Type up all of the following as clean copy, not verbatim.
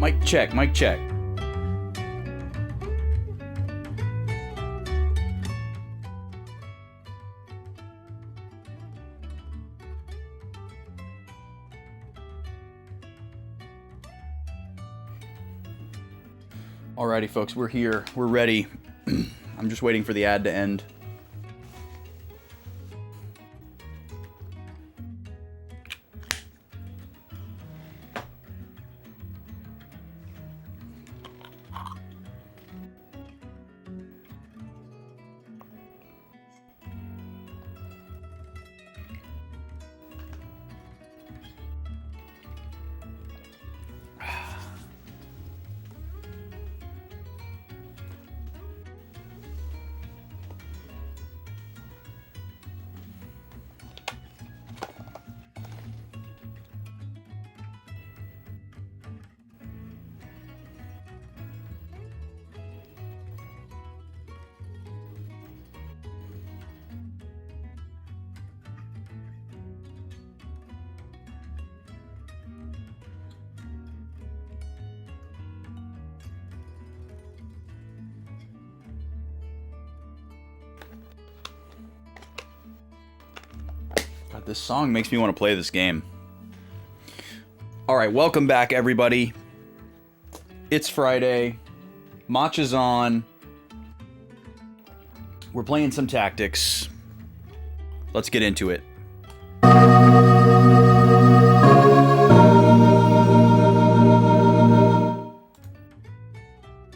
Mic check, mic check. Alrighty, folks, we're here. We're ready. I'm just waiting for the ad to end. This song makes me want to play this game. Alright, welcome back everybody. It's Friday. Matcha's on. We're playing some tactics. Let's get into it.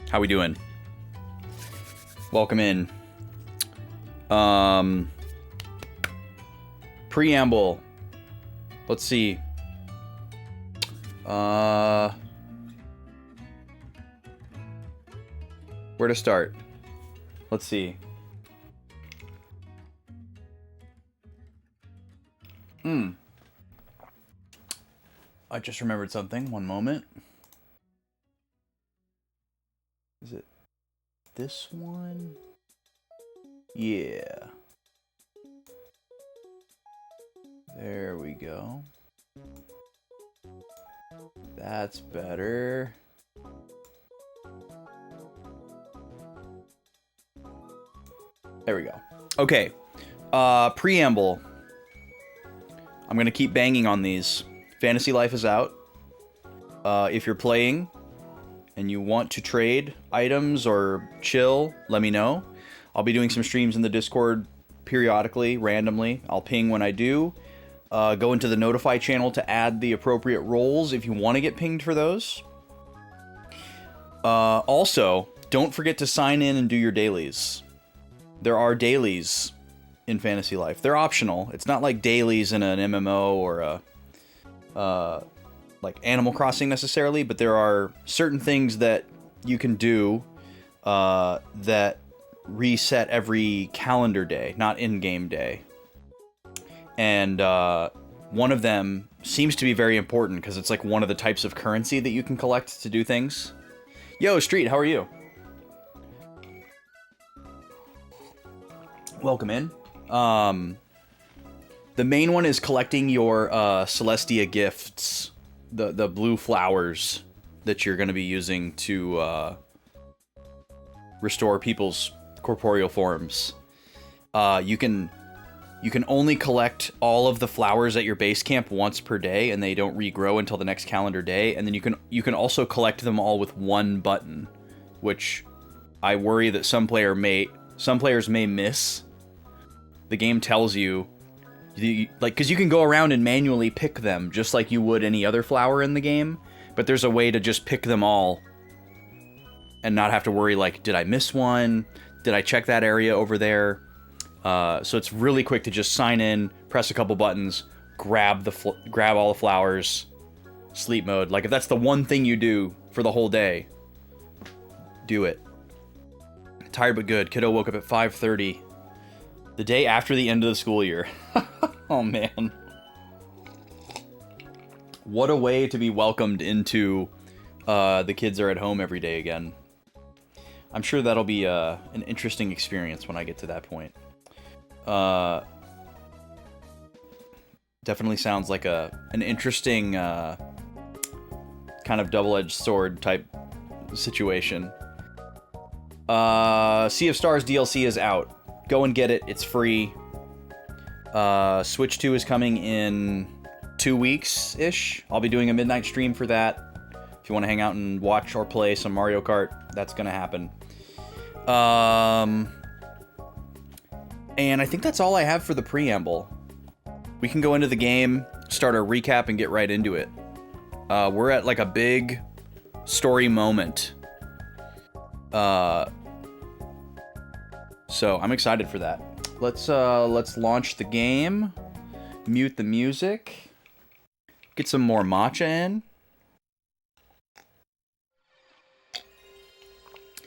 How we doing? Welcome in. Preamble. Let's see. Where to start? Let's see. I just remembered something. One moment. Is it this one? Yeah. There we go. That's better. There we go. Okay. Preamble. I'm gonna keep banging on these. Fantasy Life is out. If you're playing and you want to trade items or chill, let me know. I'll be doing some streams in the Discord periodically, randomly. I'll ping when I do. Go into the notify channel to add the appropriate roles if you want to get pinged for those. Also, don't forget to sign in and do your dailies. There are dailies in Fantasy Life. They're optional. It's not like dailies in an MMO or like Animal Crossing necessarily, but there are certain things that you can do that reset every calendar day, not in-game day. And one of them seems to be very important because it's like one of the types of currency that you can collect to do things. Yo, Street, how are you? Welcome in. The main one is collecting your Celestia gifts, the blue flowers that you're going to be using to restore people's corporeal forms. You can only collect all of the flowers at your base camp once per day, and they don't regrow until the next calendar day. And then you can also collect them all with one button, which I worry that some players may miss. The game tells you, like, because you can go around and manually pick them just like you would any other flower in the game, but there's a way to just pick them all and not have to worry, like, did I miss one? Did I check that area over there? So it's really quick to just sign in, press a couple buttons, grab all the flowers, sleep mode. Like, if that's the one thing you do for the whole day, do it. Tired but good. Kiddo woke up at 5:30. The day after the end of the school year. Oh, man. What a way to be welcomed into the kids are at home every day again. I'm sure that'll be an interesting experience when I get to that point. Definitely sounds like an interesting kind of double-edged sword type situation. Sea of Stars DLC is out. Go and get it. It's free. Switch 2 is coming in 2 weeks-ish. I'll be doing a midnight stream for that. If you want to hang out and watch or play some Mario Kart, that's going to happen. And I think that's all I have for the preamble. We can go into the game, start our recap, and get right into it. We're at like a big story moment. So I'm excited for that. Let's launch the game. Mute the music. Get some more matcha in.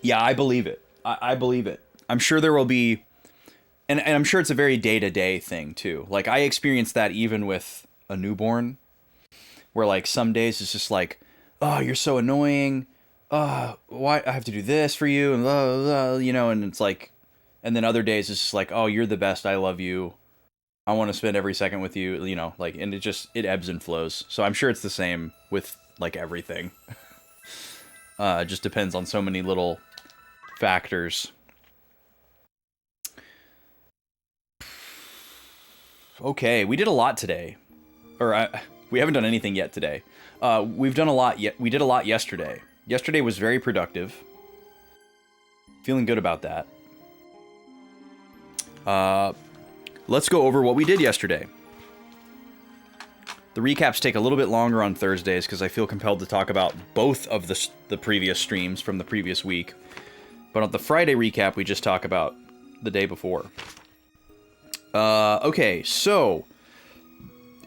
Yeah, I believe it. I believe it. I'm sure there will be... And I'm sure it's a very day-to-day thing, too. Like, I experienced that even with a newborn. Where, like, some days it's just like, oh, you're so annoying. Why I have to do this for you? And blah, blah, blah, you know, and it's like... And then other days it's just like, oh, you're the best. I love you. I want to spend every second with you, you know, like, and it ebbs and flows. So I'm sure it's the same with, like, everything. It just depends on so many little factors. Okay, we did a lot today. We haven't done anything yet today. We've done a lot yet. We did a lot yesterday. Yesterday was very productive. Feeling good about that. Let's go over what we did yesterday. The recaps take a little bit longer on Thursdays because I feel compelled to talk about both of the previous streams from the previous week. But on the Friday recap, we just talk about the day before. Okay, so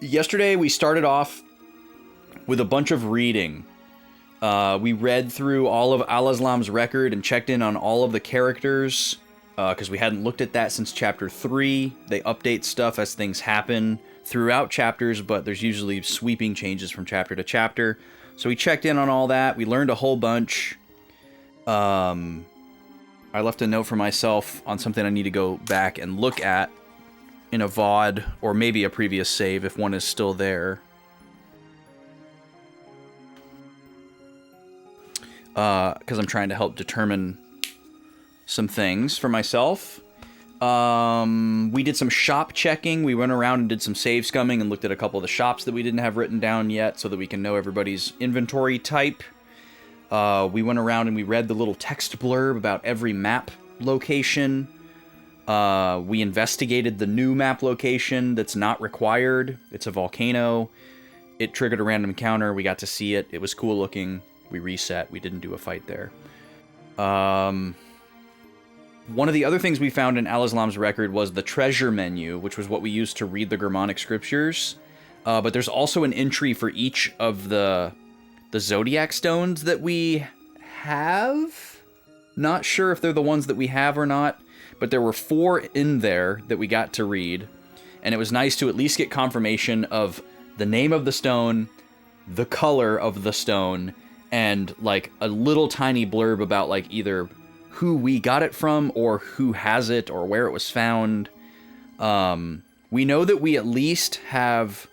yesterday we started off with a bunch of reading. We read through all of Al-Islam's record and checked in on all of the characters, because we hadn't looked at that since Chapter 3. They update stuff as things happen throughout chapters, but there's usually sweeping changes from chapter to chapter. So we checked in on all that. We learned a whole bunch. I left a note for myself on something I need to go back and look at in a VOD, or maybe a previous save if one is still there. Because I'm trying to help determine some things for myself. We did some shop checking. We went around and did some save scumming and looked at a couple of the shops that we didn't have written down yet so that we can know everybody's inventory type. We went around and we read the little text blurb about every map location. We investigated the new map location that's not required. It's a volcano. It triggered a random encounter. We got to see it. It was cool looking. We reset. We didn't do a fight there. One of the other things we found in Al-Islam's record was the treasure menu, which was what we used to read the Germanic scriptures. But there's also an entry for each of the Zodiac stones that we have. Not sure if they're the ones that we have or not, but there were 4 in there that we got to read. And it was nice to at least get confirmation of the name of the stone, the color of the stone, and like a little tiny blurb about like either who we got it from or who has it or where it was found. We know that we at least have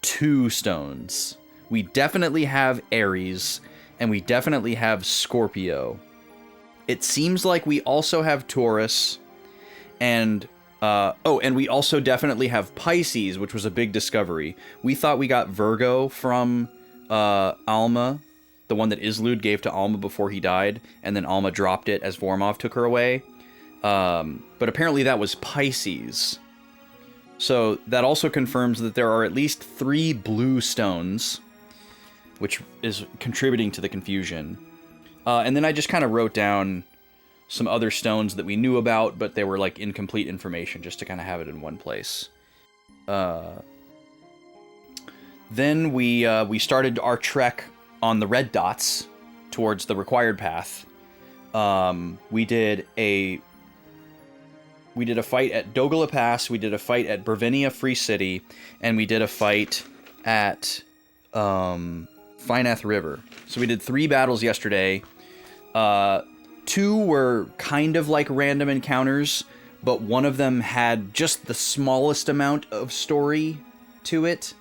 2 stones. We definitely have Aries, and we definitely have Scorpio. It seems like we also have Taurus, and and we also definitely have Pisces, which was a big discovery. We thought we got Virgo from Alma, the one that Islud gave to Alma before he died, and then Alma dropped it as Vormov took her away. But apparently that was Pisces. So that also confirms that there are at least 3 blue stones, which is contributing to the confusion. And then I just kind of wrote down some other stones that we knew about, but they were like incomplete information, just to kind of have it in one place. Then we started our trek on the red dots towards the required path. We did a fight at Dogala Pass, we did a fight at Bervenia Free City, and we did a fight at Finath River. So we did 3 battles yesterday. 2 were kind of like random encounters, but one of them had just the smallest amount of story to it.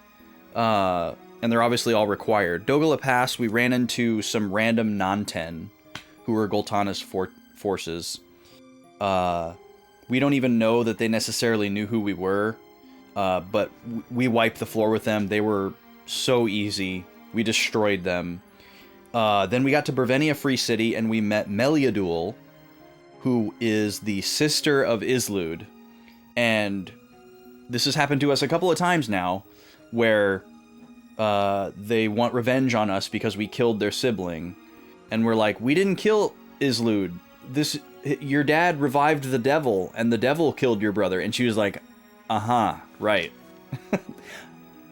And they're obviously all required. Dogala Pass, we ran into some random Nanten, who were Goltana's forces. We don't even know that they necessarily knew who we were, but we wiped the floor with them. They were so easy. We destroyed them. Then we got to Bervenia Free City, and we met Meliadul, who is the sister of Islud. And this has happened to us a couple of times now, where they want revenge on us because we killed their sibling. And we're like, we didn't kill Islud. Your dad revived the devil, and the devil killed your brother. And she was like, right.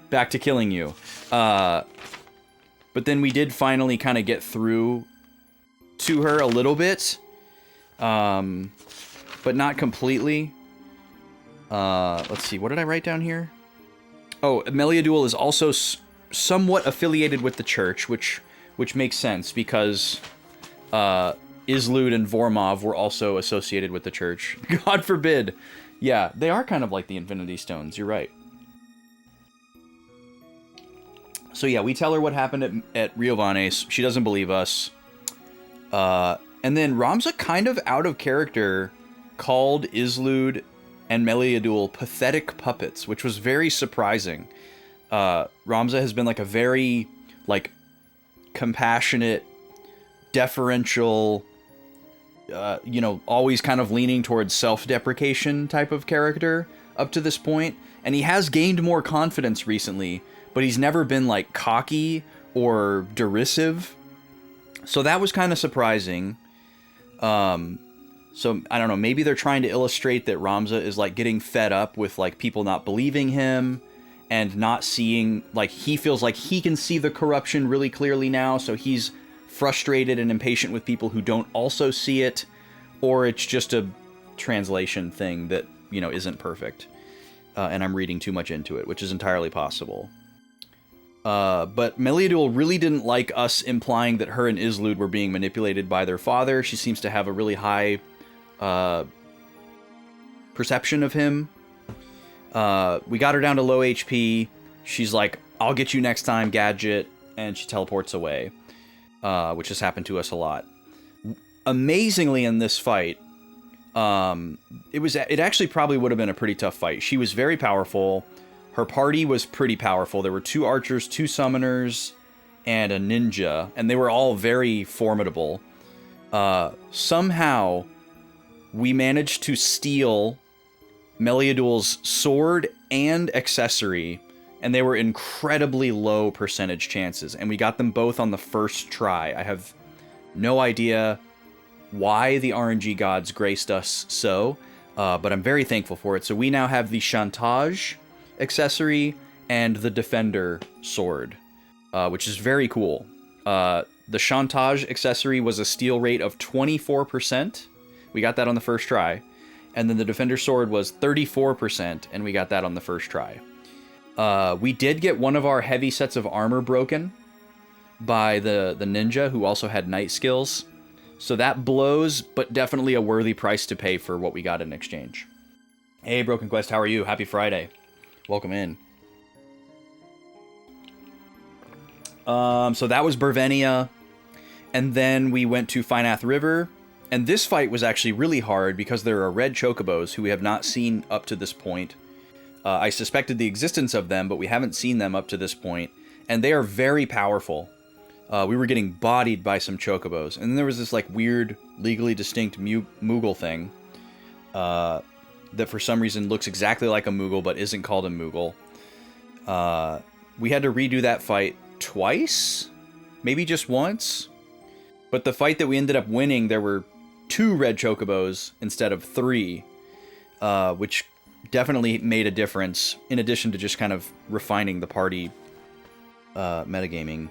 Back to killing you. But then we did finally kind of get through to her a little bit. But not completely. Let's see, what did I write down here? Oh, Meliadul is also somewhat affiliated with the church, which makes sense because Islud and Vormov were also associated with the church. God forbid. Yeah, they are kind of like the Infinity Stones, you're right. So yeah, we tell her what happened at Riovanes. She doesn't believe us. And then Ramza kind of out of character called Islud and Meliadul pathetic puppets, which was very surprising. Ramza has been like a very like compassionate, deferential, you know, always kind of leaning towards self-deprecation type of character up to this point. And he has gained more confidence recently, but he's never been like cocky or derisive. So that was kind of surprising. So I don't know, maybe they're trying to illustrate that Ramza is like getting fed up with like people not believing him and not seeing, like he feels like he can see the corruption really clearly now, so he's frustrated and impatient with people who don't also see it, or it's just a translation thing that, you know, isn't perfect. And I'm reading too much into it, which is entirely possible. But Meliadul really didn't like us implying that her and Islud were being manipulated by their father. She seems to have a really high perception of him. We got her down to low HP. She's like, I'll get you next time, Gadget. And she teleports away, which has happened to us a lot. Amazingly, in this fight, it actually probably would have been a pretty tough fight. She was very powerful. Her party was pretty powerful. There were 2 archers, 2 summoners, and a ninja, and they were all very formidable. Somehow, we managed to steal Meliadul's sword and accessory, and they were incredibly low percentage chances, and we got them both on the first try. I have no idea why the RNG gods graced us so, but I'm very thankful for it. So we now have the Chantage accessory and the Defender sword, which is very cool. The Chantage accessory was a steal rate of 24%. We got that on the first try. And then the Defender sword was 34%, and we got that on the first try. We did get one of our heavy sets of armor broken by the ninja, who also had knight skills. So that blows, but definitely a worthy price to pay for what we got in exchange. Hey, Broken Quest, how are you? Happy Friday. Welcome in. So that was Bervenia. And then we went to Finath River. And this fight was actually really hard because there are red chocobos who we have not seen up to this point. I suspected the existence of them, but we haven't seen them up to this point. And they are very powerful. We were getting bodied by some chocobos. And then there was this like weird, legally distinct Moogle thing. That for some reason looks exactly like a Moogle, but isn't called a Moogle. We had to redo that fight twice? Maybe just once? But the fight that we ended up winning, there were 2 red chocobos instead of 3, which definitely made a difference, in addition to just kind of refining the party metagaming.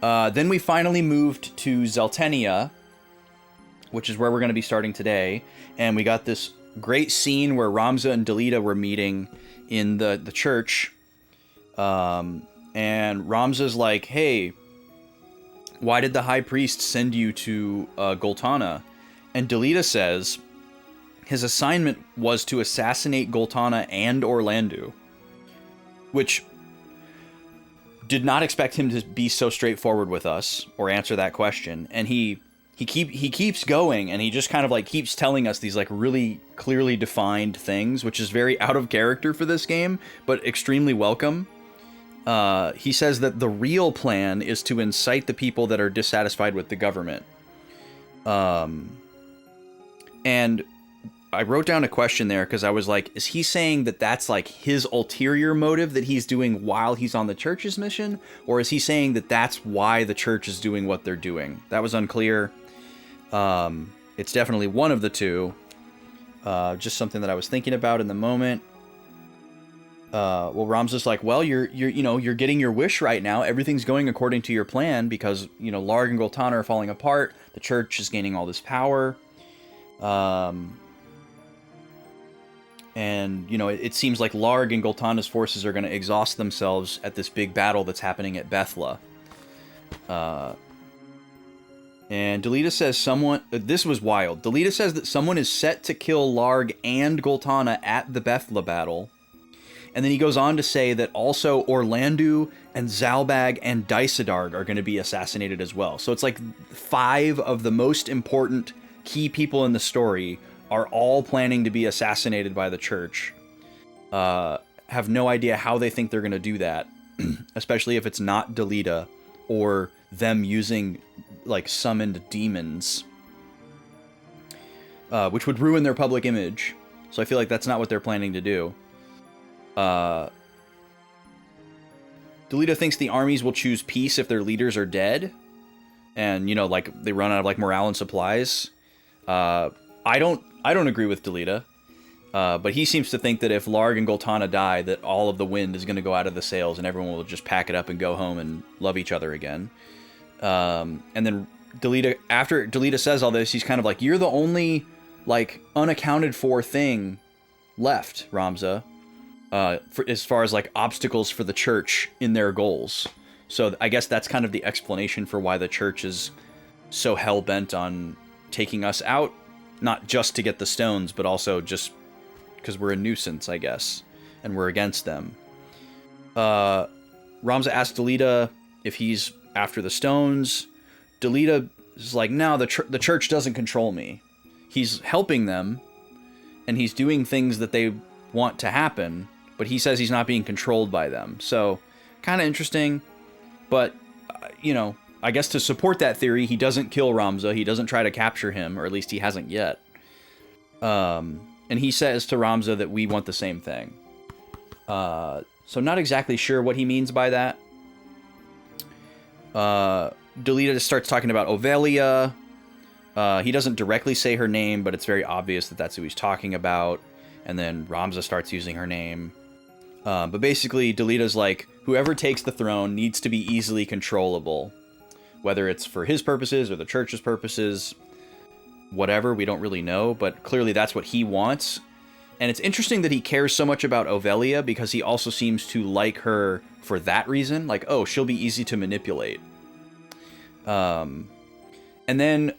Then we finally moved to Zeltenia, which is where we're going to be starting today, and we got this great scene where Ramza and Delita were meeting in the church, and Ramza's like, hey, why did the High Priest send you to Goltana? And Delita says his assignment was to assassinate Goltana and Orlandu, which did not expect him to be so straightforward with us or answer that question. And he keeps going, and he just kind of like keeps telling us these like really clearly defined things, which is very out of character for this game, but extremely welcome. He says that the real plan is to incite the people that are dissatisfied with the government. And I wrote down a question there because I was like, is he saying that that's like his ulterior motive that he's doing while he's on the church's mission? Or is he saying that that's why the church is doing what they're doing? That was unclear. It's definitely one of the two. Just something that I was thinking about in the moment. Well, Ramza's like, well, you're getting your wish right now. Everything's going according to your plan because, Larg and Goltana are falling apart. The church is gaining all this power. And, it seems like Larg and Goltana's forces are going to exhaust themselves at this big battle that's happening at Bethla. And Delita says this was wild. Delita says that someone is set to kill Larg and Goltana at the Bethla battle. And then he goes on to say that also Orlandu and Zalbag and Dysadarg are going to be assassinated as well. So it's like 5 of the most important key people in the story are all planning to be assassinated by the church. Have no idea how they think they're going to do that, especially if it's not Delita or them using, like, summoned demons, which would ruin their public image. So I feel like that's not what they're planning to do. Delita thinks the armies will choose peace if their leaders are dead, and, you know, like, they run out of, like, morale and supplies. I don't agree with Delita. But he seems to think that if Larg and Goltana die, that all of the wind is going to go out of the sails and everyone will just pack it up and go home and love each other again. And then Delita, after Delita says all this, he's kind of like, you're the only, like, unaccounted for thing left, Ramza, as far as, like, obstacles for the church in their goals. So I guess that's kind of the explanation for why the church is so hell-bent on taking us out, not just to get the stones, but also just because we're a nuisance, I guess, and we're against them. Ramza asks Delita if he's after the stones. Delita is like, no, the church doesn't control me. He's helping them, and he's doing things that they want to happen, but he says he's not being controlled by them. So, kind of interesting, but, you know, I guess to support that theory, he doesn't kill Ramza, he doesn't try to capture him, or at least he hasn't yet. And he says to Ramza that we want the same thing. So not exactly sure what he means by that. Delita just starts talking about Ovelia. He doesn't directly say her name, but it's very obvious that that's who he's talking about. And then Ramza starts using her name. But basically, Delita's like, whoever takes the throne needs to be easily controllable. Whether it's for his purposes or the church's purposes, whatever, we don't really know, but clearly that's what he wants. And it's interesting that he cares so much about Ovelia, because he also seems to like her for that reason. Like, oh, she'll be easy to manipulate. And then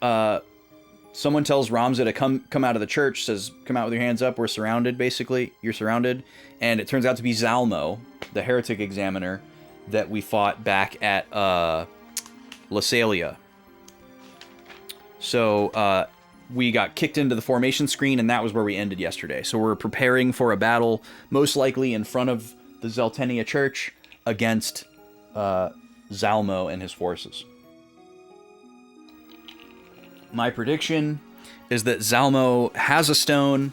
someone tells Ramza to come out of the church, says, come out with your hands up, we're surrounded, basically. You're surrounded. And it turns out to be Zalmo, the heretic examiner that we fought back at Lasalia. So, we got kicked into the formation screen, and that was where we ended yesterday. So we're preparing for a battle, most likely in front of the Zeltenia Church, against Zalmo and his forces. My prediction is that Zalmo has a stone,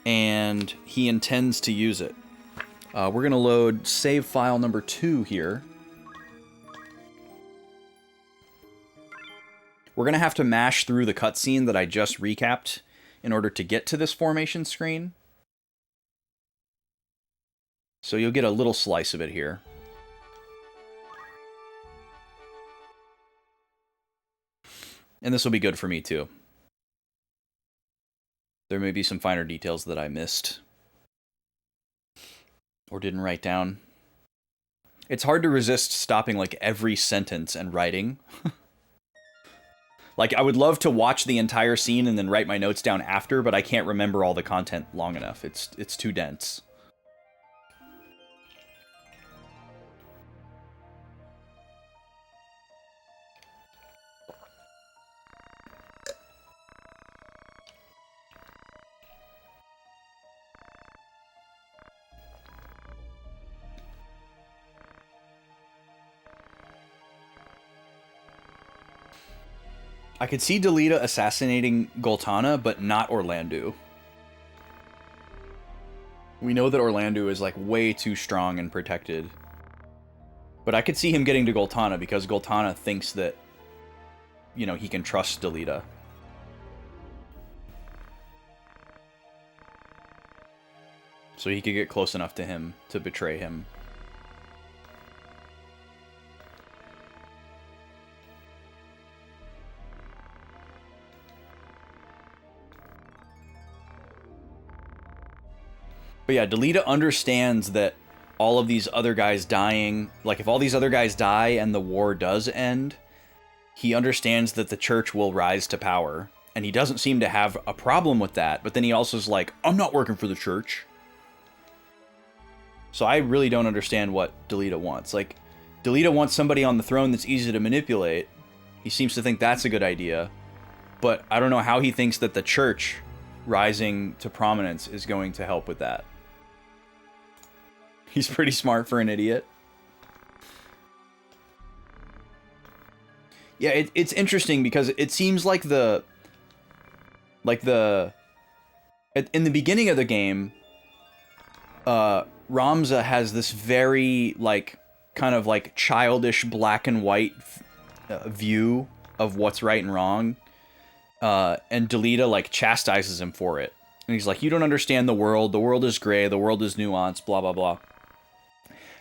and he intends to use it. We're going to load save file number 2 here. We're going to have to mash through the cutscene that I just recapped in order to get to this formation screen. So you'll get a little slice of it here. And this will be good for me too. There may be some finer details that I missed or didn't write down. It's hard to resist stopping like every sentence and writing. Like, I would love to watch the entire scene and then write my notes down after, but I can't remember all the content long enough. It's too dense. I could see Delita assassinating Goltana, but not Orlando. We know that Orlando is, like, way too strong and protected. But I could see him getting to Goltana, because Goltana thinks that, you know, he can trust Delita. So he could get close enough to him to betray him. But yeah, Delita understands that all of these other guys dying, like if all these other guys die and the war does end, he understands that the church will rise to power. And he doesn't seem to have a problem with that, but then he also is like, I'm not working for the church. So I really don't understand what Delita wants. Like, Delita wants somebody on the throne that's easy to manipulate. He seems to think that's a good idea. But I don't know how he thinks that the church rising to prominence is going to help with that. He's pretty smart for an idiot. Yeah, it's interesting because it seems like in the beginning of the game, Ramza has this very, like, kind of, like, childish black and white view of what's right and wrong. And Delita, like, chastises him for it. And he's like, you don't understand the world is gray, the world is nuanced, blah, blah, blah.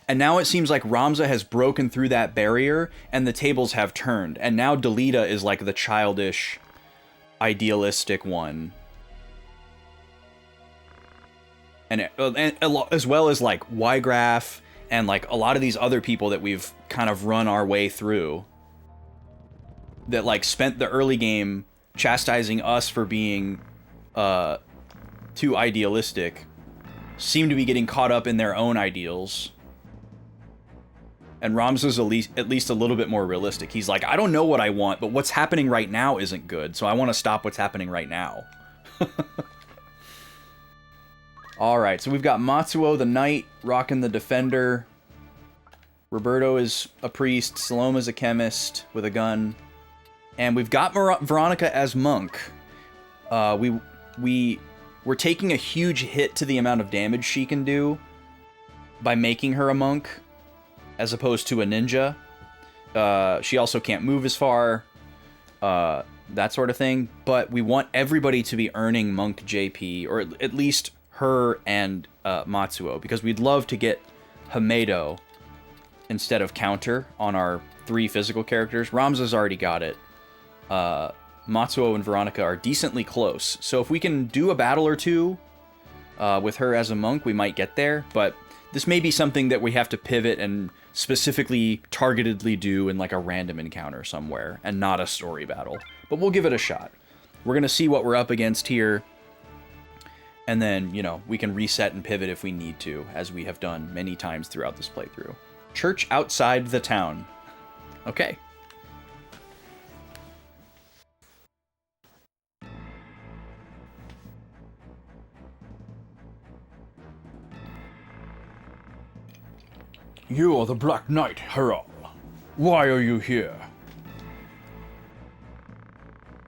And now it seems like Ramza has broken through that barrier, and the tables have turned. And now Delita is, like, the childish, idealistic one. And as well as, like, Ygraph and, like, a lot of these other people that we've kind of run our way through. That, like, spent the early game chastising us for being too idealistic. Seem to be getting caught up in their own ideals. And Ramza's at least a little bit more realistic. He's like, I don't know what I want, but what's happening right now isn't good, so I want to stop what's happening right now. Alright, so we've got Matsuo the Knight rocking the Defender. Roberto is a priest. Saloma's a chemist with a gun. And we've got Veronica as monk. We're taking a huge hit to the amount of damage she can do by making her a monk, as opposed to a ninja. She also can't move as far, that sort of thing. But we want everybody to be earning monk JP, or at least her and Matsuo, because we'd love to get Hamedo instead of counter on our 3 physical characters. Ramza's already got it. Matsuo and Veronica are decently close, so if we can do a battle or two with her as a monk, we might get there, but this may be something that we have to pivot and specifically targetedly do in, like, a random encounter somewhere, and not a story battle. But we'll give it a shot. We're gonna see what we're up against here, and then, you know, we can reset and pivot if we need to, as we have done many times throughout this playthrough. Church outside the town. Okay. You are the Black Knight, Herald. Why are you here?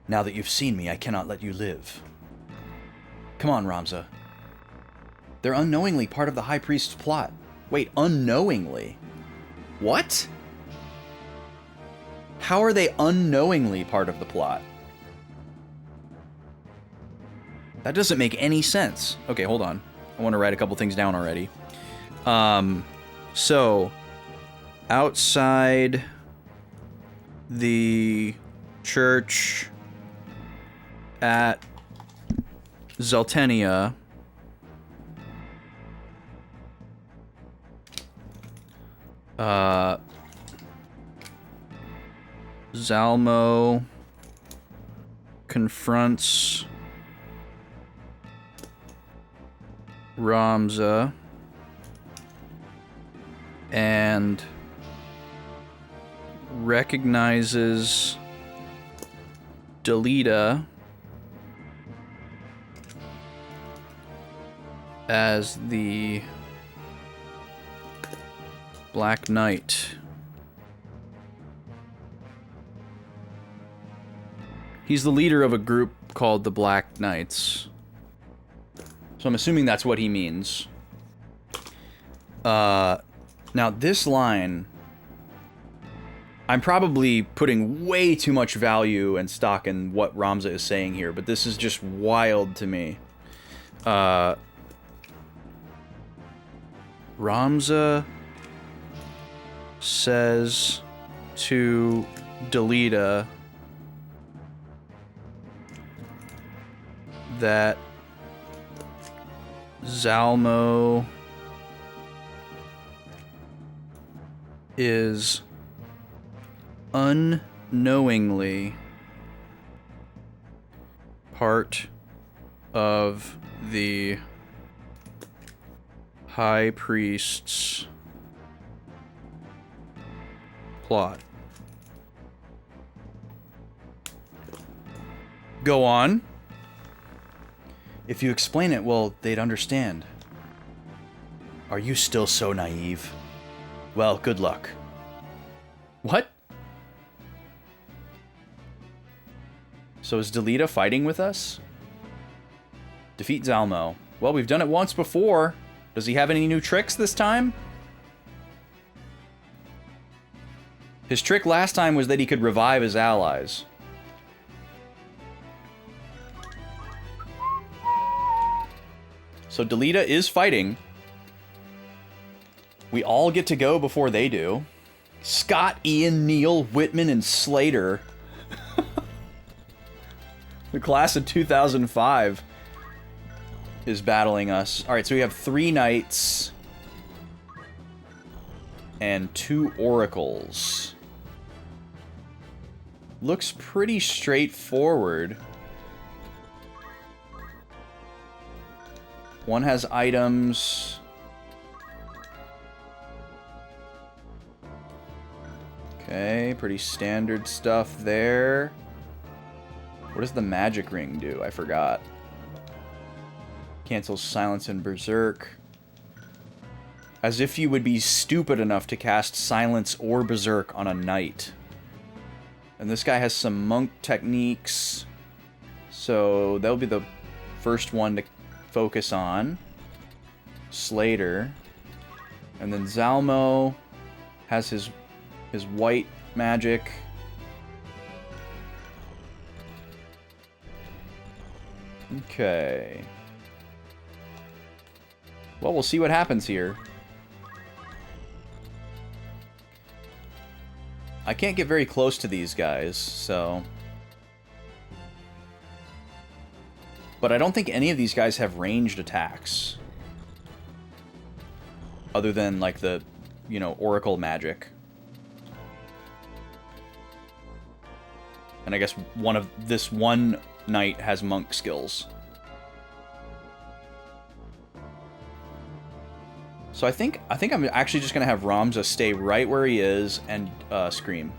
Now that you've seen me, I cannot let you live. Come on, Ramza. They're unknowingly part of the High Priest's plot. Wait, unknowingly? What? How are they unknowingly part of the plot? That doesn't make any sense. Okay, hold on. I want to write a couple things down already. So, outside the church at Zeltenia, Zalmo confronts Ramza and recognizes Delita as the Black Knight. He's the leader of a group called the Black Knights. So I'm assuming that's what he means. Now this line, I'm probably putting way too much value and stock in what Ramza is saying here, but this is just wild to me. Ramza says to Delita that Zalmo is unknowingly part of the High Priest's plot. Go on. If you explain it, well, they'd understand. Are you still so naive? Well, good luck. What? So is Delita fighting with us? Defeat Zalmo. Well, we've done it once before. Does he have any new tricks this time? His trick last time was that he could revive his allies. So Delita is fighting. We all get to go before they do. Scott, Ian, Neil, Whitman, and Slater. The class of 2005 is battling us. Alright, so we have 3 knights and 2 oracles. Looks pretty straightforward. One has items. Okay, pretty standard stuff there. What does the magic ring do? I forgot. Cancels silence and berserk. As if you would be stupid enough to cast silence or berserk on a knight. And this guy has some monk techniques. So that'll be the first one to focus on. Slater. And then Zalmo has his white magic. Okay. Well, we'll see what happens here. I can't get very close to these guys, so... But I don't think any of these guys have ranged attacks. Other than, like, the, you know, oracle magic. And I guess this one knight has monk skills. So I think I'm actually just gonna have Ramza stay right where he is and scream.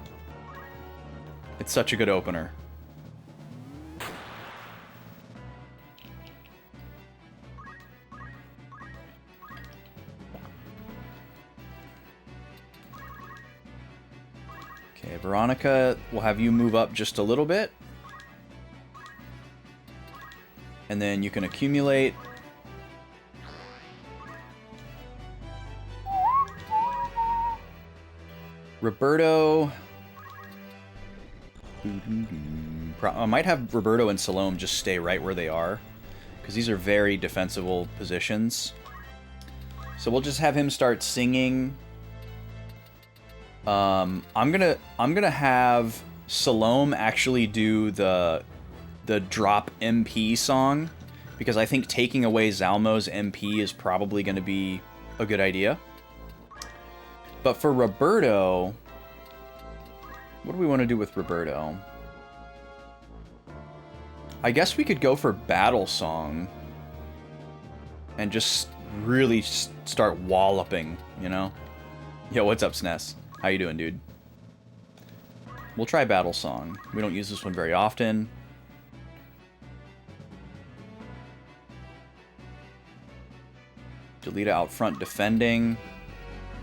It's such a good opener. Okay, Veronica, we'll have you move up just a little bit. And then you can accumulate. Roberto. I might have Roberto and Salome just stay right where they are, because these are very defensible positions. So we'll just have him start singing. I'm gonna have Salome actually do the drop MP song, because I think taking away Zalmo's MP is probably going to be a good idea. But for Roberto, what do we want to do with Roberto? I guess we could go for Battle Song and just really start walloping, you know? Yo, what's up, SNES? How you doing, dude? We'll try Battle Song. We don't use this one very often. Delita out front defending.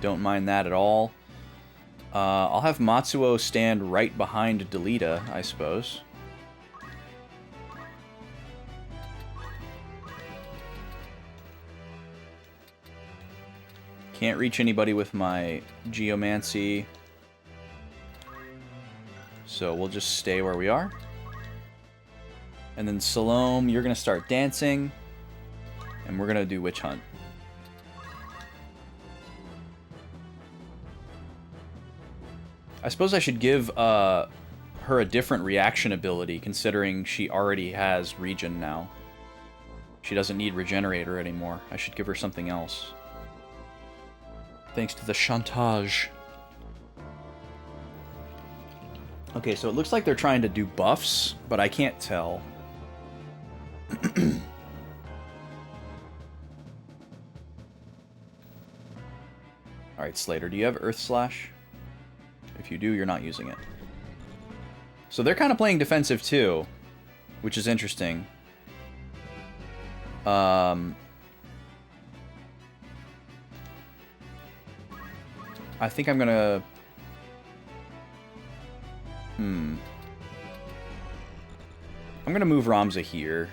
Don't mind that at all. I'll have Matsuo stand right behind Delita, I suppose. Can't reach anybody with my Geomancy. So we'll just stay where we are. And then Salome, you're going to start dancing. And we're going to do Witch Hunt. I suppose I should give her a different reaction ability, considering she already has Regen now. She doesn't need Regenerator anymore. I should give her something else. Thanks to the Chantage. Okay, so it looks like they're trying to do buffs, but I can't tell. Alright, Slater, do you have Earth Slash? If you do, you're not using it. So they're kind of playing defensive too, which is interesting. I think I'm gonna... I'm gonna move Ramza here.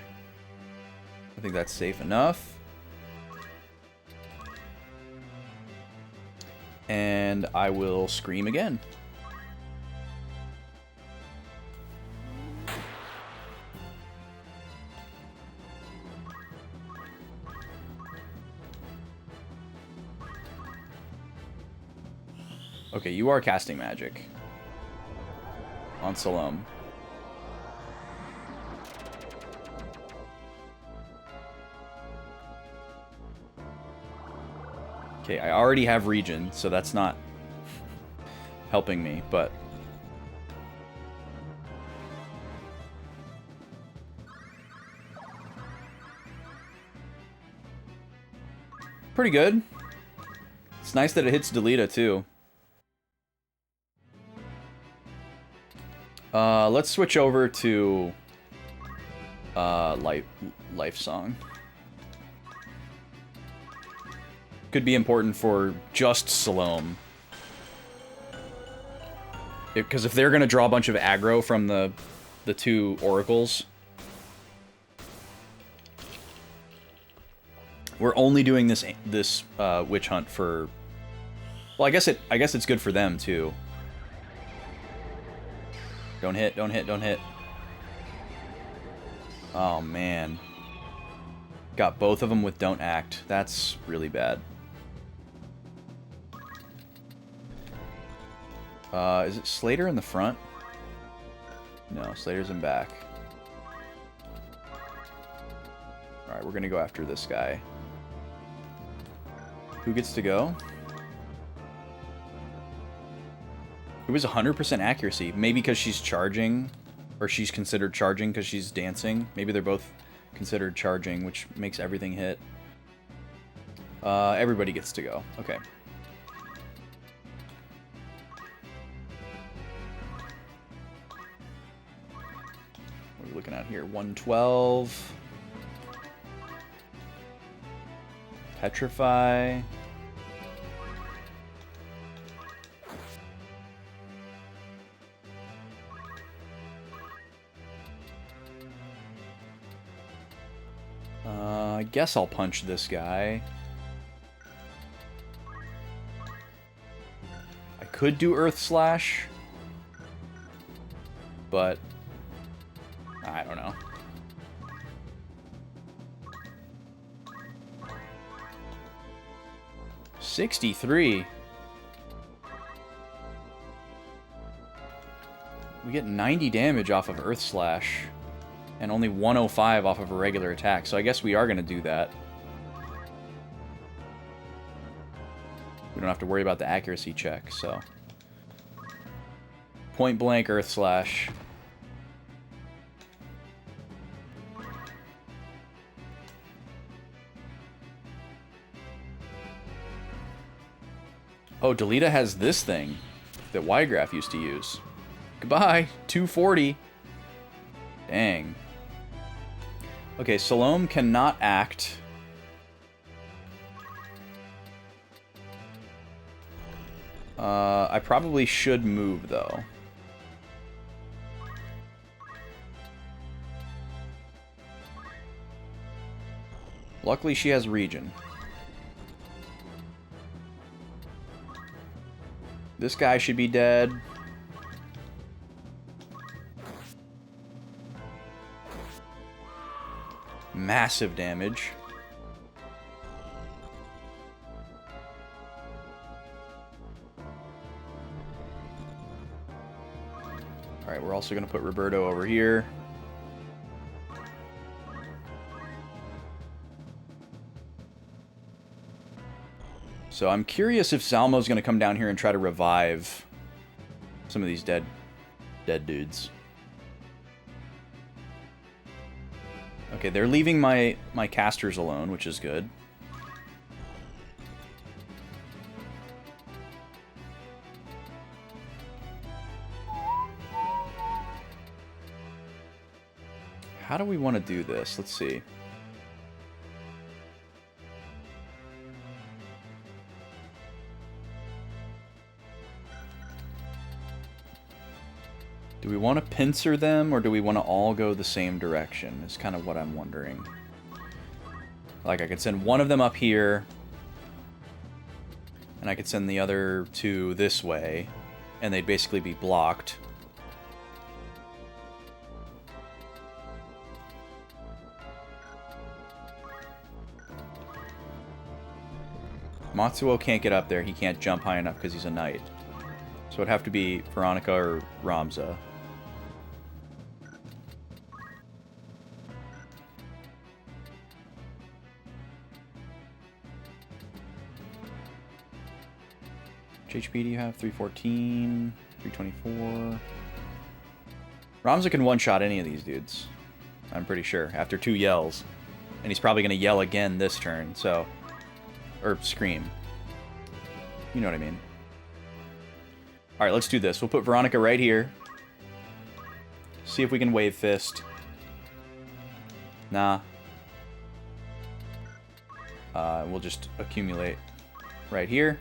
I think that's safe enough. And I will scream again. Okay, you are casting magic. On Salome. Okay, I already have regen, so that's not helping me, but... pretty good. It's nice that it hits Delita, too. Let's switch over to Life Song. Could be important for just Salome. Because if they're going to draw a bunch of aggro from the two oracles, we're only doing this witch hunt for... well, I guess it's good for them too. Don't hit, don't hit, don't hit. Oh man. Got both of them with don't act. That's really bad. Is it Slater in the front? No, Slater's in back. Alright, we're gonna go after this guy. Who gets to go? It was 100% accuracy. Maybe because she's charging, or she's considered charging because she's dancing. Maybe they're both considered charging, which makes everything hit. Everybody gets to go. Okay. What are we looking at here? 112. Petrify. I guess I'll punch this guy. I could do Earth Slash, but I don't know. $63. We get 90 damage off of Earth Slash. And only 105 off of a regular attack, so I guess we are going to do that. We don't have to worry about the accuracy check, so... point blank Earth Slash. Oh, Delita has this thing that Y-Graph used to use. Goodbye, 240. Dang. Okay, Salome cannot act. I probably should move, though. Luckily, she has regen. This guy should be dead. Massive damage. Alright, we're also going to put Roberto over here. So I'm curious if Salmo's going to come down here and try to revive some of these dead dudes. Okay, they're leaving my casters alone, which is good. How do we want to do this? Let's see. Do we want to pincer them, or do we want to all go the same direction? Is kind of what I'm wondering. Like, I could send one of them up here, and I could send the other two this way, and they'd basically be blocked. Matsuo can't get up there. He can't jump high enough because he's a knight. So it'd have to be Veronica or Ramza. Which HP do you have? 314, 324. Ramza can one-shot any of these dudes. I'm pretty sure, after 2 yells. And he's probably going to yell again this turn, so... Or scream. You know what I mean. Alright, let's do this. We'll put Veronica right here. See if we can wave fist. Nah. We'll just accumulate right here.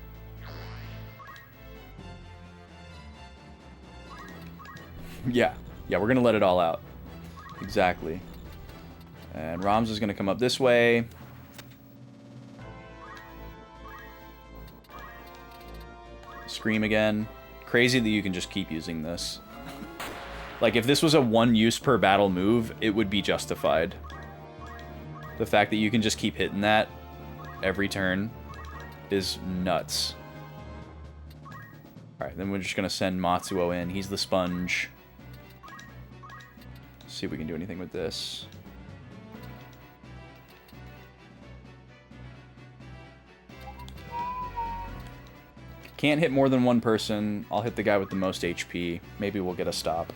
Yeah, we're gonna let it all out. Exactly. And Ramza's gonna come up this way. Scream again. Crazy that you can just keep using this. Like, if this was a 1 use per battle move, it would be justified. The fact that you can just keep hitting that every turn is nuts. Alright, then we're just gonna send Matsuo in. He's the sponge. See if we can do anything with this. Can't hit more than one person. I'll hit the guy with the most HP. Maybe we'll get a stop.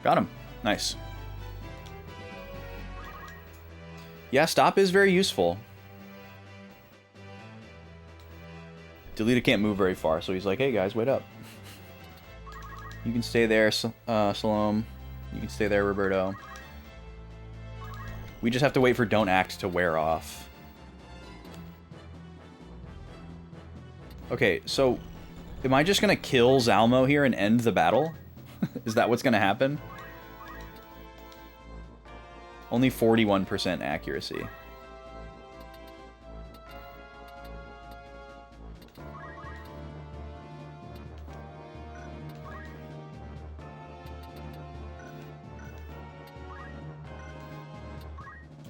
Got him. Nice. Yeah, stop is very useful. Delita can't move very far, so he's like, hey guys, wait up. You can stay there, Salome. You can stay there, Roberto. We just have to wait for Don't Act to wear off. Okay, so am I just gonna kill Zalmo here and end the battle? Is that what's gonna happen? Only 41% accuracy.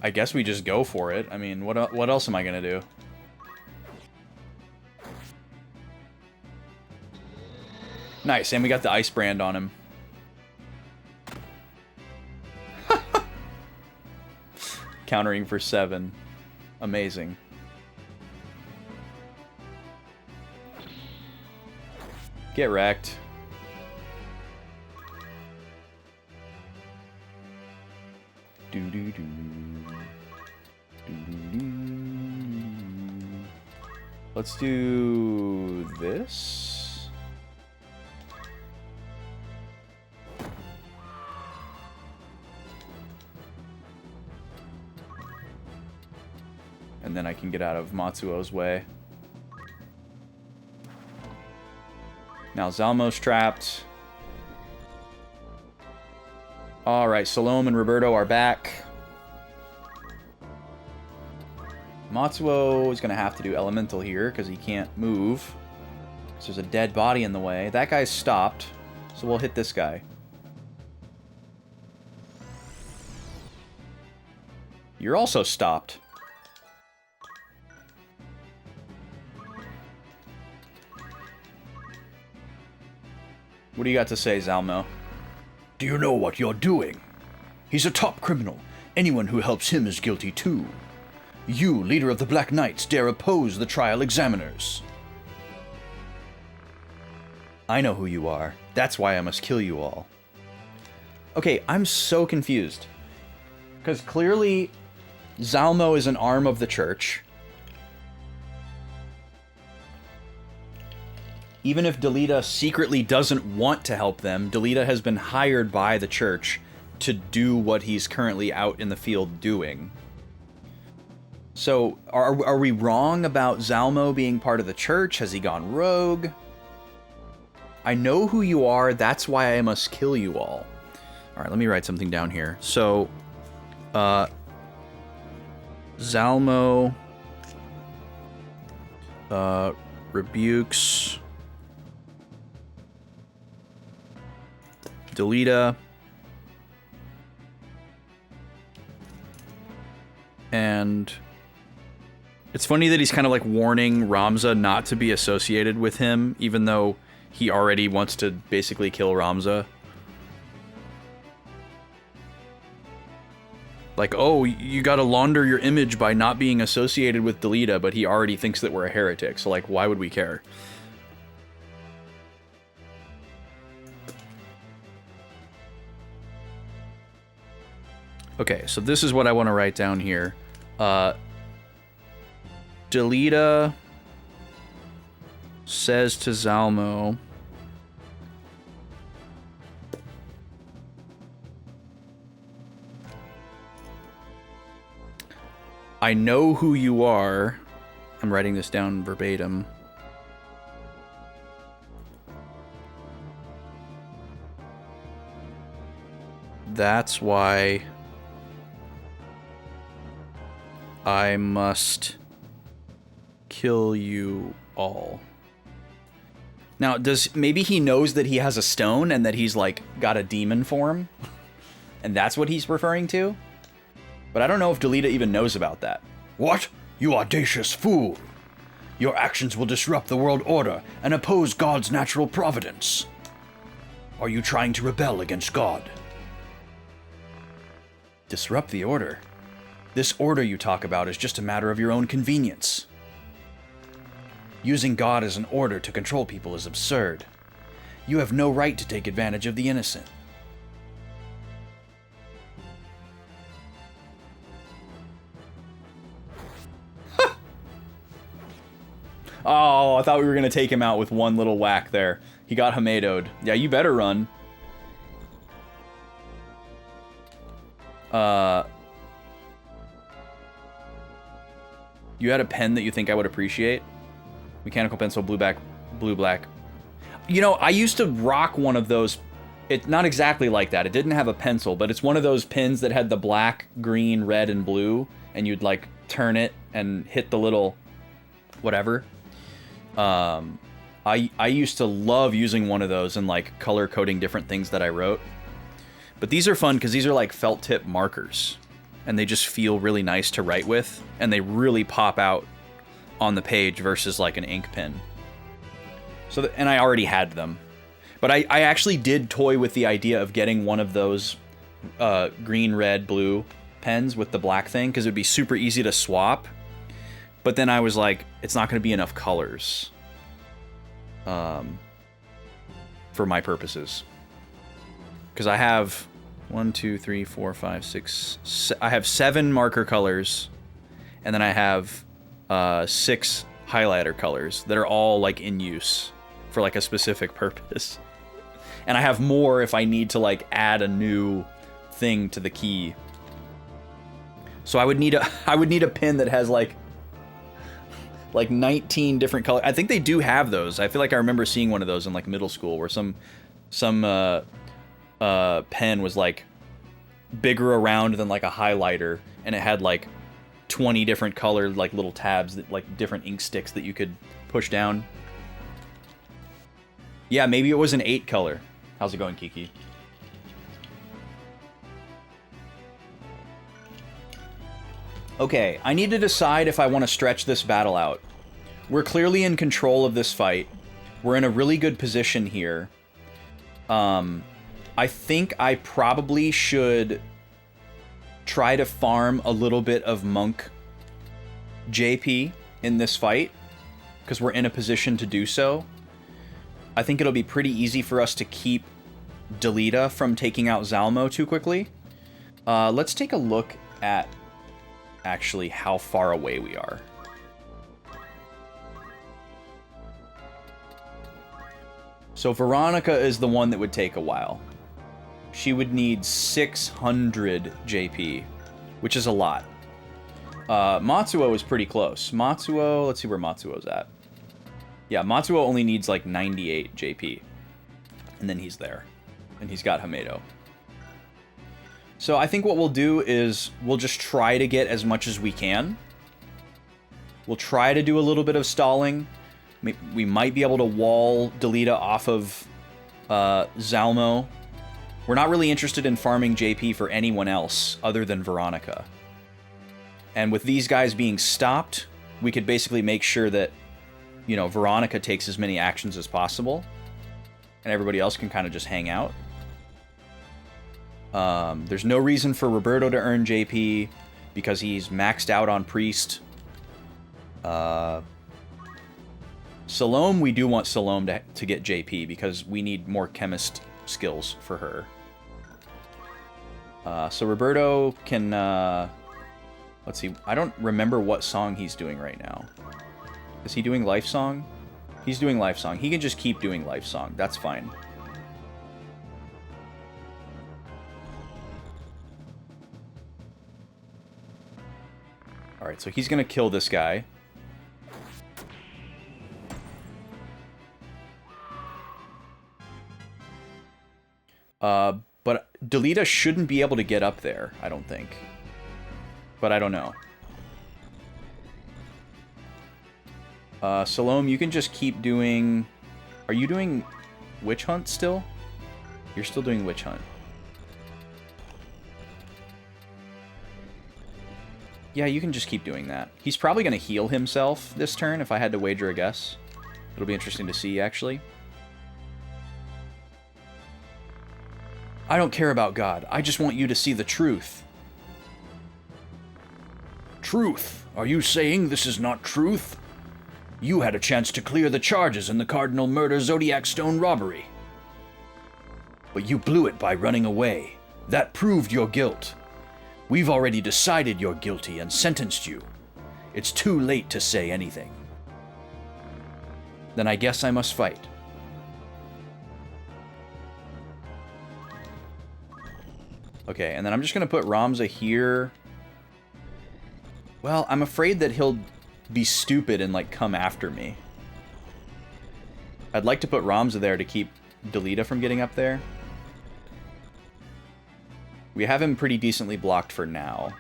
I guess we just go for it. I mean, what else am I gonna do? Nice, and we got the ice brand on him. Countering for 7. Amazing. Get wrecked. Let's do this. And then I can get out of Matsuo's way. Now Zalmo's trapped. Alright, Salome and Roberto are back. Matsuo is going to have to do Elemental here because he can't move. So there's a dead body in the way. That guy's stopped, so we'll hit this guy. You're also stopped. What do you got to say, Zalmo? Do you know what you're doing? He's a top criminal. Anyone who helps him is guilty too. You, leader of the Black Knights, dare oppose the trial examiners. I know who you are. That's why I must kill you all. Okay, I'm so confused. Because clearly, Zalmo is an arm of the church. Even if Delita secretly doesn't want to help them, Delita has been hired by the church to do what he's currently out in the field doing. So, are we wrong about Zalmo being part of the church? Has he gone rogue? I know who you are, that's why I must kill you all. Alright, let me write something down here. So, Zalmo rebukes Delita and it's funny that he's kind of like warning Ramza not to be associated with him, even though he already wants to basically kill Ramza. Like, oh, you gotta launder your image by not being associated with Delita, but he already thinks that we're a heretic, so like, why would we care? Okay, so this is what I want to write down here. Delita says to Zalmo, I know who you are. I'm writing this down verbatim. That's why I must kill you all. Now, maybe he knows that he has a stone and that he's like got a demon form, and that's what he's referring to? But I don't know if Delita even knows about that. What? You audacious fool! Your actions will disrupt the world order and oppose God's natural providence. Are you trying to rebel against God? Disrupt the order? This order you talk about is just a matter of your own convenience. Using God as an order to control people is absurd. You have no right to take advantage of the innocent. Oh, I thought we were going to take him out with one little whack there. He got Hamedo'd. Yeah, you better run. You had a pen that you think I would appreciate? Mechanical pencil, blue black. You know, I used to rock one of those. It's not exactly like that. It didn't have a pencil, but it's one of those pens that had the black, green, red, and blue, and you'd like turn it and hit the little whatever. I used to love using one of those and like color coding different things that I wrote. But these are fun because these are like felt tip markers, and they just feel really nice to write with, and they really pop out on the page versus like an ink pen. So, and I already had them. But I actually did toy with the idea of getting one of those green, red, blue pens with the black thing, because it would be super easy to swap. But then I was like, it's not going to be enough colors for my purposes. Because I have 1, 2, 3, 4, 5, 6... I have 7 marker colors, and then I have 6 highlighter colors that are all like in use for like a specific purpose. And I have more if I need to like add a new thing to the key. So I would need a pen that has like 19 different colors. I think they do have those. I feel like I remember seeing one of those in like middle school where some pen was like bigger around than like a highlighter, and it had like 20 different colored like little tabs that like different ink sticks that you could push down. Yeah, maybe it was an 8 color. How's it going, Kiki? Okay, I need to decide if I want to stretch this battle out. We're clearly in control of this fight. We're in a really good position here. I think I probably should try to farm a little bit of Monk JP in this fight, because we're in a position to do so. I think it'll be pretty easy for us to keep Delita from taking out Zalmo too quickly. Let's take a look at actually how far away we are. So Veronica is the one that would take a while. She would need 600 JP, which is a lot. Matsuo is pretty close. Matsuo, let's see where Matsuo's at. Yeah, Matsuo only needs like 98 JP. And then he's there. And he's got Hamedo. So I think what we'll do is we'll just try to get as much as we can. We'll try to do a little bit of stalling. We might be able to wall Delita off of Zalmo. We're not really interested in farming JP for anyone else other than Veronica. And with these guys being stopped, we could basically make sure that, you know, Veronica takes as many actions as possible. And everybody else can kind of just hang out. There's no reason for Roberto to earn JP because he's maxed out on Priest. Salome, we do want Salome to get JP because we need more chemist skills for her. So Roberto can... let's see. I don't remember what song he's doing right now. Is he doing Life Song? He's doing Life Song. He can just keep doing Life Song. That's fine. Alright, so he's going to kill this guy. But Delita shouldn't be able to get up there, I don't think. But I don't know. Salome, you can just keep doing... Are you doing Witch Hunt still? You're still doing Witch Hunt. Yeah, you can just keep doing that. He's probably going to heal himself this turn, if I had to wager a guess. It'll be interesting to see, actually. I don't care about God. I just want you to see the truth. Truth? Are you saying this is not truth? You had a chance to clear the charges in the Cardinal Murder Zodiac Stone robbery. But you blew it by running away. That proved your guilt. We've already decided you're guilty and sentenced you. It's too late to say anything. Then I guess I must fight. Okay, and then I'm just going to put Ramza here. Well, I'm afraid that he'll be stupid and, like, come after me. I'd like to put Ramza there to keep Delita from getting up there. We have him pretty decently blocked for now.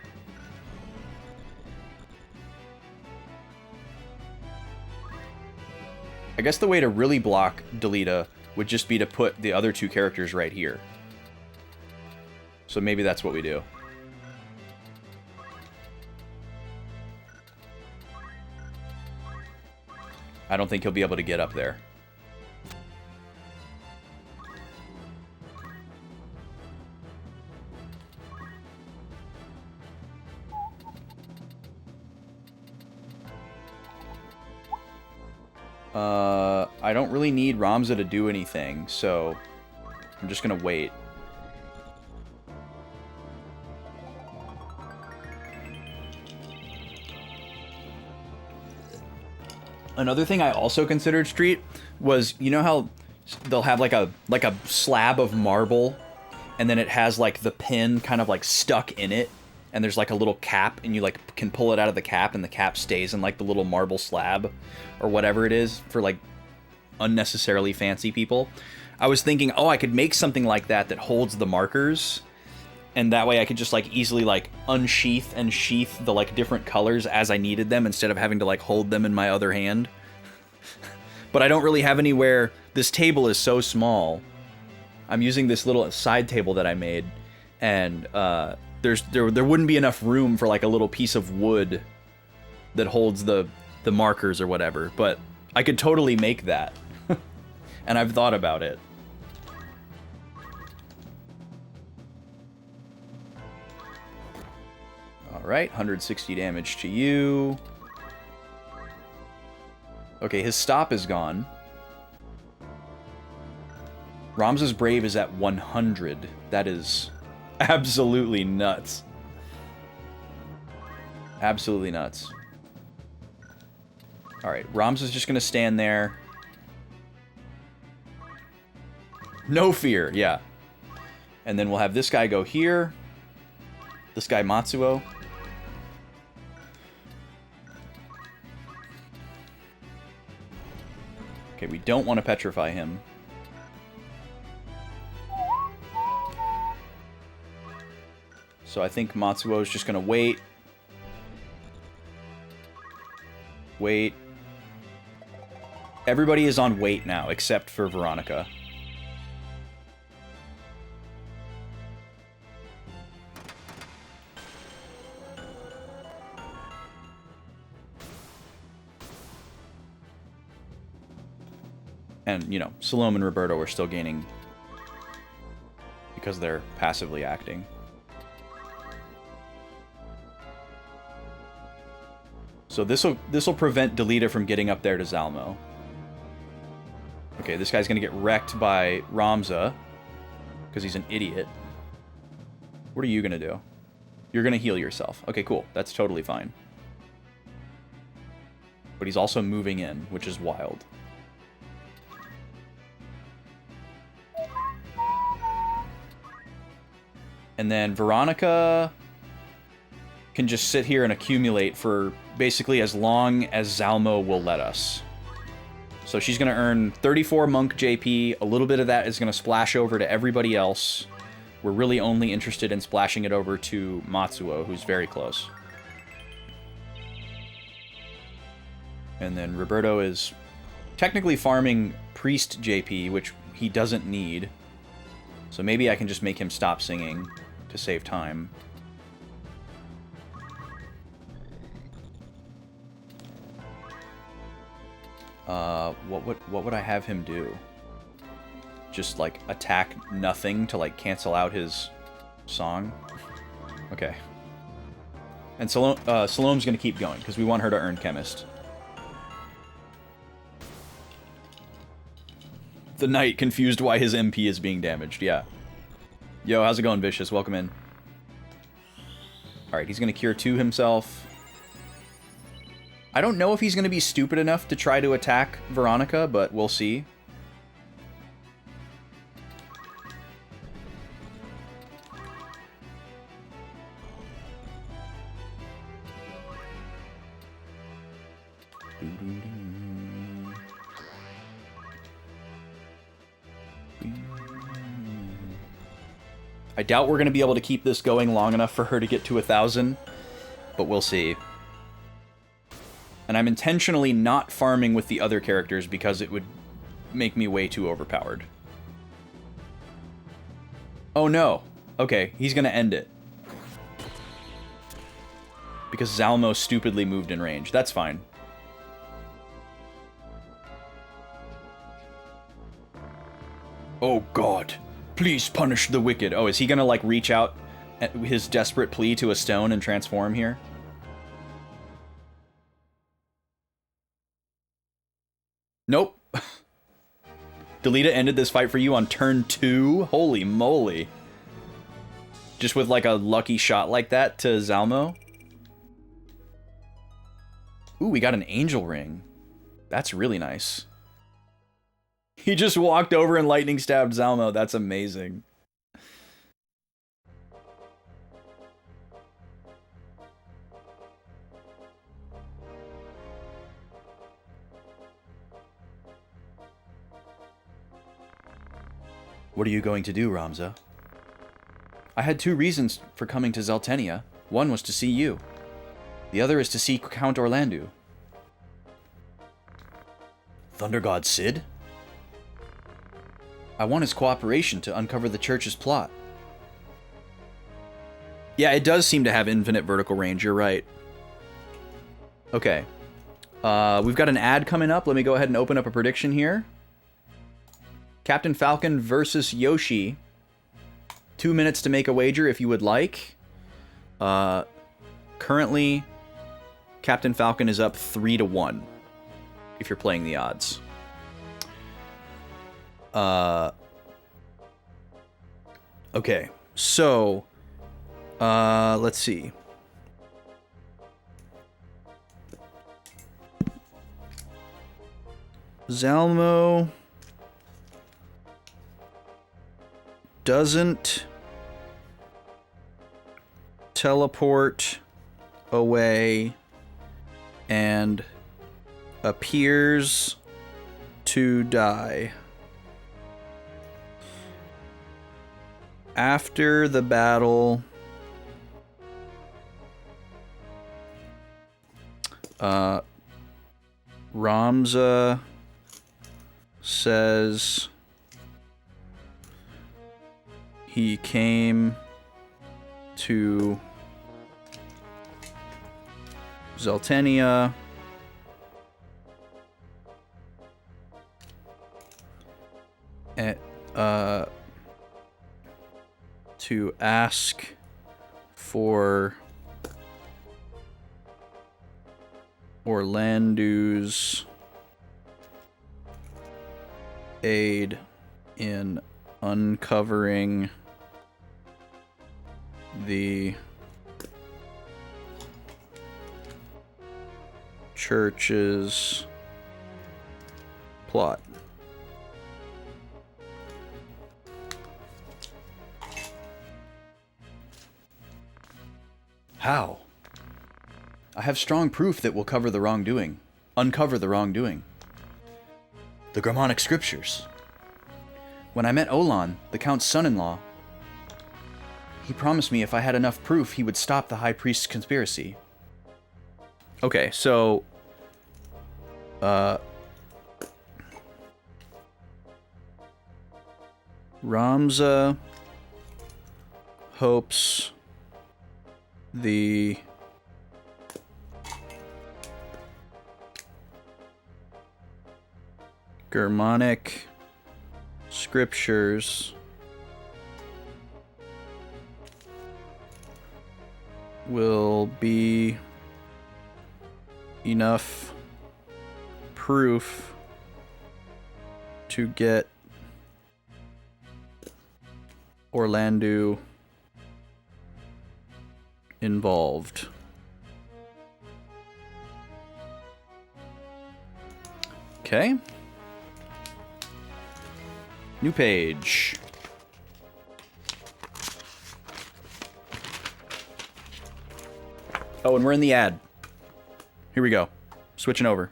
I guess the way to really block Delita would just be to put the other two characters right here. So maybe that's what we do. I don't think he'll be able to get up there. I don't really need Ramza to do anything, so I'm just gonna wait. Another thing I also considered, Street, was, you know how they'll have like a slab of marble, and then it has like the pin kind of like stuck in it, and there's like a little cap, and you like can pull it out of the cap, and the cap stays in like the little marble slab, or whatever it is, for like unnecessarily fancy people. I was thinking, oh, I could make something like that that holds the markers, and that way I could just like easily like unsheath and sheath the like different colors as I needed them instead of having to like hold them in my other hand. But I don't really have anywhere. This table is so small. I'm using this little side table that I made, and there wouldn't be enough room for like a little piece of wood that holds the markers or whatever, but I could totally make that. And I've thought about it. Alright, 160 damage to you. Okay, his stop is gone. Ramza's Brave is at 100. That is absolutely nuts. Absolutely nuts. Alright, Ramza's just gonna stand there. No fear, yeah. And then we'll have this guy go here. This guy Matsuo. Okay, we don't want to petrify him. So I think Matsuo is just going to wait. Wait. Everybody is on wait now, except for Veronica. And, you know, Salome and Roberto are still gaining because they're passively acting. So this'll prevent Delita from getting up there to Zalmo. Okay, this guy's gonna get wrecked by Ramza because he's an idiot. What are you gonna do? You're gonna heal yourself. Okay, cool. That's totally fine. But he's also moving in, which is wild. And then Veronica can just sit here and accumulate for basically as long as Zalmo will let us. So she's going to earn 34 Monk JP. A little bit of that is going to splash over to everybody else. We're really only interested in splashing it over to Matsuo, who's very close. And then Roberto is technically farming Priest JP, which he doesn't need. So maybe I can just make him stop singing to save time. What would I have him do? Just, like, attack nothing to, like, cancel out his song? Okay. And Salome's gonna keep going, because we want her to earn Chemist. The Knight confused why his MP is being damaged, yeah. Yo, how's it going, Vicious? Welcome in. Alright, he's gonna cure 2 himself. I don't know if he's gonna be stupid enough to try to attack Veronica, but we'll see. I doubt we're going to be able to keep this going long enough for her to get to 1,000, but we'll see. And I'm intentionally not farming with the other characters because it would make me way too overpowered. Oh no. Okay, he's going to end it. Because Zalmo stupidly moved in range. That's fine. Oh god. Please punish the wicked. Oh, is he gonna, like, reach out at his desperate plea to a stone and transform here? Nope. Delita ended this fight for you on turn 2? Holy moly. Just with, like, a lucky shot like that to Zalmo? Ooh, we got an angel ring. That's really nice. He just walked over and lightning stabbed Zalmo. That's amazing. What are you going to do, Ramza? I had 2 reasons for coming to Zeltenia. One was to see you. The other is to see Count Orlandu. Thunder God Cid? I want his cooperation to uncover the church's plot. Yeah, it does seem to have infinite vertical range, you're right. Okay. We've got an ad coming up. Let me go ahead and open up a prediction here. Captain Falcon versus Yoshi. 2 minutes to make a wager if you would like. Currently, Captain Falcon is up 3-1 if you're playing the odds. Okay, so, let's see. Zalmo doesn't teleport away and appears to die. After the battle, Ramza says he came to Zeltenia to ask for Orlando's aid in uncovering the church's plot. How? I have strong proof that will uncover the wrongdoing. The Gramonic scriptures. When I met Olan, the Count's son-in-law, he promised me if I had enough proof, he would stop the High Priest's conspiracy. Okay, so... Ramza hopes the Germanic scriptures will be enough proof to get Orlando involved. Okay. New page. Oh, and we're in the ad. Here we go. Switching over.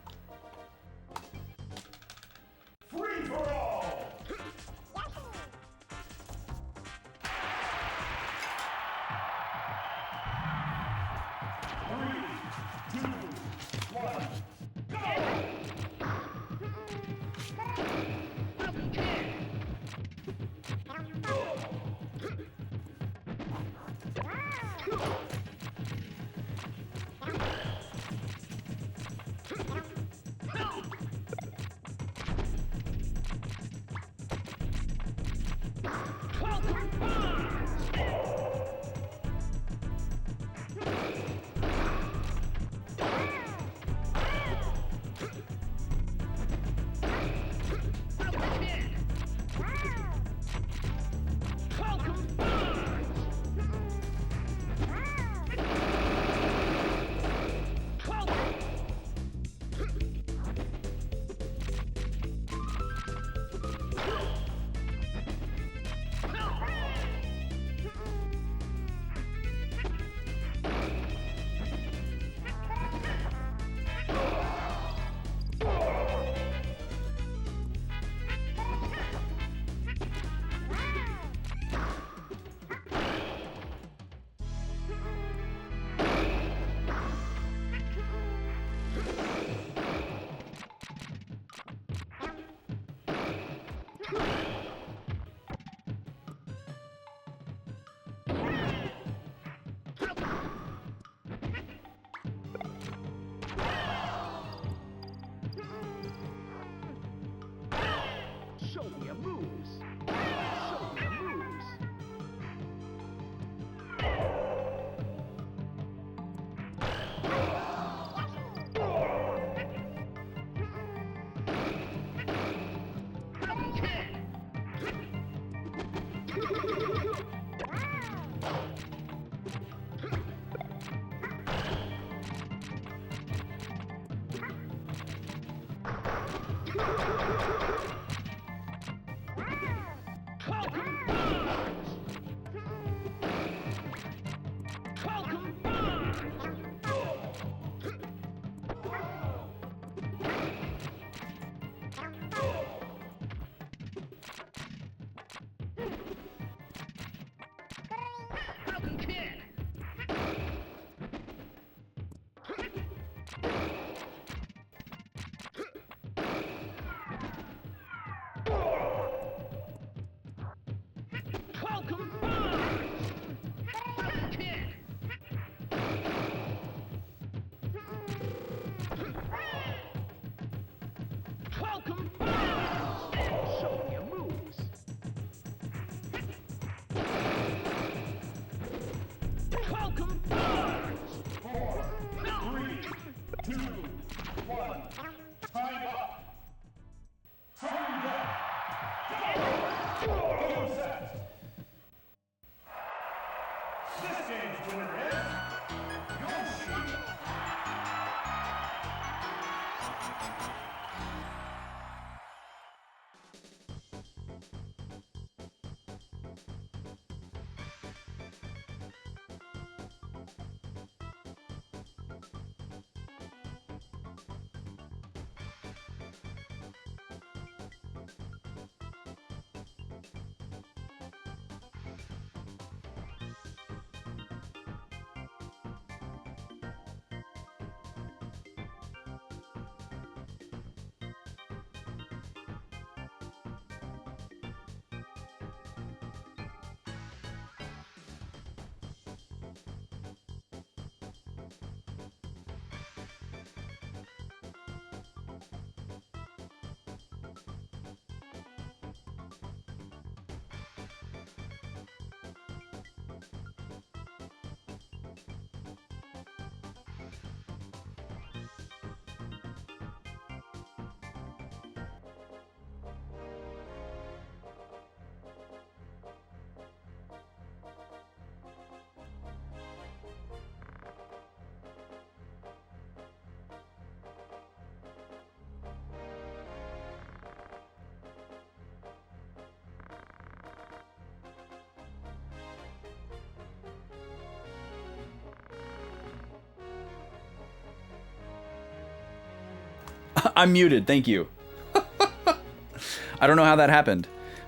I'm muted, thank you. I don't know how that happened.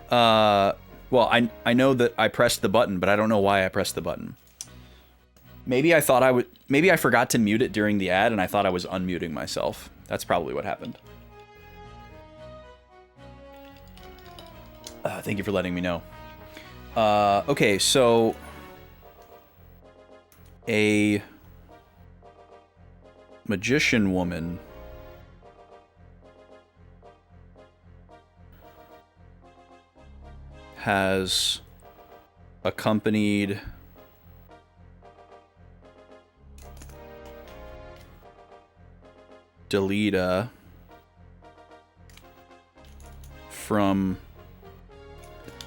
Well, I know that I pressed the button, but I don't know why I pressed the button. Maybe I thought I would. Maybe I forgot to mute it during the ad, and I thought I was unmuting myself. That's probably what happened. Thank you for letting me know. Okay, so a magician woman has accompanied Delita from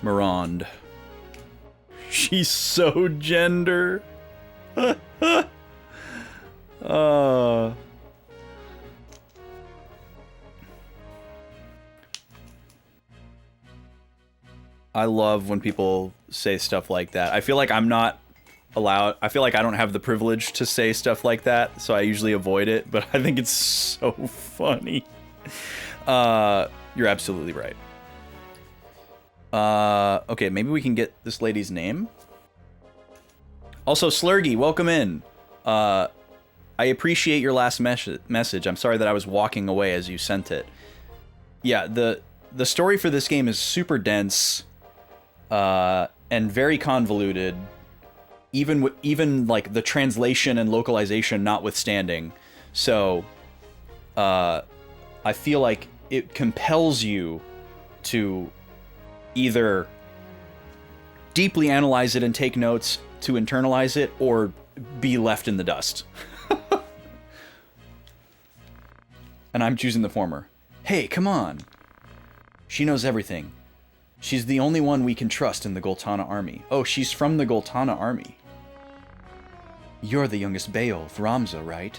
Mirand. She's so gender. I love when people say stuff like that. I feel like I'm not allowed. I feel like I don't have the privilege to say stuff like that, so I usually avoid it, but I think it's so funny. You're absolutely right. Okay, maybe we can get this lady's name. Also, Slurgy, welcome in. I appreciate your last message. I'm sorry that I was walking away as you sent it. Yeah, the story for this game is super dense, and very convoluted. Even like the translation and localization notwithstanding. So, I feel like it compels you to either deeply analyze it and take notes to internalize it, or be left in the dust. And I'm choosing the former. Hey, come on. She knows everything. She's the only one we can trust in the Goltana army. Oh, she's from the Goltana army. You're the youngest Beowulf, Ramza, right?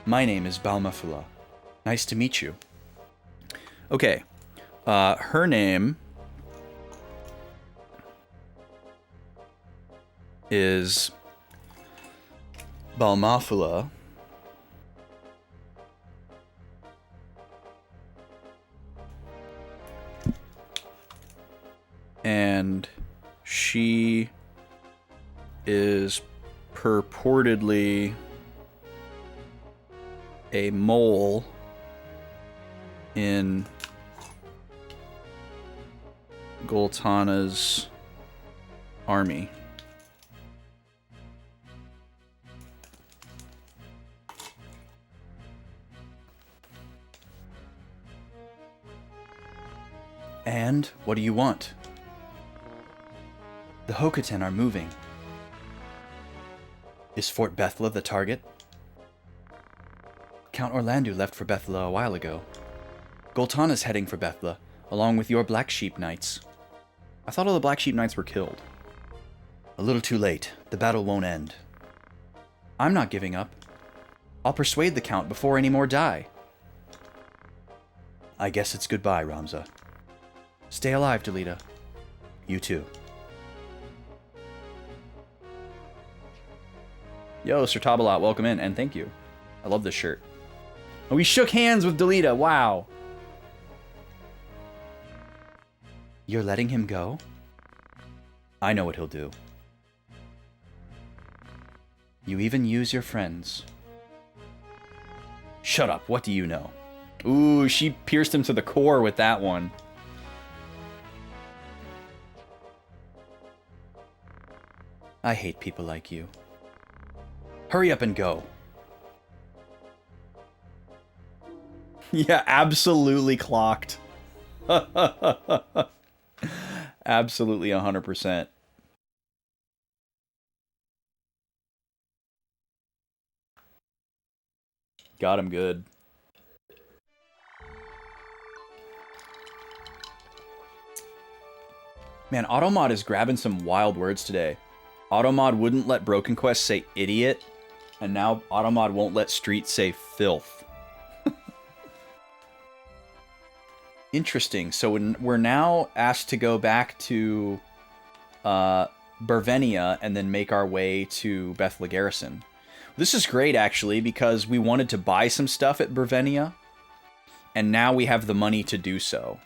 My name is Balmafula. Nice to meet you. Okay. Her name is Balmafula. And she is purportedly a mole in Goltana's army. And what do you want? The Hokuten are moving. Is Fort Bethla the target? Count Orlando left for Bethla a while ago. Goltana's heading for Bethla, along with your Black Sheep Knights. I thought all the Black Sheep Knights were killed. A little too late. The battle won't end. I'm not giving up. I'll persuade the Count before any more die. I guess it's goodbye, Ramza. Stay alive, Delita. You too. Yo, Sir Tabalat, welcome in, and thank you. I love this shirt. And we shook hands with Delita, wow. You're letting him go? I know what he'll do. You even use your friends. Shut up, what do you know? Ooh, she pierced him to the core with that one. I hate people like you. Hurry up and go. Yeah, absolutely clocked. Absolutely 100%. Got him good. Man, Automod is grabbing some wild words today. Automod wouldn't let Broken Quest say idiot, and now Automod won't let Street say filth. Interesting. So we're now asked to go back to Bervenia and then make our way to Bethla Garrison. This is great, actually, because we wanted to buy some stuff at Bervenia, and now we have the money to do so.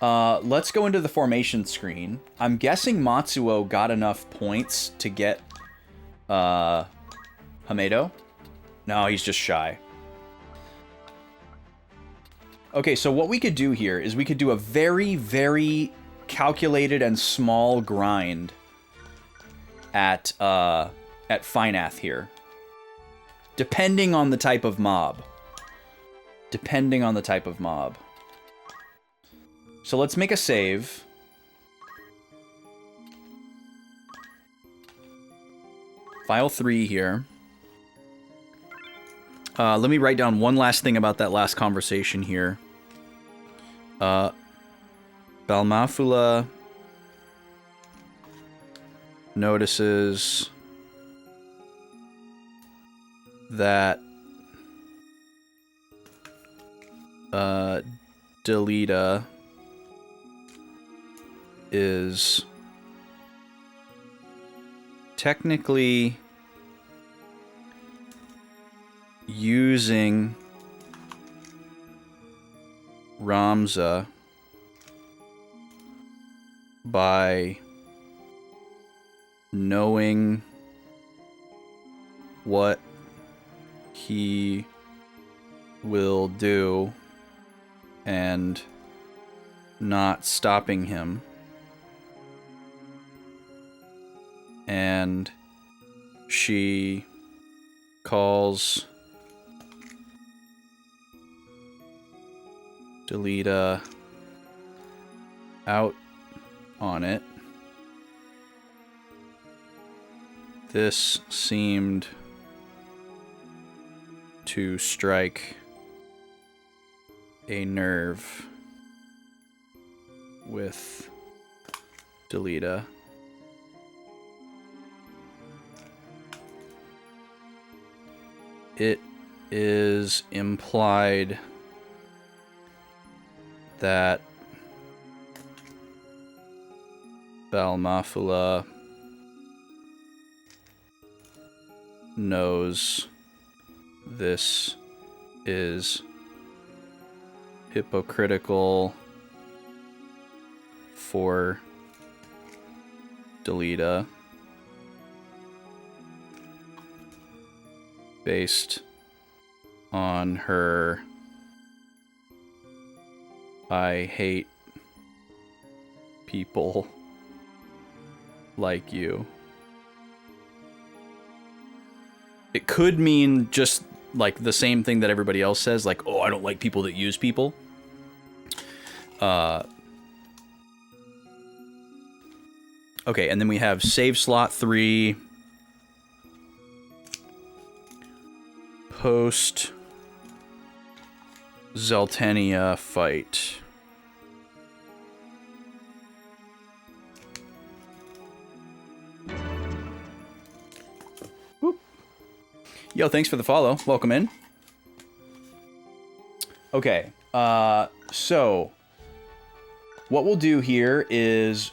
Let's go into the formation screen. I'm guessing Matsuo got enough points to get Hamedo. No, he's just shy. Okay, so what we could do here is we could do a very, very calculated and small grind at Finath here. Depending on the type of mob. Depending on the type of mob. So let's make a save. File 3 here. Let me write down one last thing about that last conversation here. Balmafula notices that Delita is technically using Ramza by knowing what he will do and not stopping him. And she calls Delita out on it. This seemed to strike a nerve with Delita. It is implied that Balmafula knows this is hypocritical for Delita based on her I hate people like you. It could mean just like the same thing that everybody else says, like, oh, I don't like people that use people. Okay, and then we have save slot 3. Post Zeltenia fight. Whoop. Yo, thanks for the follow. Welcome in. Okay, so what we'll do here is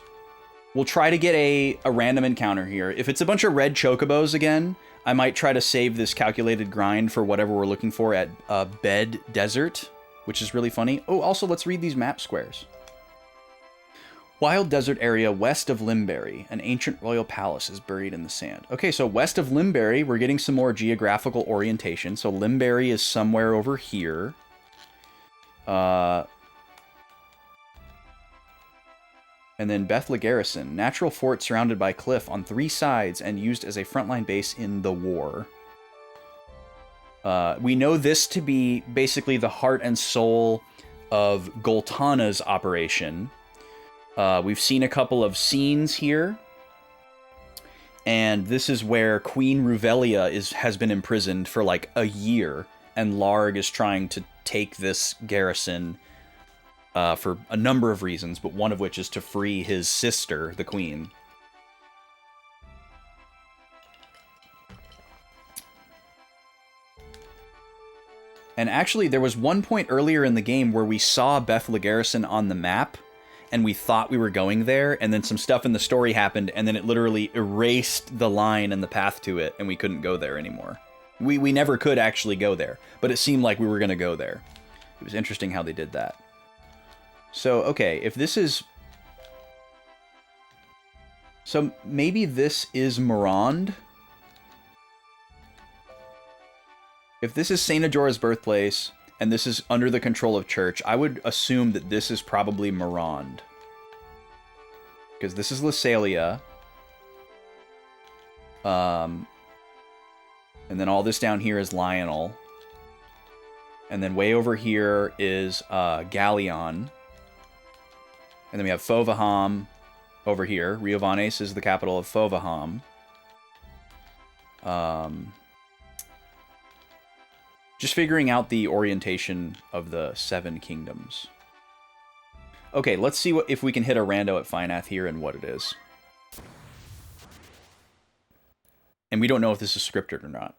we'll try to get a random encounter here. If it's a bunch of red chocobos again, I might try to save this calculated grind for whatever we're looking for at Bed Desert, which is really funny. Oh, also, let's read these map squares. Wild desert area west of Limberry. An ancient royal palace is buried in the sand. Okay, so west of Limberry, we're getting some more geographical orientation. So Limberry is somewhere over here. And then Bethla Garrison, natural fort surrounded by cliff on 3 sides and used as a frontline base in the war. We know this to be basically the heart and soul of Goltana's operation. We've seen a couple of scenes here. And this is where Queen Ruvelia has been imprisoned for like a year. And Larg is trying to take this garrison for a number of reasons, but one of which is to free his sister, the queen. And actually, there was one point earlier in the game where we saw Bethla Garrison on the map, and we thought we were going there, and then some stuff in the story happened, and then it literally erased the line and the path to it, and we couldn't go there anymore. We never could actually go there, but it seemed like we were going to go there. It was interesting how they did that. So, okay, if this is... So, maybe this is Morond? If this is Saint Ajora's birthplace, and this is under the control of Church, I would assume that this is probably Morond. Because this is Lysalia. And then all this down here is Lionel. And then way over here is Galleon. And then we have Fovaham over here. Riovanes is the capital of Fovaham. Just figuring out the orientation of the 7 kingdoms. Okay, let's see if we can hit a rando at Finath here and what it is. And we don't know if this is scripted or not.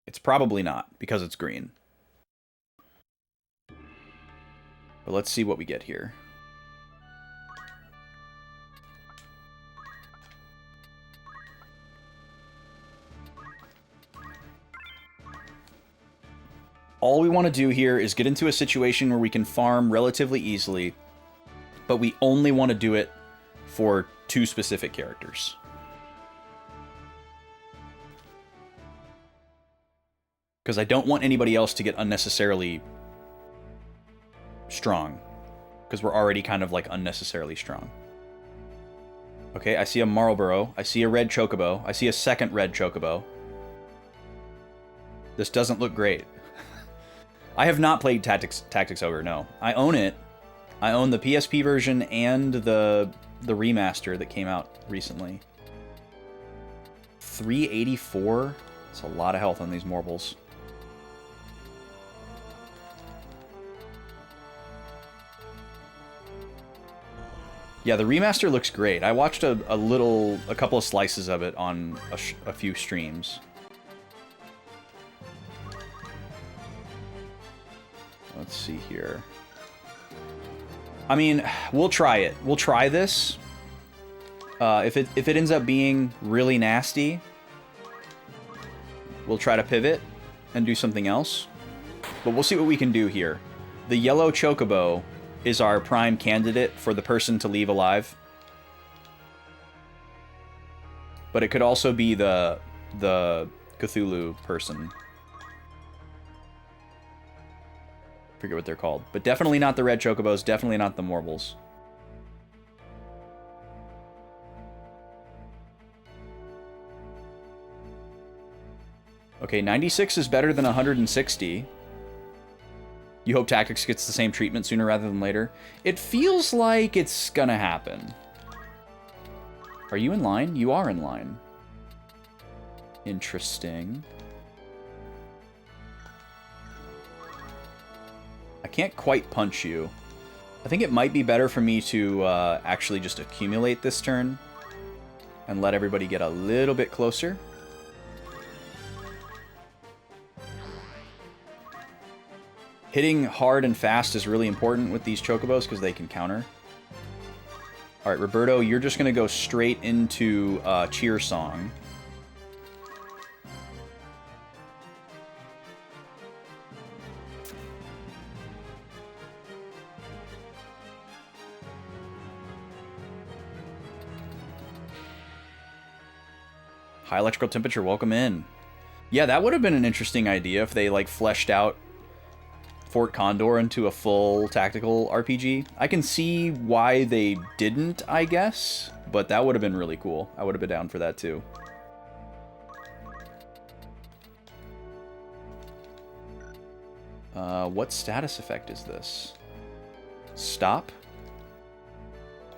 It's probably not, because it's green. But let's see what we get here. All we want to do here is get into a situation where we can farm relatively easily, but we only want to do it for 2 specific characters. Because I don't want anybody else to get unnecessarily strong. Because we're already kind of like unnecessarily strong. Okay, I see a Marlboro. I see a red chocobo. I see a second red chocobo. This doesn't look great. I have not played Tactics Ogre, no. I own it. I own the PSP version and the remaster that came out recently. 384? That's a lot of health on these marbles. Yeah, the remaster looks great. I watched a couple of slices of it on a few streams. Let's see here. I mean, we'll try it. We'll try this. If it ends up being really nasty, we'll try to pivot and do something else. But we'll see what we can do here. The yellow chocobo is our prime candidate for the person to leave alive. But it could also be the Cthulhu person. forget what they're called. But definitely not the red chocobos, definitely not the morbles. Okay, 96 is better than 160. You hope Tactics gets the same treatment sooner rather than later. It feels like it's gonna happen. Are you in line? You are in line. Interesting. I can't quite punch you. I think it might be better for me to actually just accumulate this turn and let everybody get a little bit closer. Hitting hard and fast is really important with these chocobos because they can counter. All right, Roberto, you're just going to go straight into Cheer Song. High electrical temperature, welcome in. Yeah, that would have been an interesting idea if they, like, fleshed out Fort Condor into a full tactical RPG. I can see why they didn't, I guess, but that would have been really cool. I would have been down for that, too. What status effect is this? Stop?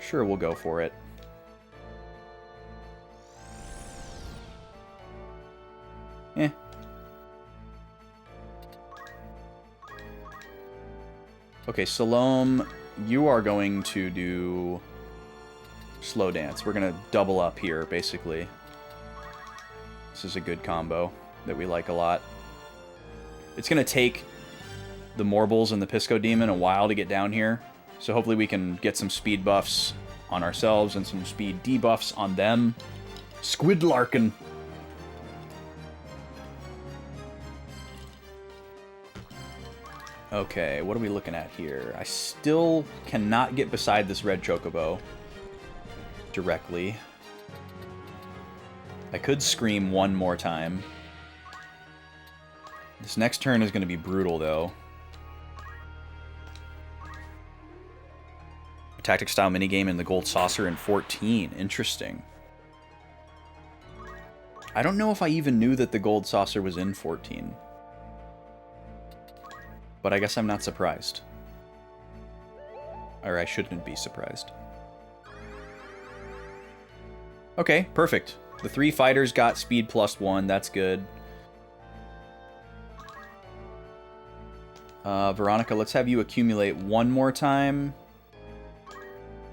Sure, we'll go for it. Eh. Okay, Salome, you are going to do slow dance. We're going to double up here, basically. This is a good combo that we like a lot. It's going to take the Morbles and the Pisco Demon a while to get down here, so hopefully we can get some speed buffs on ourselves and some speed debuffs on them. Squidlarkin. Okay, what are we looking at here? I still cannot get beside this red chocobo directly. I could scream one more time. This next turn is going to be brutal, though. A tactic-style minigame in the Gold Saucer in 14. Interesting. I don't know if I even knew that the Gold Saucer was in 14. But I guess I'm not surprised. Or I shouldn't be surprised. Okay, perfect. The 3 fighters got speed +1. That's good. Veronica, let's have you accumulate one more time.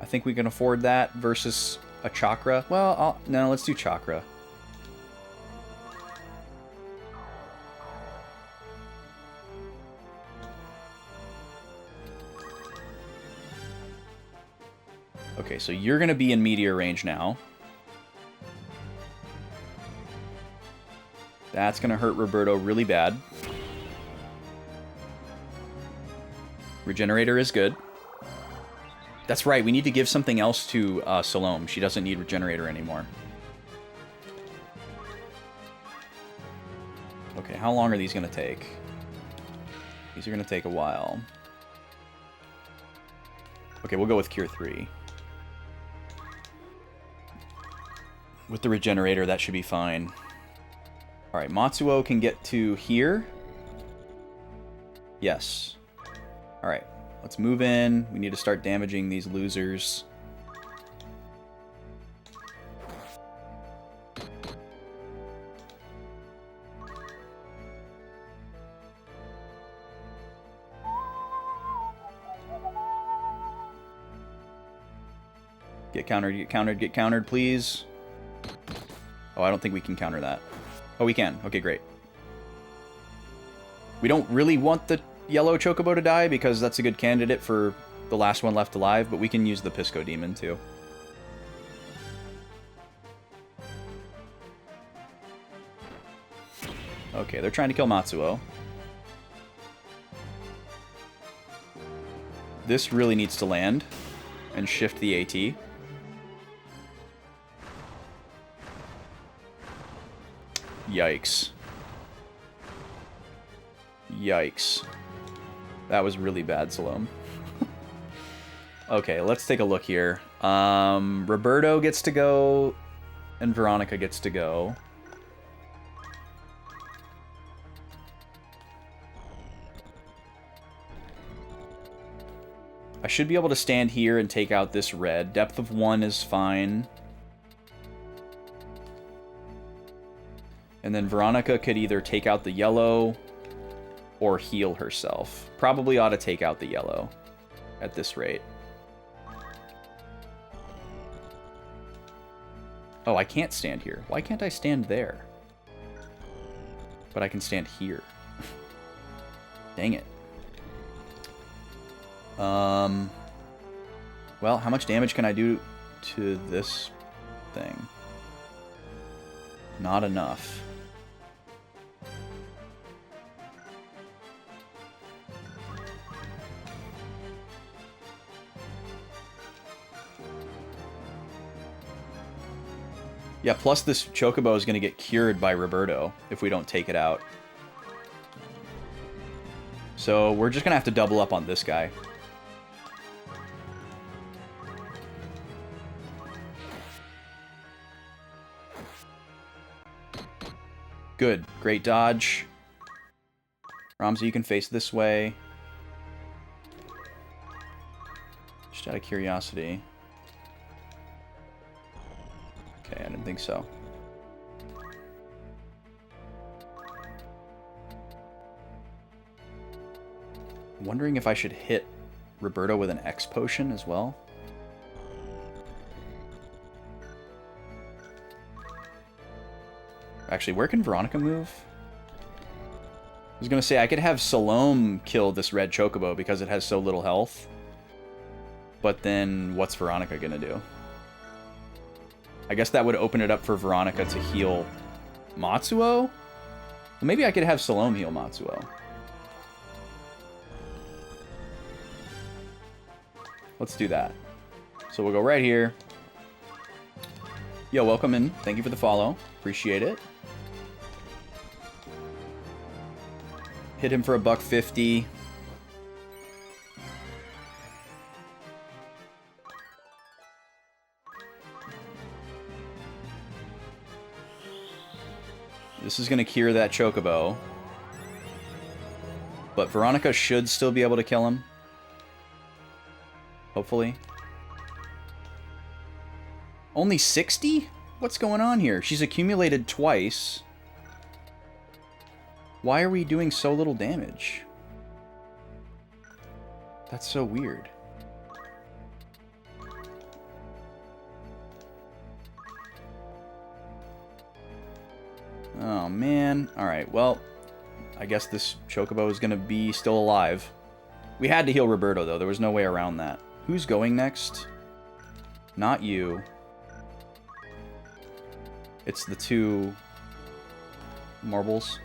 I think we can afford that versus a chakra. Well, no, let's do chakra. Okay, so you're going to be in meteor range now. That's going to hurt Roberto really bad. Regenerator is good. That's right, we need to give something else to Salome. She doesn't need Regenerator anymore. Okay, how long are these going to take? These are going to take a while. Okay, we'll go with Cure 3. With the Regenerator, that should be fine. Alright, Matsuo can get to here. Yes. Alright, let's move in. We need to start damaging these losers. Get countered, get countered, get countered, please. Oh, I don't think we can counter that. Oh, we can. Okay, great. We don't really want the yellow chocobo to die because that's a good candidate for the last one left alive, but we can use the Pisco Demon too. Okay, they're trying to kill Matsuo. This really needs to land and shift the AT. Yikes. Yikes. That was really bad, Salome. Okay, let's take a look here. Roberto gets to go, and Veronica gets to go. I should be able to stand here and take out this red. Depth of 1 is fine. And then Veronica could either take out the yellow or heal herself. Probably ought to take out the yellow at this rate. Oh, I can't stand here. Why can't I stand there? But I can stand here. Dang it. Well, how much damage can I do to this thing? Not enough. Yeah, plus this Chocobo is going to get cured by Roberto if we don't take it out. So we're just going to have to double up on this guy. Good. Great dodge. Ramza, you can face this way. Just out of curiosity. Okay, I didn't think so. I'm wondering if I should hit Roberto with an X potion as well. Actually, where can Veronica move? I was going to say, I could have Salome kill this red Chocobo because it has so little health. But then, what's Veronica going to do? I guess that would open it up for Veronica to heal Matsuo? Well, maybe I could have Salome heal Matsuo. Let's do that. So we'll go right here. Yo, welcome in. Thank you for the follow. Appreciate it. Hit him for $150. This is going to cure that Chocobo. But Veronica should still be able to kill him. Hopefully. Only 60? What's going on here? She's accumulated twice. Why are we doing so little damage? That's so weird. Oh, man. Alright, well, I guess this Chocobo is going to be still alive. We had to heal Roberto, though. There was no way around that. Who's going next? Not you. It's the two marbles.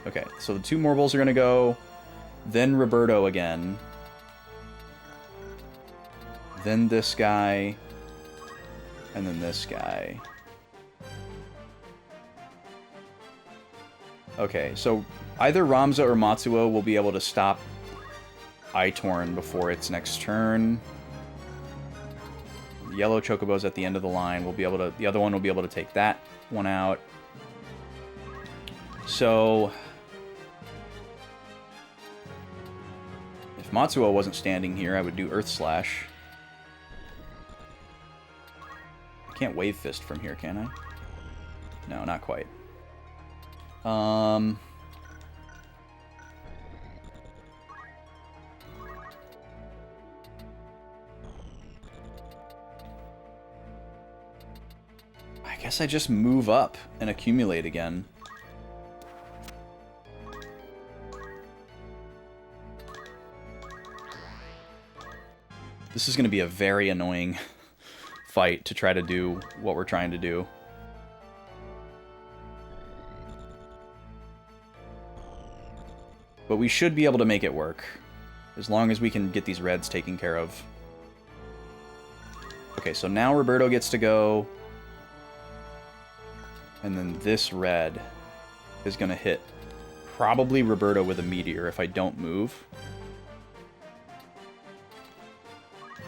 Okay, so the two marbles are going to go. Then Roberto again. Then this guy. And then this guy. Okay, so either Ramza or Matsuo will be able to stop Itorn before its next turn. The yellow Chocobo's at the end of the line. We'll be able to. The other one will be able to take that one out. So if Matsuo wasn't standing here, I would do Earth Slash. I can't Wave Fist from here, can I? No, not quite. I guess I just move up and accumulate again. This is going to be a very annoying fight to try to do what we're trying to do. But we should be able to make it work, as long as we can get these reds taken care of. Okay, so now Roberto gets to go. And then this red is going to hit probably Roberto with a meteor if I don't move.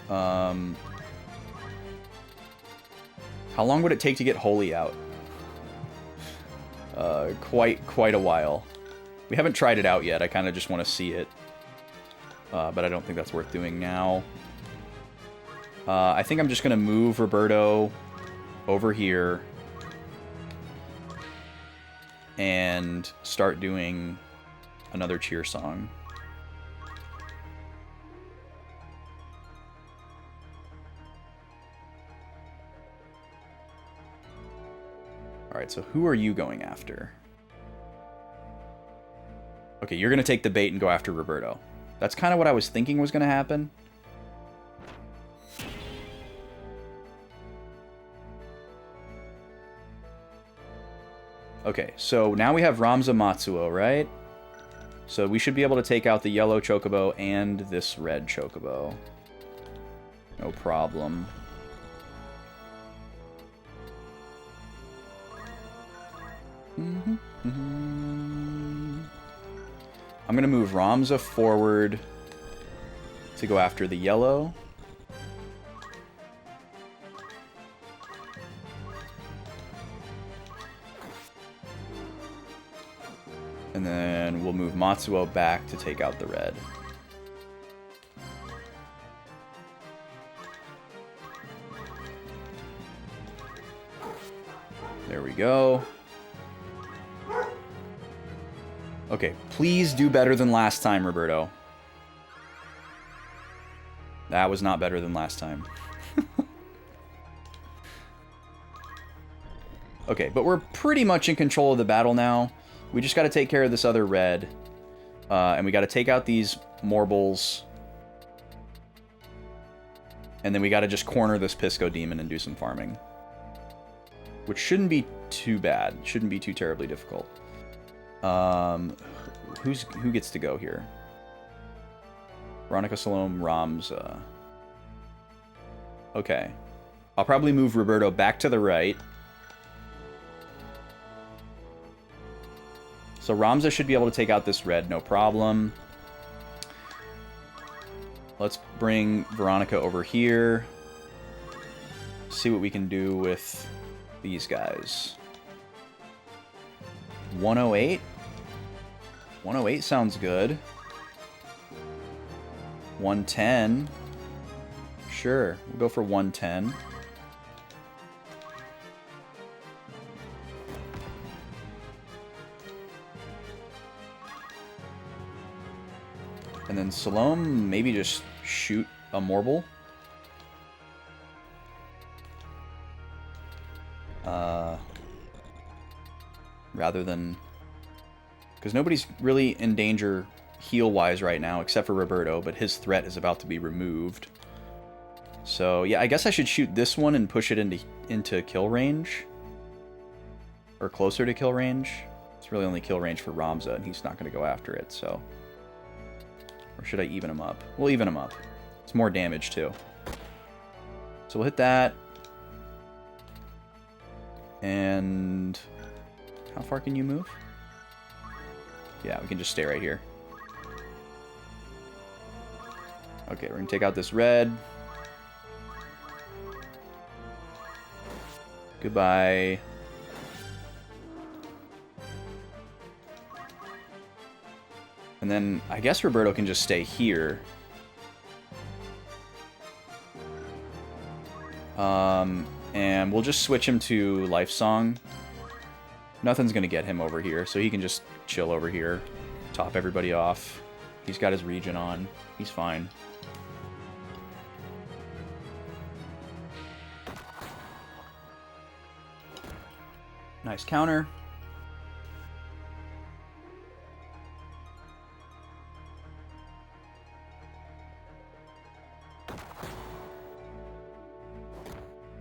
How long would it take to get Holy out? Quite a while. We haven't tried it out yet. I kind of just want to see it. But I don't think that's worth doing now. I think I'm just going to move Roberto over here and start doing another cheer song. Alright, so who are you going after? Okay, you're going to take the bait and go after Roberto. That's kind of what I was thinking was going to happen. Okay, so now we have Ramza Matsuo, right? So we should be able to take out the yellow chocobo and this red chocobo. No problem. I'm going to move Ramza forward to go after the yellow. And then we'll move Matsuo back to take out the red. There we go. Okay, please do better than last time, Roberto. That was not better than last time. Okay, but we're pretty much in control of the battle now. We just got to take care of this other red. And we got to take out these Morbles. And then we got to just corner this Pisco Demon and do some farming. Which shouldn't be too bad. Shouldn't be too terribly difficult. Who gets to go here? Veronica Salome, Ramza. Okay. I'll probably move Roberto back to the right. So Ramza should be able to take out this red, no problem. Let's bring Veronica over here. See what we can do with these guys. 108? 108 sounds good. 110. Sure, we'll go for 110. And then Salome, maybe just shoot a Morble. Rather than... Because nobody's really in danger heal-wise right now, except for Roberto, but his threat is about to be removed. So, yeah, I guess I should shoot this one and push it into kill range. Or closer to kill range. It's really only kill range for Ramza, and he's not going to go after it, so... Or should I even him up? We'll even him up. It's more damage, too. So we'll hit that. And... How far can you move? Yeah, we can just stay right here. Okay, we're going to take out this red. Goodbye. And then I guess Roberto can just stay here. And we'll just switch him to Life Song. Nothing's going to get him over here, so he can just chill over here. Top everybody off. He's got his regen on. He's fine. Nice counter.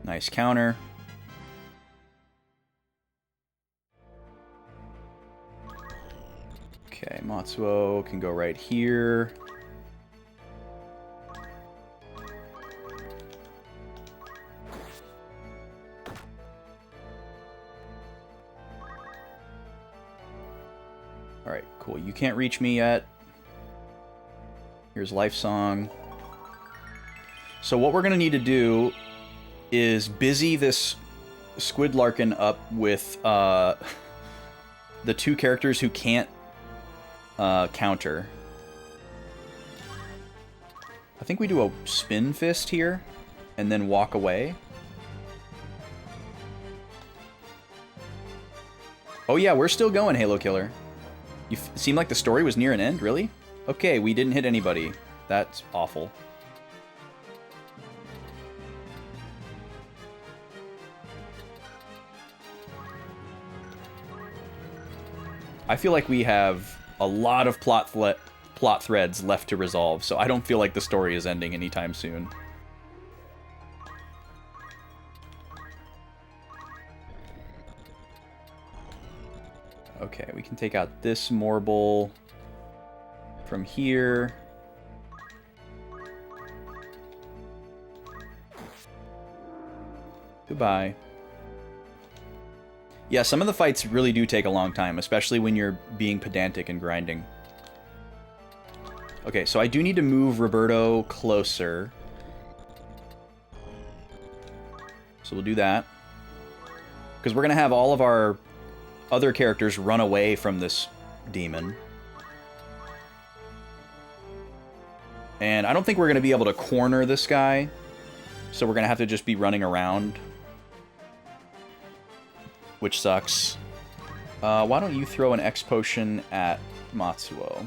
Nice counter. Okay, Matsuo can go right here. Alright, cool. You can't reach me yet. Here's Life Song. So what we're going to need to do is busy this Squid Larkin up with the two characters who can't counter. I think we do a spin fist here and then walk away. Oh yeah, we're still going, Halo Killer. You seemed like the story was near an end, really? Okay, we didn't hit anybody. That's awful. I feel like we have a lot of plot threads left to resolve, so I don't feel like the story is ending anytime soon. Okay, we can take out this Morble from here. Goodbye. Yeah, some of the fights really do take a long time, especially when you're being pedantic and grinding. Okay, so I do need to move Roberto closer. So we'll do that. Because we're going to have all of our other characters run away from this demon. And I don't think we're going to be able to corner this guy. So we're going to have to just be running around. Which sucks. Why don't you throw an X potion at Matsuo?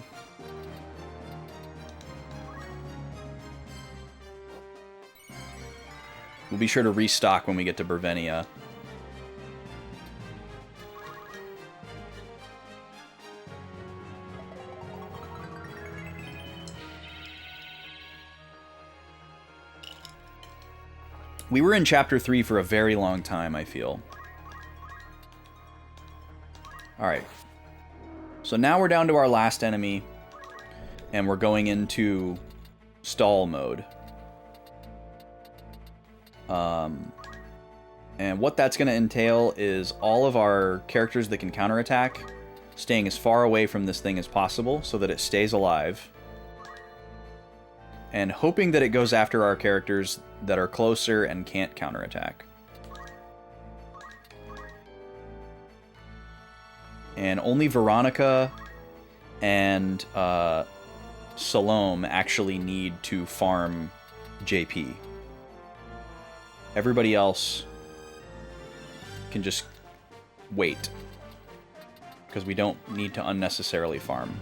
We'll be sure to restock when we get to Bervenia. We were in Chapter 3 for a very long time, I feel. Alright. So now we're down to our last enemy, and we're going into stall mode. And what that's going to entail is all of our characters that can counterattack staying as far away from this thing as possible so that it stays alive. And hoping that it goes after our characters that are closer and can't counterattack. And only Veronica and Salome actually need to farm JP. Everybody else can just wait. Because we don't need to unnecessarily farm.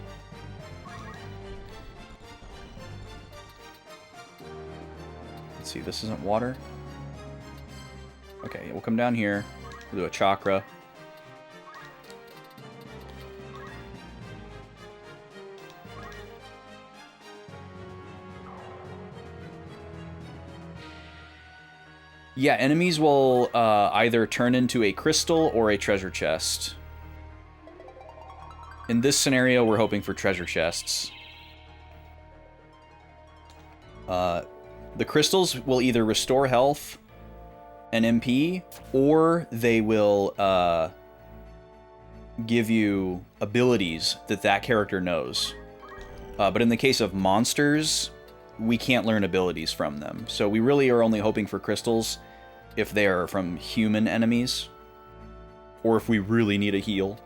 Let's see, this isn't water. Okay, we'll come down here. We'll do a chakra. Yeah, enemies will either turn into a crystal or a treasure chest. In this scenario, we're hoping for treasure chests. The crystals will either restore health and MP, or they will give you abilities that that character knows. But in the case of monsters, we can't learn abilities from them. So we really are only hoping for crystals if they are from human enemies, or if we really need a heal.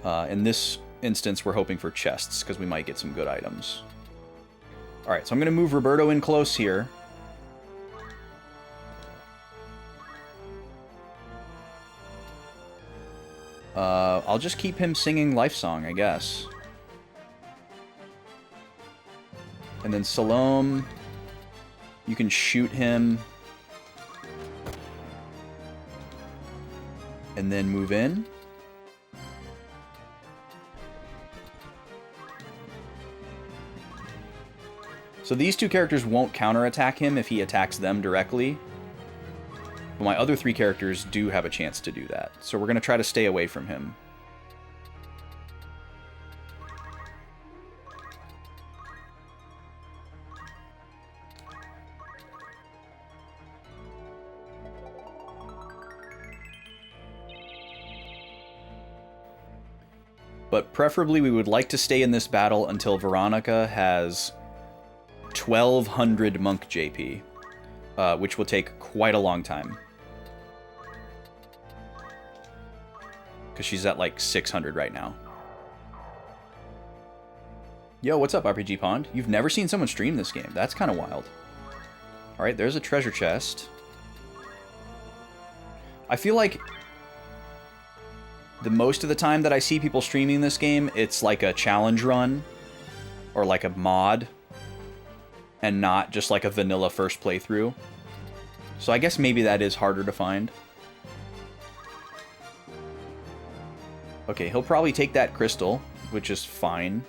In this instance, we're hoping for chests, because we might get some good items. Alright, so I'm going to move Roberto in close here. I'll just keep him singing Life Song, I guess. And then Salome, you can shoot him. And then move in. So these two characters won't counterattack him if he attacks them directly. But my other three characters do have a chance to do that. So we're going to try to stay away from him. But preferably we would like to stay in this battle until Veronica has 1,200 monk JP, which will take quite a long time. Because she's at like 600 right now. Yo, what's up, RPG Pond? You've never seen someone stream this game. That's kind of wild. Alright, there's a treasure chest. I feel like the most of the time that I see people streaming this game, it's like a challenge run or like a mod and not just like a vanilla first playthrough. So I guess maybe that is harder to find. Okay, he'll probably take that crystal, which is fine.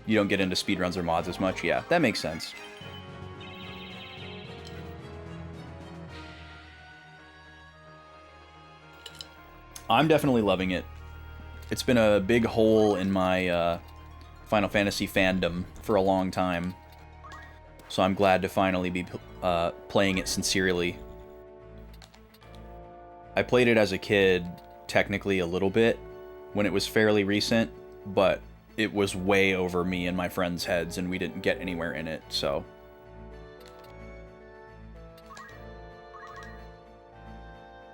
You don't get into speedruns or mods as much. Yeah, that makes sense. I'm definitely loving it. It's been a big hole in my Final Fantasy fandom for a long time. So I'm glad to finally be playing it sincerely. I played it as a kid, technically a little bit, when it was fairly recent, but it was way over me and my friends' heads, and we didn't get anywhere in it, so...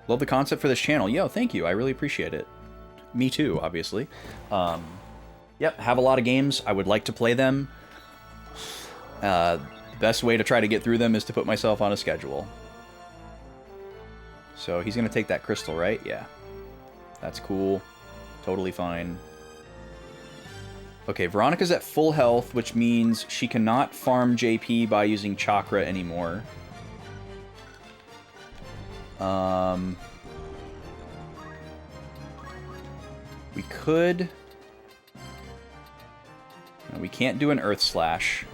Love the concept for this channel. Yo, thank you. I really appreciate it. Me too, obviously. Yep, have a lot of games. I would like to play them. Best way to try to get through them is to put myself on a schedule. So he's going to take that crystal, right? Yeah. That's cool. Totally fine. Okay, Veronica's at full health, which means she cannot farm JP by using chakra anymore. We could... No, we can't do an Earth Slash.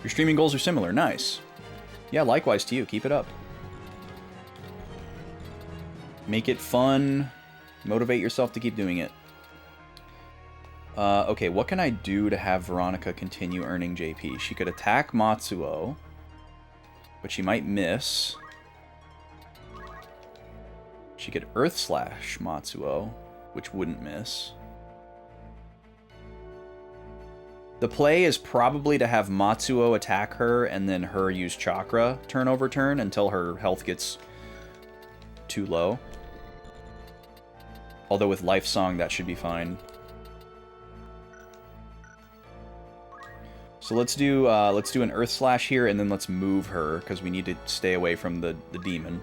Your streaming goals are similar. Nice. Yeah, likewise to you. Keep it up. Make it fun. Motivate yourself to keep doing it. Okay, what can I do to have Veronica continue earning JP? She could attack Matsuo, but she might miss. She could Earth Slash Matsuo, which wouldn't miss. The play is probably to have Matsuo attack her and then her use Chakra turn over turn until her health gets too low. Although with Life Song, that should be fine. So let's do an Earth Slash here, and then let's move her, because we need to stay away from the demon.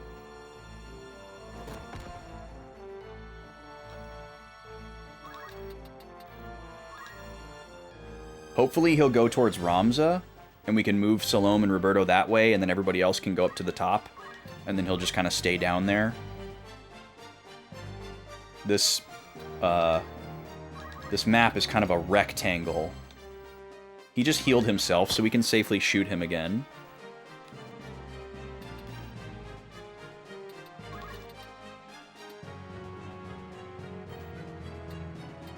Hopefully he'll go towards Ramza, and we can move Salome and Roberto that way, and then everybody else can go up to the top, and then he'll just kind of stay down there. This map is kind of a rectangle. He just healed himself, so we can safely shoot him again.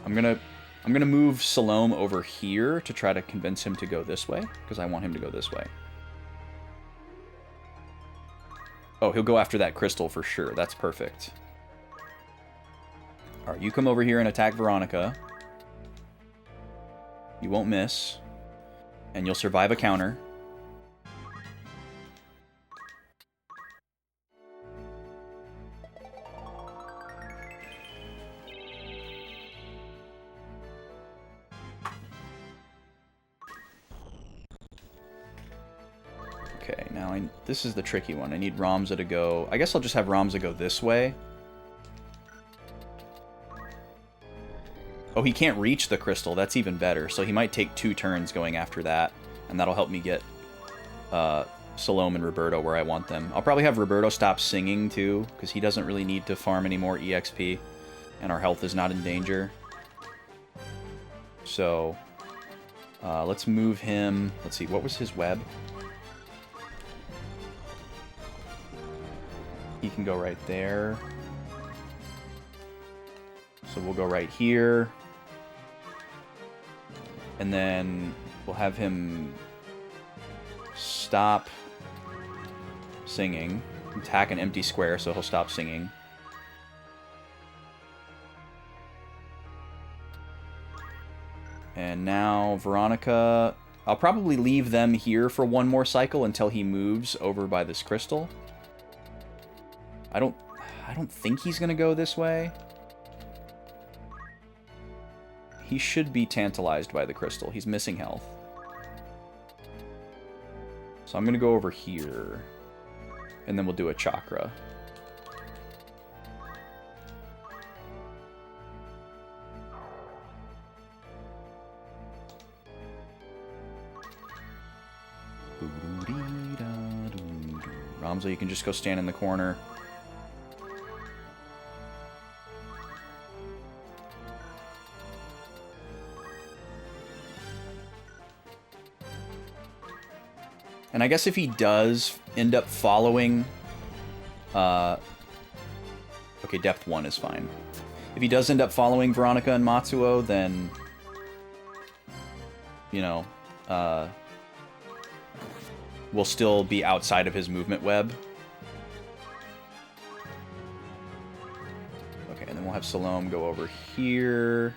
I'm gonna move Salome over here to try to convince him to go this way, because I want him to go this way. Oh, he'll go after that crystal for sure. That's perfect. Alright, you come over here and attack Veronica. You won't miss. And you'll survive a counter. Okay, now this is the tricky one. I need Ramza to go... I guess I'll just have Ramza go this way. Oh, he can't reach the crystal. That's even better. So he might take 2 turns going after that. And that'll help me get Salome and Roberto where I want them. I'll probably have Roberto stop singing, too. Because he doesn't really need to farm any more EXP. And our health is not in danger. So, let's move him... Let's see, what was his web? He can go right there. So we'll go right here. And then we'll have him stop singing. Attack an empty square, so he'll stop singing. And now Veronica... I'll probably leave them here for one more cycle until he moves over by this crystal. I don't think he's going to go this way. He should be tantalized by the crystal. He's missing health. So I'm going to go over here. And then we'll do a chakra. Ramzo, you can just go stand in the corner. And I guess if he does end up following... okay, depth 1 is fine. If he does end up following Veronica and Matsuo, then... You know... will still be outside of his movement web. Okay, and then we'll have Salome go over here.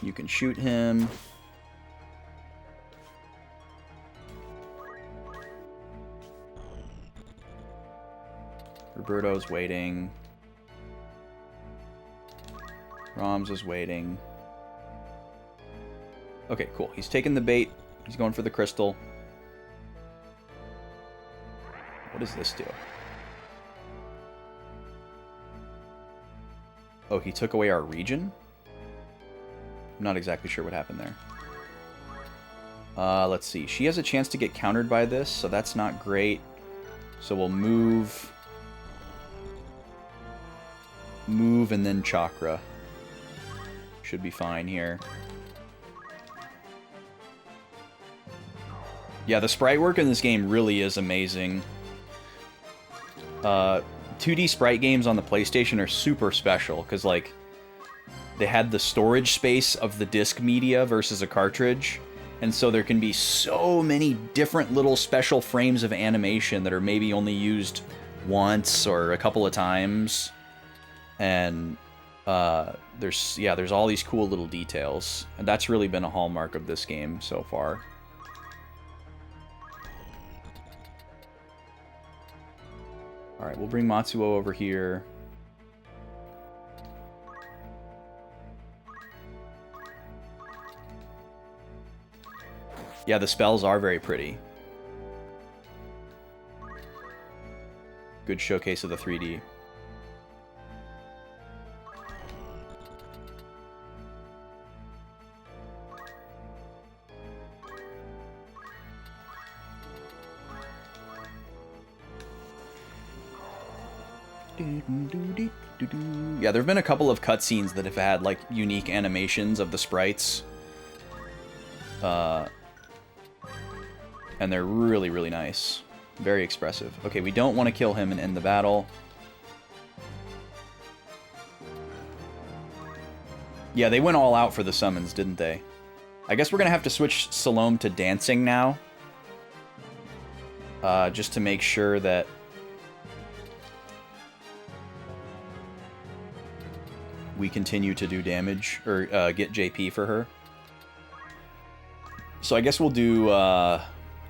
You can shoot him. Roberto's waiting. Roms is waiting. Okay, cool. He's taking the bait. He's going for the crystal. What does this do? Oh, he took away our region? I'm not exactly sure what happened there. Let's see. She has a chance to get countered by this, so that's not great. So we'll move... Move and then chakra. Should be fine here. Yeah, the sprite work in this game really is amazing. 2D sprite games on the PlayStation are super special, because, like, they had the storage space of the disc media versus a cartridge, and so there can be so many different little special frames of animation that are maybe only used once or a couple of times. And there's all these cool little details, and that's really been a hallmark of this game so far. Alright, we'll bring Matsuo over here. Yeah, the spells are very pretty. Good showcase of the 3D. Yeah, there have been a couple of cutscenes that have had, like, unique animations of the sprites. And they're really, really nice. Very expressive. Okay, we don't want to kill him and end the battle. Yeah, they went all out for the summons, didn't they? I guess we're going to have to switch Salome to dancing now. Just to make sure that... we continue to do damage, or get JP for her. So I guess we'll do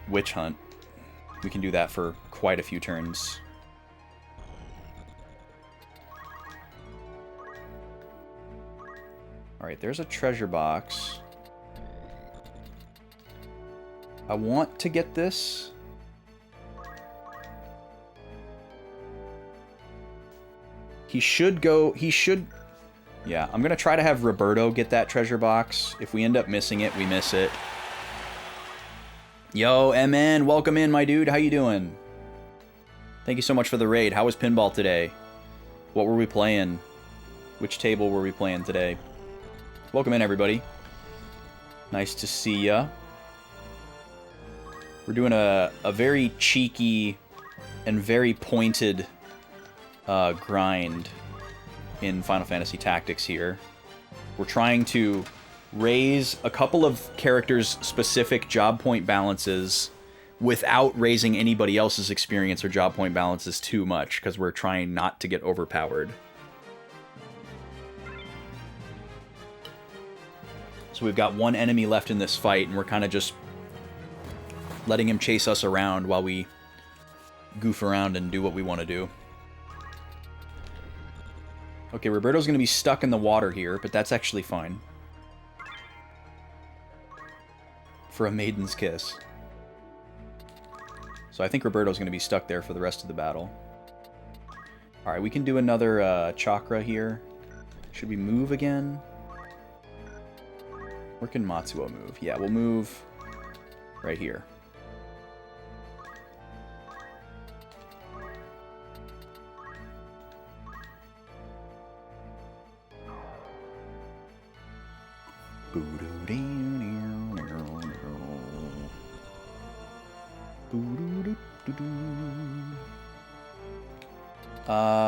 Witch Hunt. We can do that for quite a few turns. Alright, there's a treasure box. I want to get this. He should go... he should... yeah, I'm going to try to have Roberto get that treasure box. If we end up missing it, we miss it. Yo, MN, welcome in, my dude. How you doing? Thank you so much for the raid. How was pinball today? What were we playing? Which table were we playing today? Welcome in, everybody. Nice to see ya. We're doing a very cheeky and very pointed grind in Final Fantasy Tactics here. We're trying to raise a couple of characters' specific job point balances without raising anybody else's experience or job point balances too much, because we're trying not to get overpowered. So we've got one enemy left in this fight, and we're kind of just letting him chase us around while we goof around and do what we want to do. Okay, Roberto's going to be stuck in the water here, but that's actually fine. For a maiden's kiss. So I think Roberto's going to be stuck there for the rest of the battle. Alright, we can do another chakra here. Should we move again? Where can Matsuo move? Yeah, we'll move right here.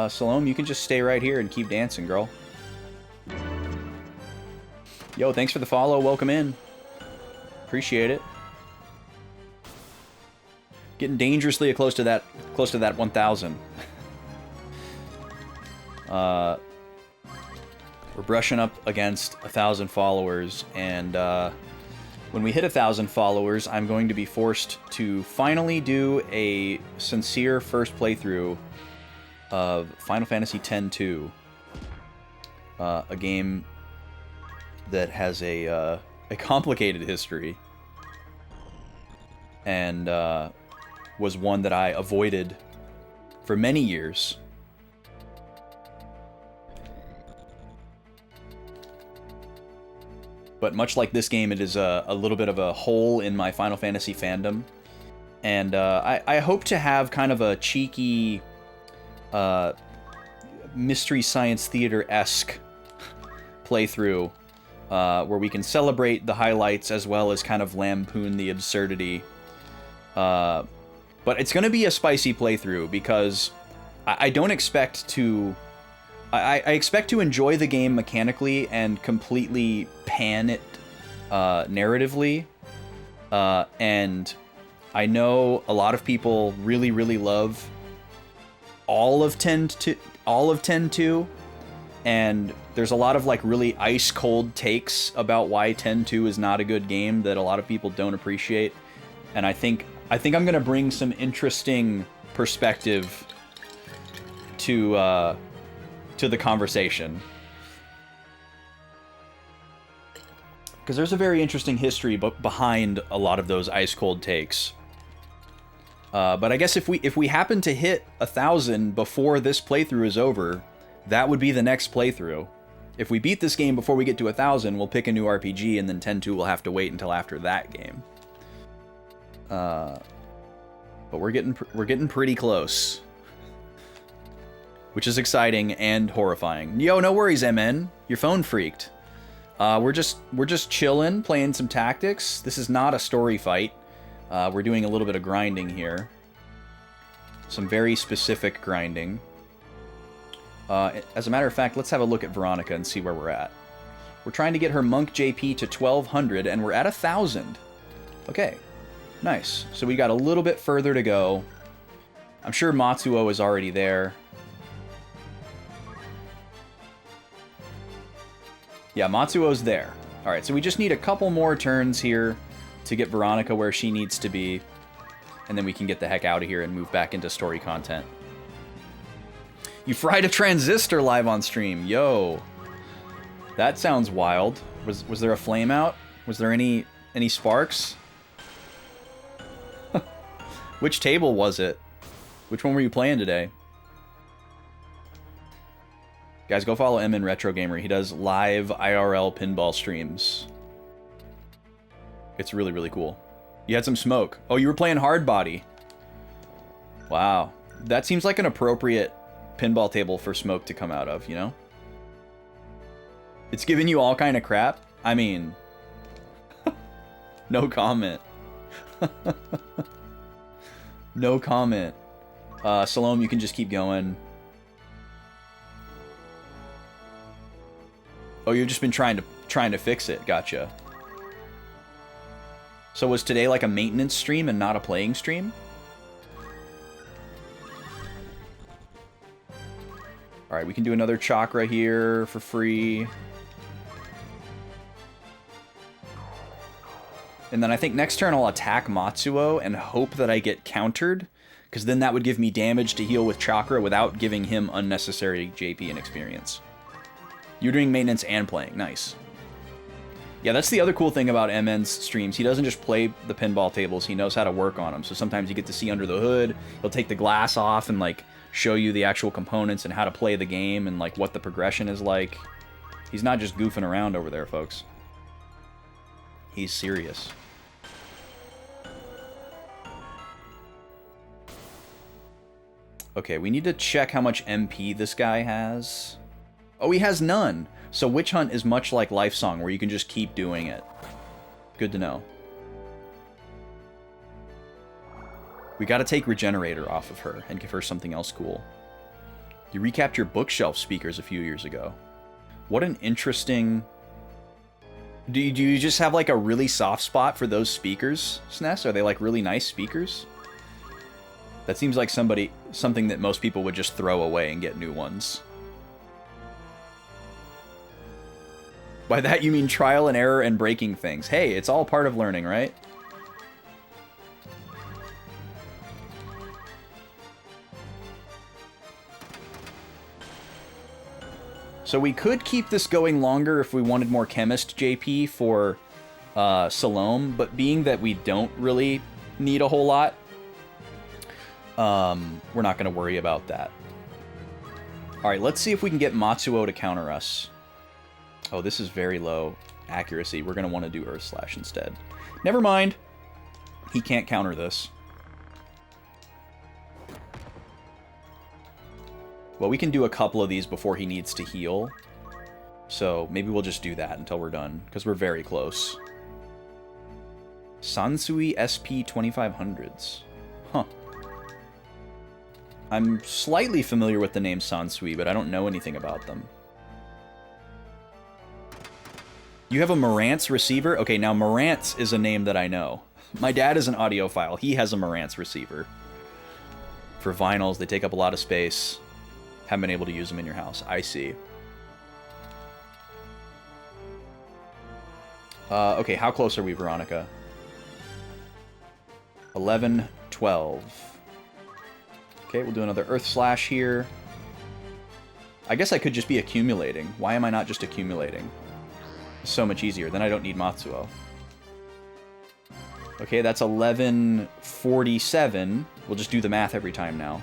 Salome, you can just stay right here and keep dancing, girl. Yo, thanks for the follow. Welcome in. Appreciate it. Getting dangerously close to that 1,000. We're brushing up against 1,000 followers, and when we hit 1,000 followers, I'm going to be forced to finally do a sincere first playthrough of Final Fantasy X-2, a game that has a complicated history, and was one that I avoided for many years. But much like this game, it is a little bit of a hole in my Final Fantasy fandom. And I hope to have kind of a cheeky Mystery Science Theater-esque playthrough where we can celebrate the highlights as well as kind of lampoon the absurdity. But it's going to be a spicy playthrough because I don't expect to... I expect to enjoy the game mechanically and completely pan it narratively. And I know a lot of people really, really love all of 10-2, and there's a lot of like really ice cold takes about why 10-2 is not a good game that a lot of people don't appreciate. And I think I'm gonna bring some interesting perspective to the conversation, because there's a very interesting history behind a lot of those ice cold takes. But I guess if we happen to hit 1,000 before this playthrough is over, that would be the next playthrough. If we beat this game before we get to 1,000, we'll pick a new RPG, and then 10-2 will have to wait until after that game. But we're getting pretty close, which is exciting and horrifying. Yo, no worries, MN. Your phone freaked. We're just chilling, playing some tactics. This is not a story fight. We're doing a little bit of grinding here. Some very specific grinding. As a matter of fact, let's have a look at Veronica and see where we're at. We're trying to get her Monk JP to 1,200, and we're at 1,000. Okay, nice. So we got a little bit further to go. I'm sure Matsuo is already there. Yeah, Matsuo's there. Alright, so we just need a couple more turns here to get Veronica where she needs to be, and then we can get the heck out of here and move back into story content. You fried a transistor live on stream. Yo. That sounds wild. Was there a flame out? Was there any sparks? Which table was it? Which one were you playing today? Guys, go follow M in Retro Gamer. He does live IRL pinball streams. It's really, really cool. You had some smoke. Oh, you were playing Hard Body. Wow. That seems like an appropriate pinball table for smoke to come out of, you know? It's giving you all kind of crap. I mean... no comment. No comment. Salome, you can just keep going. Oh, you've just been trying to fix it. Gotcha. So was today like a maintenance stream and not a playing stream? Alright, we can do another chakra here for free. And then I think next turn I'll attack Matsuo and hope that I get countered, because then that would give me damage to heal with chakra without giving him unnecessary JP and experience. You're doing maintenance and playing. Nice. Yeah, that's the other cool thing about MN's streams. He doesn't just play the pinball tables, he knows how to work on them. So sometimes you get to see under the hood. He'll take the glass off and like show you the actual components and how to play the game and like what the progression is like. He's not just goofing around over there, folks. He's serious. Okay, we need to check how much MP this guy has. Oh, he has none. So Witch Hunt is much like Life Song, where you can just keep doing it. Good to know. We gotta take Regenerator off of her and give her something else cool. You recapped your bookshelf speakers a few years ago. What an interesting... Do you just have like a really soft spot for those speakers, SNES? Are they like really nice speakers? That seems like something that most people would just throw away and get new ones. By that you mean trial and error and breaking things. Hey, it's all part of learning, right? So we could keep this going longer if we wanted more Chemist JP for Salome, but being that we don't really need a whole lot, we're not going to worry about that. Alright, let's see if we can get Matsuo to counter us. Oh, this is very low accuracy. We're going to want to do Earth Slash instead. Never mind. He can't counter this. Well, we can do a couple of these before he needs to heal. So maybe we'll just do that until we're done, because we're very close. Sansui SP 2500s. Huh. I'm slightly familiar with the name Sansui, but I don't know anything about them. You have a Marantz receiver? Okay, now Marantz is a name that I know. My dad is an audiophile. He has a Marantz receiver. For vinyls, they take up a lot of space. Haven't been able to use them in your house. I see. Okay, how close are we, Veronica? 11, 12. Okay, we'll do another Earth Slash here. I guess I could just be accumulating. Why am I not just accumulating? It's so much easier. Then I don't need Matsuo. Okay, that's 1147. We'll just do the math every time now.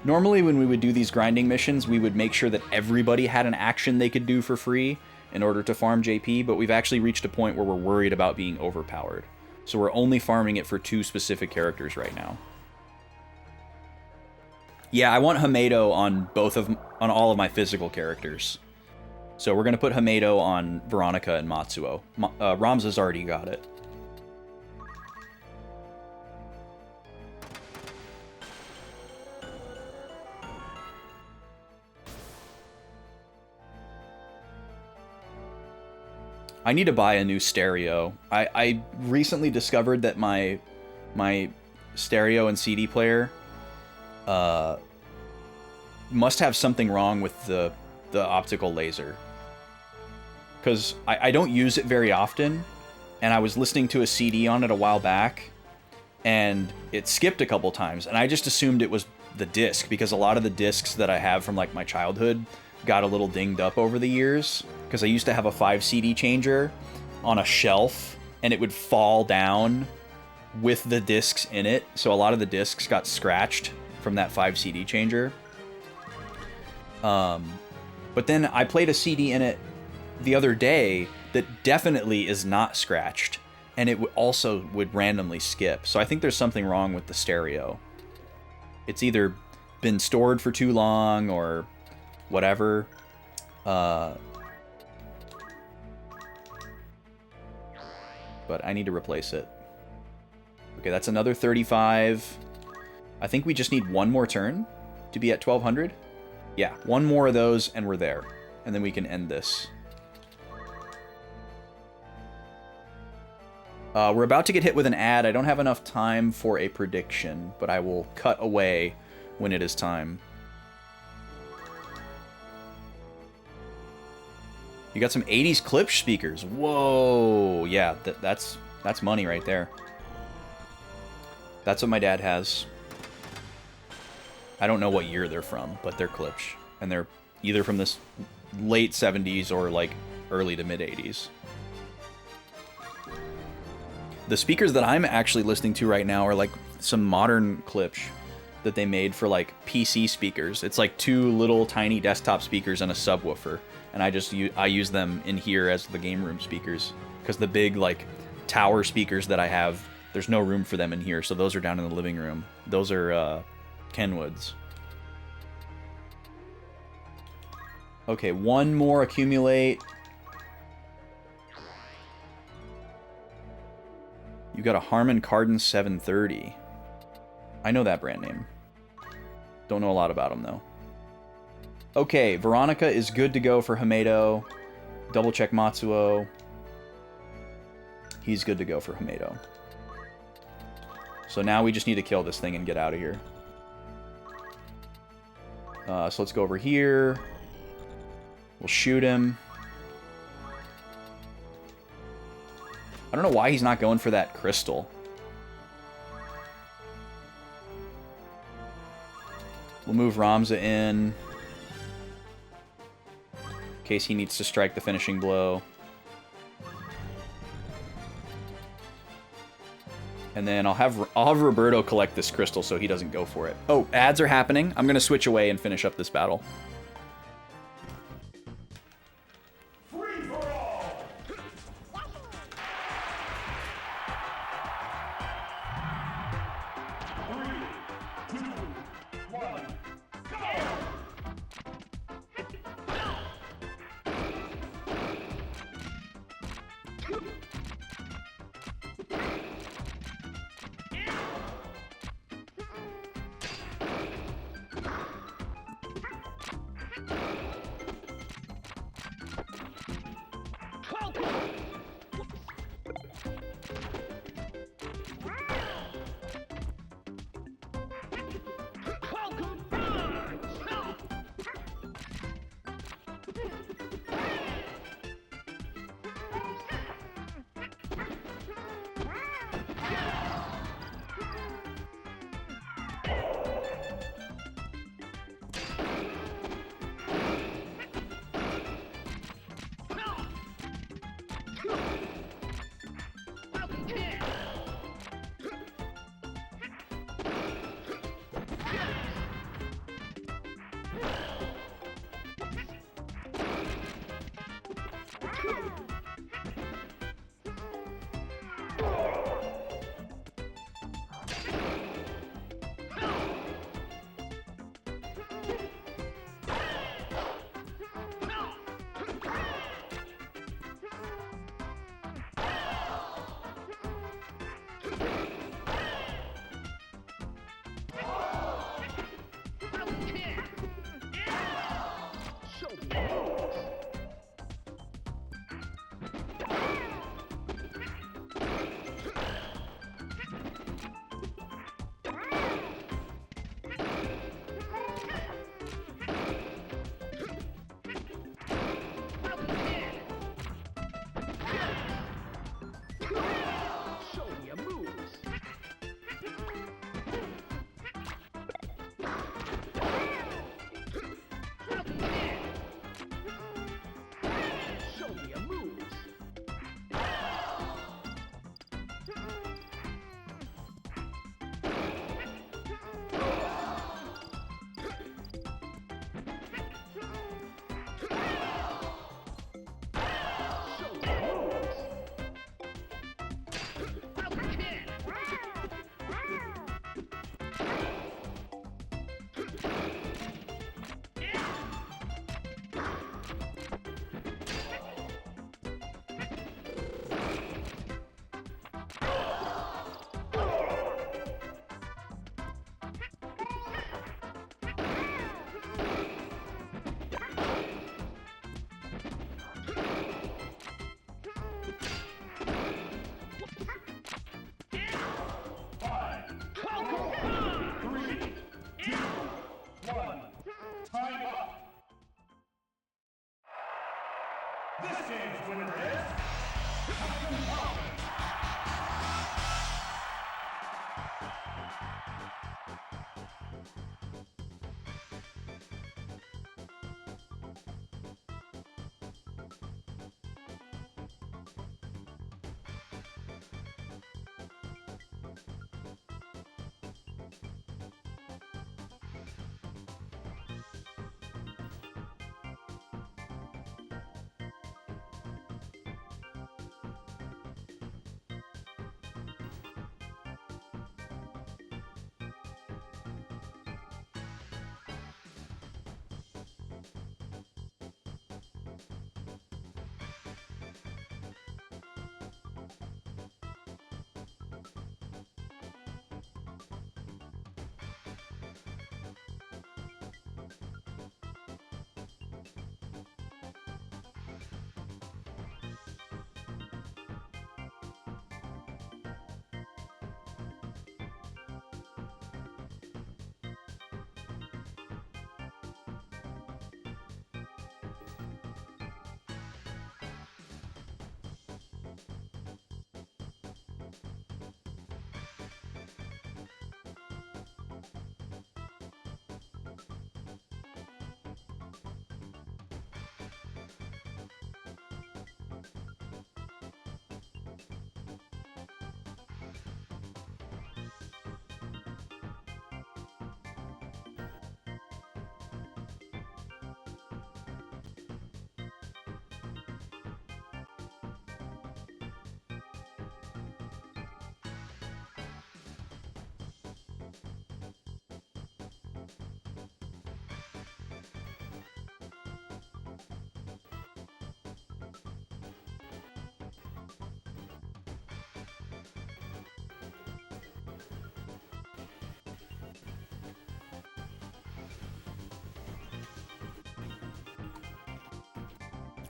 Normally when we would do these grinding missions, we would make sure that everybody had an action they could do for free in order to farm JP, but we've actually reached a point where we're worried about being overpowered. So we're only farming it for 2 specific characters right now. Yeah, I want Hamedo on all of my physical characters. So we're going to put Hamedo on Veronica and Matsuo. Ramza's already got it. I need to buy a new stereo. I recently discovered that my stereo and CD player must have something wrong with the optical laser. Because I don't use it very often, and I was listening to a CD on it a while back, and it skipped a couple times, and I just assumed it was the disc, because a lot of the discs that I have from like my childhood got a little dinged up over the years, because I used to have a 5 CD changer on a shelf, and it would fall down with the discs in it, so a lot of the discs got scratched from that 5 CD changer. But then I played a CD in it the other day that definitely is not scratched, and it also would randomly skip. So I think there's something wrong with the stereo. It's either been stored for too long or whatever. But I need to replace it. Okay, that's another 35. I think we just need one more turn to be at 1200. Yeah, one more of those and we're there. And then we can end this. We're about to get hit with an ad. I don't have enough time for a prediction, but I will cut away when it is time. You got some 80s Klipsch speakers. Whoa. Yeah, that's money right there. That's what my dad has. I don't know what year they're from, but they're Klipsch. And they're either from this late 70s or like early to mid 80s. The speakers that I'm actually listening to right now are like some modern Klipsch that they made for like PC speakers. It's like 2 little tiny desktop speakers and a subwoofer, and I use them in here as the game room speakers because the big like tower speakers that I have, there's no room for them in here, so those are down in the living room. Those are Kenwoods. Okay, one more accumulate. You got a Harman Kardon 730. I know that brand name. Don't know a lot about them, though. Okay, Veronica is good to go for Hamedo. Double check Matsuo. He's good to go for Hamedo. So now we just need to kill this thing and get out of here. So let's go over here. We'll shoot him. I don't know why he's not going for that crystal. We'll move Ramza in case he needs to strike the finishing blow. And then I'll have Roberto collect this crystal so he doesn't go for it. Oh, ads are happening. I'm going to switch away and finish up this battle.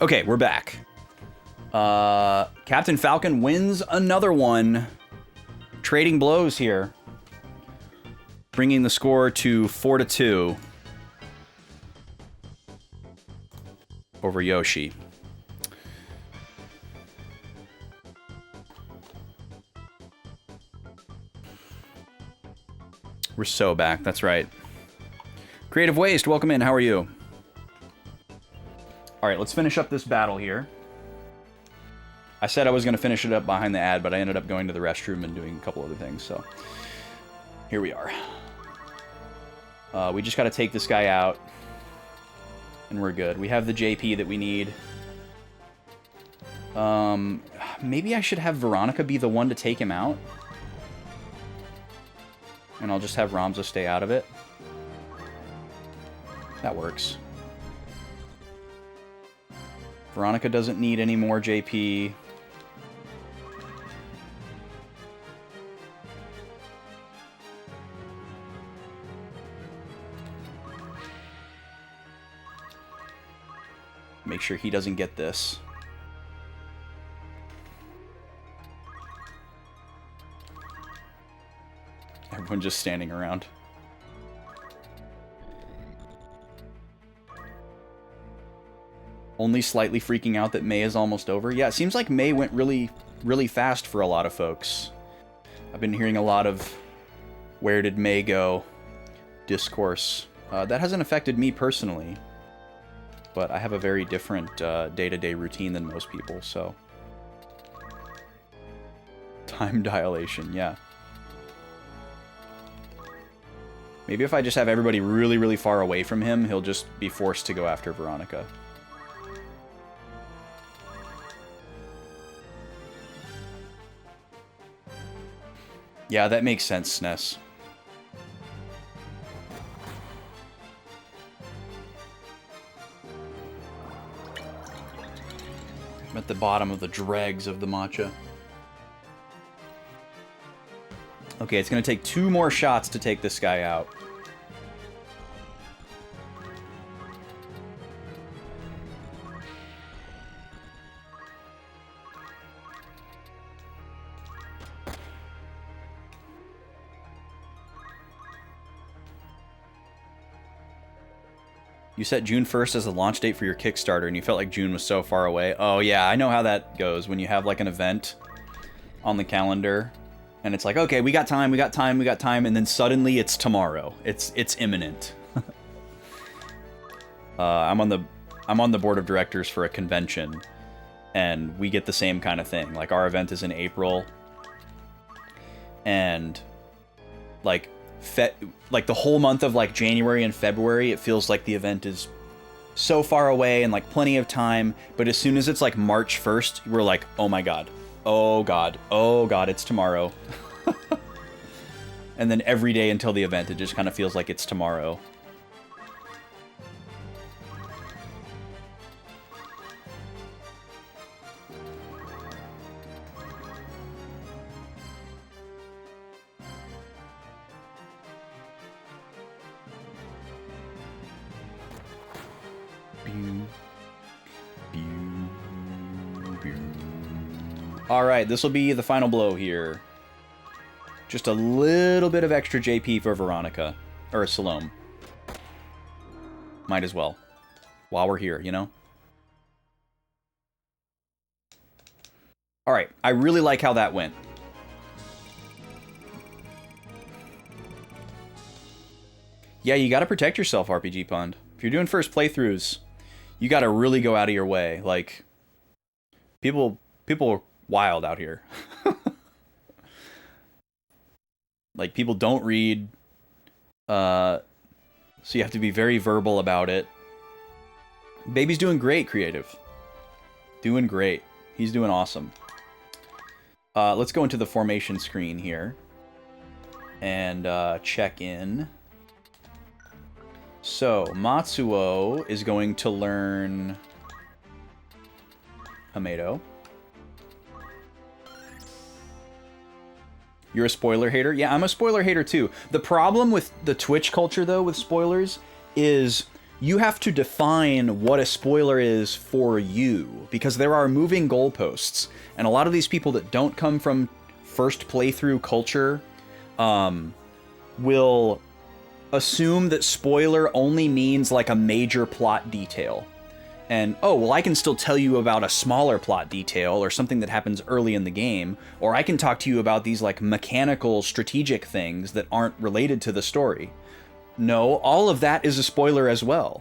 Okay, we're back. Captain Falcon wins another one. Trading blows here. Bringing the score to 4-2. Over Yoshi. We're so back, that's right. Creative Waste, welcome in, how are you? Alright, let's finish up this battle here. I said I was going to finish it up behind the ad, but I ended up going to the restroom and doing a couple other things, so... Here we are. We just got to take this guy out. And we're good. We have the JP that we need. Maybe I should have Veronica be the one to take him out. And I'll just have Ramza stay out of it. That works. Veronica doesn't need any more JP. Make sure he doesn't get this. Everyone just standing around. Only slightly freaking out that May is almost over. Yeah, it seems like May went really, really fast for a lot of folks. I've been hearing a lot of where did May go discourse. That hasn't affected me personally, but I have a very different day-to-day routine than most people, so. Time dilation, yeah. Maybe if I just have everybody really, really far away from him, he'll just be forced to go after Veronica. Yeah, that makes sense, SNES. I'm at the bottom of the dregs of the matcha. Okay, it's going to take 2 more shots to take this guy out. You set June 1st as the launch date for your Kickstarter, and you felt like June was so far away. Oh yeah, I know how that goes when you have like an event on the calendar, and it's like, okay, we got time, and then suddenly it's tomorrow. It's imminent. I'm on the board of directors for a convention, and we get the same kind of thing. Like, our event is in April, and like the whole month of like January and February, it feels like the event is so far away and like plenty of time. But as soon as it's like March 1st, we're like, oh my god, oh god, oh god, it's tomorrow. And then every day until the event, it just kind of feels like it's tomorrow. Alright, this will be the final blow here. Just a little bit of extra JP for Veronica. Or Salome. Might as well. While we're here, you know? Alright, I really like how that went. Yeah, you gotta protect yourself, RPG Pond. If you're doing first playthroughs, you gotta really go out of your way. Like, people are wild out here. Like, people don't read, so you have to be very verbal about it. Baby's doing great, Creative. Doing great. He's doing awesome. Let's go into the formation screen here and check in. So, Matsuo is going to learn Hamedo. You're a spoiler hater? Yeah, I'm a spoiler hater too. The problem with the Twitch culture, though, with spoilers, is you have to define what a spoiler is for you, because there are moving goalposts, and a lot of these people that don't come from first playthrough culture will assume that spoiler only means like a major plot detail. And, oh, well, I can still tell you about a smaller plot detail or something that happens early in the game, or I can talk to you about these, like, mechanical, strategic things that aren't related to the story. No, all of that is a spoiler as well,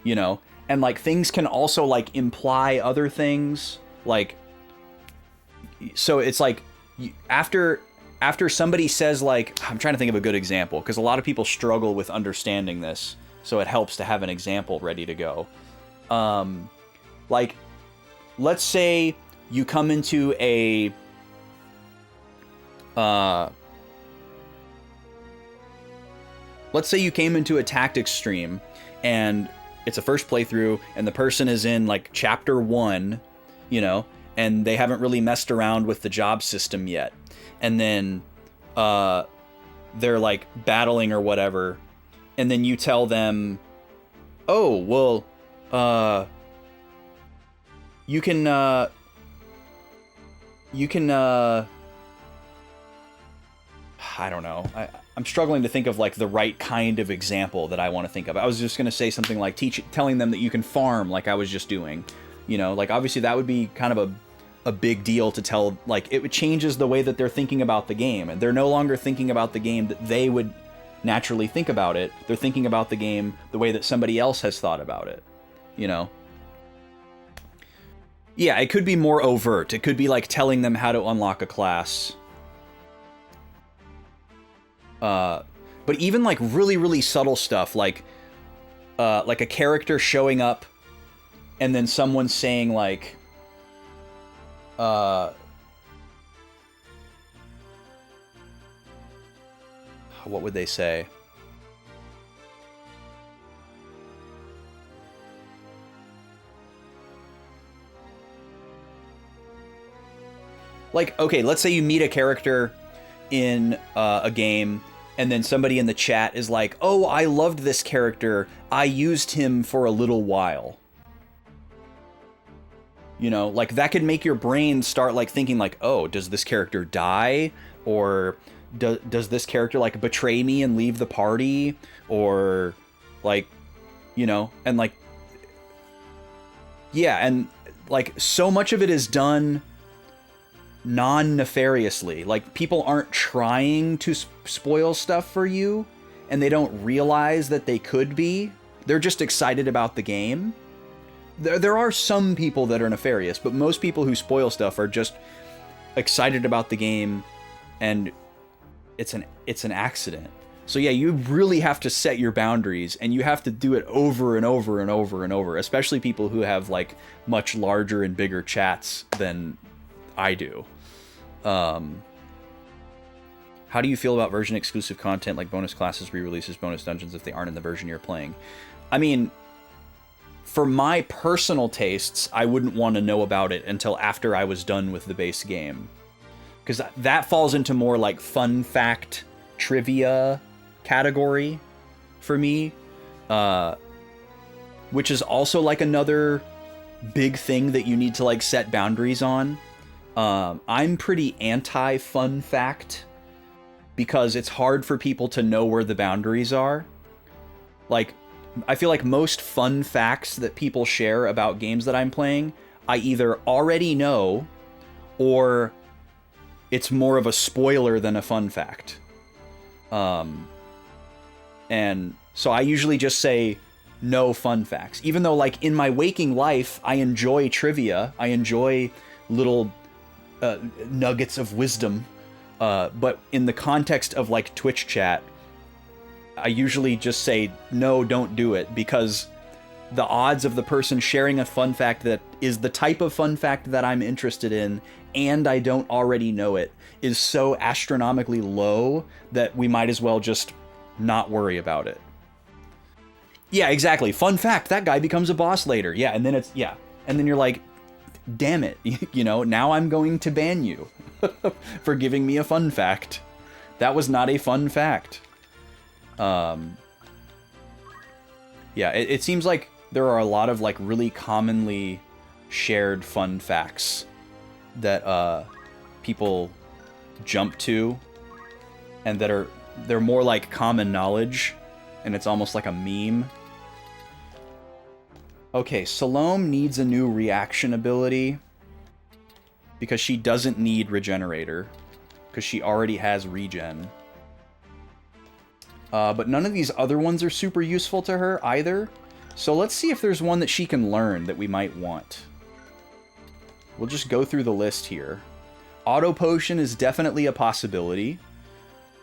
you know? And, like, things can also, like, imply other things, like... So it's like, after somebody says, like... I'm trying to think of a good example, because a lot of people struggle with understanding this, so it helps to have an example ready to go. Like, let's say you come into a, let's say you came into a tactics stream, and it's a first playthrough, and the person is in, like, chapter 1, you know, and they haven't really messed around with the job system yet. And then, they're, like, battling or whatever, and then you tell them, oh, well... you can, I don't know. I'm struggling to think of, like, the right kind of example that I want to think of. I was just going to say something like telling them that you can farm, like I was just doing. You know, like, obviously that would be kind of a big deal to tell, like, it changes the way that they're thinking about the game. And they're no longer thinking about the game that they would naturally think about it. They're thinking about the game the way that somebody else has thought about it. You know? Yeah, it could be more overt. It could be like telling them how to unlock a class. But even like really, really subtle stuff, like a character showing up and then someone saying like, what would they say? Like, okay, let's say you meet a character in a game, and then somebody in the chat is like, oh, I loved this character. I used him for a little while. You know, like, that could make your brain start, like, thinking, like, oh, does this character die? Or does this character, like, betray me and leave the party? Or, like, you know? And like, yeah, and like so much of it is done non-nefariously. Like, people aren't trying to spoil stuff for you, and they don't realize that they could be. They're just excited about the game. There are some people that are nefarious, but most people who spoil stuff are just excited about the game, and it's an accident. So yeah, you really have to set your boundaries, and you have to do it over and over and over and over, especially people who have like much larger and bigger chats than I do. How do you feel about version exclusive content like bonus classes, re-releases, bonus dungeons if they aren't in the version you're playing? I mean, for my personal tastes, I wouldn't want to know about it until after I was done with the base game. Because that falls into more like fun fact trivia category for me. Which is also like another big thing that you need to like set boundaries on. I'm pretty anti-fun fact because it's hard for people to know where the boundaries are. Like, I feel like most fun facts that people share about games that I'm playing, I either already know or it's more of a spoiler than a fun fact. And so I usually just say no fun facts. Even though, like, in my waking life, I enjoy trivia. I enjoy little nuggets of wisdom. But in the context of, like, Twitch chat, I usually just say, no, don't do it, because the odds of the person sharing a fun fact that is the type of fun fact that I'm interested in, and I don't already know it, is so astronomically low that we might as well just not worry about it. Yeah, exactly. Fun fact, that guy becomes a boss later. Yeah, and then it's, yeah. And then you're like, damn it, you know, now I'm going to ban you for giving me a fun fact. That was not a fun fact. Yeah, it seems like there are a lot of like really commonly shared fun facts that people jump to, and that they're more like common knowledge, and it's almost like a meme. Okay, Salome needs a new reaction ability because she doesn't need Regenerator because she already has regen. But none of these other ones are super useful to her either. So let's see if there's one that she can learn that we might want. We'll just go through the list here. Auto Potion is definitely a possibility.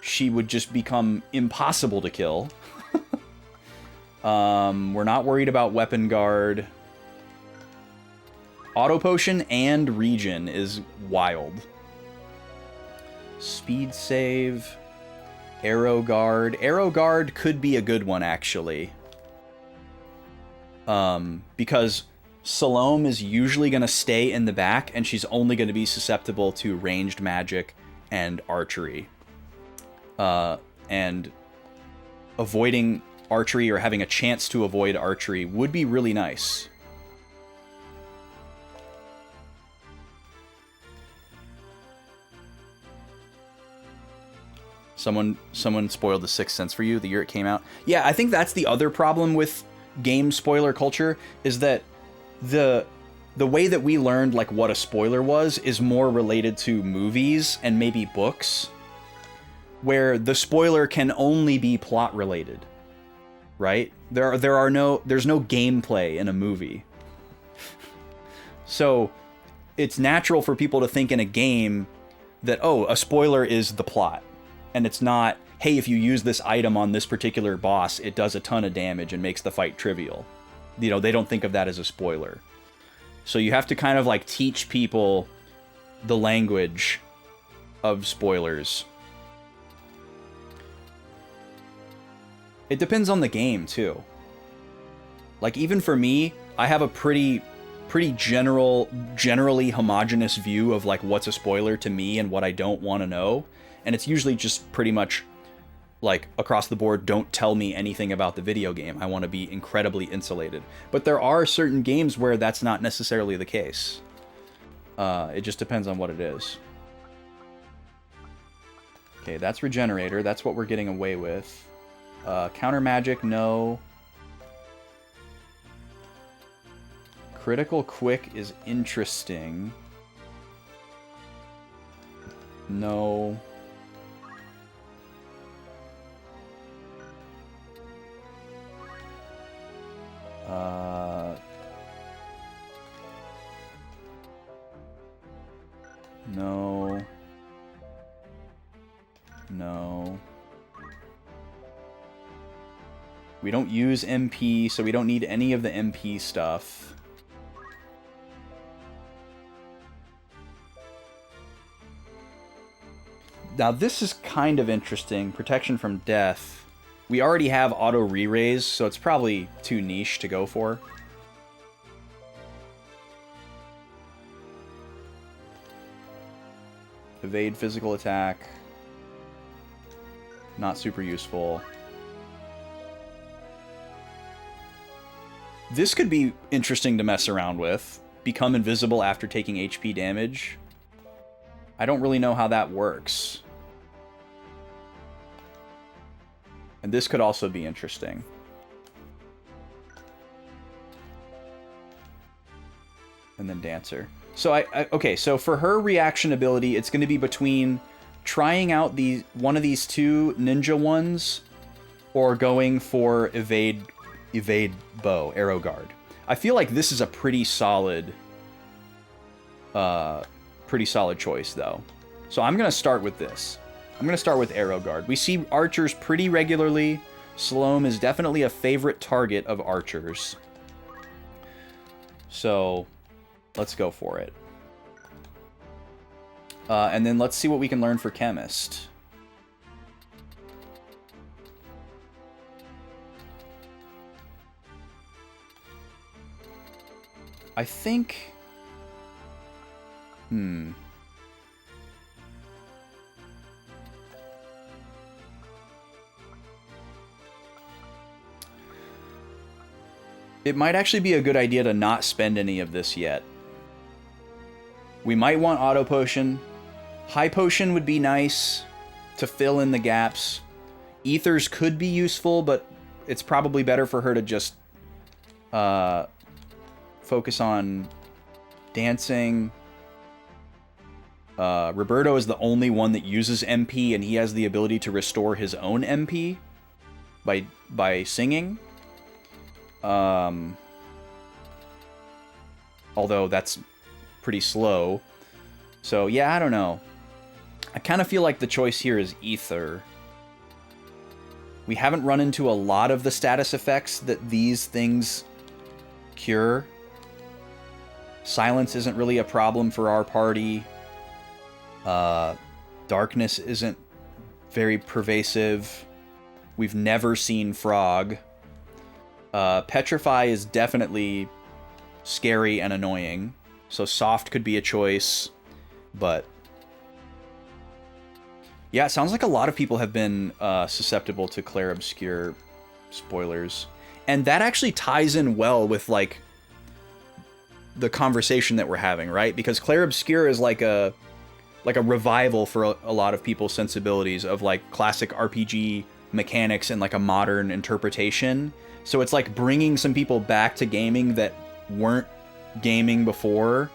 She would just become impossible to kill. We're not worried about Weapon Guard. Auto Potion and Regen is wild. Speed Save. Arrow Guard. Arrow Guard could be a good one, actually. Because Salome is usually going to stay in the back, and she's only going to be susceptible to ranged magic and archery. And avoiding archery or having a chance to avoid archery would be really nice. Someone spoiled The Sixth Sense for you the year it came out. Yeah, I think that's the other problem with game spoiler culture, is that the way that we learned like what a spoiler was is more related to movies and maybe books, where the spoiler can only be plot related. Right? There's no gameplay in a movie. So it's natural for people to think in a game that, oh, a spoiler is the plot. And it's not, hey, if you use this item on this particular boss, it does a ton of damage and makes the fight trivial. You know, they don't think of that as a spoiler. So you have to kind of like teach people the language of spoilers. It depends on the game, too. Like, even for me, I have a pretty generally homogenous view of, like, what's a spoiler to me and what I don't want to know. And it's usually just pretty much, like, across the board, don't tell me anything about the video game. I want to be incredibly insulated. But there are certain games where that's not necessarily the case. It just depends on what it is. Okay, that's Regenerator. That's what we're getting away with. Counter magic, no. Critical quick is interesting. No. No. No. We don't use MP, so we don't need any of the MP stuff. Now this is kind of interesting. Protection from death. We already have auto re-raise, so it's probably too niche to go for. Evade physical attack. Not super useful. This could be interesting to mess around with. Become invisible after taking HP damage. I don't really know how that works. And this could also be interesting. And then Dancer. So okay, so for her reaction ability, it's going to be between trying out one of these two ninja ones or going for evade bow, arrow guard. I feel like this is a pretty solid choice though. So I'm going to start with this. I'm going to start with arrow guard. We see archers pretty regularly. Sloam is definitely a favorite target of archers. So let's go for it. And then let's see what we can learn for chemist. I think... It might actually be a good idea to not spend any of this yet. We might want auto potion. High potion would be nice to fill in the gaps. Ethers could be useful, but it's probably better for her to just focus on dancing. Roberto is the only one that uses MP, and he has the ability to restore his own MP by singing. Although that's pretty slow. So yeah, I don't know. I kind of feel like the choice here is Ether. We haven't run into a lot of the status effects that these things cure. Silence isn't really a problem for our party. Darkness isn't very pervasive. We've never seen Frog. Petrify is definitely scary and annoying. So soft could be a choice. But yeah, it sounds like a lot of people have been susceptible to Clair Obscur spoilers. And that actually ties in well with like the conversation that we're having, right? Because Clair Obscur is like a revival for a lot of people's sensibilities of like classic RPG mechanics and like a modern interpretation. So it's like bringing some people back to gaming that weren't gaming before,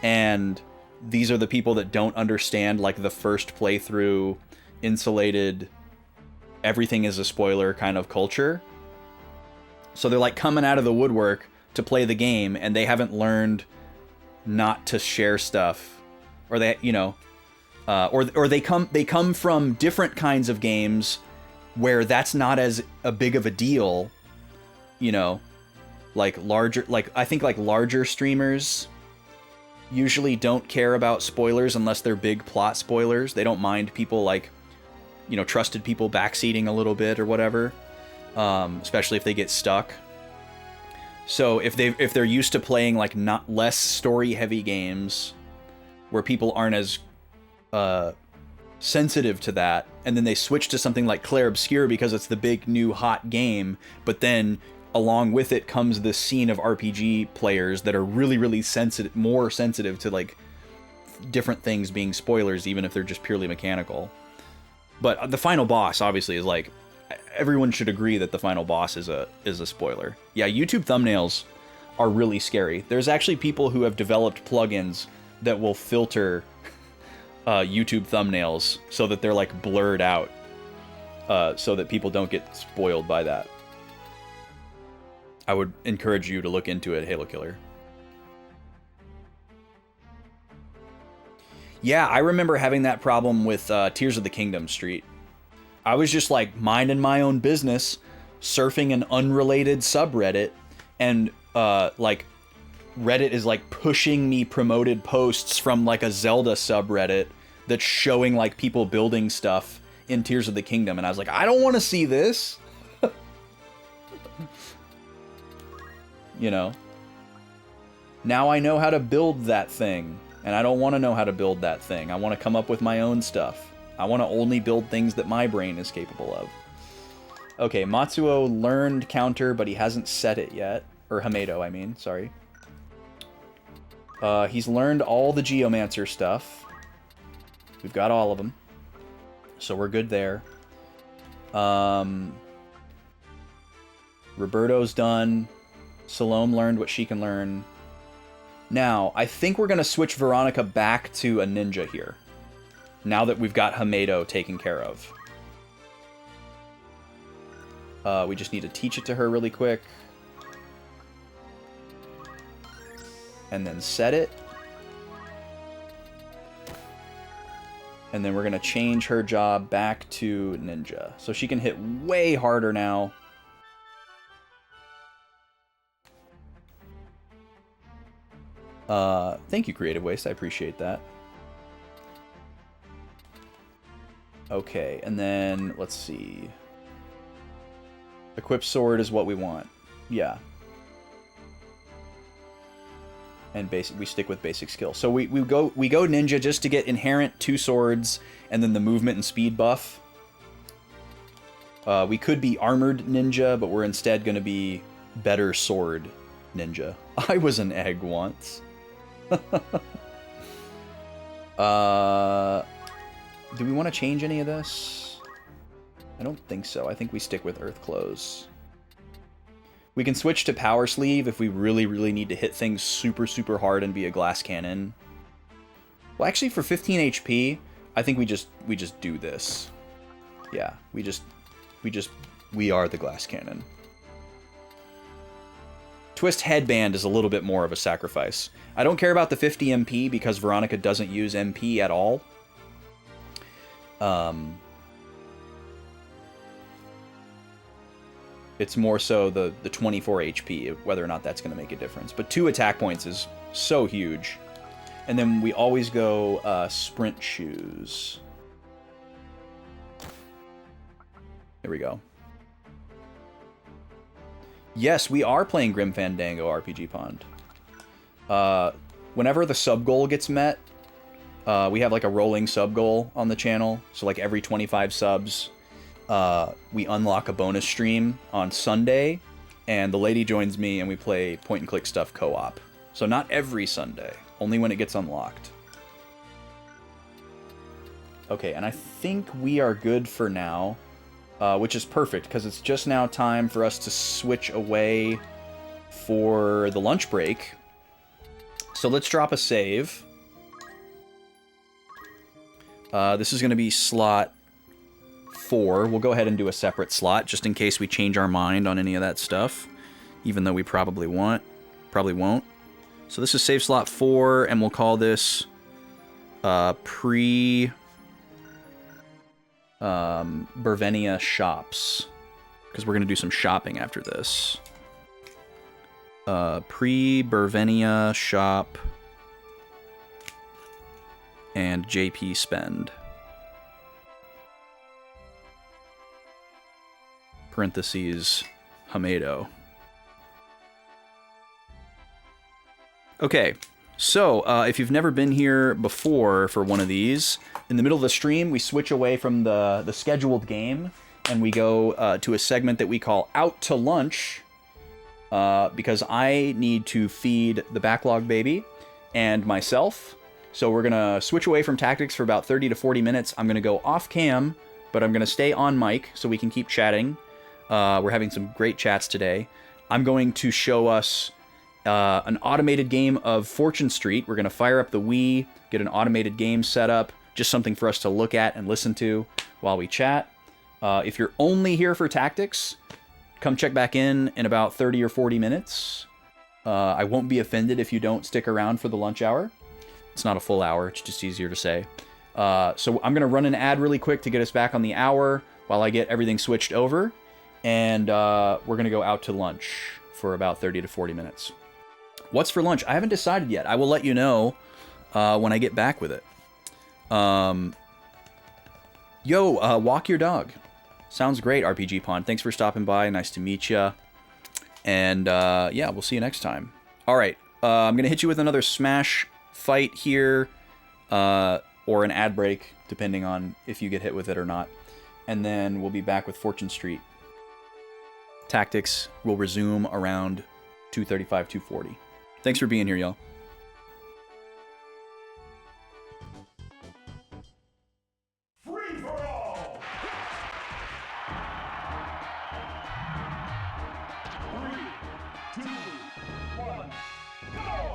and these are the people that don't understand like the first playthrough insulated everything is a spoiler kind of culture. So they're like coming out of the woodwork to play the game, and they haven't learned not to share stuff, or they, you know, or they come from different kinds of games where that's not as a big of a deal, you know, like I think larger streamers usually don't care about spoilers unless they're big plot spoilers. They don't mind people like, you know, trusted people backseating a little bit or whatever, especially if they get stuck. So if they're used to playing like not less story heavy games where people aren't as sensitive to that, and then they switch to something like Clair Obscur because it's the big new hot game, but then along with it comes this scene of RPG players that are really, really sensitive, more sensitive to like different things being spoilers, even if they're just purely mechanical. But the final boss obviously is like, everyone should agree that the final boss is a spoiler. Yeah, YouTube thumbnails are really scary. There's actually people who have developed plugins that will filter YouTube thumbnails so that they're like blurred out, so that people don't get spoiled by that. I would encourage you to look into it, Halo Killer. Yeah, I remember having that problem with Tears of the Kingdom Street. I was just like minding my own business, surfing an unrelated subreddit, and like Reddit is like pushing me promoted posts from like a Zelda subreddit that's showing like people building stuff in Tears of the Kingdom, and I was like, I don't want to see this. You know? Now I know how to build that thing, and I don't want to know how to build that thing. I want to come up with my own stuff. I want to only build things that my brain is capable of. Okay, Matsuo learned counter, but he hasn't set it yet. Or Hamedo, I mean, sorry. He's learned all the Geomancer stuff. We've got all of them. So we're good there. Roberto's done. Salome learned what she can learn. Now, I think we're going to switch Veronica back to a ninja here. Now that we've got Hamedo taken care of. We just need to teach it to her really quick. And then set it. And then we're going to change her job back to ninja. So she can hit way harder now. Thank you, Creative Waste. I appreciate that. Okay, and then, let's see. Equip sword is what we want. Yeah. And basic, we stick with basic skill. So we go ninja just to get inherent 2 swords, and then the movement and speed buff. We could be armored ninja, but we're instead going to be better sword ninja. I was an egg once. Do we want to change any of this? I don't think so. I think we stick with Earth Clothes. We can switch to Power Sleeve if we really, really need to hit things super, super hard and be a glass cannon. Well, actually, for 15 HP, I think we just do this. Yeah, we are the glass cannon. Twist Headband is a little bit more of a sacrifice. I don't care about the 50 MP because Veronica doesn't use MP at all. It's more so the 24 HP, whether or not that's going to make a difference. But 2 attack points is so huge. And then we always go Sprint Shoes. There we go. Yes, we are playing Grim Fandango RPG Pond. Whenever the sub goal gets met, we have like a rolling sub goal on the channel. So like every 25 subs, we unlock a bonus stream on Sunday, and the lady joins me and we play point and click stuff co-op. So not every Sunday, only when it gets unlocked. Okay, and I think we are good for now. Which is perfect, because it's just now time for us to switch away for the lunch break. So let's drop a save. This is going to be slot 4. We'll go ahead and do a separate slot, just in case we change our mind on any of that stuff. Even though we probably won't. So this is save slot 4, and we'll call this Bervenia shops, because we're going to do some shopping after this. Pre-Bervenia shop and JP spend. Parentheses, Hamedo. Okay, so if you've never been here before for one of these, in the middle of the stream, we switch away from the scheduled game, and we go to a segment that we call Out to Lunch, because I need to feed the Backlog baby and myself. So we're going to switch away from tactics for about 30 to 40 minutes. I'm going to go off cam, but I'm going to stay on mic so we can keep chatting. We're having some great chats today. I'm going to show us an automated game of Fortune Street. We're going to fire up the Wii, get an automated game set up, just something for us to look at and listen to while we chat. If you're only here for tactics, come check back in about 30 or 40 minutes. I won't be offended if you don't stick around for the lunch hour. It's not a full hour, it's just easier to say. So I'm going to run an ad really quick to get us back on the hour while I get everything switched over. And we're going to go out to lunch for about 30 to 40 minutes. What's for lunch? I haven't decided yet. I will let you know when I get back with it. Walk your dog. Sounds great, RPG Pond. Thanks for stopping by. Nice to meet you. And yeah, we'll see you next time. All right, I'm going to hit you with another Smash fight here, or an ad break, depending on if you get hit with it or not. And then we'll be back with Fortune Street. Tactics will resume around 2:35, 2:40. Thanks for being here, y'all. Free for all! 3, 2, 1, go!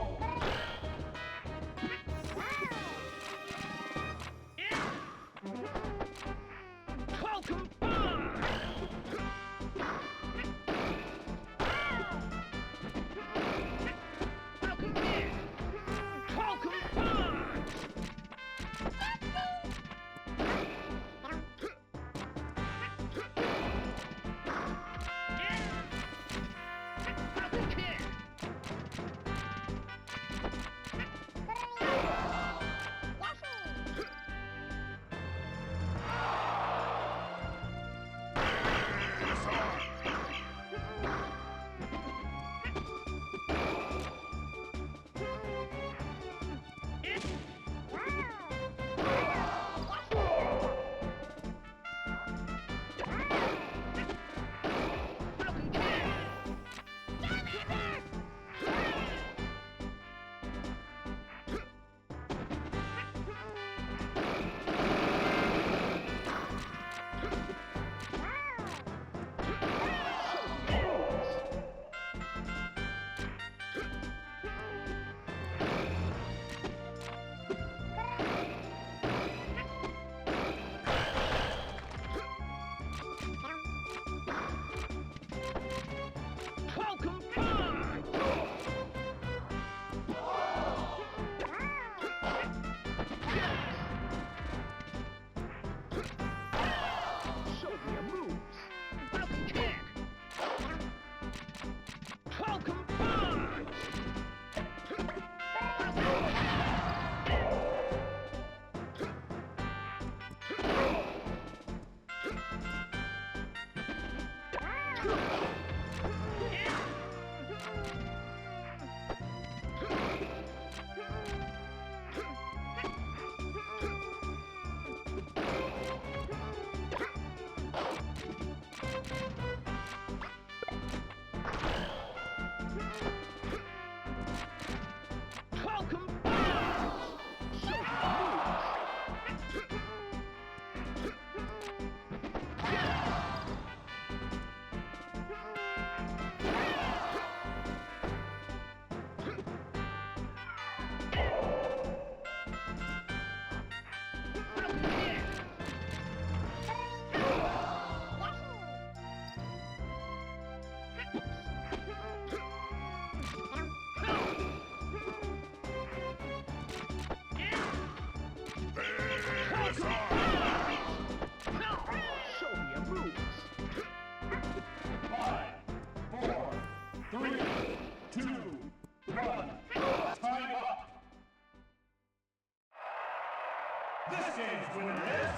This game's winner is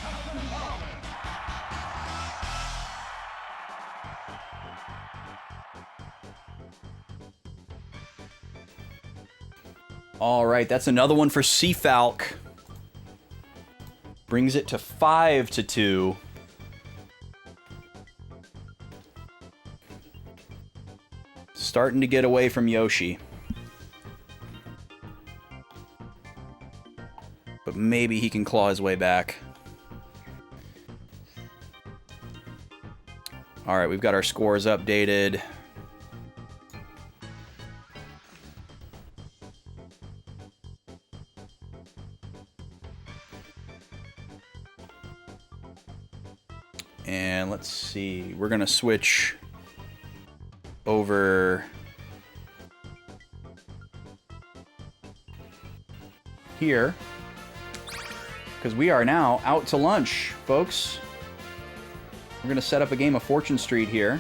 Captain Falcon. All right, that's another one for Seafalk. Brings it to 5-2. Starting to get away from Yoshi. But maybe he can claw his way back. All right, we've got our scores updated. And let's see. We're going to switch over here. Because we are now out to lunch, folks. We're going to set up a game of Fortune Street here.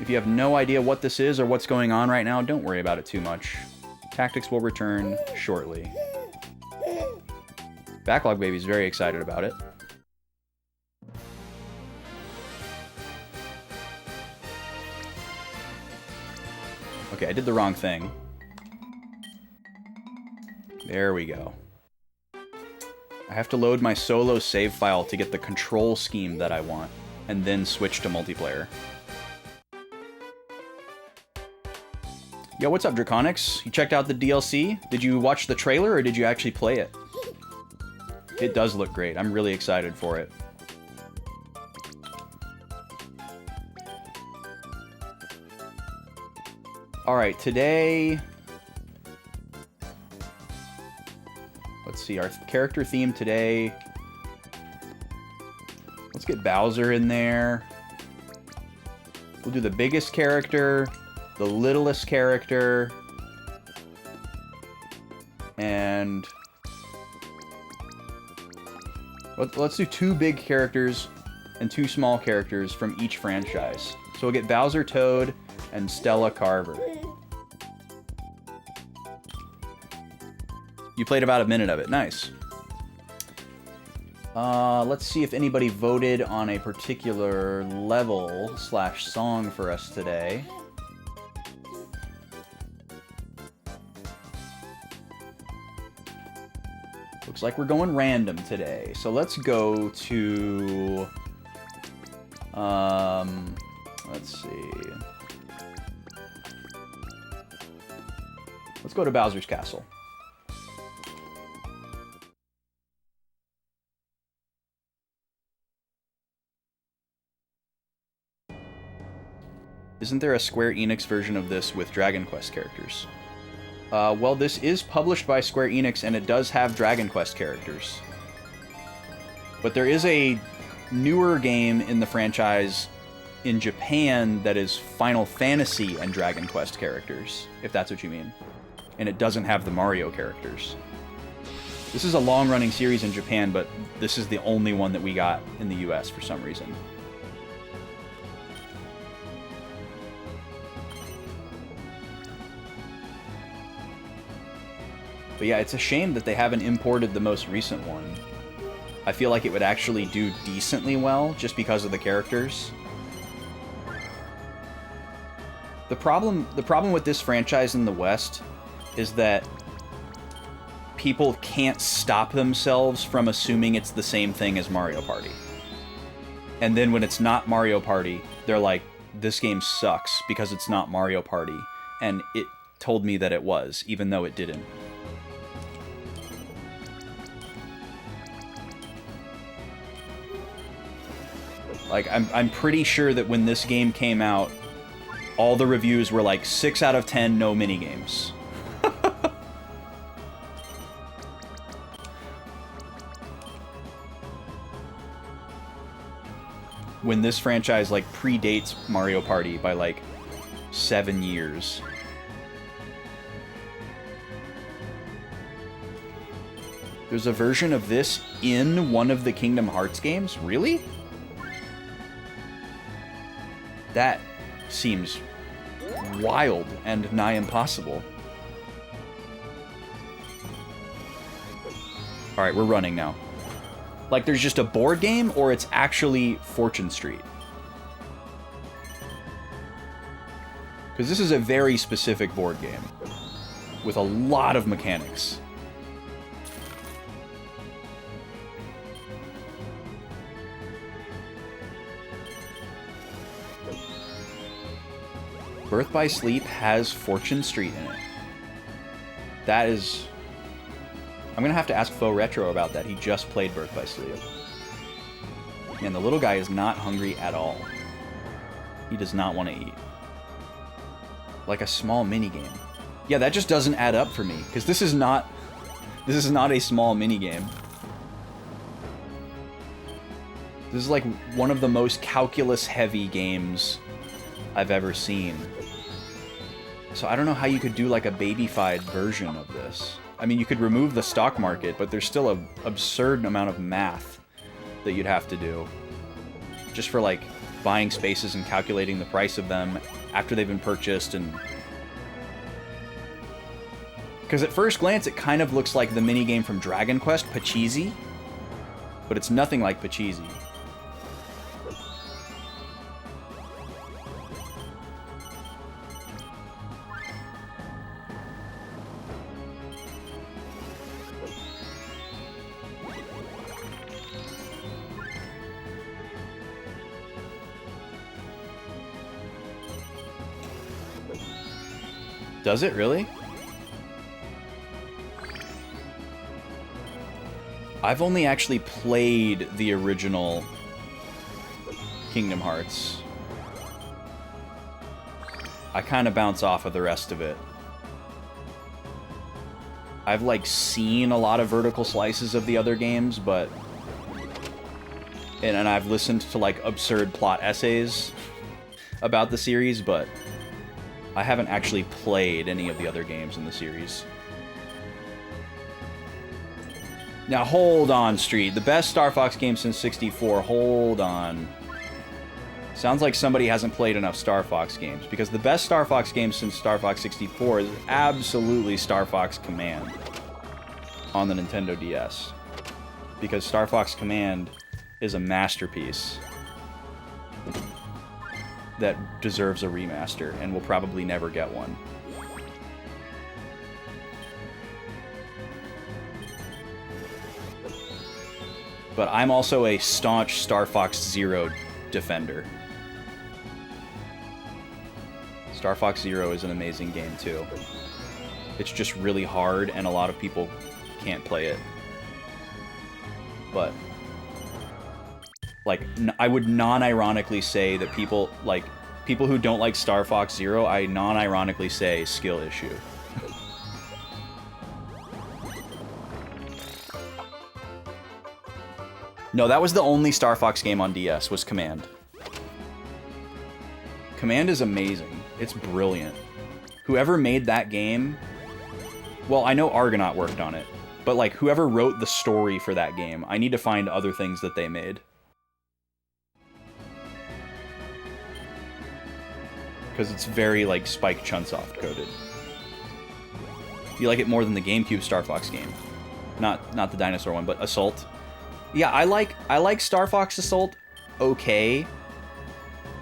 If you have no idea what this is or what's going on right now, don't worry about it too much. Tactics will return shortly. Backlog Baby's very excited about it. Okay, I did the wrong thing. There we go. I have to load my solo save file to get the control scheme that I want, and then switch to multiplayer. Yo, what's up, Draconics? You checked out the DLC? Did you watch the trailer, or did you actually play it? It does look great. I'm really excited for it. Alright, today... Let's see, our character theme today... Let's get Bowser in there. We'll do the biggest character, the littlest character, and... Let's do 2 big characters and 2 small characters from each franchise. So we'll get Bowser, Toad, and Stella Carver. You played about a minute of it. Nice. Let's see if anybody voted on a particular level / song for us today. Looks like we're going random today. So let's go to... let's see. Let's go to Bowser's Castle. Isn't there a Square Enix version of this with Dragon Quest characters? Well, this is published by Square Enix, and it does have Dragon Quest characters. But there is a newer game in the franchise in Japan that is Final Fantasy and Dragon Quest characters, if that's what you mean. And it doesn't have the Mario characters. This is a long-running series in Japan, but this is the only one that we got in the US for some reason. But yeah, it's a shame that they haven't imported the most recent one. I feel like it would actually do decently well, just because of the characters. The problem with this franchise in the West is that people can't stop themselves from assuming it's the same thing as Mario Party. And then when it's not Mario Party, they're like, this game sucks because it's not Mario Party. And it told me that it was, even though it didn't. Like, I'm pretty sure that when this game came out, all the reviews were like 6 out of 10, no minigames. When this franchise, like, predates Mario Party by, like, 7 years. There's a version of this in one of the Kingdom Hearts games? Really? That seems wild and nigh impossible. Alright, we're running now. Like, there's just a board game, or it's actually Fortune Street? Because this is a very specific board game. With a lot of mechanics. Birth by Sleep has Fortune Street in it. That is... I'm gonna have to ask Faux Retro about that. He just played Birth by Sleep. Man, the little guy is not hungry at all. He does not want to eat. Like a small minigame. Yeah, that just doesn't add up for me, because this is not a small minigame. This is like one of the most calculus-heavy games I've ever seen. So I don't know how you could do like a baby-fied version of this. I mean, you could remove the stock market, but there's still an absurd amount of math that you'd have to do. Just for like buying spaces and calculating the price of them after they've been purchased and... Because at first glance, it kind of looks like the minigame from Dragon Quest, Pachisi. But it's nothing like Pachisi. Does it really? I've only actually played the original Kingdom Hearts. I kind of bounce off of the rest of it. I've like seen a lot of vertical slices of the other games, but... And I've listened to like absurd plot essays about the series, but I haven't actually played any of the other games in the series. Now, hold on, Street. The best Star Fox game since 64. Hold on. Sounds like somebody hasn't played enough Star Fox games, because the best Star Fox game since Star Fox 64 is absolutely Star Fox Command on the Nintendo DS. Because Star Fox Command is a masterpiece that deserves a remaster and will probably never get one. But I'm also a staunch Star Fox Zero defender. Star Fox Zero is an amazing game too. It's just really hard and a lot of people can't play it. But like, I would non-ironically say that people who don't like Star Fox Zero, I non-ironically say skill issue. No, that was the only Star Fox game on DS, was Command. Command is amazing. It's brilliant. Whoever made that game... Well, I know Argonaut worked on it, but like, whoever wrote the story for that game, I need to find other things that they made. Because it's very, like, Spike Chunsoft coded. You like it more than the GameCube Star Fox game. Not the dinosaur one, but Assault. Yeah, I like Star Fox Assault okay,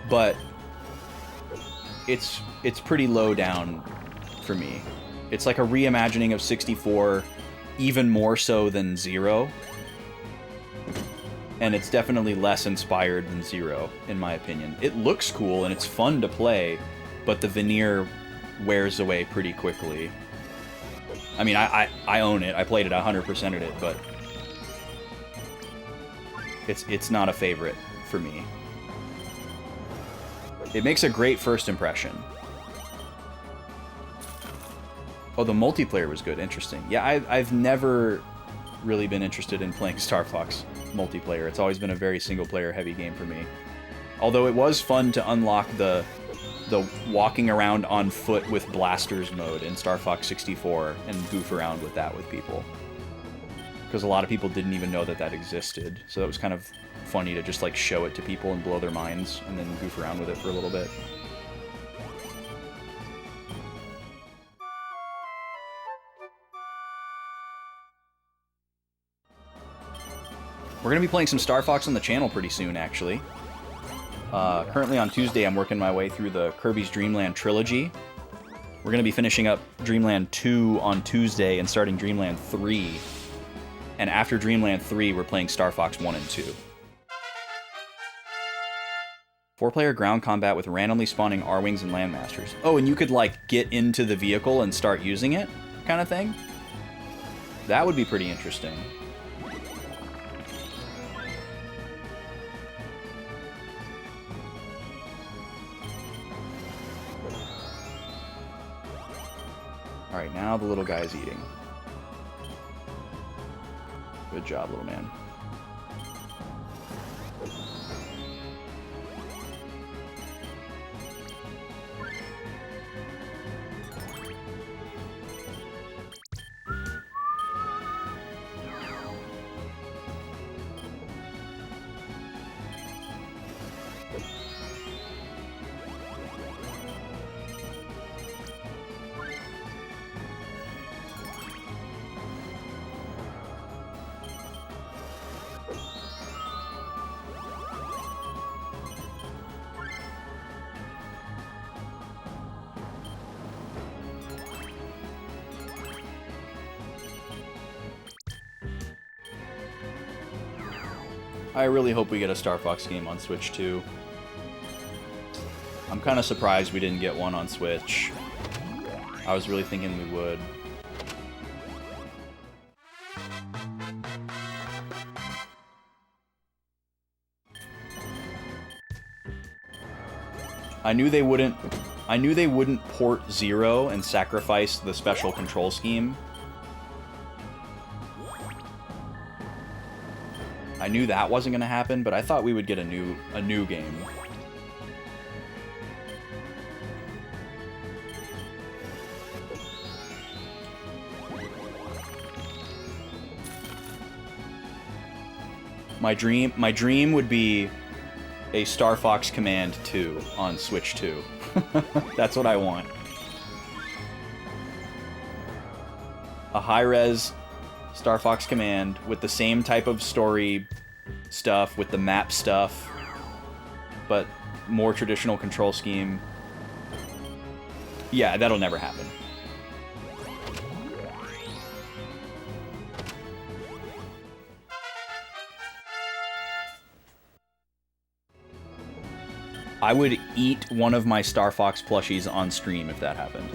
but it's pretty low down for me. It's like a reimagining of 64, even more so than Zero. And it's definitely less inspired than Zero, in my opinion. It looks cool and it's fun to play, but the veneer wears away pretty quickly. I mean, I own it. I played it, 100%'d it, but it's not a favorite for me. It makes a great first impression. Oh, the multiplayer was good. Interesting. Yeah, I've never really been interested in playing Star Fox multiplayer. It's always been a very single-player heavy game for me. Although it was fun to unlock the walking around on foot with blasters mode in Star Fox 64 and goof around with that with people. Because a lot of people didn't even know that that existed. So it was kind of funny to just like show it to people and blow their minds and then goof around with it for a little bit. We're going to be playing some Star Fox on the channel pretty soon, actually. Currently on Tuesday, I'm working my way through the Kirby's Dream Land trilogy. We're going to be finishing up Dream Land 2 on Tuesday and starting Dream Land 3. And after Dream Land 3, we're playing Star Fox 1 and 2. 4-player ground combat with randomly spawning R-Wings and Landmasters. Oh, and you could, like, get into the vehicle and start using it, kind of thing? That would be pretty interesting. Alright, now the little guy's eating. Good job, little man. I really hope we get a Star Fox game on Switch too. I'm kind of surprised we didn't get one on Switch. I was really thinking we would. I knew they wouldn't port Zero and sacrifice the special control scheme. I knew that wasn't going to happen, but I thought we would get a new game. My dream would be a Star Fox Command 2 on Switch 2. That's what I want. A high-res Star Fox Command with the same type of story stuff, with the map stuff, but more traditional control scheme. Yeah, that'll never happen. I would eat one of my Star Fox plushies on stream if that happened.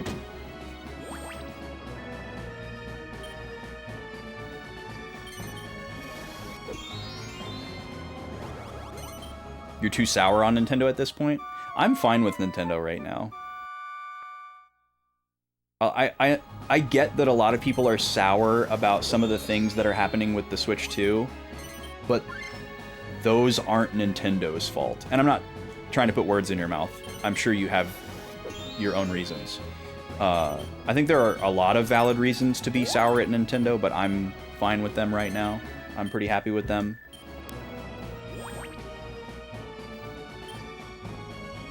You're too sour on Nintendo at this point? I'm fine with Nintendo right now. I get that a lot of people are sour about some of the things that are happening with the Switch 2, but those aren't Nintendo's fault. And I'm not trying to put words in your mouth. I'm sure you have your own reasons. I think there are a lot of valid reasons to be sour at Nintendo, but I'm fine with them right now. I'm pretty happy with them.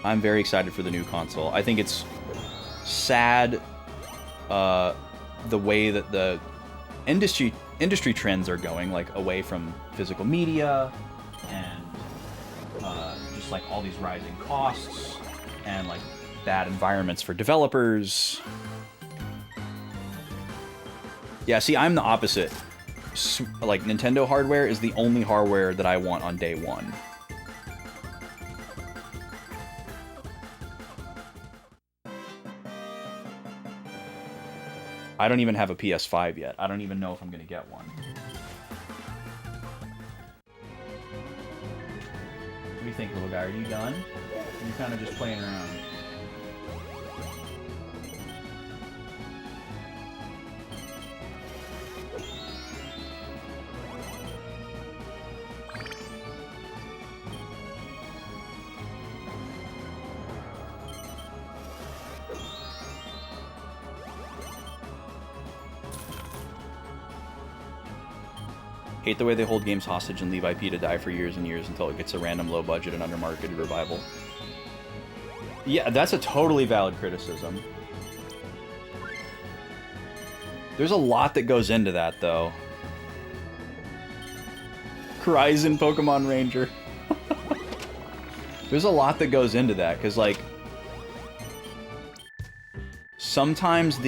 I'm very excited for the new console. I think it's sad the way that the industry trends are going, like away from physical media and just like all these rising costs and like bad environments for developers. Yeah, see, I'm the opposite. Like, Nintendo hardware is the only hardware that I want on day one. I don't even have a PS5 yet. I don't even know if I'm gonna get one. What do you think, little guy? Are you done? Or are you kind of just playing around? Hate the way they hold games hostage and leave IP to die for years and years until it gets a random low-budget and under-marketed revival. Yeah, that's a totally valid criticism. There's a lot that goes into that, though. Horizon Pokemon Ranger. There's a lot that goes into that, because, like, sometimes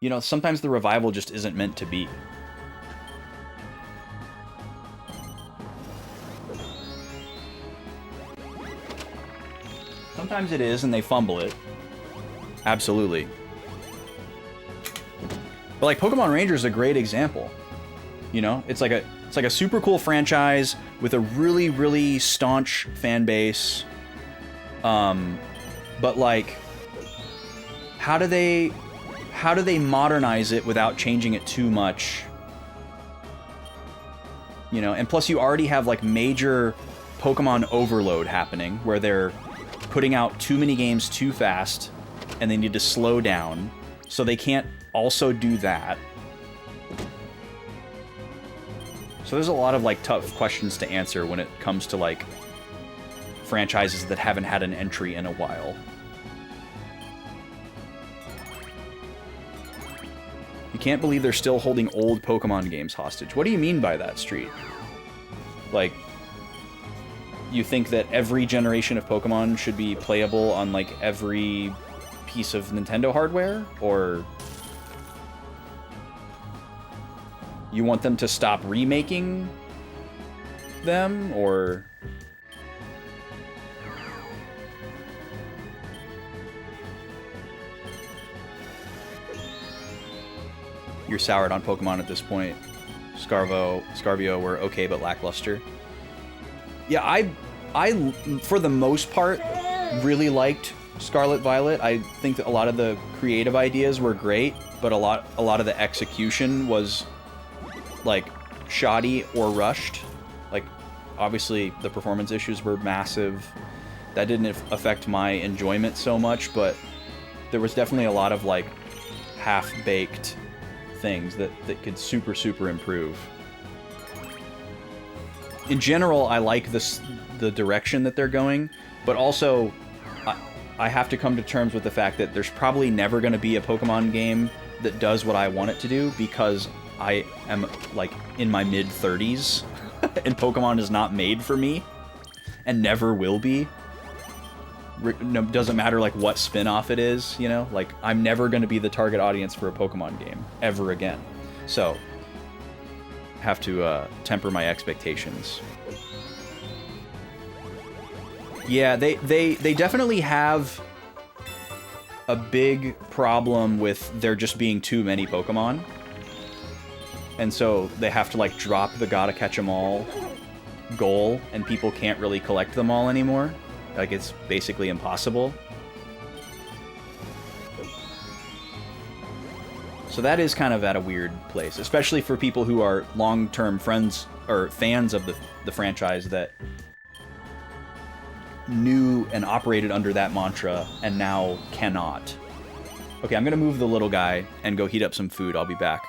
you know, sometimes the revival just isn't meant to be. Sometimes it is, and they fumble it. Absolutely. But like Pokemon Ranger is a great example. You know, it's like a super cool franchise with a really, really staunch fan base. But like, how do they modernize it without changing it too much? You know, and plus you already have like major Pokemon overload happening where they're putting out too many games too fast and they need to slow down, so they can't also do that. So there's a lot of like tough questions to answer when it comes to like franchises that haven't had an entry in a while. You can't believe they're still holding old Pokemon games hostage. What do you mean by that, Street? Like, you think that every generation of Pokemon should be playable on, like, every piece of Nintendo hardware? Or... You want them to stop remaking them, or... You're soured on Pokemon at this point. Scarvio were okay but lackluster. Yeah, I for the most part really liked Scarlet Violet. I think that a lot of the creative ideas were great, but a lot of the execution was like shoddy or rushed. Like obviously the performance issues were massive. That didn't affect my enjoyment so much, but there was definitely a lot of like half-baked things that could super improve. In general, I like the direction that they're going, but also I have to come to terms with the fact that there's probably never going to be a Pokemon game that does what I want it to do, because I am like in my mid-30s and Pokemon is not made for me and never will be. Doesn't matter like what spin-off it is, you know? Like I'm never going to be the target audience for a Pokemon game ever again. So have to temper my expectations. Yeah, they definitely have a big problem with there just being too many Pokemon. And so they have to like drop the gotta catch 'em all goal, and people can't really collect them all anymore. Like it's basically impossible. So that is kind of at a weird place, especially for people who are long-term friends or fans of the franchise that knew and operated under that mantra and now cannot. Okay, I'm gonna move the little guy and go heat up some food. I'll be back.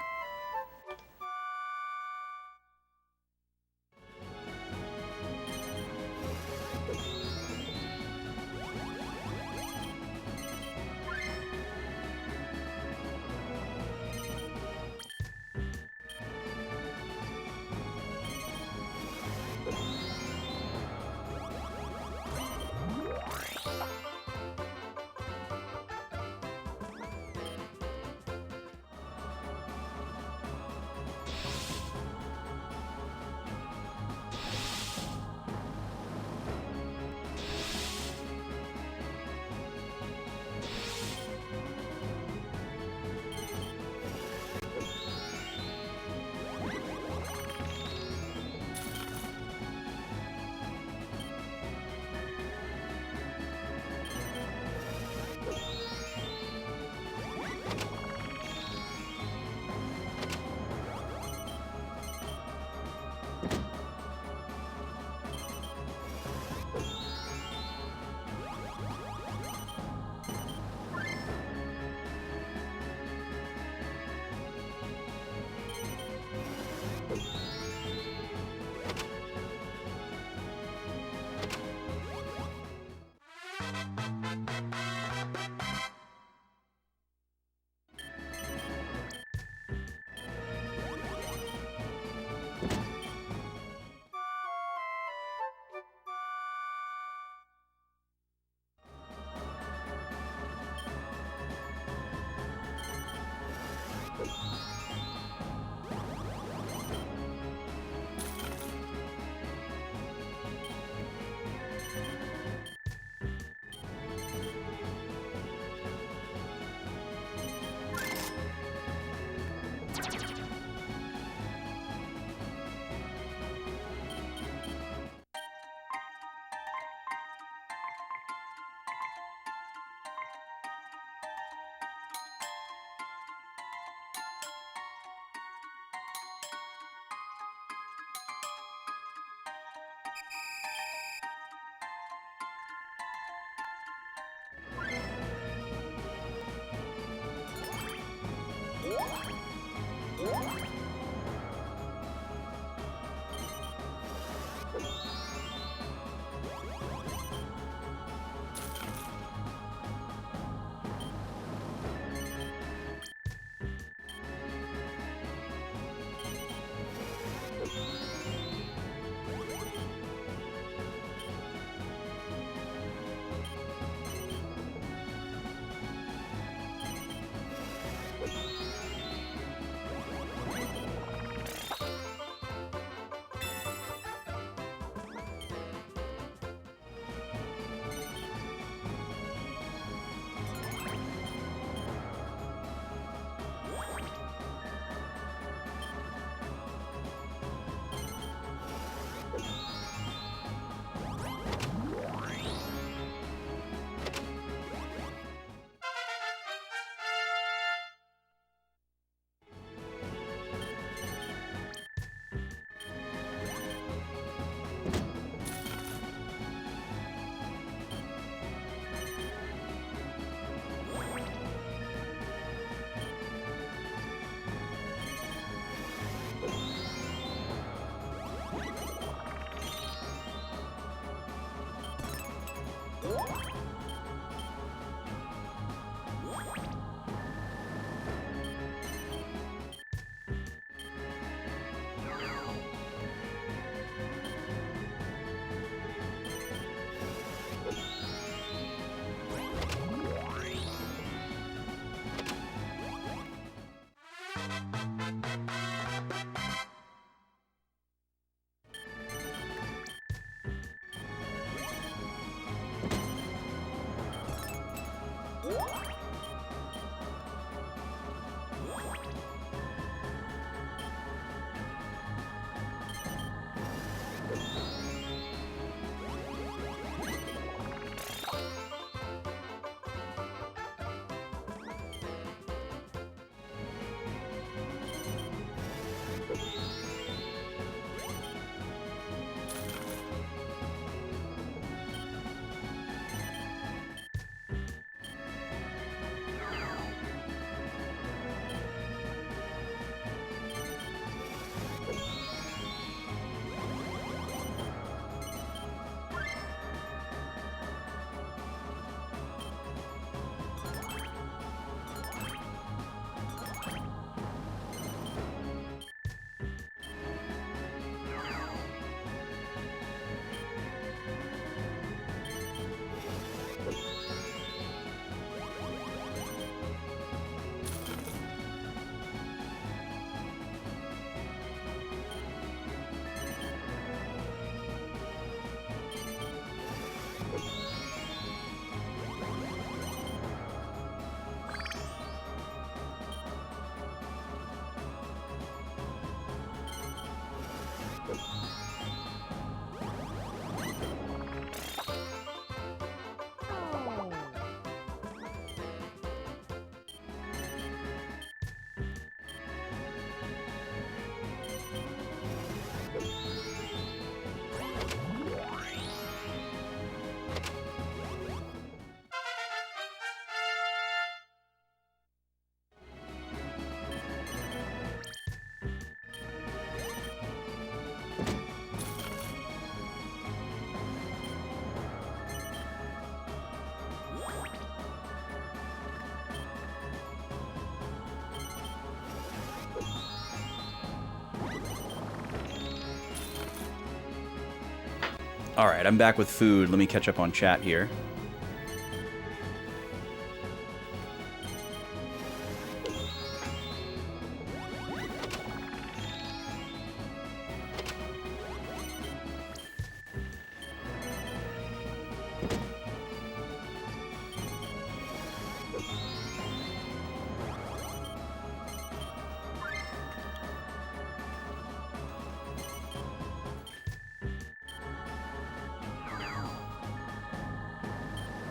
Alright, I'm back with food. Let me catch up on chat here.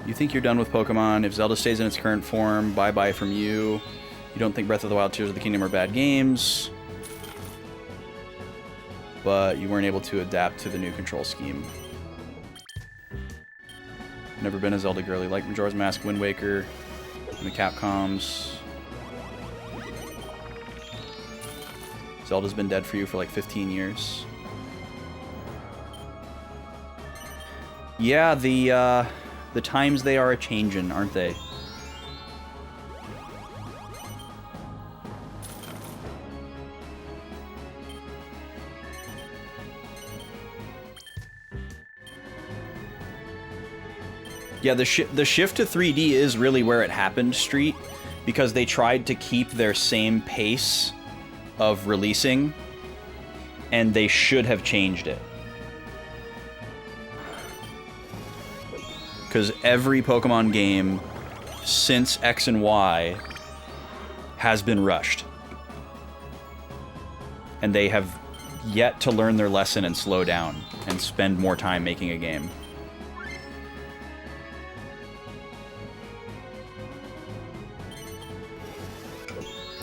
You think you're done with Pokemon. If Zelda stays in its current form, bye-bye from you. You don't think Breath of the Wild, Tears of the Kingdom are bad games. But you weren't able to adapt to the new control scheme. Never been a Zelda girly. Like Majora's Mask, Wind Waker, and the Capcoms. Zelda's been dead for you for like 15 years. Yeah, the times they are a-changin', aren't they? Yeah, the shift to 3D is really where it happened, Street, because they tried to keep their same pace of releasing, and they should have changed it. Because every Pokemon game since X and Y has been rushed. And they have yet to learn their lesson and slow down and spend more time making a game.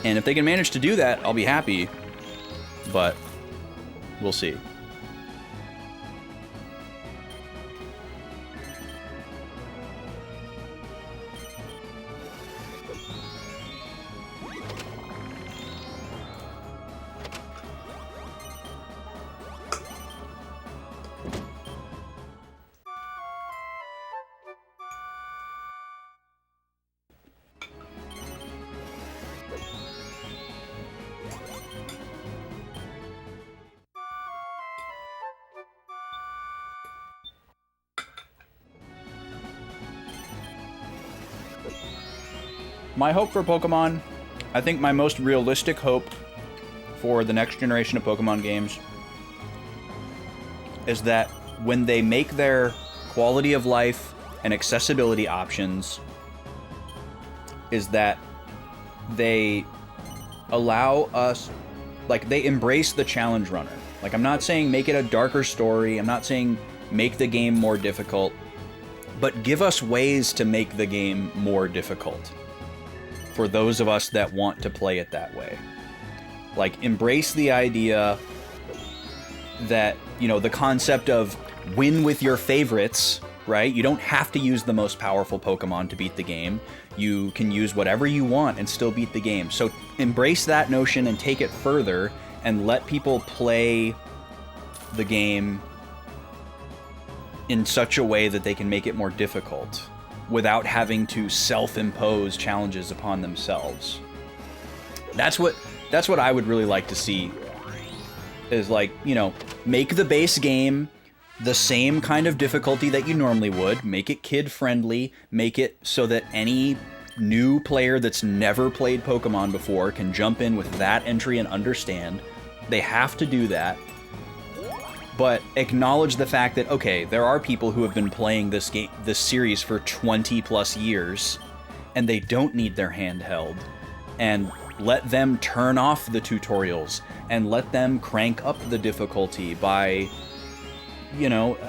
And if they can manage to do that, I'll be happy. But we'll see. My hope for Pokemon, I think my most realistic hope for the next generation of Pokemon games is that when they make their quality of life and accessibility options, is that they allow us, like, they embrace the challenge runner. Like, I'm not saying make it a darker story, I'm not saying make the game more difficult, but give us ways to make the game more difficult for those of us that want to play it that way. Like, embrace the idea that, you know, the concept of win with your favorites, right? You don't have to use the most powerful Pokemon to beat the game. You can use whatever you want and still beat the game. So embrace that notion and take it further and let people play the game in such a way that they can make it more difficult without having to self-impose challenges upon themselves. That's what I would really like to see, is, like, you know, make the base game the same kind of difficulty that you normally would, make it kid-friendly, make it so that any new player that's never played Pokemon before can jump in with that entry and understand. They have to do that. But acknowledge the fact that, okay, there are people who have been playing this series for 20 plus years, and they don't need their hand held. And let them turn off the tutorials, and let them crank up the difficulty by, you know,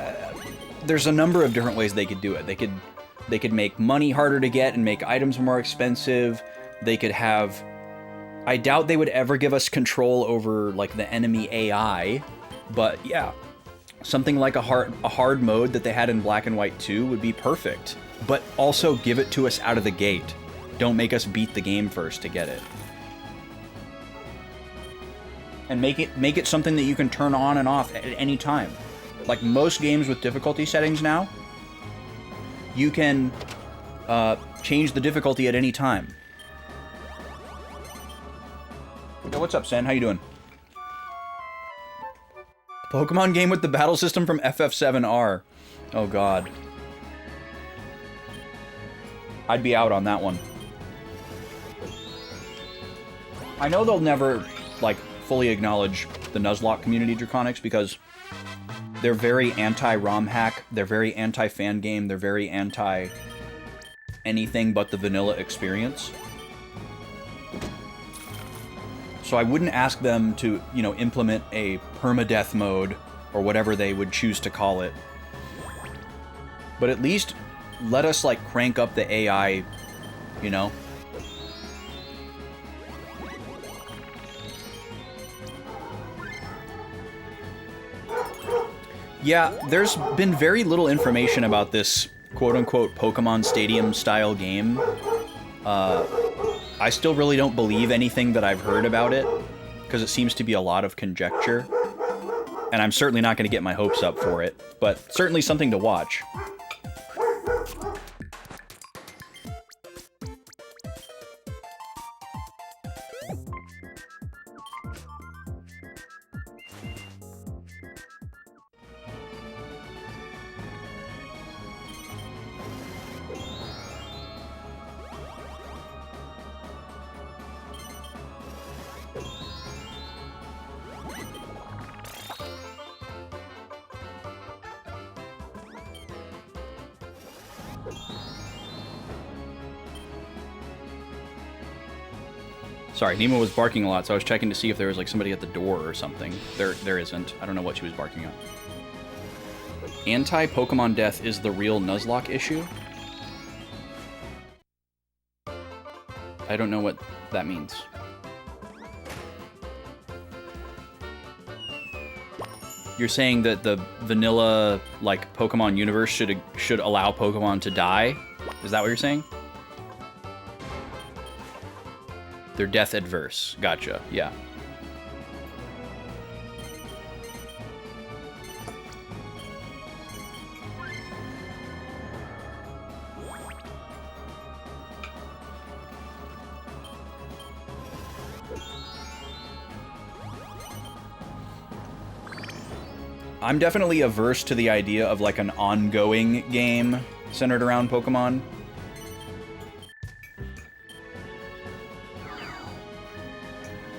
there's a number of different ways they could do it. They could make money harder to get and make items more expensive. They could have, I doubt they would ever give us control over, like, the enemy AI. But yeah, something like a hard mode that they had in Black and White 2 would be perfect. But also give it to us out of the gate. Don't make us beat the game first to get it. And make it something that you can turn on and off at any time. Like most games with difficulty settings now, you can change the difficulty at any time. Yo, what's up, Sen? How you doing? Pokemon game with the battle system from FF7R. Oh god. I'd be out on that one. I know they'll never, like, fully acknowledge the Nuzlocke community Draconics because they're very anti-ROM hack, they're very anti-fan game, they're very anti-anything but the vanilla experience. So I wouldn't ask them to, you know, implement a permadeath mode or whatever they would choose to call it. But at least let us, like, crank up the AI, you know? Yeah, there's been very little information about this quote-unquote Pokemon Stadium-style game. I still really don't believe anything that I've heard about it, because it seems to be a lot of conjecture. And I'm certainly not going to get my hopes up for it, but certainly something to watch. Sorry, Nemo was barking a lot, so I was checking to see if there was, like, somebody at the door or something. There isn't. I don't know what she was barking at. Anti-Pokemon death is the real Nuzlocke issue? I don't know what that means. You're saying that the vanilla, like, Pokemon universe should allow Pokemon to die? Is that what you're saying? They're death adverse. Gotcha. Yeah. I'm definitely averse to the idea of, like, an ongoing game centered around Pokemon.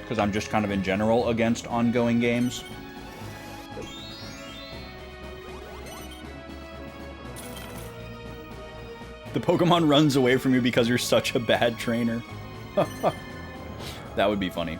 Because I'm just kind of in general against ongoing games. The Pokemon runs away from you because you're such a bad trainer. That would be funny.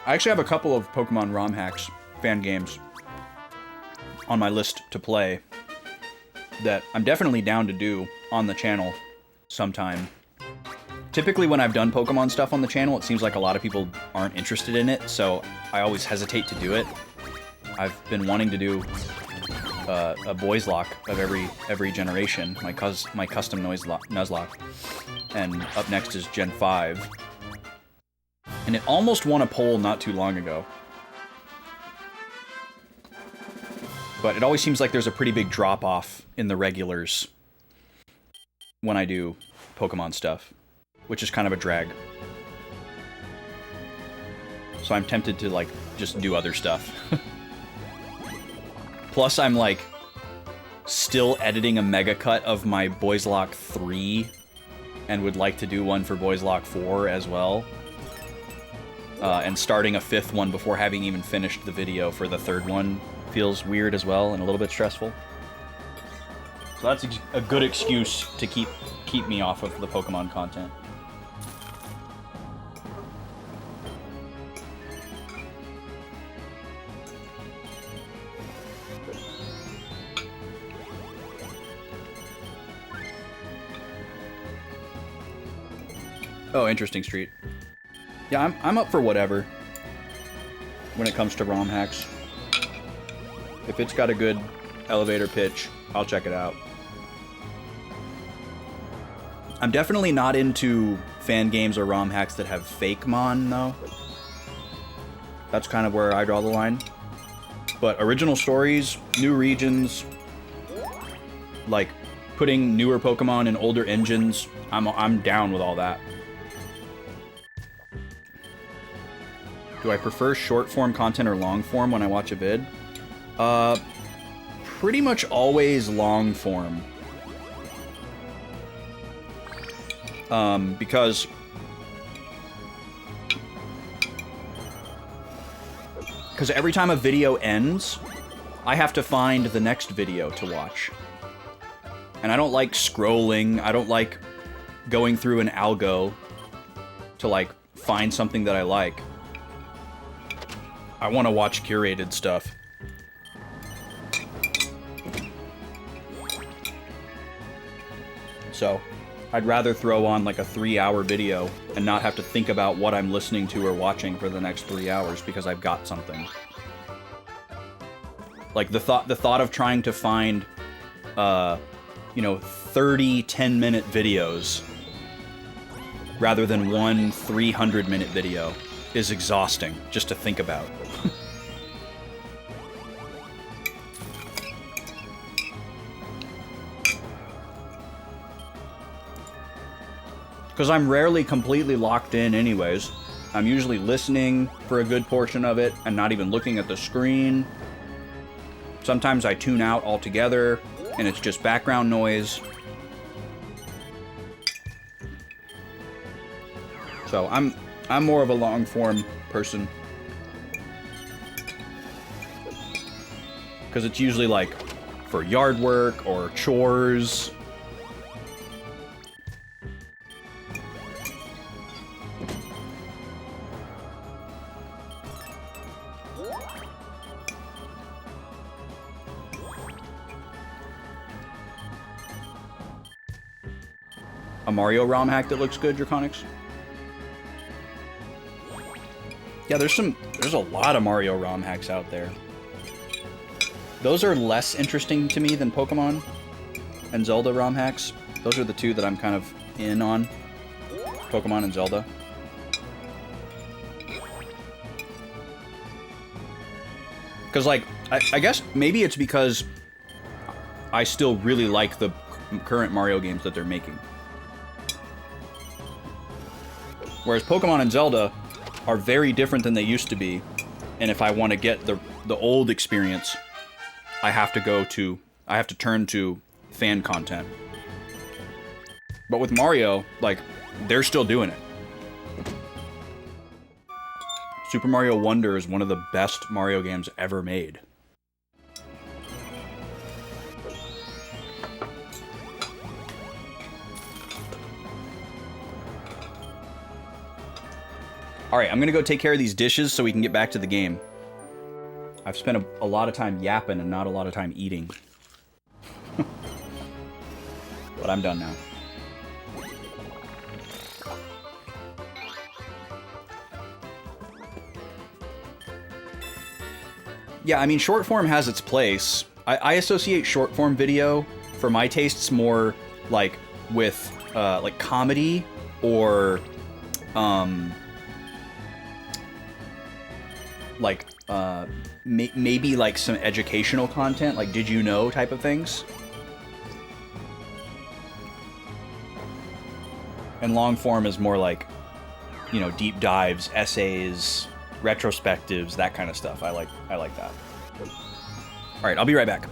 I actually have a couple of Pokemon ROM hacks, fan games, on my list to play that I'm definitely down to do on the channel sometime. Typically when I've done Pokemon stuff on the channel, it seems like a lot of people aren't interested in it, so I always hesitate to do it. I've been wanting to do a boys lock of every generation, my custom Nuzlocke, and up next is Gen 5. And it almost won a poll not too long ago. But it always seems like there's a pretty big drop-off in the regulars when I do Pokemon stuff, which is kind of a drag. So I'm tempted to, like, just do other stuff. Plus, I'm, like, still editing a mega cut of my Boys Lock 3 and would like to do one for Boys Lock 4 as well. And starting a 5th one before having even finished the video for the 3rd one feels weird as well and a little bit stressful. So that's a good excuse to keep me off of the Pokemon content. Oh, interesting street. Yeah, I'm up for whatever when it comes to ROM hacks. If it's got a good elevator pitch, I'll check it out. I'm definitely not into fan games or ROM hacks that have fake mon, though. That's kind of where I draw the line. But original stories, new regions, like putting newer Pokemon in older engines, I'm down with all that. Do I prefer short form content or long form when I watch a vid? Pretty much always long form. Because every time a video ends, I have to find the next video to watch. And I don't like scrolling, I don't like going through an algo to like find something that I like. I want to watch curated stuff. So, I'd rather throw on like a 3-hour video and not have to think about what I'm listening to or watching for the next 3 hours because I've got something. Like the thought of trying to find, 30 10-minute videos rather than one 300-minute video is exhausting just to think about. Because I'm rarely completely locked in anyways. I'm usually listening for a good portion of it and not even looking at the screen. Sometimes I tune out altogether and it's just background noise. So I'm more of a long form person. Because it's usually like for yard work or chores. A Mario ROM hack that looks good, Draconics? Yeah, there's a lot of Mario ROM hacks out there. Those are less interesting to me than Pokemon and Zelda ROM hacks. Those are the two that I'm kind of in on. Pokemon and Zelda. Because, like, I guess maybe it's because I still really like the current Mario games that they're making. Whereas Pokemon and Zelda are very different than they used to be, and if I want to get the old experience, I have to turn to fan content. But with Mario, like, they're still doing it. Super Mario Wonder is one of the best Mario games ever made. Alright, I'm gonna go take care of these dishes so we can get back to the game. I've spent a lot of time yapping and not a lot of time eating. But I'm done now. Yeah, I mean, short form has its place. I associate short form video, for my tastes, more like with like comedy or like maybe like some educational content, like did you know type of things. And long form is more like, you know, deep dives, essays, retrospectives, that kind of stuff. I like that. All right, I'll be right back.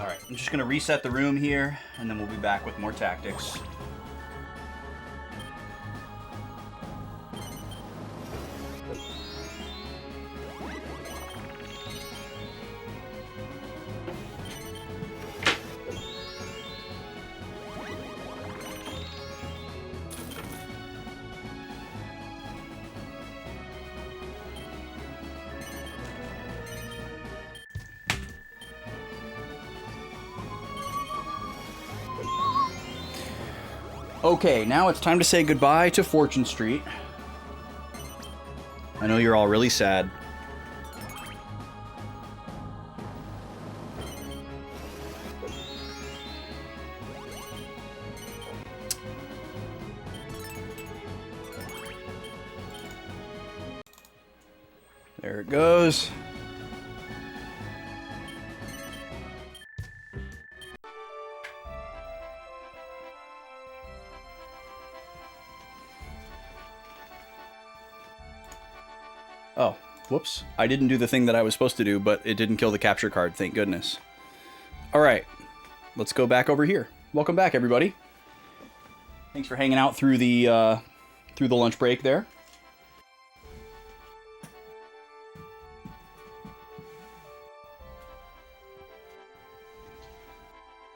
Alright, I'm just going to reset the room here, and then we'll be back with more tactics. Okay, now it's time to say goodbye to Fortune Street. I know you're all really sad. There it goes. Oh, whoops. I didn't do the thing that I was supposed to do, but it didn't kill the capture card, thank goodness. Alright, let's go back over here. Welcome back, everybody. Thanks for hanging out through the lunch break there.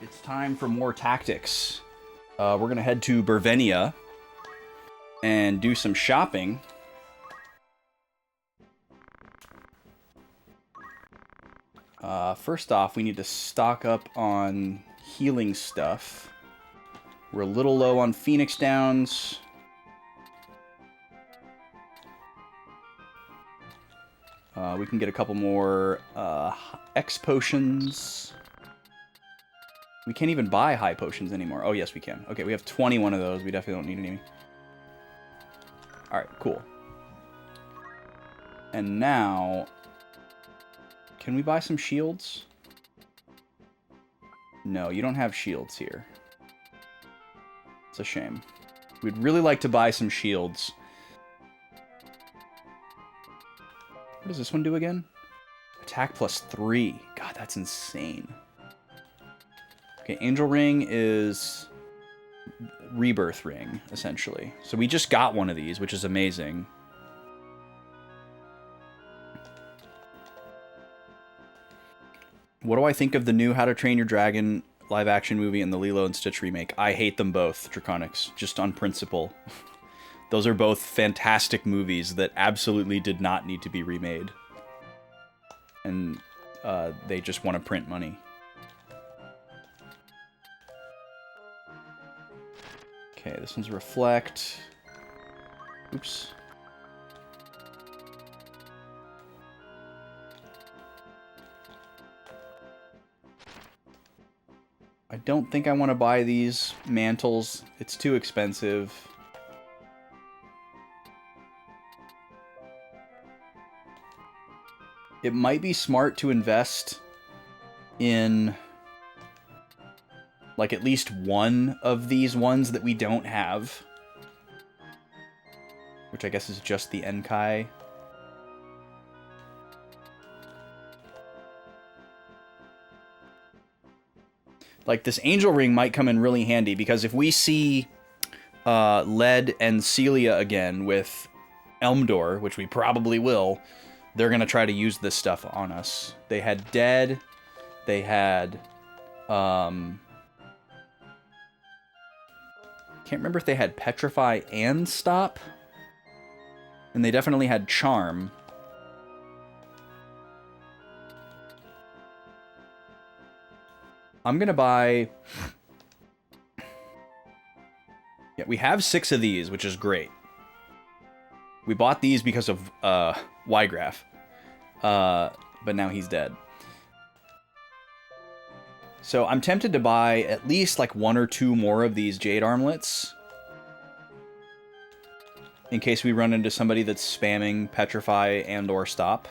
It's time for more tactics. We're going to head to Bervenia and do some shopping. First off, we need to stock up on healing stuff. We're a little low on Phoenix Downs. We can get a couple more X potions. We can't even buy high potions anymore. Oh, yes, we can. Okay, we have 21 of those. We definitely don't need any. Alright, cool. And now... Can we buy some shields? No, you don't have shields here. It's a shame. We'd really like to buy some shields. What does this one do again? Attack +3. God, that's insane. Okay, Angel Ring is Rebirth Ring, essentially. So we just got one of these, which is amazing. What do I think of the new How to Train Your Dragon live-action movie and the Lilo and Stitch remake? I hate them both, Draconics, just on principle. Those are both fantastic movies that absolutely did not need to be remade. And they just want to print money. Okay, this one's Reflect. Oops. I don't think I want to buy these mantles. It's too expensive. It might be smart to invest in like at least one of these ones that we don't have. Which I guess is just the Enkai. Like, this Angel Ring might come in really handy, because if we see Led and Celia again with Elmdor, which we probably will, they're going to try to use this stuff on us. They had Dead, they had... can't remember if they had Petrify and Stop. And they definitely had Charm. I'm gonna buy... Yeah, we have 6 of these, which is great. We bought these because of Ygraph. But now he's dead. So I'm tempted to buy at least like 1 or 2 more of these Jade Armlets. In case we run into somebody that's spamming Petrify and or Stop.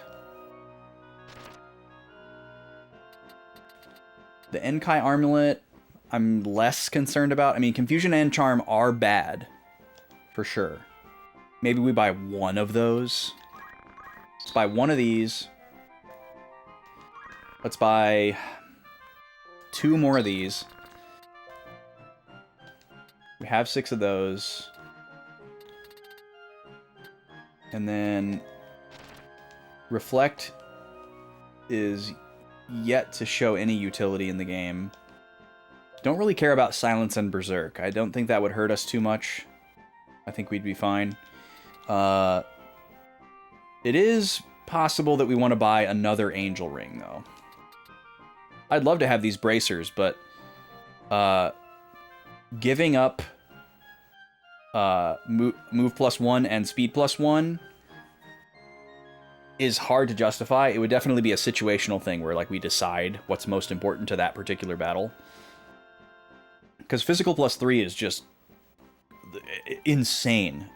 The Enkai Armlet, I'm less concerned about. I mean, Confusion and Charm are bad. For sure. Maybe we buy 1 of those. Let's buy 1 of these. Let's buy 2 more of these. We have 6 of those. And then Reflect is yet to show any utility in the game. Don't really care about Silence and Berserk. I don't think that would hurt us too much. I think we'd be fine. It is possible that we want to buy another Angel Ring, though. I'd love to have these bracers, but giving up move +1 and speed +1 is hard to justify. It would definitely be a situational thing where like we decide what's most important to that particular battle. Because physical +3 is just insane.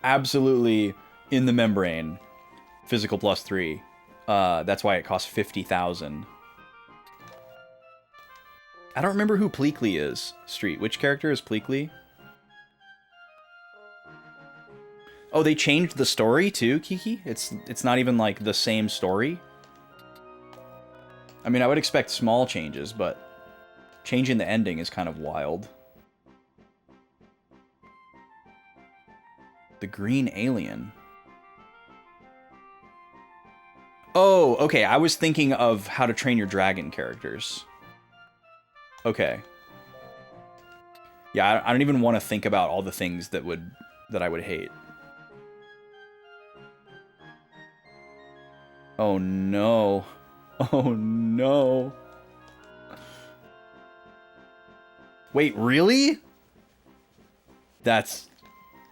Absolutely in the membrane. Physical +3. That's why it costs 50,000. I don't remember who Pleakley is. Street. Which character is Pleakley? Oh, they changed the story too, Kiki? It's not even like the same story? I mean, I would expect small changes, but changing the ending is kind of wild. The Green Alien. Oh, okay. I was thinking of How to Train Your Dragon characters. Okay. Yeah, I don't even want to think about all the things that I would hate. Oh no. Oh no. Wait, really? That's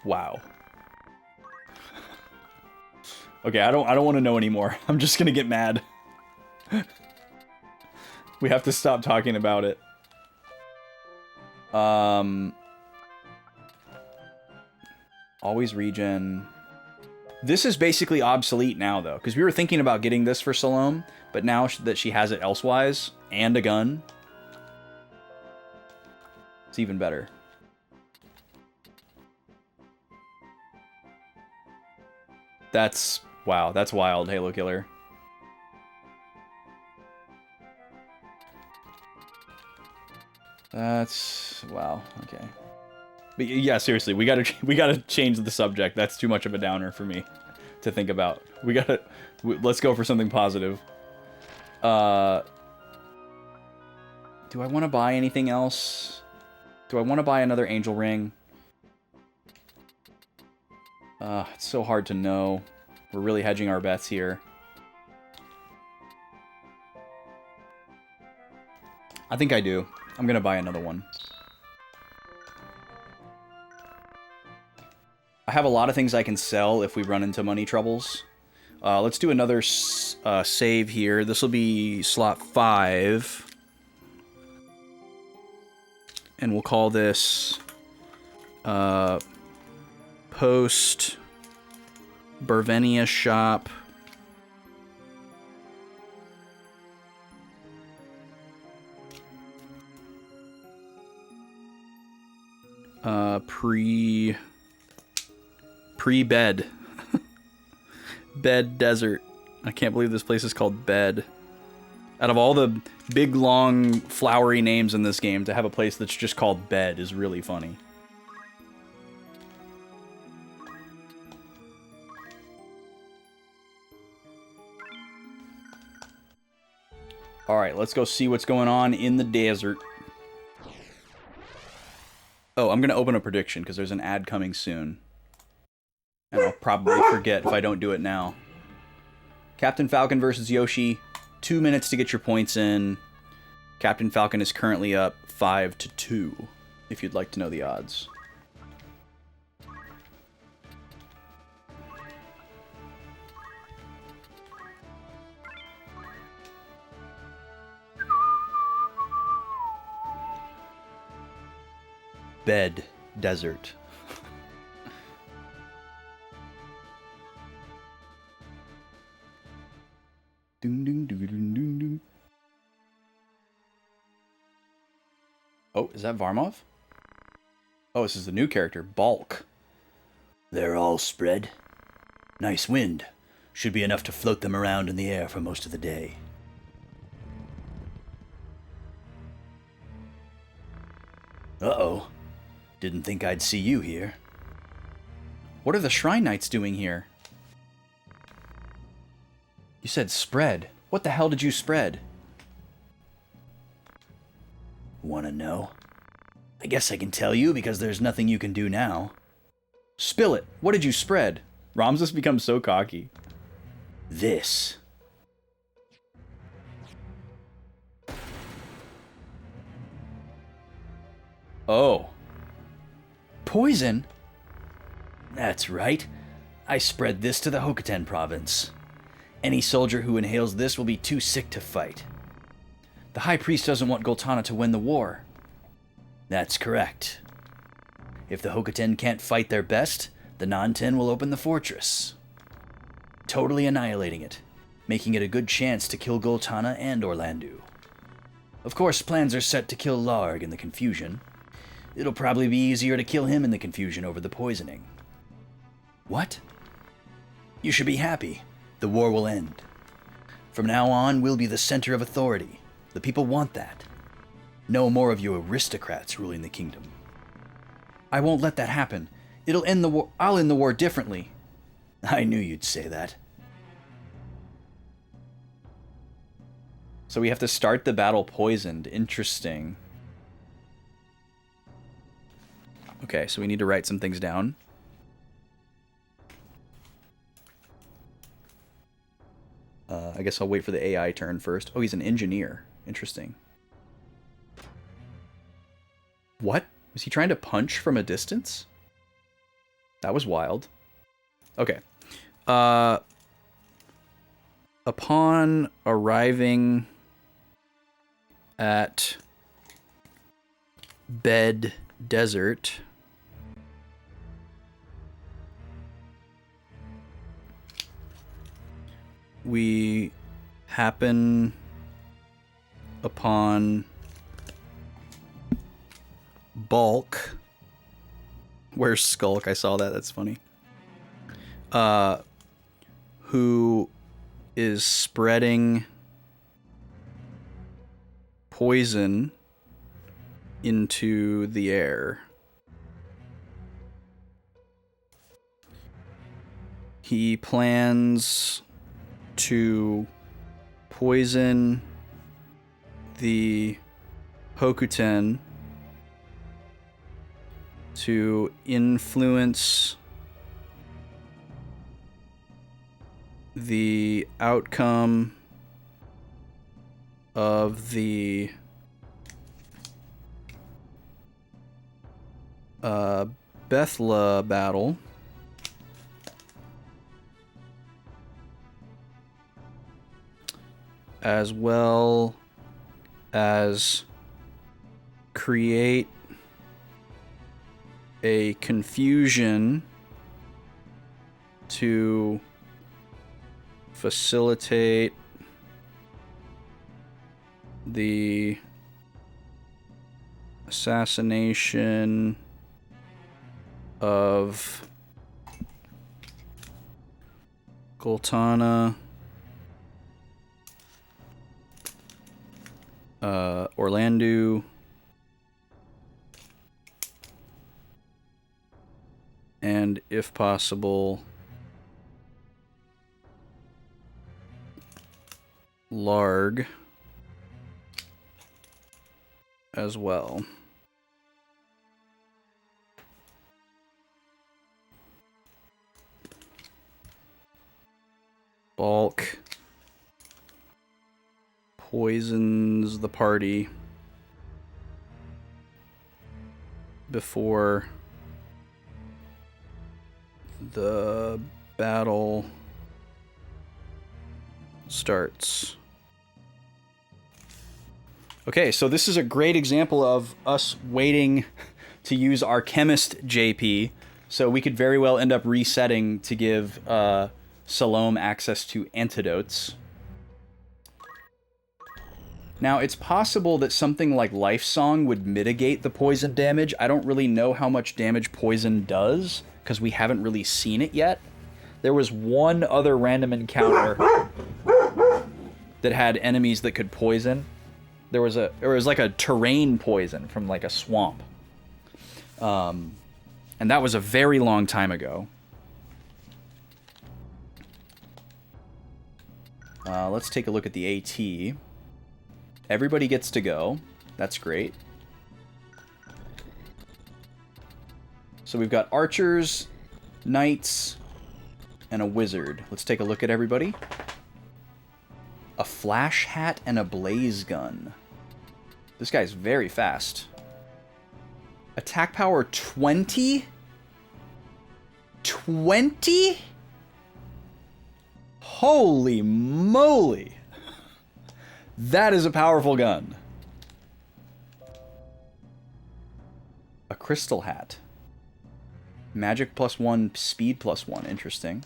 wow. Okay, I don't want to know anymore. I'm just going to get mad. We have to stop talking about it. Always regen. This is basically obsolete now, though, because we were thinking about getting this for Salome, but now that she has it elsewise, and a gun, it's even better. That's... wow, that's wild, Halo Killer. That's... wow, okay. But yeah, seriously, we gotta change the subject. That's too much of a downer for me to think about. Let's go for something positive. Do I want to buy anything else? Do I want to buy another Angel Ring? It's so hard to know. We're really hedging our bets here. I think I do. I'm gonna buy another one. I have a lot of things I can sell if we run into money troubles. Let's do another save here. This will be slot 5. And we'll call this Post Bervenia Shop. Pre-bed. Bed Desert. I can't believe this place is called Bed. Out of all the big, long, flowery names in this game, to have a place that's just called Bed is really funny. Alright, let's go see what's going on in the desert. Oh, I'm going to open a prediction because there's an ad coming soon. And I'll probably forget if I don't do it now. Captain Falcon versus Yoshi. 2 minutes to get your points in. Captain Falcon is currently up 5-2, if you'd like to know the odds. Bed Desert. Oh, is that Varmov? Oh, this is the new character, Bulk. They're all spread. Nice wind. Should be enough to float them around in the air for most of the day. Uh-oh. Didn't think I'd see you here. What are the Shrine Knights doing here? You said spread. What the hell did you spread? Wanna know? I guess I can tell you because there's nothing you can do now. Spill it. What did you spread? Ramses becomes so cocky. This. Oh. Poison? That's right. I spread this to the Hokuten province. Any soldier who inhales this will be too sick to fight. The High Priest doesn't want Goltana to win the war. That's correct. If the Hokuten can't fight their best, the Nanten will open the fortress, totally annihilating it, making it a good chance to kill Goltana and Orlandu. Of course, plans are set to kill Larg in the confusion. It'll probably be easier to kill him in the confusion over the poisoning. What? You should be happy. The war will end. From now on, we'll be the center of authority. The people want that. No more of you aristocrats ruling the kingdom. I won't let that happen. It'll end the war. I'll end the war differently. I knew you'd say that. So we have to start the battle poisoned. Interesting. Okay, so we need to write some things down. I guess I'll wait for the AI turn first. Oh, he's an engineer. Interesting. What? Was he trying to punch from a distance? That was wild. Okay. Upon arriving at Bed Desert, we happen upon Bulk. Where's Skulk? I saw that. That's funny. Who is spreading poison into the air. He plans to poison the Hokuten to influence the outcome of the Bethla battle, as well as create a confusion to facilitate the assassination of Goltana, Orlandu, and if possible, Larg as well. Bulk poisons the party before the battle starts. Okay, so this is a great example of us waiting to use our chemist JP, so we could very well end up resetting to give Salome access to antidotes. Now, it's possible that something like Life Song would mitigate the poison damage. I don't really know how much damage poison does, because we haven't really seen it yet. There was one other random encounter that had enemies that could poison. There was like a terrain poison from like a swamp. And that was a very long time ago. Let's take a look at the AT. Everybody gets to go. That's great. So we've got archers, knights, and a wizard. Let's take a look at everybody. A flash hat and a blaze gun. This guy's very fast. Attack power 20? 20? Holy moly! That is a powerful gun. A crystal hat. Magic +1, speed +1. Interesting.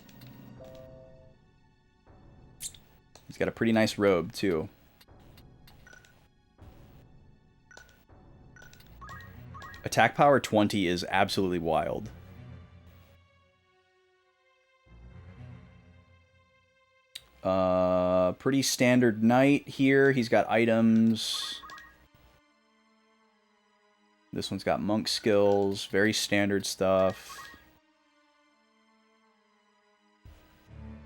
He's got a pretty nice robe, too. Attack power 20 is absolutely wild. Pretty standard knight here. He's got items. This one's got monk skills. Very standard stuff.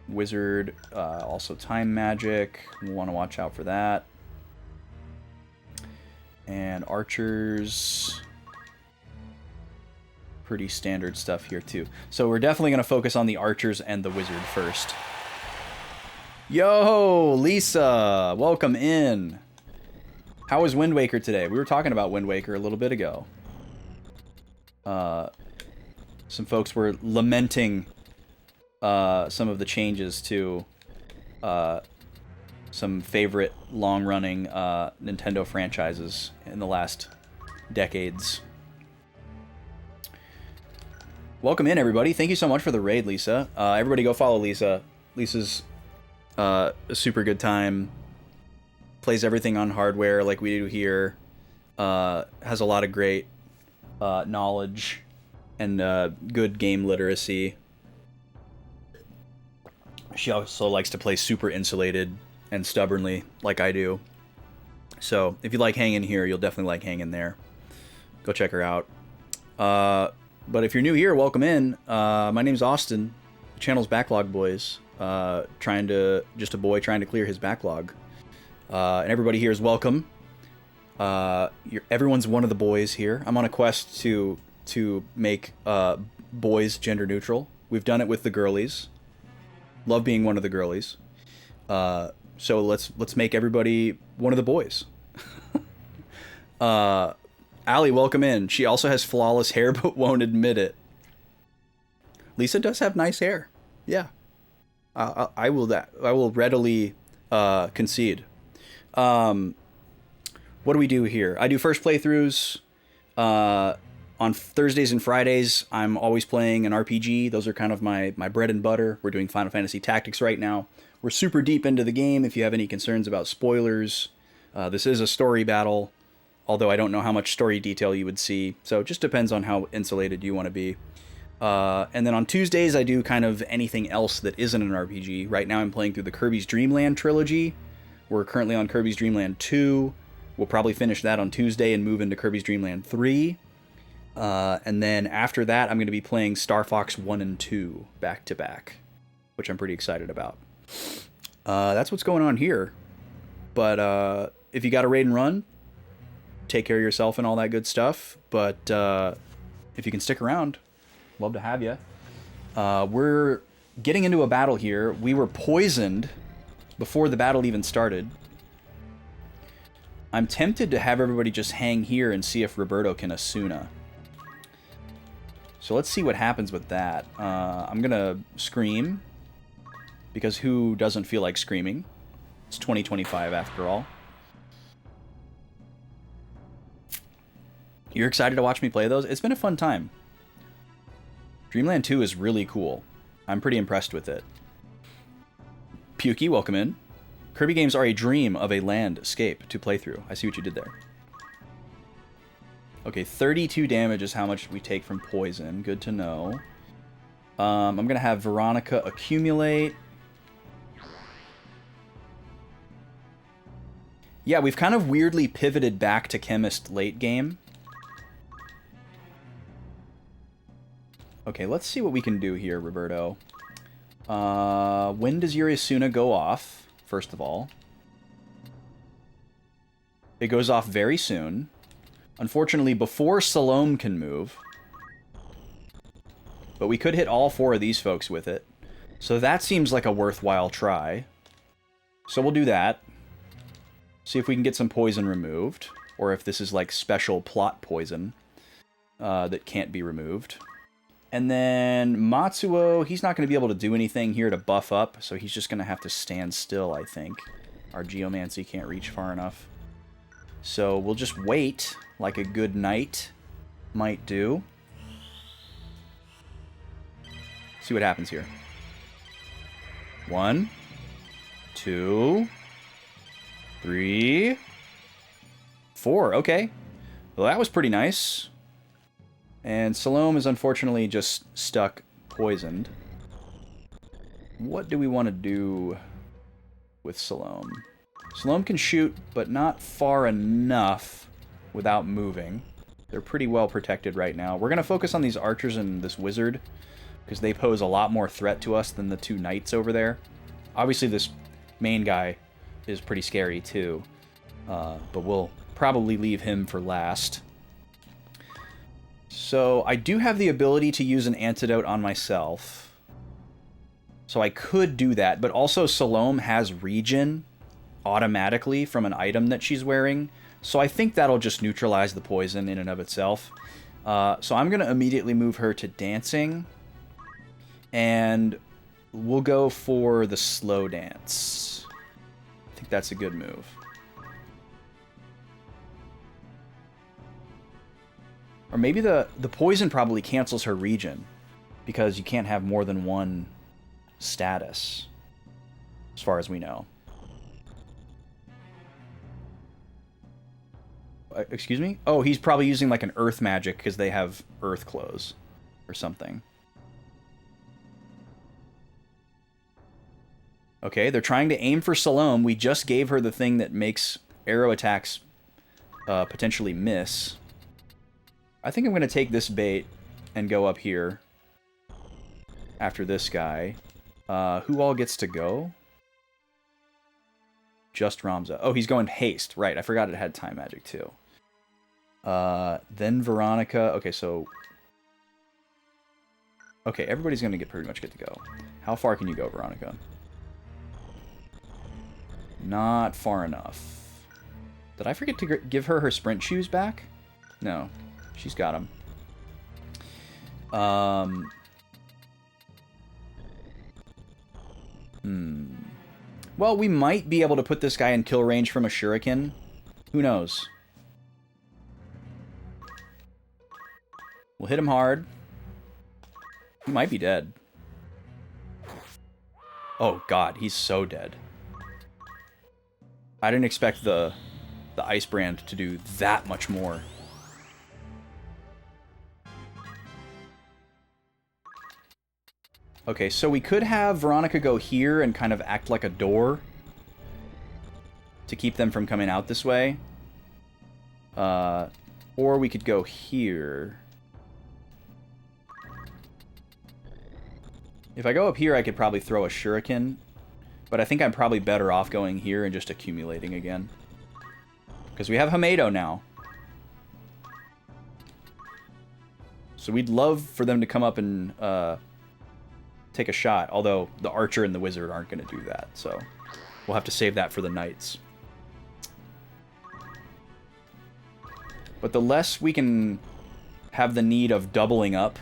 Wizard, also time magic. We'll want to watch out for that. And archers. Pretty standard stuff here too. So we're definitely going to focus on the archers and the wizard first. Yo, Lisa! Welcome in. How was Wind Waker today? We were talking about Wind Waker a little bit ago. Some folks were lamenting some of the changes to some favorite long-running Nintendo franchises in the last decades. Welcome in, everybody. Thank you so much for the raid, Lisa. Everybody go follow Lisa. Lisa's a super good time. Plays everything on hardware like we do here. Has a lot of great knowledge and good game literacy. She also likes to play super insulated and stubbornly like I do. So if you like hanging here, you'll definitely like hanging there. Go check her out. But if you're new here, welcome in. My name's Austin. The channel's Backlog Boys. Just a boy trying to clear his backlog. And everybody here is welcome. Everyone's one of the boys here. I'm on a quest to make boys gender neutral. We've done it with the girlies. Love being one of the girlies. So let's make everybody one of the boys. Allie, welcome in. She also has flawless hair, but won't admit it. Lisa does have nice hair. Yeah. I will readily concede. What do we do here? I do first playthroughs. On Thursdays and Fridays, I'm always playing an RPG. Those are kind of my bread and butter. We're doing Final Fantasy Tactics right now. We're super deep into the game. If you have any concerns about spoilers, this is a story battle, although I don't know how much story detail you would see. So it just depends on how insulated you want to be. And then on Tuesdays, I do kind of anything else that isn't an RPG. Right now I'm playing through the Kirby's Dream Land trilogy. We're currently on Kirby's Dream Land 2. We'll probably finish that on Tuesday and move into Kirby's Dream Land 3. And then after that, I'm going to be playing Star Fox 1 and 2 back to back, which I'm pretty excited about. That's what's going on here. But if you got a raid and run, take care of yourself and all that good stuff. But if you can stick around, love to have you. We're getting into a battle here. We were poisoned before the battle even started. I'm tempted to have everybody just hang here and see if Roberto can Asuna. So let's see what happens with that. I'm going to scream, because who doesn't feel like screaming? It's 2025 after all. You're excited to watch me play those? It's been a fun time. Dreamland 2 is really cool. I'm pretty impressed with it. Pukey, welcome in. Kirby games are a dream of a landscape to play through. I see what you did there. Okay, 32 damage is how much we take from poison. Good to know. I'm going to have Veronica accumulate. Yeah, we've kind of weirdly pivoted back to Chemist late game. Okay, let's see what we can do here, Roberto. When does Yuriasuna go off, first of all? It goes off very soon. Unfortunately, before Salome can move. But we could hit all 4 of these folks with it. So that seems like a worthwhile try. So we'll do that. See if we can get some poison removed. Or if this is like special plot poison that can't be removed. And then Matsuo, he's not going to be able to do anything here to buff up. So he's just going to have to stand still, I think. Our Geomancy can't reach far enough. So we'll just wait like a good knight might do. See what happens here. 1, 2, 3, 4. Okay. Well, that was pretty nice. And Salome is unfortunately just stuck poisoned. What do we want to do with Salome? Salome can shoot, but not far enough without moving. They're pretty well protected right now. We're going to focus on these archers and this wizard, because they pose a lot more threat to us than the 2 knights over there. Obviously, this main guy is pretty scary, too. But we'll probably leave him for last. So, I do have the ability to use an antidote on myself. So I could do that, but also Salome has regen automatically from an item that she's wearing. So I think that'll just neutralize the poison in and of itself. So I'm going to immediately move her to dancing. And we'll go for the slow dance. I think that's a good move. Or maybe the poison probably cancels her regen, because you can't have more than one status, as far as we know. Excuse me? Oh, he's probably using like an earth magic because they have earth clothes or something. Okay, they're trying to aim for Salome. We just gave her the thing that makes arrow attacks potentially miss. I think I'm going to take this bait and go up here after this guy. Who all gets to go? Just Ramza. Oh, he's going haste. Right, I forgot it had time magic too. Then Veronica. Okay, so... Okay, everybody's going to pretty much get to go. How far can you go, Veronica? Not far enough. Did I forget to give her sprint shoes back? No, she's got them. Well, we might be able to put this guy in kill range from a shuriken. Who knows? We'll hit him hard. He might be dead. Oh god, he's so dead. I didn't expect the Ice Brand to do that much more. Okay, so we could have Veronica go here and kind of act like a door to keep them from coming out this way. Or we could go here. If I go up here, I could probably throw a shuriken. But I think I'm probably better off going here and just accumulating again. Because we have Hamedo now. So we'd love for them to come up and take a shot. Although the archer and the wizard aren't going to do that. So we'll have to save that for the knights. But the less we can have the need of doubling up,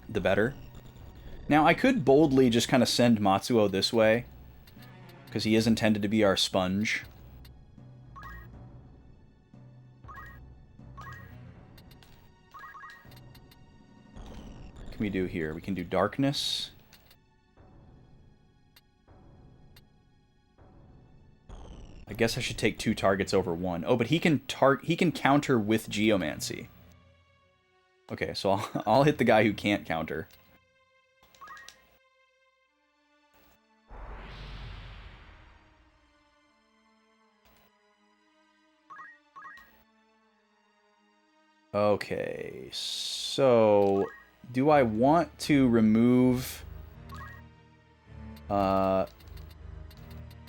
the better. Now, I could boldly just kind of send Matsuo this way, because he is intended to be our sponge. What can we do here? We can do darkness. I guess I should take 2 targets over 1. Oh, but he can counter with Geomancy. Okay, so I'll hit the guy who can't counter. Okay, so Do I want to remove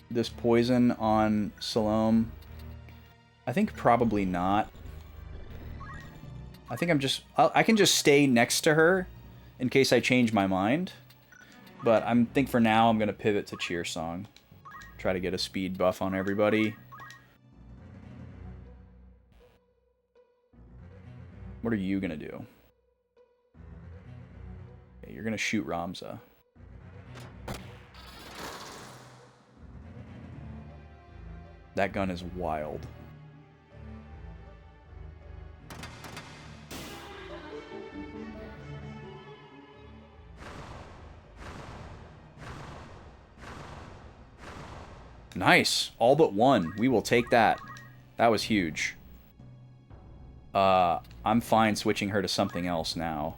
this poison on Salome? I think probably not. I think I can just stay next to her in case I change my mind. But I think for now I'm going to pivot to Cheer Song. Try to get a speed buff on everybody. What are you going to do? Okay, you're going to shoot Ramza. That gun is wild. Nice. All but one. We will take that. That was huge. I'm fine switching her to something else now.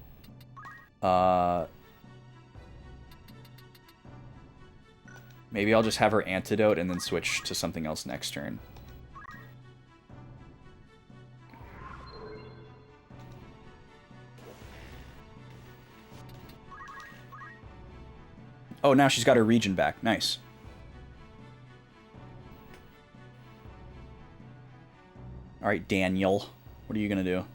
Maybe I'll just have her antidote and then switch to something else next turn. Oh, now she's got her region back. Nice. Alright, Daniel. What are you gonna do?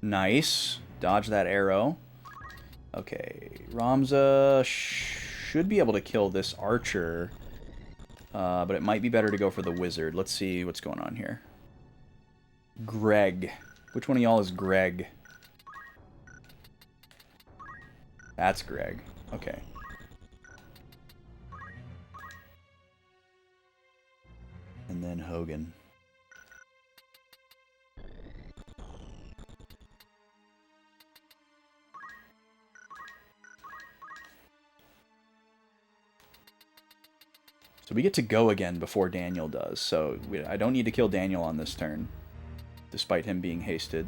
Nice. Dodge that arrow. Okay. Ramza should be able to kill this archer. But it might be better to go for the wizard. Let's see what's going on here. Greg. Which one of y'all is Greg? That's Greg. Okay. And then Hogan. So we get to go again before Daniel does. So I don't need to kill Daniel on this turn, despite him being hasted.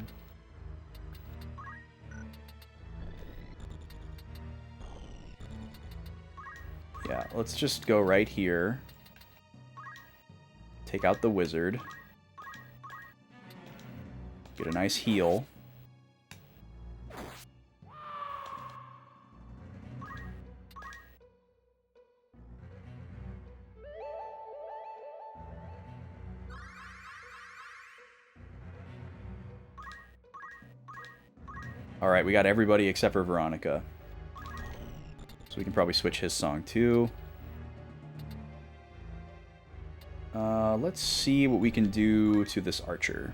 Yeah, let's just go right here. Take out the wizard. Get a nice heal. Alright, we got everybody except for Veronica. So we can probably switch his song too. Let's see what we can do to this archer.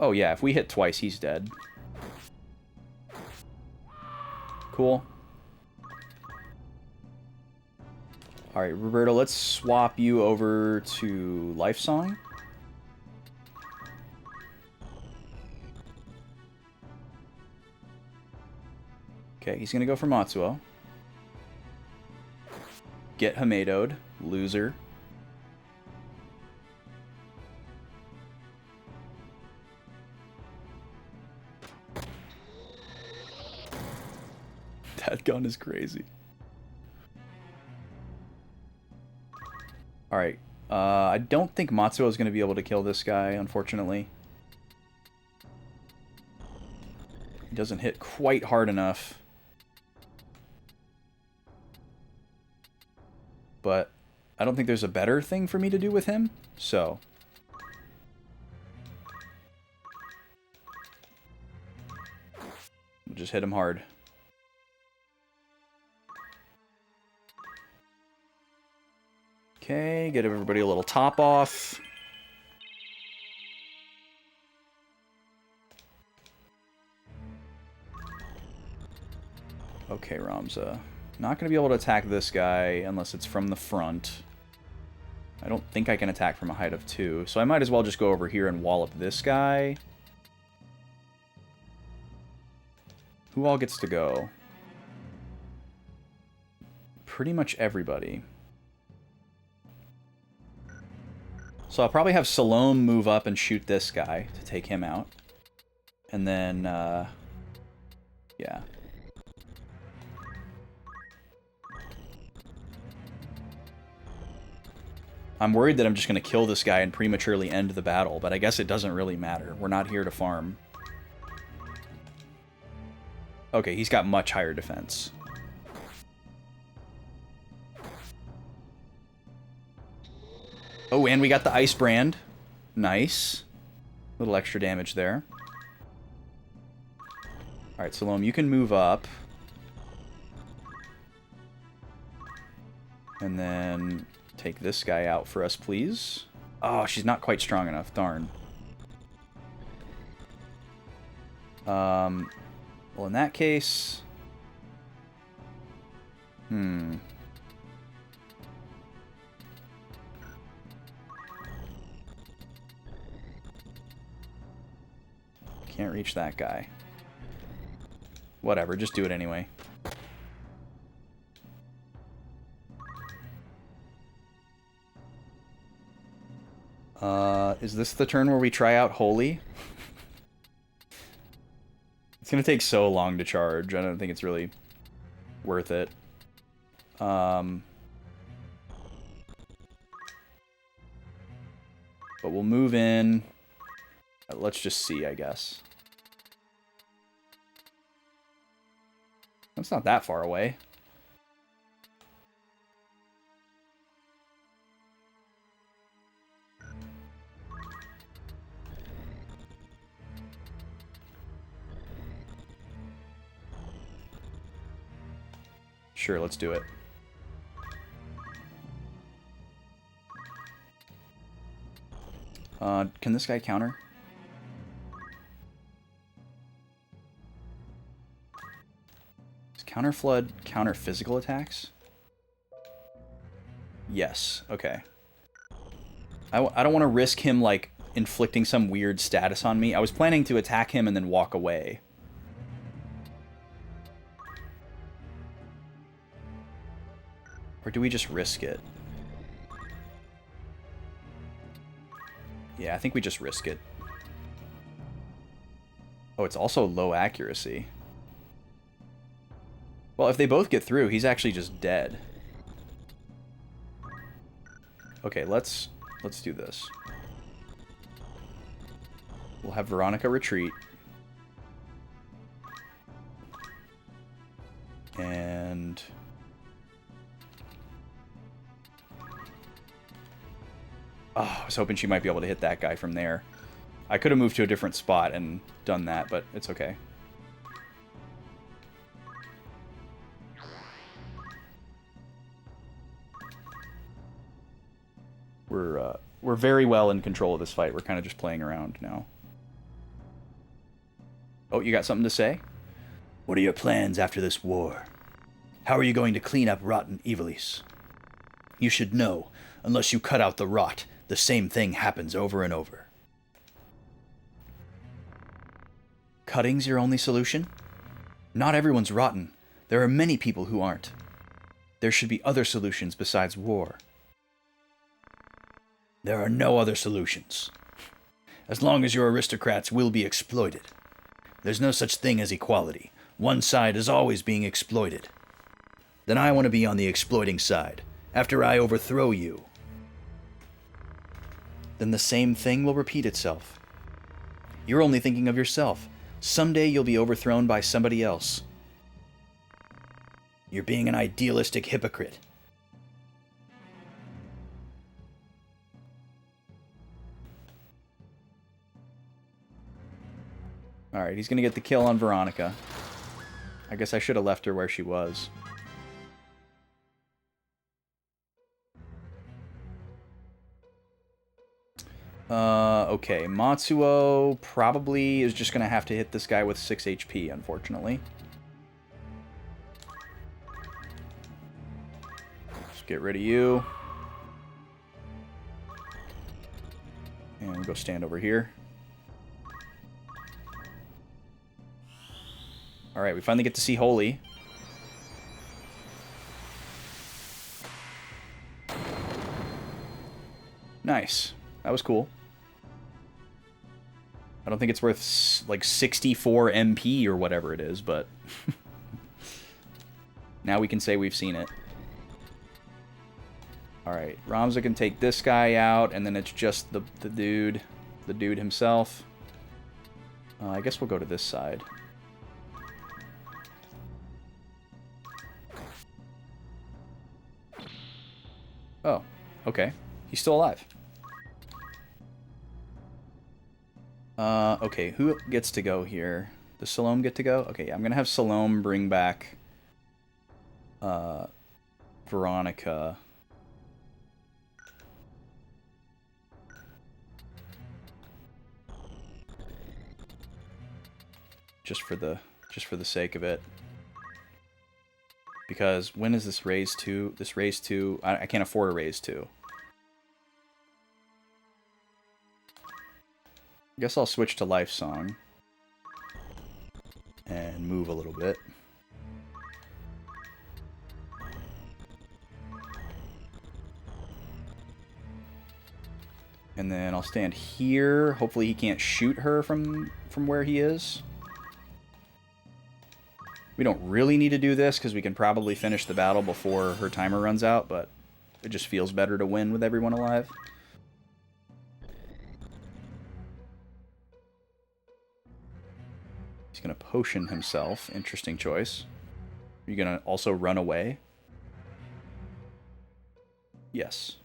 Oh yeah, if we hit twice, he's dead. Cool. Alright, Roberto, let's swap you over to Life Song. Okay, he's gonna go for Matsuo. Get Hamedo'd. Loser. That gun is crazy. Alright. I don't think Matsuo is going to be able to kill this guy, unfortunately. He doesn't hit quite hard enough. But I don't think there's a better thing for me to do with him, so... we'll just hit him hard. Okay, get everybody a little top off. Okay, Ramza. Not going to be able to attack this guy unless it's from the front. I don't think I can attack from a height of 2, so I might as well just go over here and wallop this guy. Who all gets to go? Pretty much everybody. So I'll probably have Salome move up and shoot this guy to take him out. And then, yeah. I'm worried that I'm just going to kill this guy and prematurely end the battle, but I guess it doesn't really matter. We're not here to farm. Okay, he's got much higher defense. Oh, and we got the ice brand. Nice. A little extra damage there. Alright, Salome, you can move up. And then take this guy out for us, please. Oh, she's not quite strong enough. Darn. Well, in that case... Can't reach that guy. Whatever, just do it anyway. Is this the turn where we try out Holy? It's gonna take so long to charge. I don't think it's really worth it. But we'll move in. Let's just see, I guess. That's not that far away. Sure, let's do it. Can this guy counter? Does counter flood counter physical attacks? Yes, okay. I don't want to risk him, like, inflicting some weird status on me. I was planning to attack him and then walk away. Or do we just risk it? Yeah, I think we just risk it. Oh, it's also low accuracy. Well, if they both get through, he's actually just dead. Okay, let's do this. We'll have Veronica retreat. And... oh, I was hoping she might be able to hit that guy from there. I could have moved to a different spot and done that, but it's okay. We're very well in control of this fight. We're kind of just playing around now. Oh, you got something to say? What are your plans after this war? How are you going to clean up rotten Ivalice? You should know, unless you cut out the rot, the same thing happens over and over. Cutting's your only solution? Not everyone's rotten. There are many people who aren't. There should be other solutions besides war. There are no other solutions. As long as your aristocrats will be exploited. There's no such thing as equality. One side is always being exploited. Then I want to be on the exploiting side, after I overthrow you. Then the same thing will repeat itself. You're only thinking of yourself. Someday you'll be overthrown by somebody else. You're being an idealistic hypocrite. Alright, he's gonna get the kill on Veronica. I guess I should have left her where she was. Okay, Matsuo probably is just gonna have to hit this guy with 6 HP, unfortunately. Let's get rid of you. And we'll go stand over here. Alright, we finally get to see Holy. Nice. That was cool. I don't think it's worth, like, 64 MP or whatever it is, but... now we can say we've seen it. Alright, Ramza can take this guy out, and then it's just the dude himself. I guess we'll go to this side. Oh, okay. He's still alive. Okay, who gets to go here? Does Salome get to go? Okay, yeah, I'm gonna have Salome bring back Veronica. Just for the sake of it. Because when is this raise 2? This raise 2, I can't afford a raise 2. I guess I'll switch to Life Song. And move a little bit. And then I'll stand here. Hopefully he can't shoot her from where he is. We don't really need to do this because we can probably finish the battle before her timer runs out, but it just feels better to win with everyone alive. He's going to potion himself. Interesting choice. Are you going to also run away? Yes.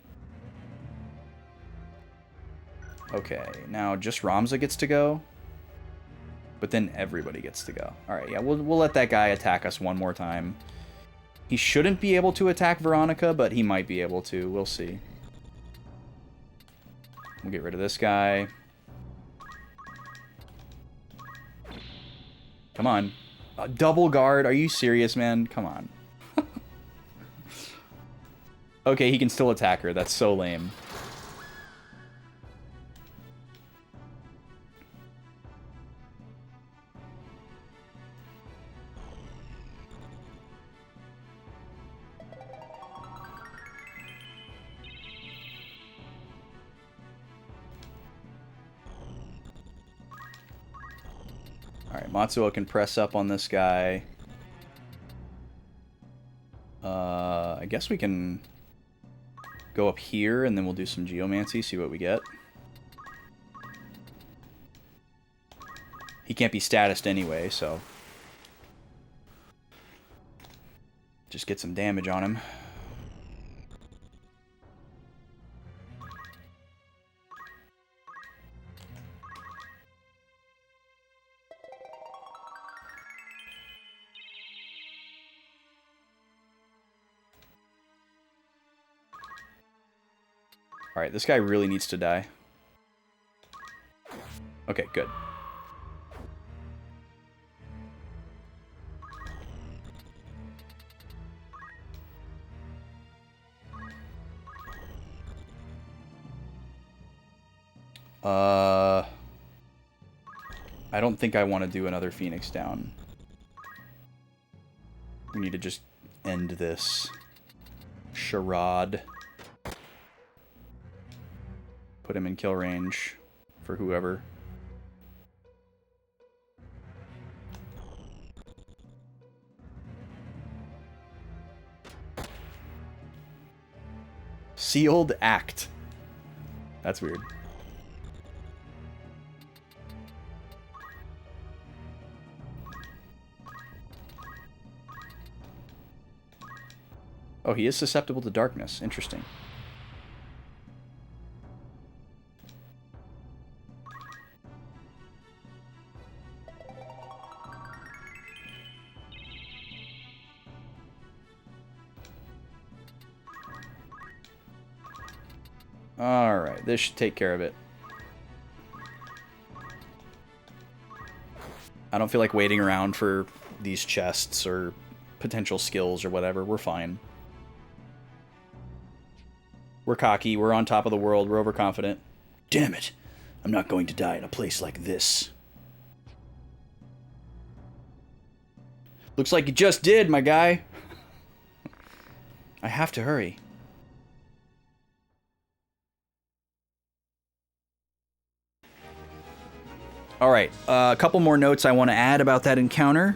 Okay, now just Ramza gets to go. But then everybody gets to go. Alright, yeah, we'll let that guy attack us one more time. He shouldn't be able to attack Veronica, but he might be able to. We'll see. We'll get rid of this guy. Come on. Double guard. Are you serious, man? Come on. Okay, he can still attack her. That's so lame. Alright, Matsuo can press up on this guy. I guess we can go up here, and then we'll do some Geomancy, see what we get. He can't be statused anyway, so... just get some damage on him. Alright, this guy really needs to die. Okay, good. I don't think I want to do another Phoenix down. We need to just end this charade. Put him in kill range for whoever. Sealed act. That's weird. Oh, he is susceptible to darkness. Interesting. Alright, this should take care of it. I don't feel like waiting around for these chests or potential skills or whatever. We're fine. We're cocky, we're on top of the world, we're overconfident. Damn it! I'm not going to die in a place like this. Looks like you just did, my guy. I have to hurry. Alright, a couple more notes I want to add about that encounter.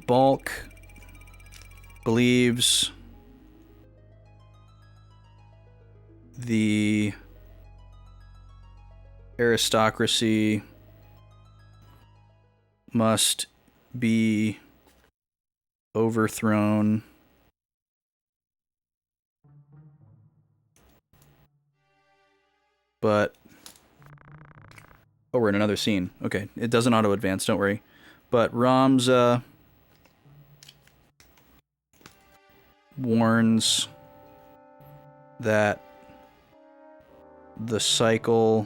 Bulk. believes the aristocracy must be overthrown but oh, we're in another scene. Okay, it doesn't auto advance, don't worry. But Ramza warns that the cycle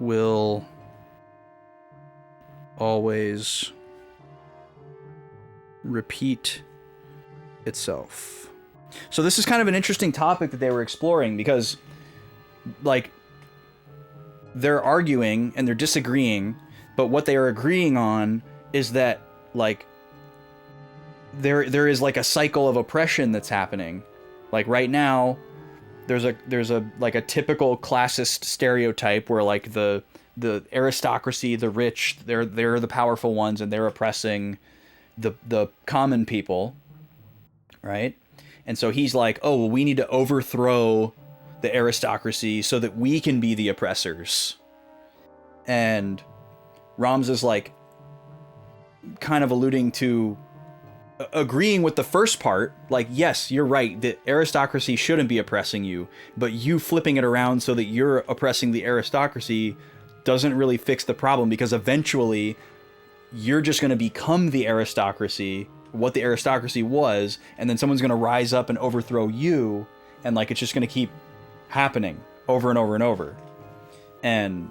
will always repeat itself. So this is kind of an interesting topic that they were exploring because, like, they're arguing and they're disagreeing, but what they are agreeing on is that, like, there is like a cycle of oppression that's happening. Like right now, there's a like a typical classist stereotype where like the aristocracy, the rich, they're the powerful ones and they're oppressing the common people, right? And so he's like, oh, well, we need to overthrow the aristocracy so that we can be the oppressors. And Rams is like kind of alluding to agreeing with the first part, like, yes, you're right, the aristocracy shouldn't be oppressing you, but you flipping it around so that you're oppressing the aristocracy doesn't really fix the problem, because eventually you're just going to become the aristocracy, what the aristocracy was, and then someone's going to rise up and overthrow you, and like it's just going to keep happening over and over and over. And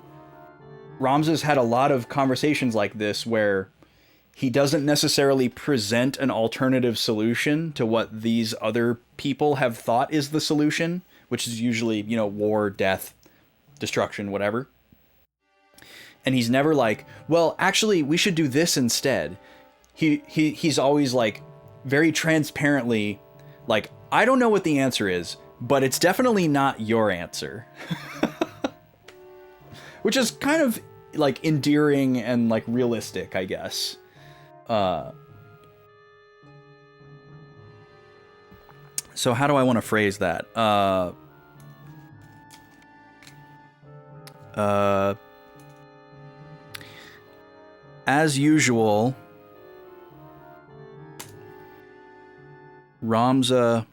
Ramses had a lot of conversations like this where he doesn't necessarily present an alternative solution to what these other people have thought is the solution, which is usually, you know, war, death, destruction, whatever. And he's never like, well, actually, we should do this instead. He's always like very transparently like, I don't know what the answer is, but it's definitely not your answer. Which is kind of like endearing and like realistic, I guess. So how do I want to phrase that? As usual, Ramza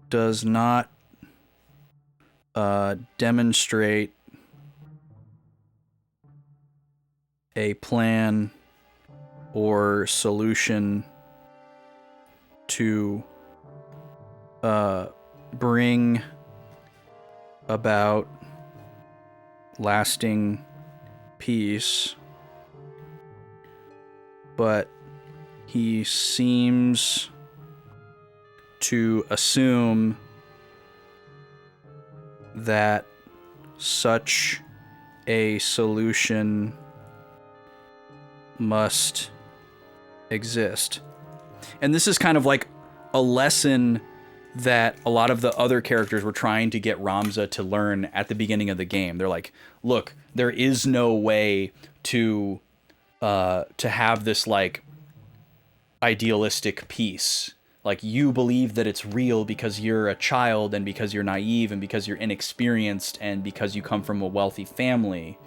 does not demonstrate a plan or solution to bring about lasting peace, but he seems to assume that such a solution must exist. And this is kind of like a lesson that a lot of the other characters were trying to get Ramza to learn at the beginning of the game. They're like, look, there is no way to have this like idealistic peace. Like, you believe that it's real because you're a child and because you're naive and because you're inexperienced and because you come from a wealthy family.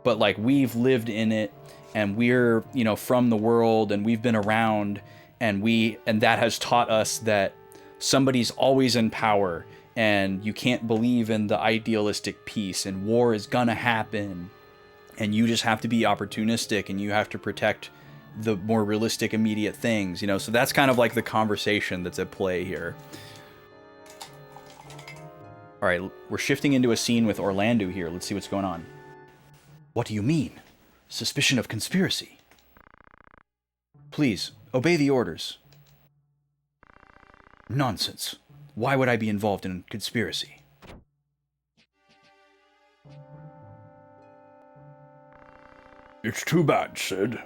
But like, we've lived in it and we're, you know, from the world and we've been around and that has taught us that somebody's always in power and you can't believe in the idealistic peace and war is gonna happen and you just have to be opportunistic and you have to protect the more realistic immediate things, you know. So that's kind of like the conversation that's at play here. All right, we're shifting into a scene with Orlando here. Let's see what's going on. What do you mean? Suspicion of conspiracy? Please, obey the orders. Nonsense. Why would I be involved in conspiracy? It's too bad, Sid.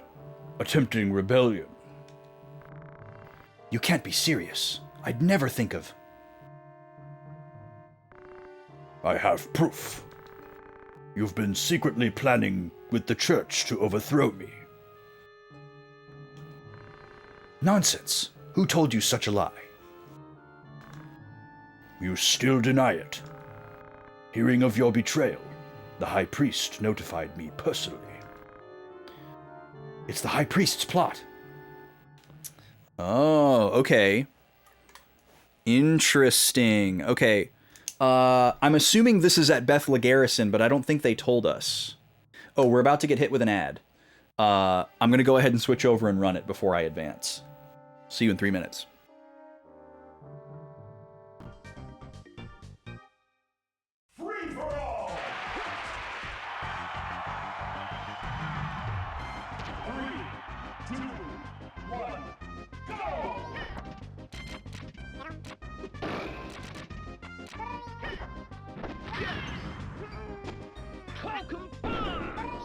Attempting rebellion. You can't be serious. I'd never think of... I have proof. You've been secretly planning with the church to overthrow me. Nonsense. Who told you such a lie? You still deny it. Hearing of your betrayal, the High Priest notified me personally. It's the High Priest's plot. Oh, okay. Interesting. Okay. I'm assuming this is at Bethla Garrison, but I don't think they told us. Oh, we're about to get hit with an ad. I'm going to go ahead and switch over and run it before I advance. See you in 3 minutes. Free for all. 3, 2, 1, go! Falcon Punch!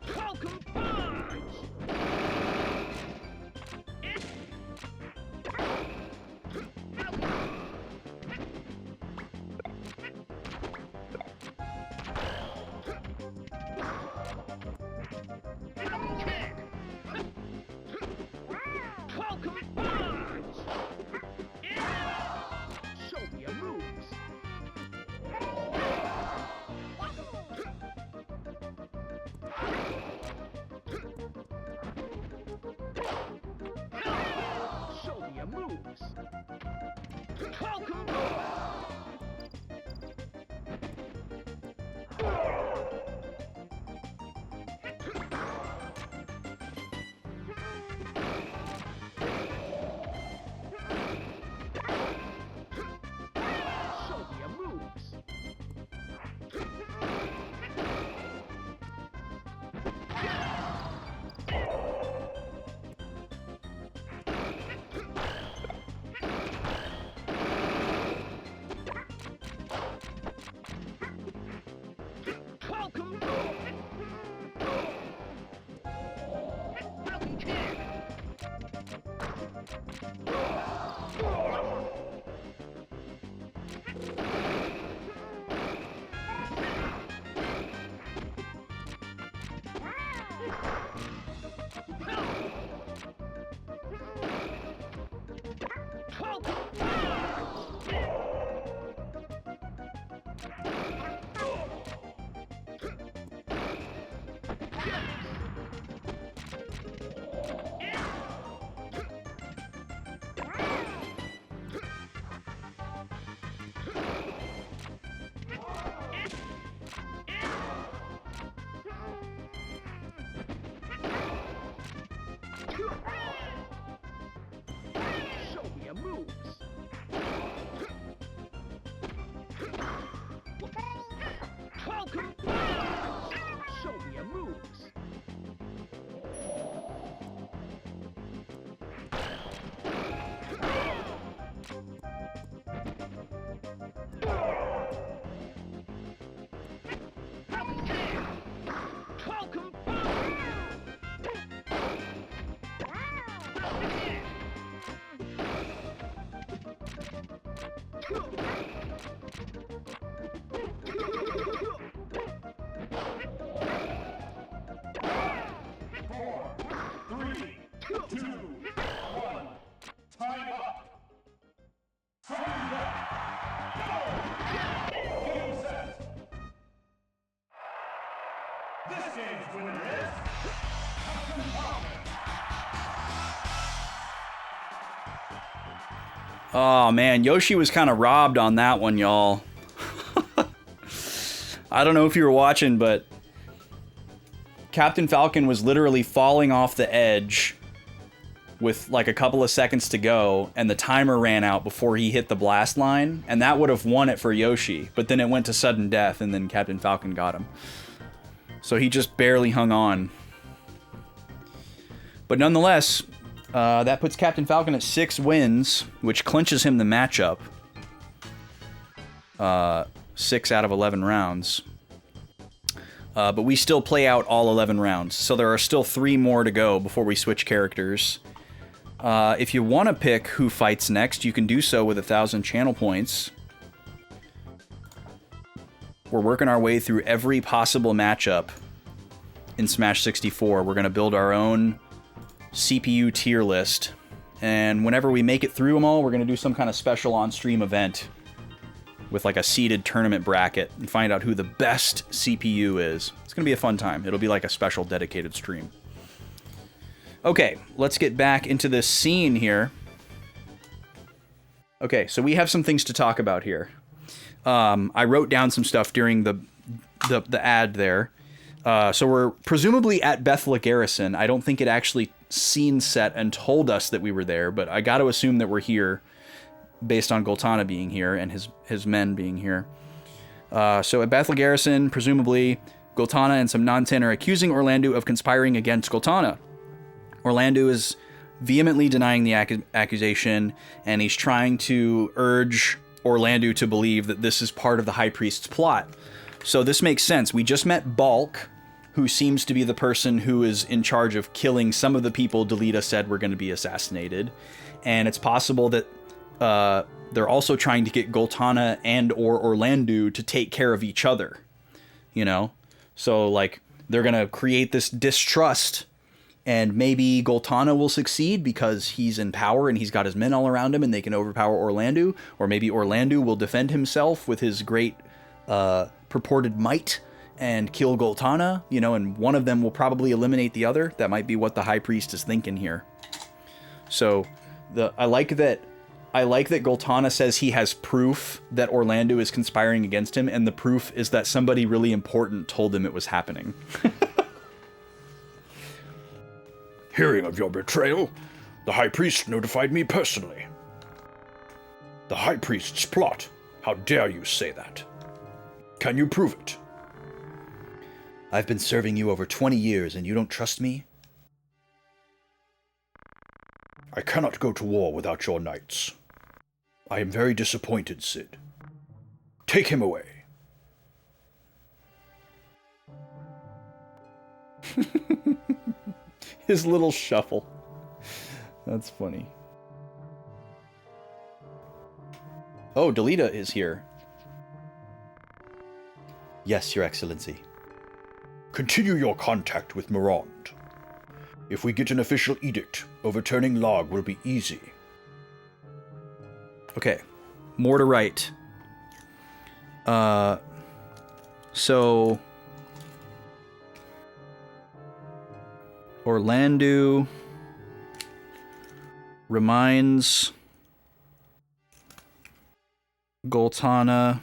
Falcon Punch! Falcon Punch! Show me your moves! Show me your moves! Falcon Show me your moves! Falcon Falcon Kick! Falcon Show me your moves! Falcon Show me your moves! Falcon Four, 3, 2, 1, time up! Time up! Go! Game set! This game's winner is Captain Falcon! Oh man, Yoshi was kind of robbed on that one, y'all. I don't know if you were watching, but Captain Falcon was literally falling off the edge with like a couple of seconds to go, and the timer ran out before he hit the blast line, and that would have won it for Yoshi, but then it went to sudden death, and then Captain Falcon got him. So he just barely hung on. But nonetheless, that puts Captain Falcon at 6 wins, which clinches him the matchup. 6 out of 11 rounds. But we still play out all 11 rounds, so there are still 3 more to go before we switch characters. If you want to pick who fights next, you can do so with 1,000 channel points. We're working our way through every possible matchup in Smash 64. We're going to build our own CPU tier list. And whenever we make it through them all, we're going to do some kind of special on-stream event with like a seeded tournament bracket and find out who the best CPU is. It's going to be a fun time. It'll be like a special dedicated stream. Okay, let's get back into this scene here. Okay, so we have some things to talk about here. I wrote down some stuff during the ad there. So we're presumably at Bethla Garrison. I don't think it actually scene set and told us that we were there, but I got to assume that we're here based on Goltana being here and his men being here. So at Bethla Garrison, presumably, Goltana and some non-10 are accusing Orlando of conspiring against Goltana. Orlando is vehemently denying the accusation, and he's trying to urge Orlando to believe that this is part of the High Priest's plot. So this makes sense. We just met Balk, who seems to be the person who is in charge of killing some of the people Delita said were going to be assassinated. And it's possible that they're also trying to get Goltana and or Orlando to take care of each other. You know? So, like, they're going to create this distrust, and maybe Goltana will succeed because he's in power and he's got his men all around him and they can overpower Orlando. Or maybe Orlando will defend himself with his great purported might and kill Goltana, you know, and one of them will probably eliminate the other. That might be what the High Priest is thinking here. So I like that Goltana says he has proof that Orlando is conspiring against him, and the proof is that somebody really important told him it was happening. Hearing of your betrayal, the High Priest notified me personally. The High Priest's plot? How dare you say that? Can you prove it? I've been serving you over 20 years and you don't trust me? I cannot go to war without your knights. I am very disappointed, Sid. Take him away. His little shuffle. That's funny. Oh, Delita is here. Yes, Your Excellency. Continue your contact with Mirand. If we get an official edict, overturning Log will be easy. Okay. More to write. So Orlando reminds Goltana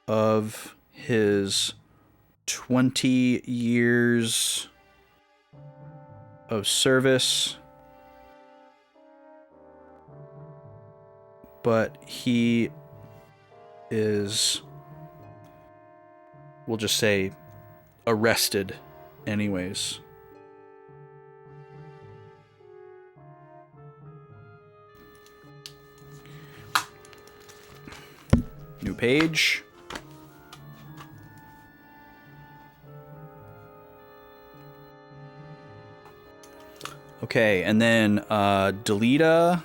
of his 20 years of service, but he is, we'll just say, arrested anyways. New page. Okay, and then Delita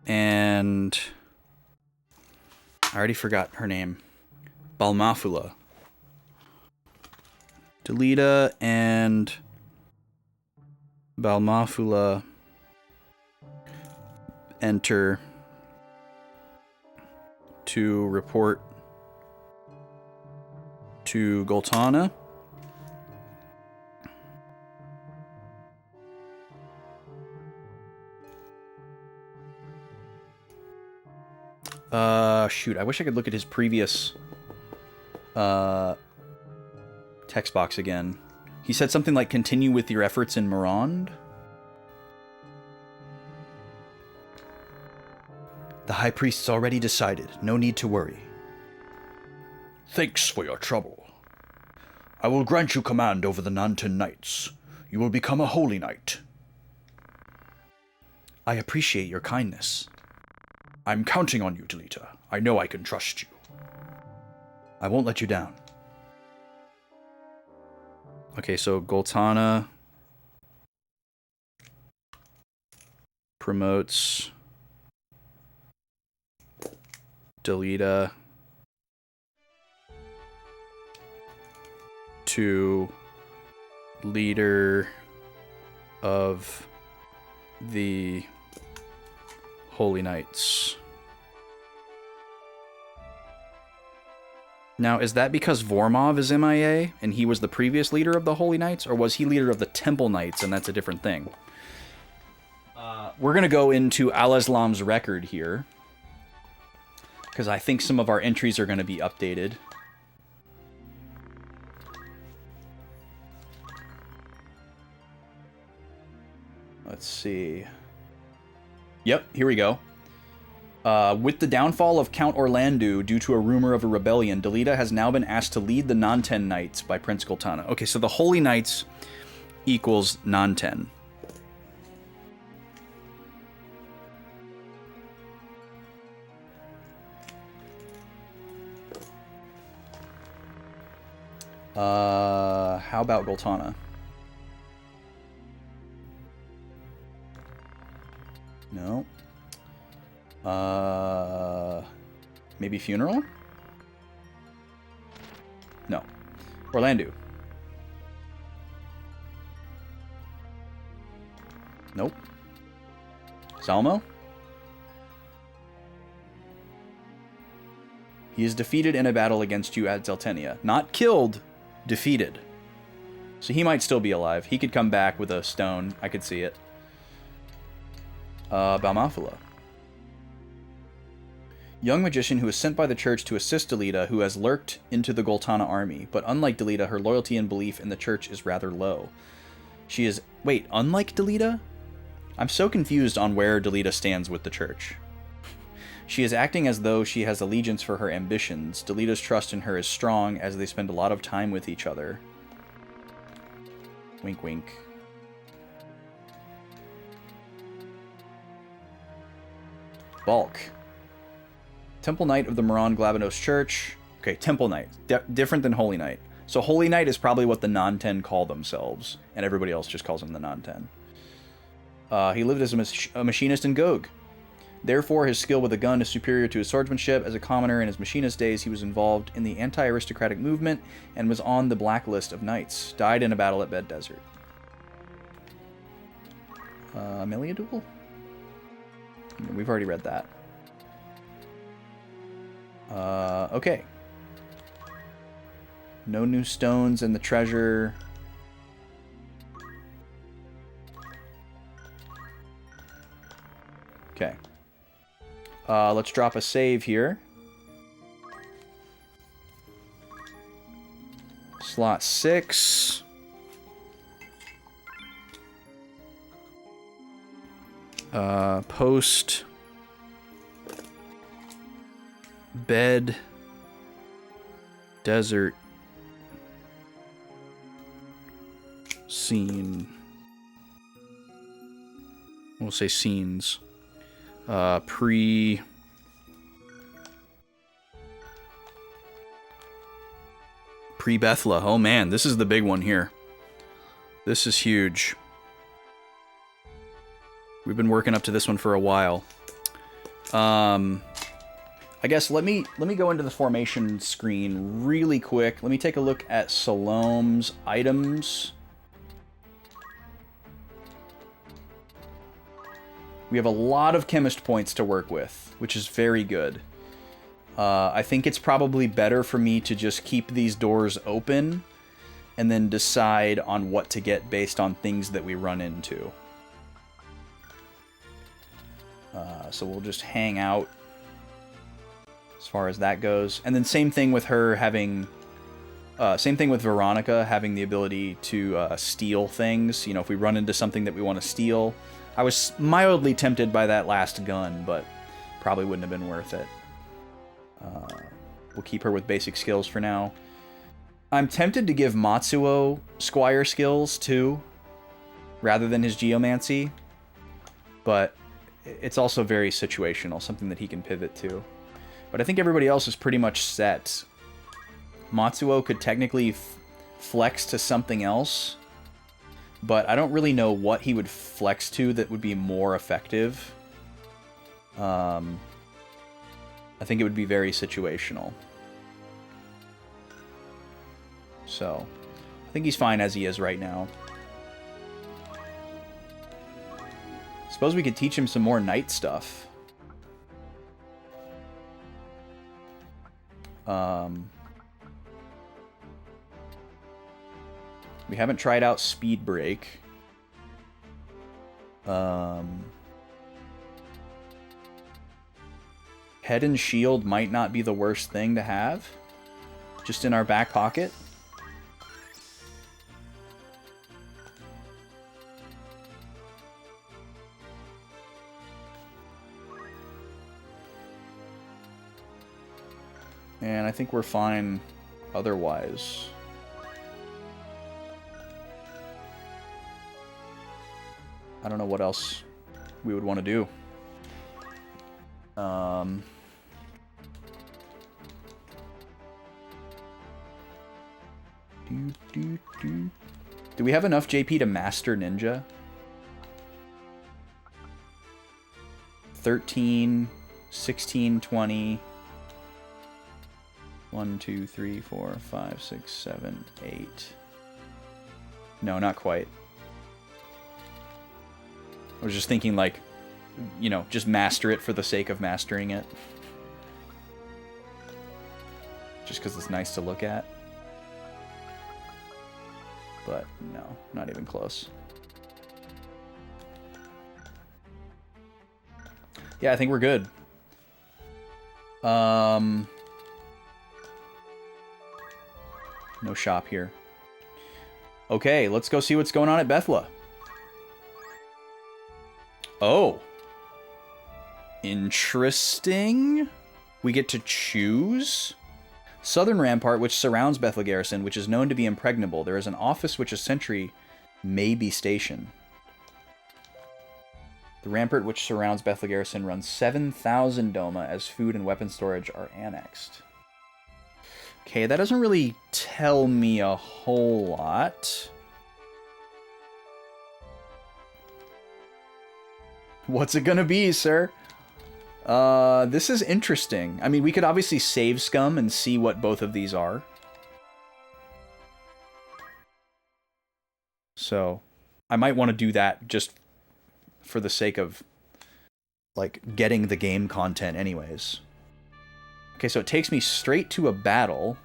and I already forgot her name. Balmafula. Delita and Balmafula enter to report to Goltana. Shoot, I wish I could look at his previous text box again. He said something like, continue with your efforts in Mirand. The High Priest's already decided. No need to worry. Thanks for your trouble. I will grant you command over the Nanten Knights. You will become a holy knight. I appreciate your kindness. I'm counting on you, Delita. I know I can trust you. I won't let you down. Okay, so Goltana promotes Delita to leader of the Holy Knights. Now, is that because Vormov is MIA and he was the previous leader of the Holy Knights, or was he leader of the Temple Knights and that's a different thing? We're going to go into Al-Islam's record here, because I think some of our entries are going to be updated. Let's see. Yep, here we go. With the downfall of Count Orlando due to a rumor of a rebellion, Delita has now been asked to lead the Non-Ten Knights by Prince Gultana. Okay, so the Holy Knights equals Non-Ten. How about Gultana? No. Maybe Funeral? No. Orlando. Nope. Salmo? He is defeated in a battle against you at Zeltenia. Not killed, defeated. So he might still be alive. He could come back with a stone. I could see it. Balmafula. Young magician who is sent by the church to assist Delita, who has lurked into the Gultana army. But unlike Delita, her loyalty and belief in the church is rather low. She is... Wait, unlike Delita? I'm so confused on where Delita stands with the church. She is acting as though she has allegiance for her ambitions. Delita's trust in her is strong, as they spend a lot of time with each other. Wink, wink. Balk. Temple Knight of the Moran Glabanos Church. Okay, Temple Knight. Different than Holy Knight. So Holy Knight is probably what the Non-Ten call themselves, and everybody else just calls him the Non-Ten. He lived as a machinist in Gog. Therefore, his skill with a gun is superior to his swordsmanship. As a commoner in his machinist days, he was involved in the anti-aristocratic movement and was on the blacklist of knights. Died in a battle at Bed Desert. Amelia Duel? We've already read that. Okay. No new stones in the treasure. Okay. Let's drop a save here. Slot 6. Post Bed Desert Scene. We'll say scenes. Pre-Bethla. Oh man, this is the big one here. This is huge. We've been working up to this one for a while. I guess let me go into the formation screen really quick. Let me take a look at Salome's items. We have a lot of chemist points to work with, which is very good. I think it's probably better for me to just keep these doors open and then decide on what to get based on things that we run into. So we'll just hang out as far as that goes. And then same thing with her having... same thing with Veronica having the ability to steal things. You know, if we run into something that we want to steal. I was mildly tempted by that last gun, but probably wouldn't have been worth it. We'll keep her with basic skills for now. I'm tempted to give Matsuo Squire skills, too, rather than his Geomancy. But it's also very situational, something that he can pivot to. But I think everybody else is pretty much set. Matsuo could technically flex to something else, but I don't really know what he would flex to that would be more effective. I think it would be very situational. So, I think he's fine as he is right now. Suppose we could teach him some more knight stuff. We haven't tried out speed break. Head and shield might not be the worst thing to have. Just in our back pocket. And I think we're fine otherwise. I don't know what else we would want to do. Do we have enough JP to master ninja? 13, 16, 20. 1, 2, 3, 4, 5, 6, 7, 8. No, not quite. I was just thinking, like, you know, just master it for the sake of mastering it. Just because it's nice to look at. But, no, not even close. Yeah, I think we're good. No shop here. Okay, let's go see what's going on at Bethla. Oh. Interesting. We get to choose. Southern Rampart, which surrounds Bethla Garrison, which is known to be impregnable. There is an office which a sentry may be stationed. The rampart which surrounds Bethla Garrison runs 7,000 Doma as food and weapon storage are annexed. Okay, that doesn't really tell me a whole lot. What's it gonna be, sir? This is interesting. I mean, we could obviously save scum and see what both of these are. So, I might want to do that just for the sake of, like, getting the game content anyways. Okay, so it takes me straight to a battle.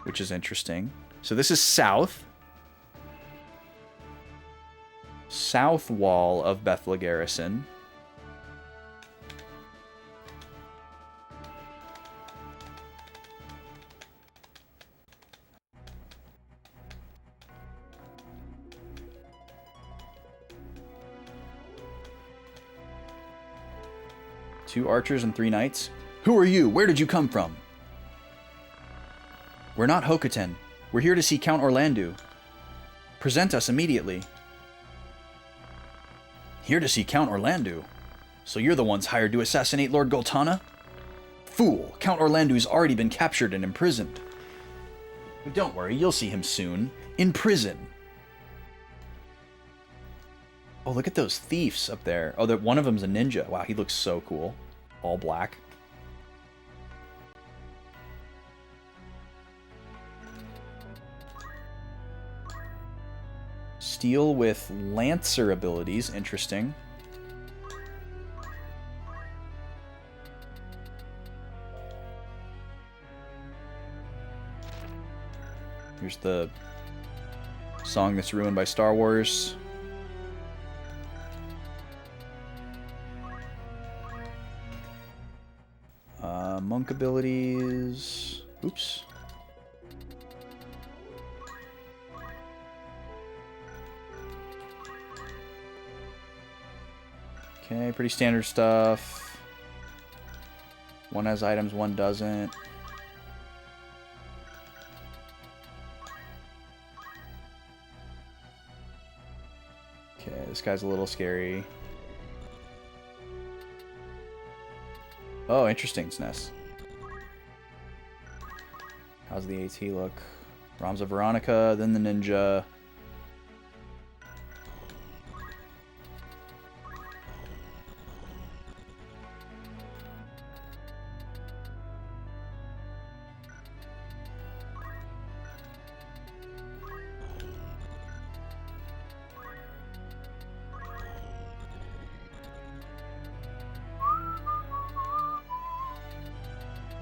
Which is interesting. So this is south. South wall of Bethla Garrison. Two archers and 3 knights. Who are you? Where did you come from? We're not Hokoten. We're here to see Count Orlandu. Present us immediately. Here to see Count Orlandu? So you're the ones hired to assassinate Lord Goltana? Fool! Count Orlandu's already been captured and imprisoned. But don't worry, you'll see him soon. In prison. Oh, look at those thieves up there. Oh, one of them's a ninja. Wow, he looks so cool. All black. Steel with Lancer abilities. Interesting. Here's the song that's ruined by Star Wars. Monk abilities. Oops. Okay, pretty standard stuff. One has items, one doesn't. Okay, this guy's a little scary. Oh, interesting, SNES. How's the AT look? Ramza Veronica, then the ninja.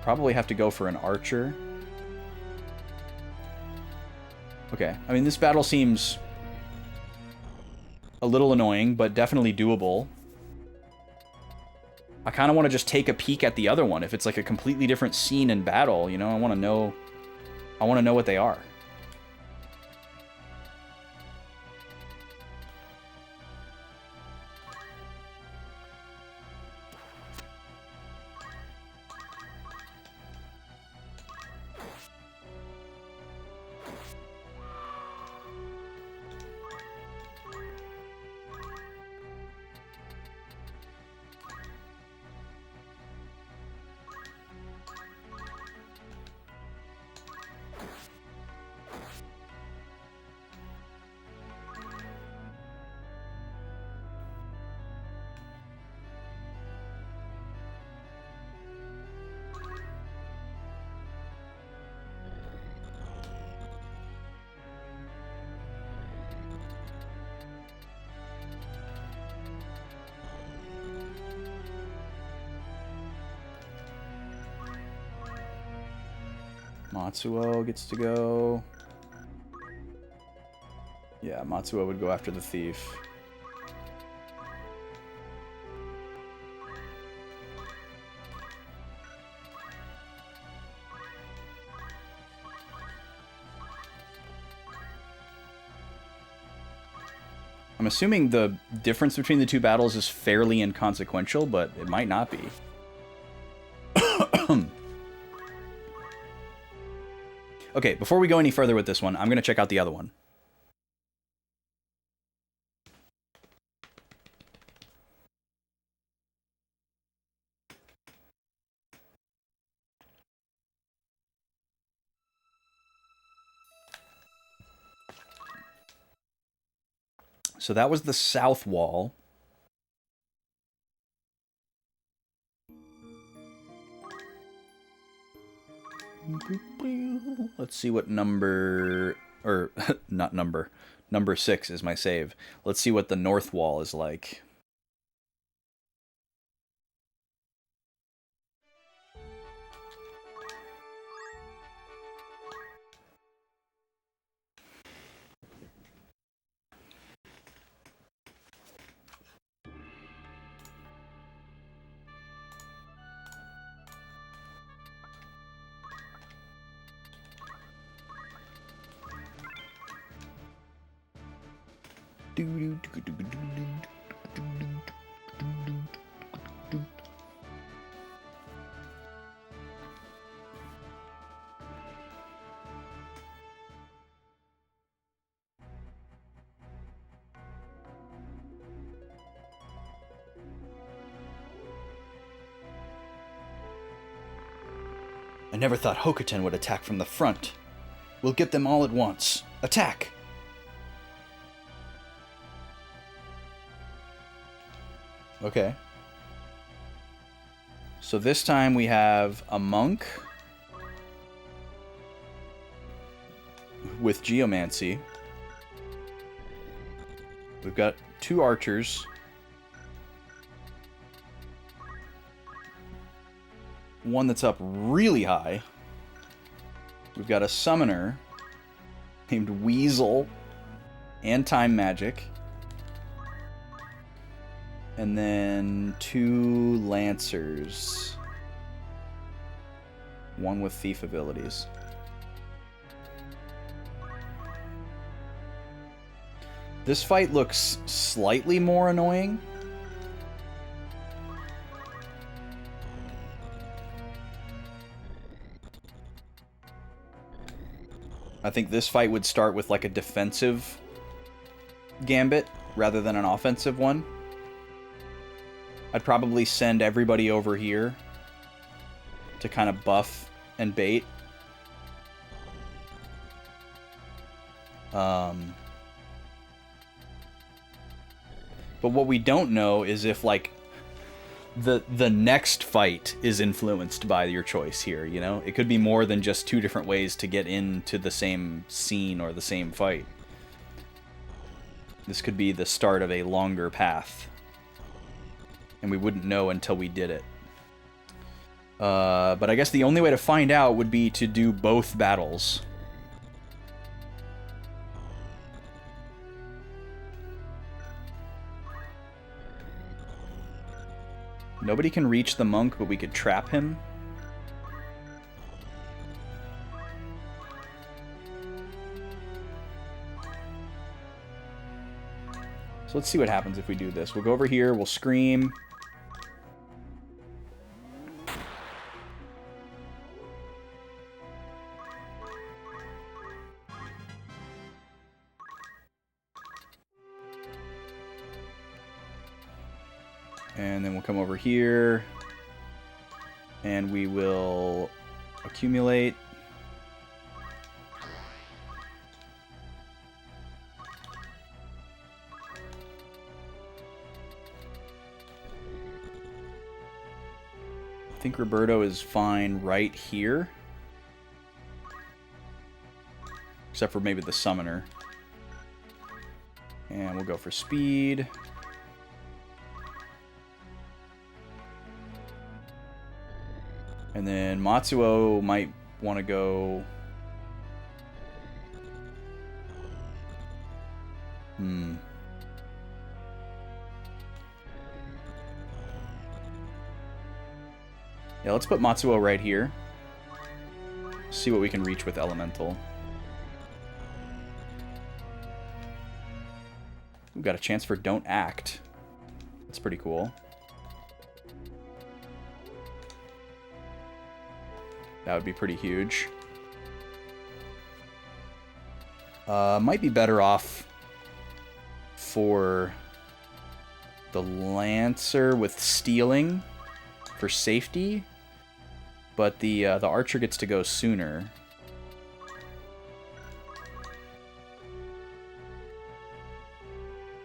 Probably have to go for an archer. Okay, I mean, this battle seems a little annoying, but definitely doable. I kind of want to just take a peek at the other one. If it's like a completely different scene in battle, you know, I want to know what they are. Matsuo gets to go. Yeah, Matsuo would go after the thief. I'm assuming the difference between the two battles is fairly inconsequential, but it might not be. Okay, before we go any further with this one, I'm going to check out the other one. So that was the south wall. Let's see what number, or not number, number 6 is my save. Let's see what the north wall is like. I never thought Hokuten would attack from the front. We'll get them all at once. Attack! Okay. So this time we have a monk with geomancy. We've got 2 archers. One that's up really high. We've got a summoner named Weasel and Time Magic. And then 2 lancers. One with thief abilities. This fight looks slightly more annoying. I think this fight would start with like a defensive gambit rather than an offensive one. I'd probably send everybody over here to kind of buff and bait. But what we don't know is if like the next fight is influenced by your choice here, you know? It could be more than just 2 different ways to get into the same scene or the same fight. This could be the start of a longer path. And we wouldn't know until we did it. But I guess the only way to find out would be to do both battles. Nobody can reach the monk, but we could trap him. So let's see what happens if we do this. We'll go over here, we'll scream. And then we'll come over here, and we will accumulate. I think Roberto is fine right here, except for maybe the summoner. And we'll go for speed. And then Matsuo might want to go... Yeah, let's put Matsuo right here. See what we can reach with Elemental. We've got a chance for Don't Act. That's pretty cool. That would be pretty huge. Might be better off for the Lancer with stealing for safety, but the Archer gets to go sooner.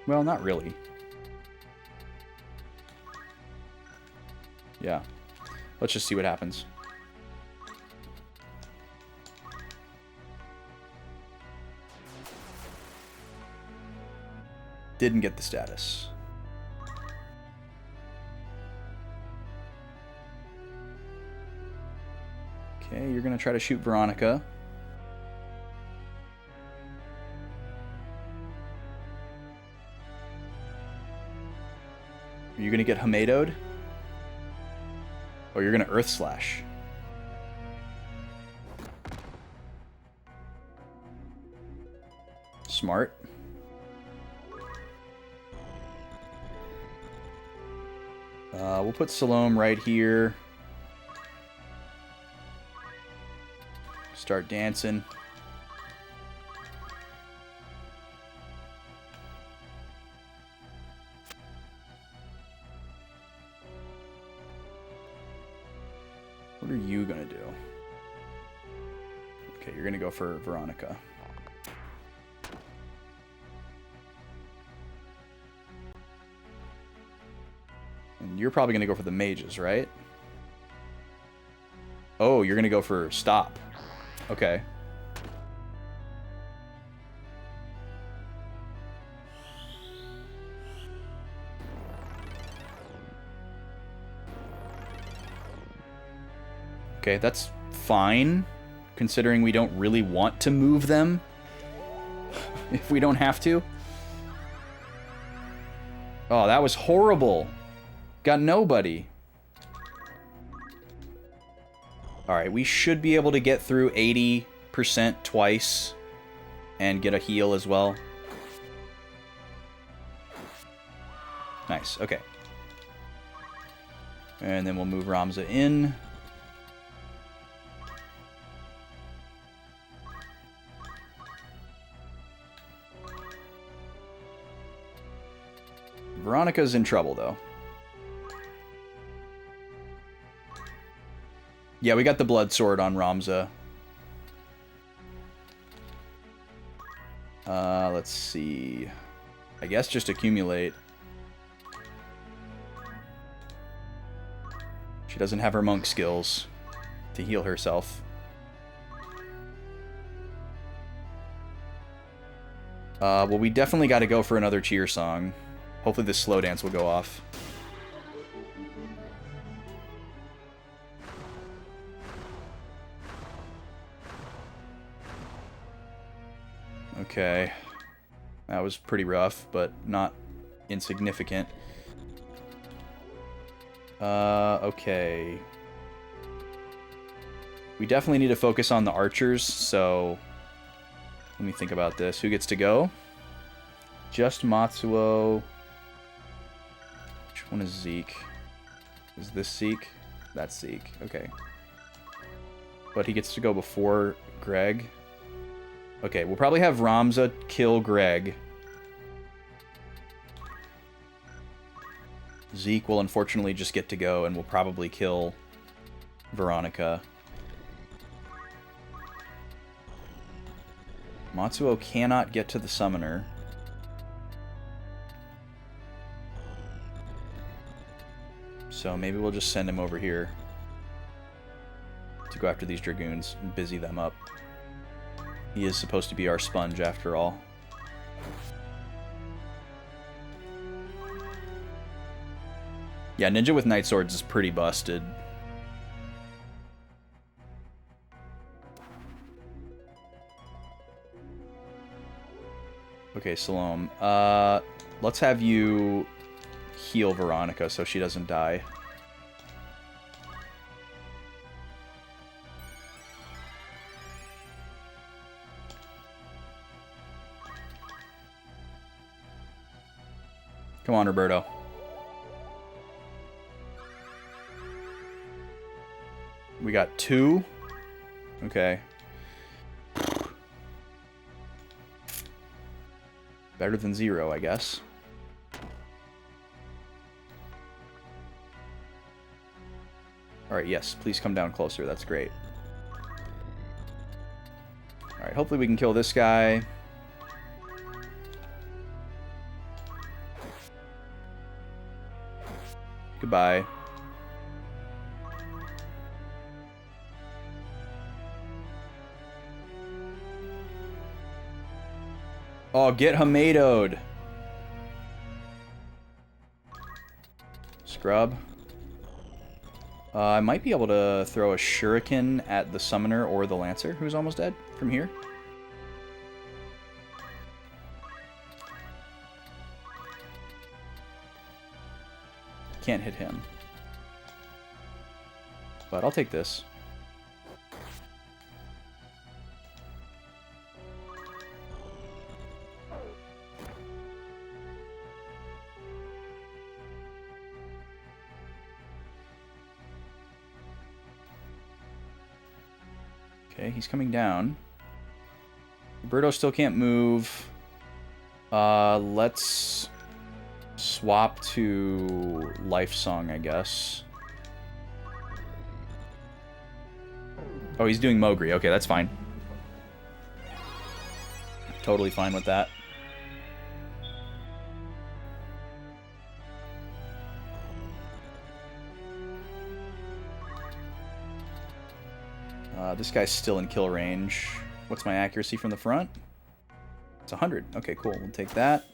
Well, not really. Yeah. Let's just see what happens. Didn't get the status. Okay, you're gonna try to shoot Veronica. Are you gonna get Hamadoed? Or you're gonna Earth Slash? Smart. We'll put Salome right here. Start dancing. What are you gonna do? Okay, you're gonna go for Veronica. And you're probably gonna go for the mages, right? Oh, you're gonna go for stop. Okay. Okay, that's fine, considering we don't really want to move them if we don't have to. Oh, that was horrible. Got nobody. Alright, we should be able to get through 80% twice and get a heal as well. Nice, okay. And then we'll move Ramza in. Veronica's in trouble, though. Yeah, we got the blood sword on Ramza. Let's see. I guess just accumulate. She doesn't have her monk skills to heal herself. Well, we definitely got to go for another cheer song. Hopefully this slow dance will go off. Okay. That was pretty rough, but not insignificant. Okay. We definitely need to focus on the archers, so... Let me think about this. Who gets to go? Just Matsuo. Which one is Zeke? Is this Zeke? That's Zeke. Okay. But he gets to go before Greg. Okay, we'll probably have Ramza kill Greg. Zeke will unfortunately just get to go, and will probably kill Veronica. Matsuo cannot get to the summoner. So maybe we'll just send him over here to go after these Dragoons and busy them up. He is supposed to be our sponge after all. Yeah, Ninja with Night Swords is pretty busted. Okay, Salome. Let's have you heal Veronica so she doesn't die. Come on, Roberto. We got 2. Okay. Better than 0, I guess. Alright, yes. Please come down closer. That's great. Alright, hopefully we can kill this guy. Goodbye. Oh, get Hamadoed. Scrub. I might be able to throw a shuriken at the summoner or the lancer, who's almost dead, from here. Can't hit him. But I'll take this. Okay, he's coming down. Roberto still can't move. Let's swap to Life Song, I guess. Oh, he's doing Mowgri. Okay, that's fine. Totally fine with that. This guy's still in kill range. What's my accuracy from the front? It's 100. Okay, cool. We'll take that.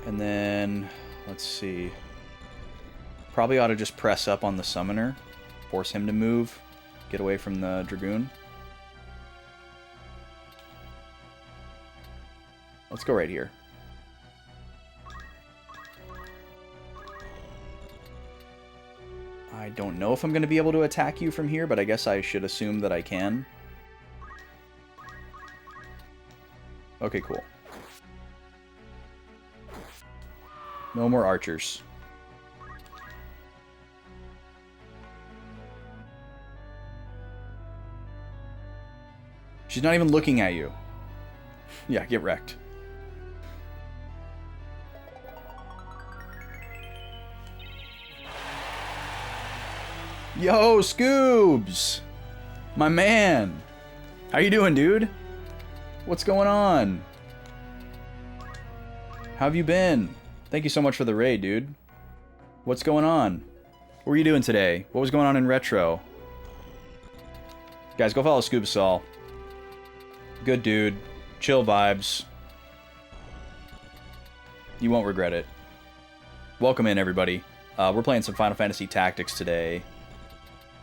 And then, let's see. Probably ought to just press up on the summoner. Force him to move. Get away from the Dragoon. Let's go right here. I don't know if I'm going to be able to attack you from here, but I guess I should assume that I can. Okay, cool. No more archers. She's not even looking at you. Yeah, get wrecked. Yo, Scoobs! My man! How you doing, dude? What's going on? How have you been? Thank you so much for the raid, dude. What's going on? What were you doing today? What was going on in Retro? Guys, go follow Scoobs Saul. Good dude. Chill vibes. You won't regret it. Welcome in, everybody. We're playing some Final Fantasy Tactics today.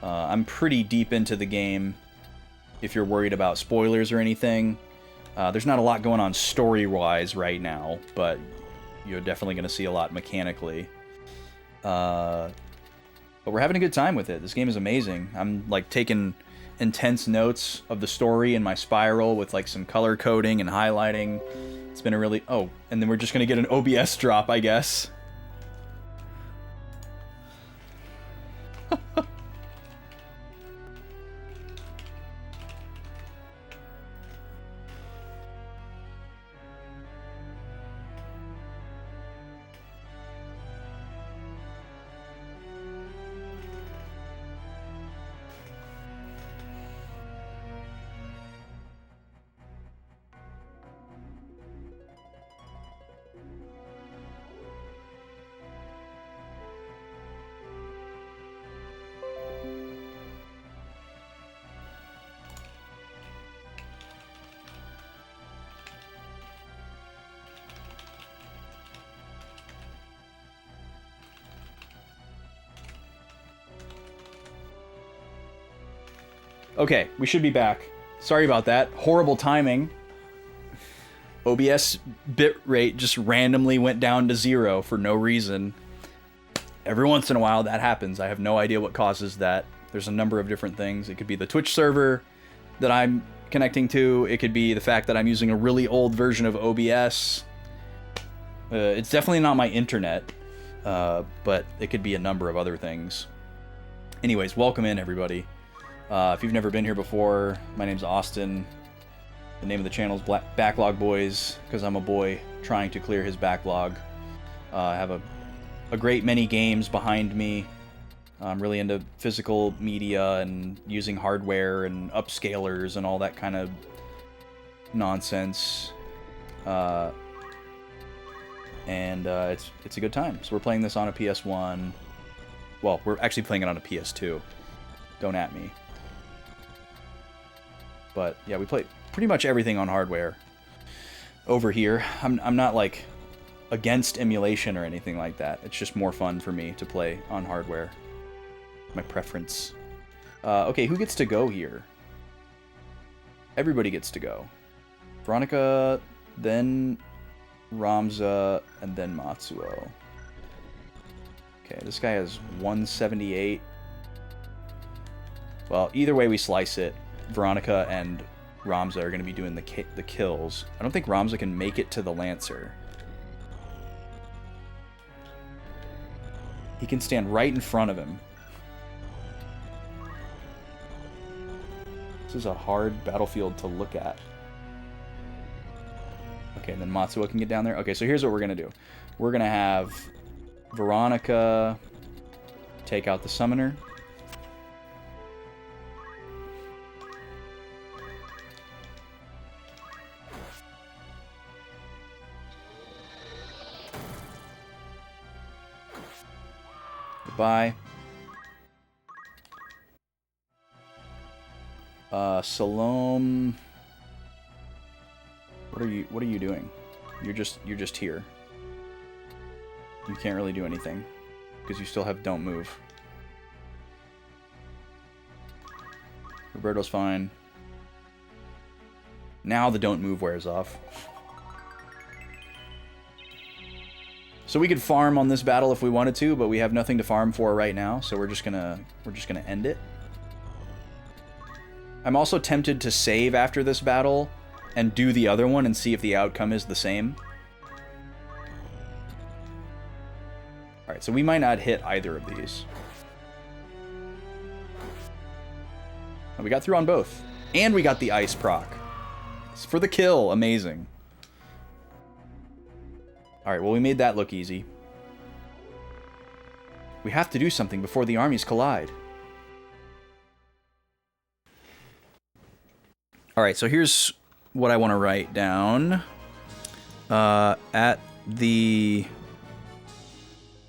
I'm pretty deep into the game if you're worried about spoilers or anything. There's not a lot going on story-wise right now, but you're definitely going to see a lot mechanically. But we're having a good time with it. This game is amazing. I'm like taking intense notes of the story in my spiral with like some color coding and highlighting. It's been a really... Oh, and then we're just going to get an OBS drop, I guess. Okay, we should be back. Sorry about that. Horrible timing. OBS bitrate just randomly went down to 0 for no reason. Every once in a while that happens. I have no idea what causes that. There's a number of different things. It could be the Twitch server that I'm connecting to. It could be the fact that I'm using a really old version of OBS. It's definitely not my internet, but it could be a number of other things. Anyways, welcome in, everybody. If you've never been here before, my name's Austin. The name of the channel is Backlog Boys, because I'm a boy trying to clear his backlog. I have a great many games behind me. I'm really into physical media and using hardware and upscalers and all that kind of nonsense. It's a good time. So we're playing this on a PS1. Well, we're actually playing it on a PS2. Don't at me. But yeah, we play pretty much everything on hardware over here. I'm not like against emulation or anything like that. It's just more fun for me to play on hardware. My preference. Okay, who gets to go here? Everybody gets to go. Veronica, then Ramza, and then Matsuo. Okay, this guy has 178. Well, either way we slice it, Veronica and Ramza are going to be doing the kills. I don't think Ramza can make it to the Lancer. He can stand right in front of him. This is a hard battlefield to look at. Okay, and then Matsuo can get down there. Okay, so here's what we're going to do. We're going to have Veronica take out the summoner. Goodbye. Salome. What are you doing? You're just here. You can't really do anything because you still have don't move. Roberto's fine. Now the don't move wears off. So we could farm on this battle if we wanted to, but we have nothing to farm for right now, so we're just gonna end it. I'm also tempted to save after this battle and do the other one and see if the outcome is the same. Alright, so we might not hit either of these. Oh, we got through on both. And we got the ice proc. It's for the kill. Amazing. Alright, well we made that look easy. We have to do something before the armies collide. Alright, so here's what I want to write down. At the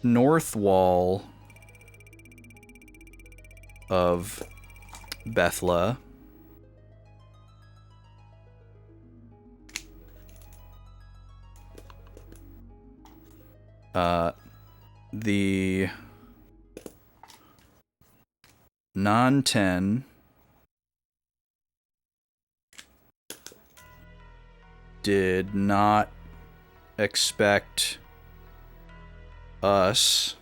north wall of Bethla, the non-10 did not expect us.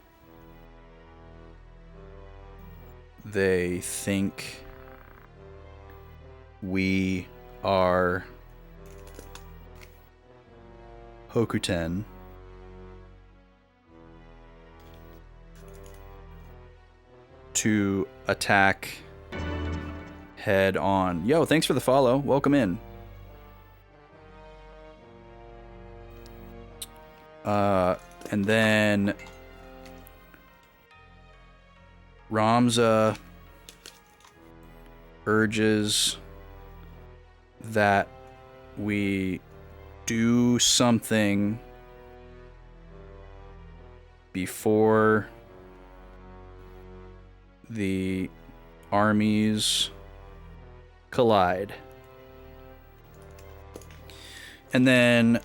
They think we are Hokuten. To attack head on. Yo, thanks for the follow. Welcome in. And then Ramza urges that we do something before the armies collide. And then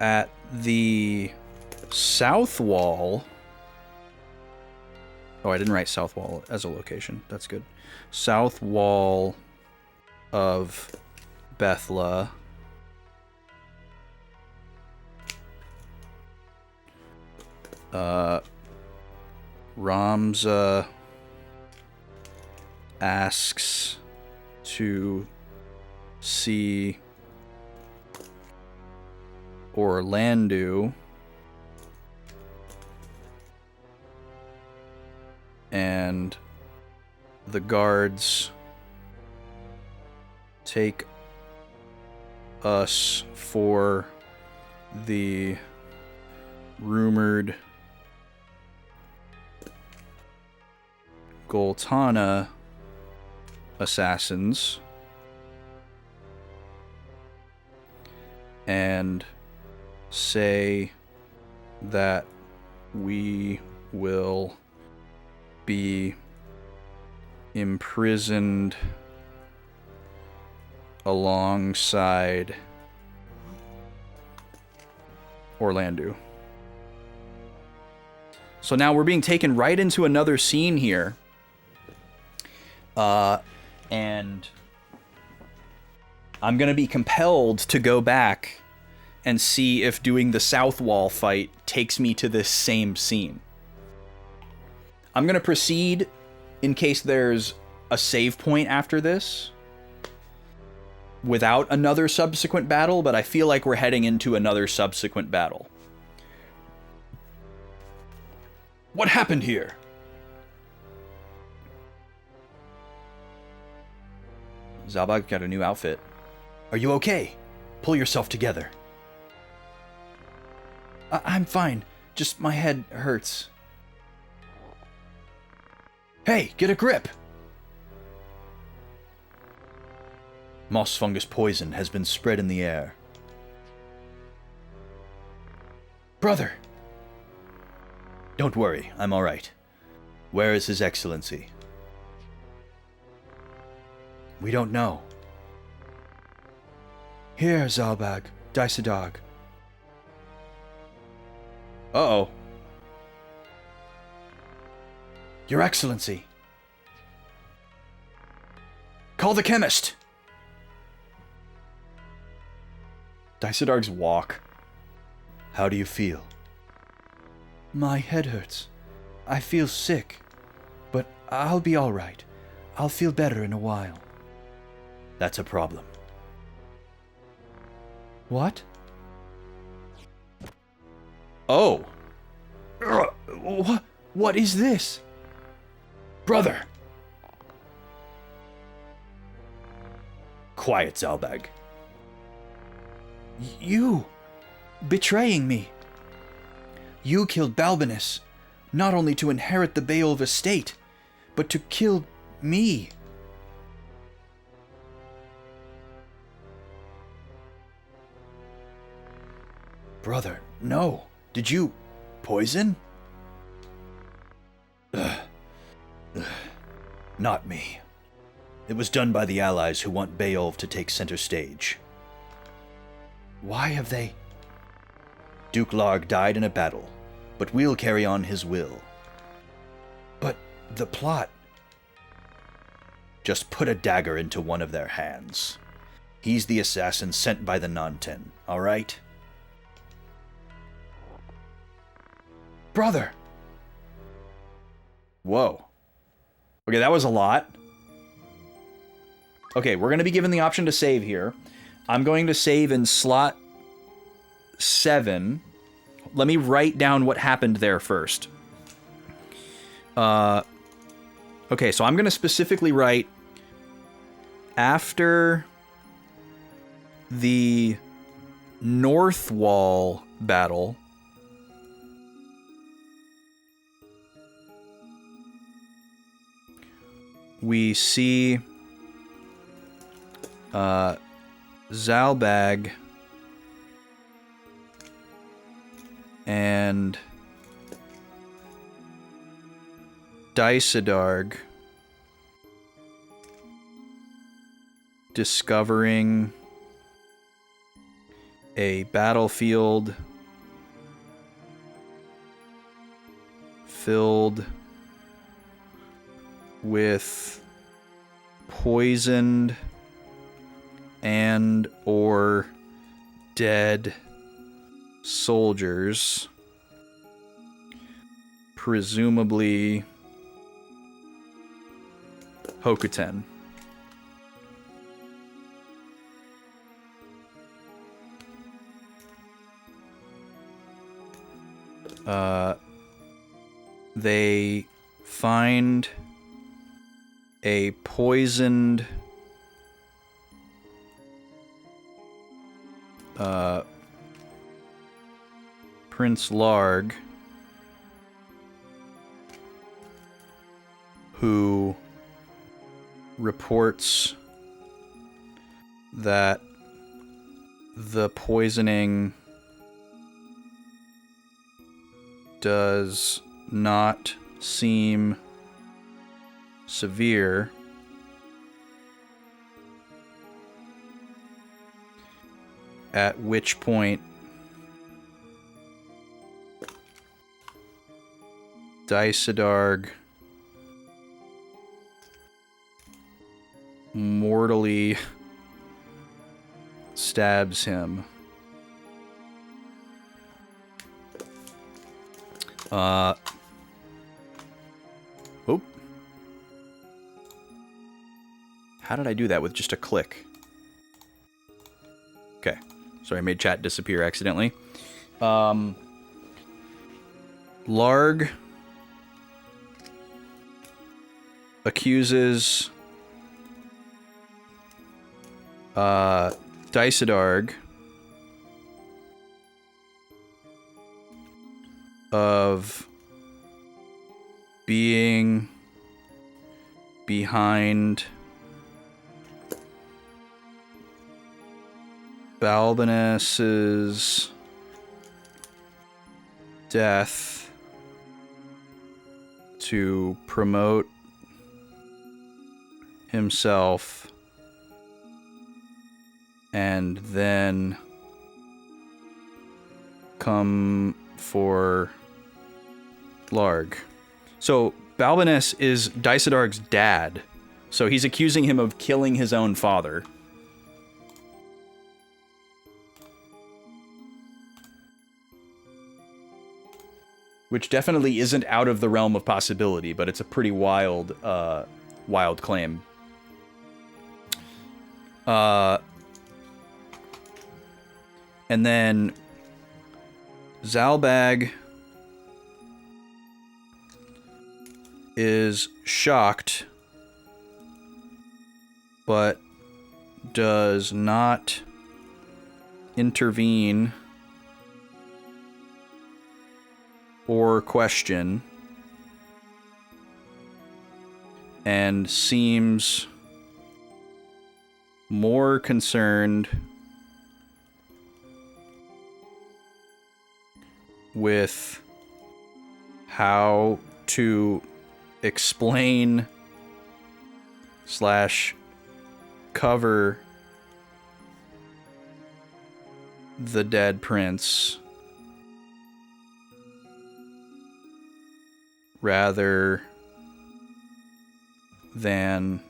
at the south wall. Oh, I didn't write south wall as a location. That's good. South wall of Bethla. Ramza asks to see Orlando and the guards take us for the rumored Goltana assassins and say that we will be imprisoned alongside Orlando. So now we're being taken right into another scene here. And I'm going to be compelled to go back and see if doing the South Wall fight takes me to this same scene. I'm going to proceed in case there's a save point after this without another subsequent battle, but I feel like we're heading into another subsequent battle. What happened here? Zabag got a new outfit. Are you okay? Pull yourself together. I'm fine. Just my head hurts. Hey, get a grip! Moss fungus poison has been spread in the air. Brother! Don't worry, I'm alright. Where is His Excellency? We don't know. Here, Zalbag, Daisadog. Uh-oh. Your Excellency. Call the chemist! Daisadog's walk. How do you feel? My head hurts. I feel sick. But I'll be alright. I'll feel better in a while. That's a problem. What? Oh. What is this? Brother! Quiet, Zalbag. You! Betraying me! You killed Balbinus, not only to inherit the Beowulf estate, but to kill me. Brother, no. Did you poison? Not me. It was done by the allies who want Beowulf to take center stage. Why have they? Duke Larg died in a battle, but we'll carry on his will. The plot. Just put a dagger into one of their hands. He's the assassin sent by the Nanten, all right? Brother! Whoa. Okay, that was a lot. Okay, we're going to be given the option to save here. I'm going to save in slot 7. Let me write down what happened there first. Okay, so I'm going to specifically write after the North Wall battle. We see Zalbag and Dysadarg discovering a battlefield filled with poisoned and or dead soldiers, presumably Hokuten. They find a poisoned Prince Larg, who reports that the poisoning does not seem severe, at which point Dysadarg mortally stabs him. Oh. How did I do that with just a click? Okay. Sorry, I made chat disappear accidentally. Larg accuses Dysadarg of being behind Balbanus's death to promote himself and then come for Larg. So Balbanus is Dysadarg's dad, so he's accusing him of killing his own father. Which definitely isn't out of the realm of possibility, but it's a pretty wild, wild claim. And then Zalbag is shocked, but does not intervene or question, and seems more concerned with how to explain / cover the dead prince rather than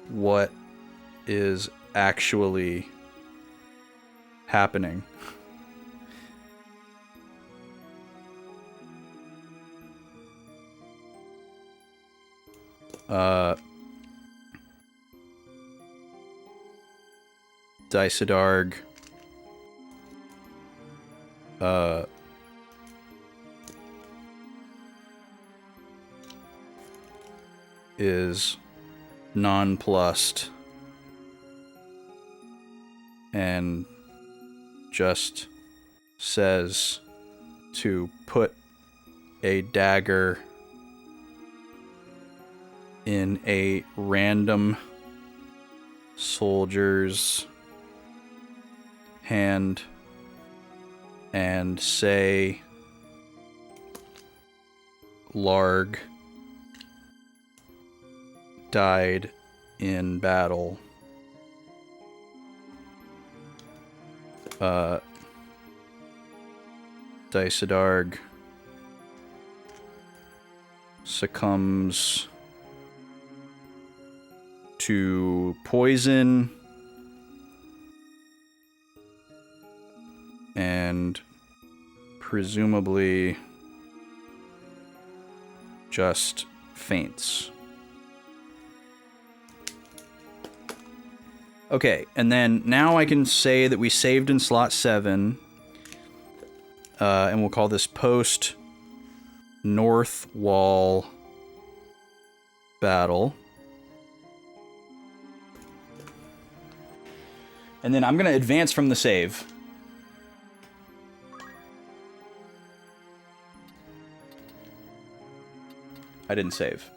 what is actually happening. Dicedarg. Is nonplussed and just says to put a dagger in a random soldier's hand and say Larg died in battle. Dicedarg succumbs to poison and presumably just faints. Okay, and then now I can say that we saved in slot 7, and we'll call this post North Wall Battle. And then I'm going to advance from the save. I didn't save.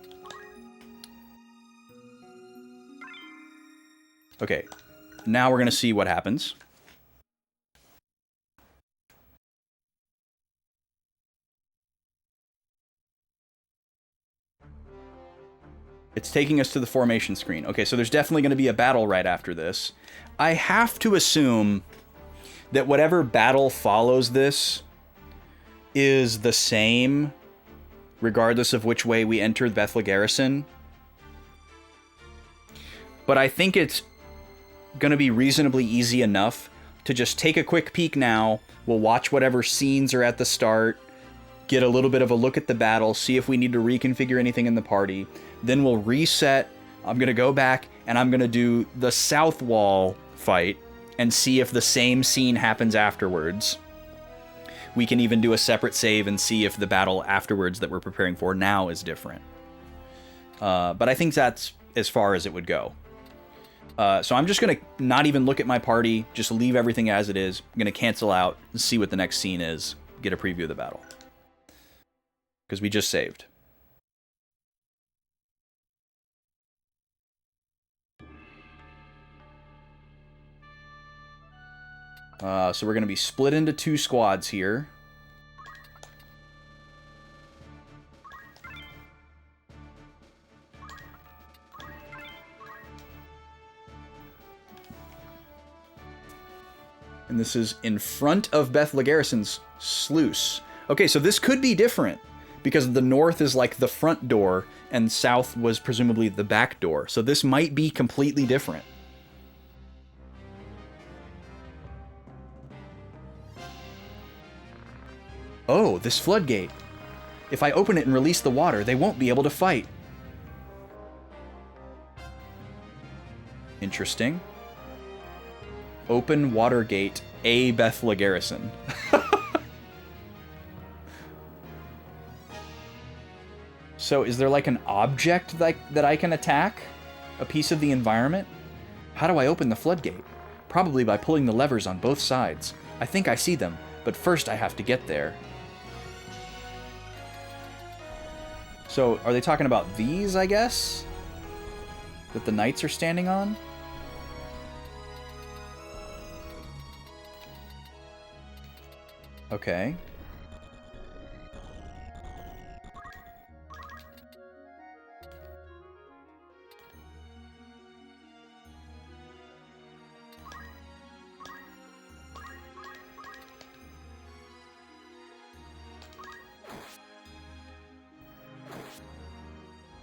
Okay, now we're going to see what happens. It's taking us to the formation screen. Okay, so there's definitely going to be a battle right after this. I have to assume that whatever battle follows this is the same, regardless of which way we entered Bethla Garrison. But I think it's going to be reasonably easy enough to just take a quick peek now. We'll watch whatever scenes are at the start, get a little bit of a look at the battle, see if we need to reconfigure anything in the party. Then we'll reset. I'm going to go back and I'm going to do the South Wall fight and see if the same scene happens afterwards. We can even do a separate save and see if the battle afterwards that we're preparing for now is different. But I think that's as far as it would go. So I'm just going to not even look at my party, just leave everything as it is. I'm going to cancel out and see what the next scene is, get a preview of the battle. Because we just saved. So we're going to be split into 2 squads here. And this is in front of Bethla Garrison's sluice. Okay, so this could be different, because the north is like the front door, and south was presumably the back door. So this might be completely different. Oh, this floodgate. If I open it and release the water, they won't be able to fight. Interesting. Open Watergate, A Bethla Garrison. So is there like an object that I can attack? A piece of the environment? How do I open the floodgate? Probably by pulling the levers on both sides. I think I see them, but first I have to get there. So, are they talking about these, I guess? That the knights are standing on? Okay.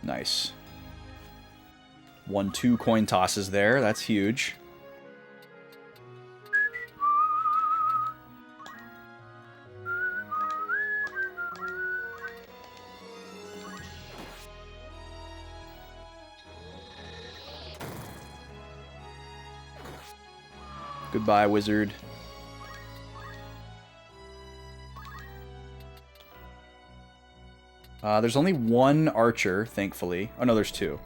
Nice. 1-2 coin tosses there. That's huge. Goodbye, wizard. There's only one archer, thankfully. Oh, no, there's two.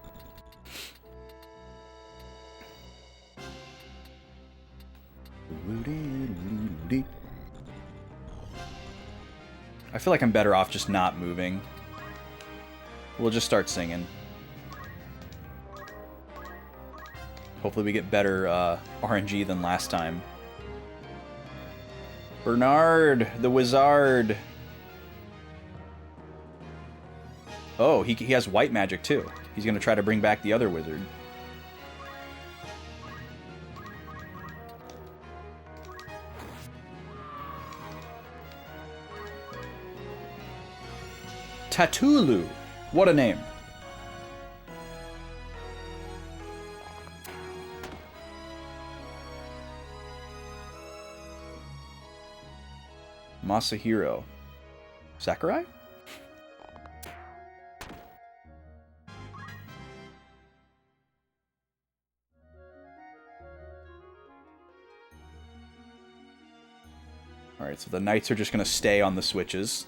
I feel like I'm better off just not moving. We'll just start singing. Hopefully we get better RNG than last time. Bernard, the wizard. Oh, he has white magic too. He's going to try to bring back the other wizard. Tatulu. What a name. Masahiro. Sakurai? Alright, so the knights are just going to stay on the switches.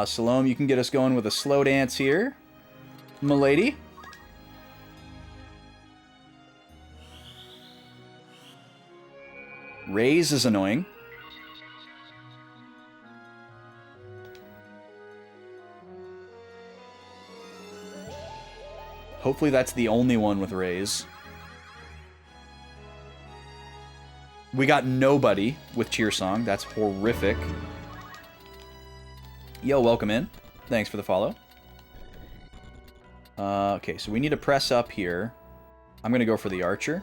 Salome, you can get us going with a slow dance here. M'lady. Raise is annoying. Hopefully that's the only one with raise. We got nobody with cheer song. That's horrific. Yo, welcome in. Thanks for the follow. Okay, so we need to press up here. I'm gonna go for the archer.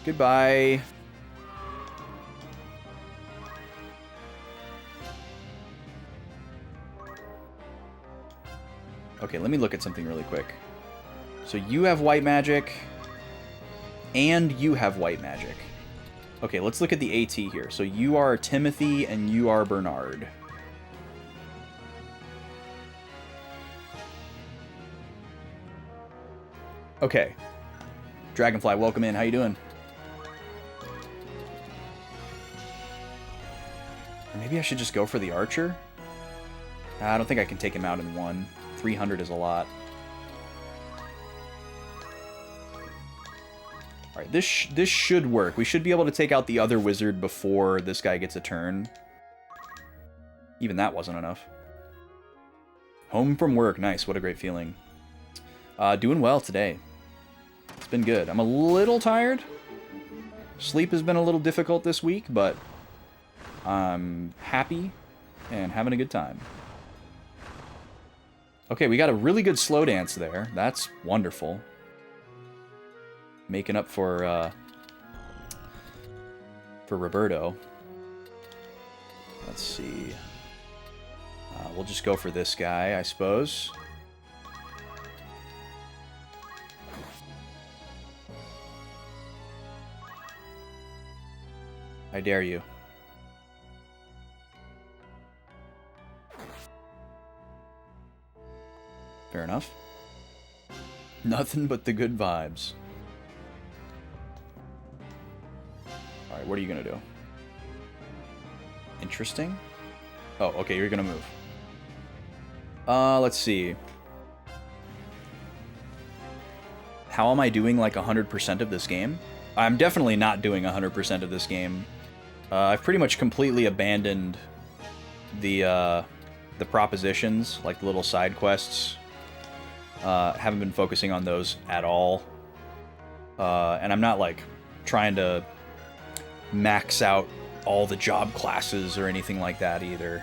Goodbye. Okay, let me look at something really quick. So you have white magic, and you have white magic. Okay, let's look at the AT here. So you are Timothy, and you are Bernard. Okay. Dragonfly, welcome in. How you doing? Maybe I should just go for the archer? I don't think I can take him out in one. 300 is a lot. Alright, this should work. We should be able to take out the other wizard before this guy gets a turn. Even that wasn't enough. Home from work. Nice. What a great feeling. Doing well today. It's been good. I'm a little tired. Sleep has been a little difficult this week, but I'm happy and having a good time. Okay, we got a really good slow dance there. That's wonderful. Making up for Roberto. Let's see. We'll just go for this guy, I suppose. I dare you. Fair enough. Nothing but the good vibes. Alright, what are you gonna do? Interesting. Oh, okay, you're gonna move. Let's see. How am I doing like 100% of this game? I'm definitely not doing 100% of this game. I've pretty much completely abandoned the propositions, like the little side quests. Haven't been focusing on those at all. And I'm not, like, trying to max out all the job classes or anything like that either.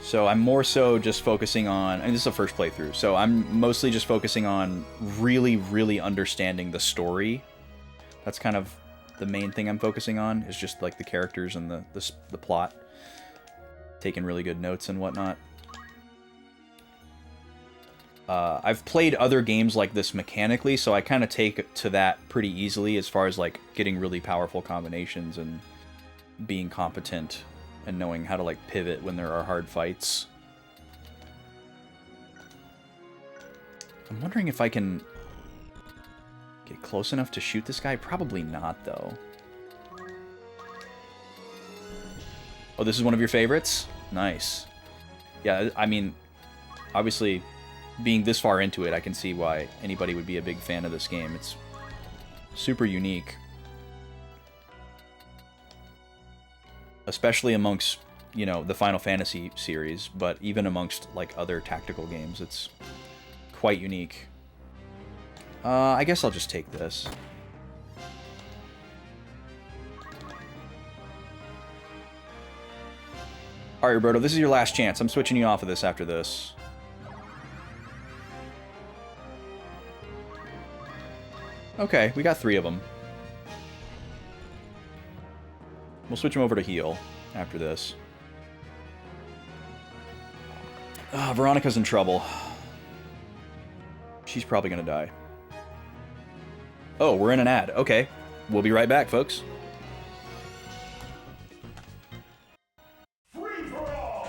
So I'm more so just focusing on, and this is the first playthrough, so I'm mostly just focusing on really, really understanding the story. That's kind of the main thing I'm focusing on, is just like the characters and the plot. Taking really good notes and whatnot. I've played other games like this mechanically, so I kind of take to that pretty easily as far as like getting really powerful combinations and being competent and knowing how to like pivot when there are hard fights. I'm wondering if I can get close enough to shoot this guy. Probably not, though. Oh, this is one of your favorites? Nice. Yeah, I mean, obviously, being this far into it, I can see why anybody would be a big fan of this game. It's super unique. Especially amongst, you know, the Final Fantasy series, but even amongst, like, other tactical games, it's quite unique. I guess I'll just take this. Alright, Roberto, this is your last chance. I'm switching you off of this after this. Okay, we got 3 of them. We'll switch him over to heal after this. Veronica's in trouble. She's probably gonna die. Oh, we're in an ad. Okay. We'll be right back, folks. Free for all.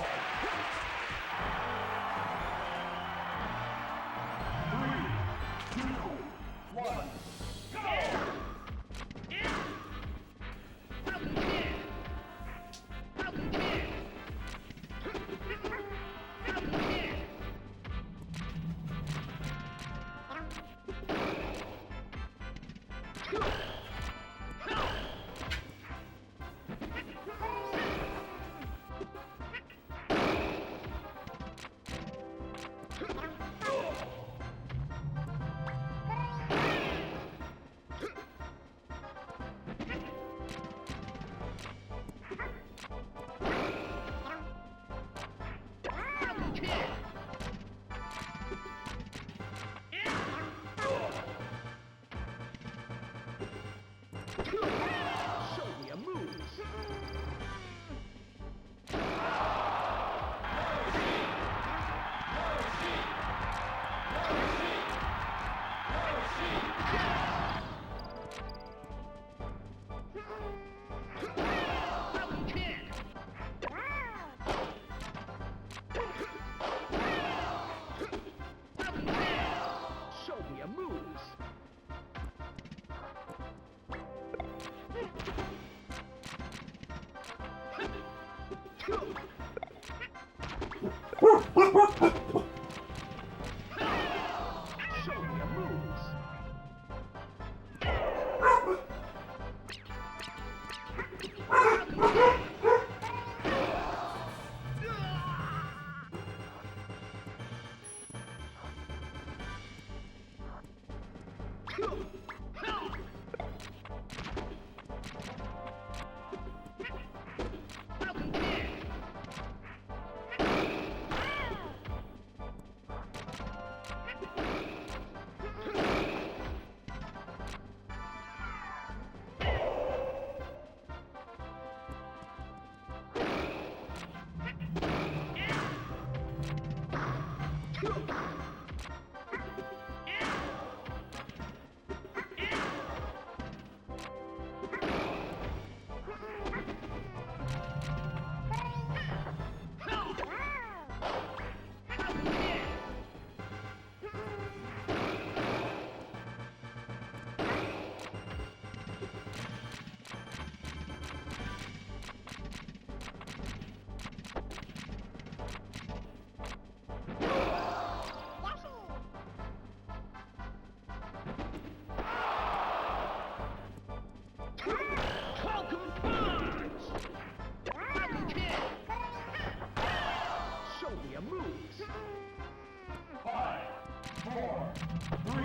3,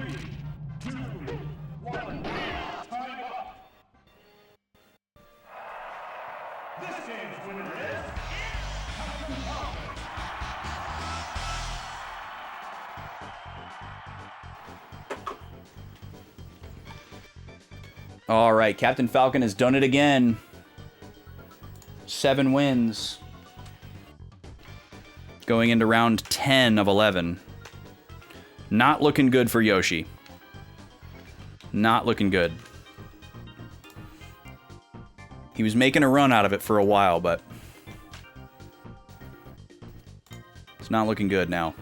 2, 1, go! This game's winner is Captain Falcon. All right, Captain Falcon has done it again. 7 wins. Going into round 10 of 11. Not looking good for Yoshi. Not looking good. He was making a run out of it for a while, but it's not looking good now.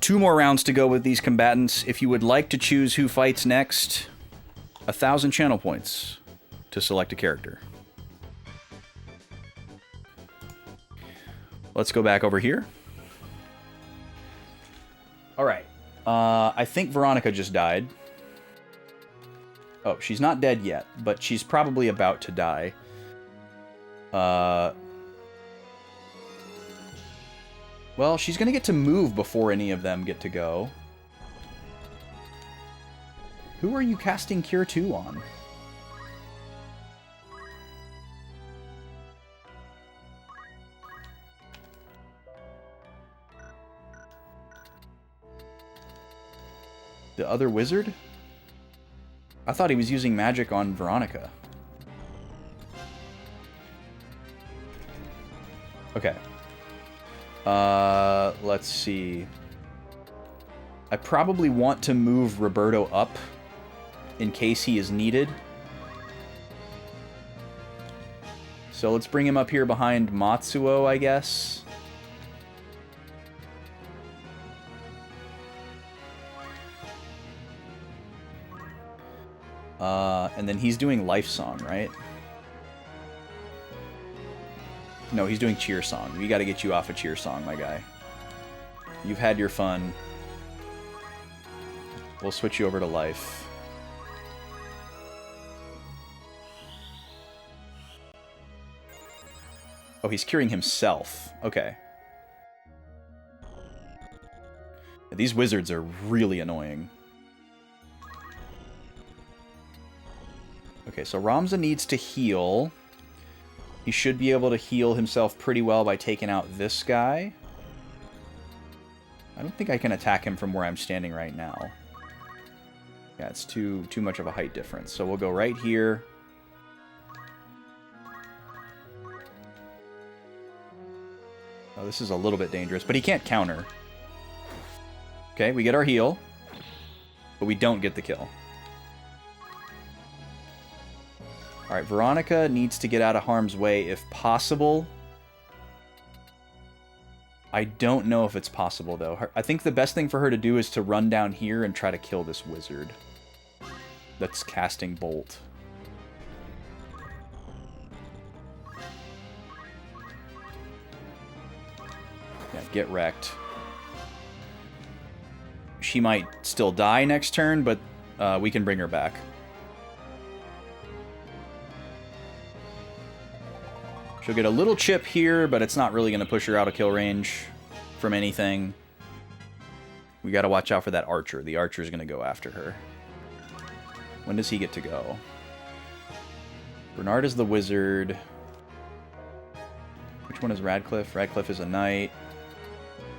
2 more rounds to go with these combatants. If you would like to choose who fights next, 1,000 channel points to select a character. Let's go back over here. All right. I think Veronica just died. Oh, she's not dead yet, but she's probably about to die. Well, she's going to get to move before any of them get to go. Who are you casting Cure 2 on? The other wizard? I thought he was using magic on Veronica. Okay. Let's see. I probably want to move Roberto up in case he is needed. So let's bring him up here behind Matsuo, I guess. And then he's doing Life Song, right? No, he's doing Cheer Song. We gotta get you off of Cheer Song, my guy. You've had your fun. We'll switch you over to Life. Oh, he's curing himself. Okay. These wizards are really annoying. Okay, so Ramza needs to heal. He should be able to heal himself pretty well by taking out this guy. I don't think I can attack him from where I'm standing right now. Yeah, it's too much of a height difference. So we'll go right here. Oh, this is a little bit dangerous, but he can't counter. Okay, we get our heal, but we don't get the kill. Alright, Veronica needs to get out of harm's way if possible. I don't know if it's possible, though. I think the best thing for her to do is to run down here and try to kill this wizard that's casting Bolt. Yeah, get wrecked. She might still die next turn, but we can bring her back. She'll get a little chip here, but it's not really going to push her out of kill range from anything. We got to watch out for that archer. The archer is going to go after her. When does he get to go? Bernard is the wizard. Which one is Radcliffe? Radcliffe is a knight.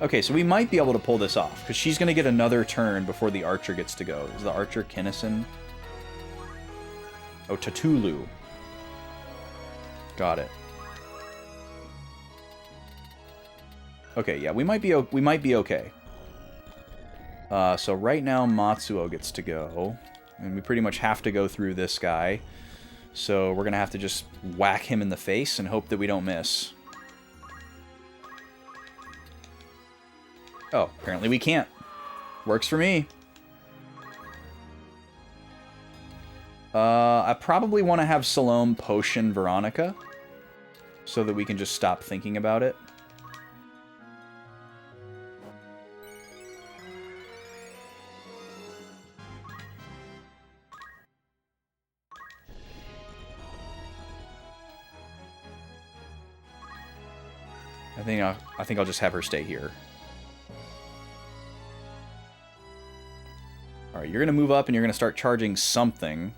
Okay, so we might be able to pull this off, because she's going to get another turn before the archer gets to go. Is the archer Kinnison? Oh, Tatulu. Got it. Okay, yeah, we might be okay. So right now Matsuo gets to go, and we pretty much have to go through this guy. So we're gonna have to just whack him in the face and hope that we don't miss. Oh, apparently we can't. Works for me. I probably want to have Salome potion Veronica so that we can just stop thinking about it. I think I'll just have her stay here. Alright, you're going to move up and you're going to start charging something.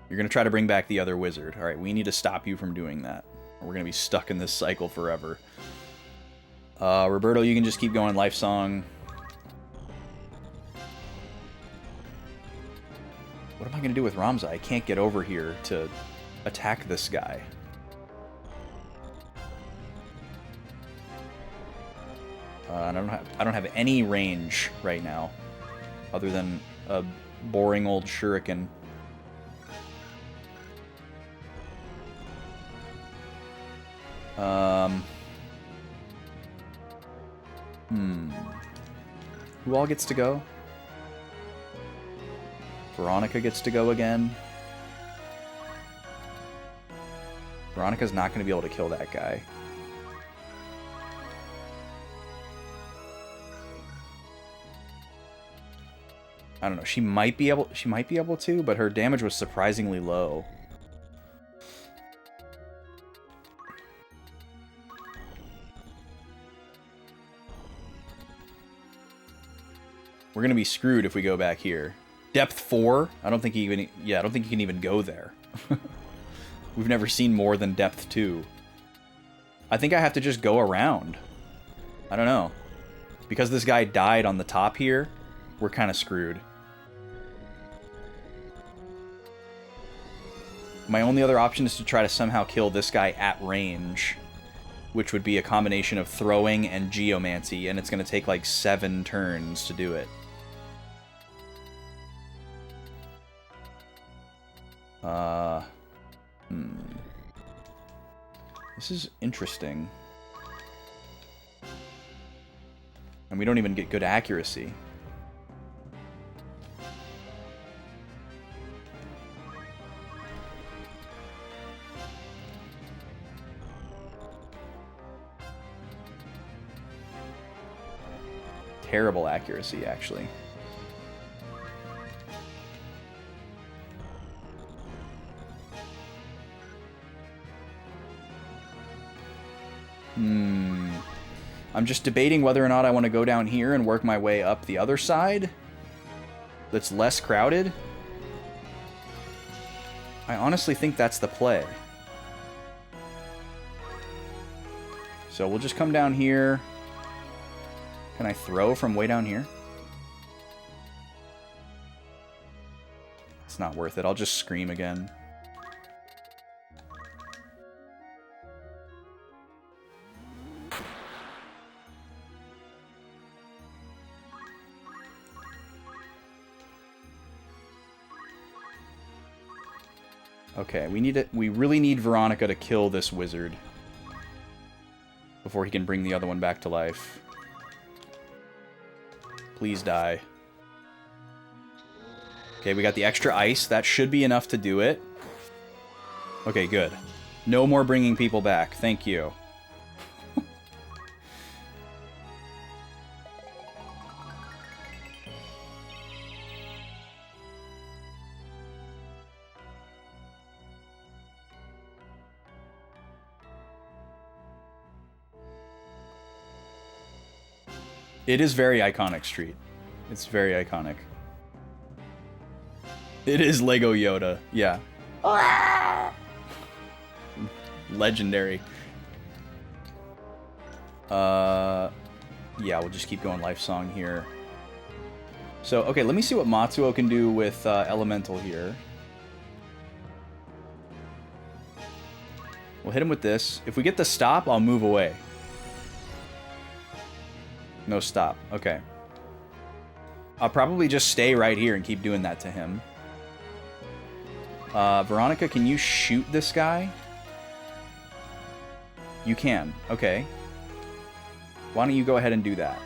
You're going to try to bring back the other wizard. Alright, we need to stop you from doing that. Or we're going to be stuck in this cycle forever. Roberto, you can just keep going Life Song. What am I going to do with Ramza? I can't get over here to attack this guy. I don't have any range right now, other than a boring old shuriken. Who all gets to go? Veronica gets to go again. Veronica's not going to be able to kill that guy. I don't know. She might be able to, but her damage was surprisingly low. We're going to be screwed if we go back here. Depth 4? I don't think he even... Yeah, I don't think he can even go there. We've never seen more than depth 2. I think I have to just go around. I don't know. Because this guy died on the top here, we're kind of screwed. My only other option is to try to somehow kill this guy at range, which would be a combination of throwing and geomancy, and it's going to take like 7 turns to do it. This is interesting. And we don't even get good accuracy. Terrible accuracy, actually. I'm just debating whether or not I want to go down here and work my way up the other side that's less crowded. I honestly think that's the play. So we'll just come down here. Can I throw from way down here? It's not worth it. I'll just scream again. Okay, we really need Veronica to kill this wizard before he can bring the other one back to life. Please die. Okay, we got the extra ice. That should be enough to do it. Okay, good. No more bringing people back. Thank you. It is very iconic, Street. It's very iconic. It is Lego Yoda, yeah. Legendary. Yeah, we'll just keep going life song here. So, okay, let me see what Matsuo can do with Elemental here. We'll hit him with this. If we get the stop, I'll move away. No stop. Okay. I'll probably just stay right here and keep doing that to him. Veronica, can you shoot this guy? You can. Okay. Why don't you go ahead and do that?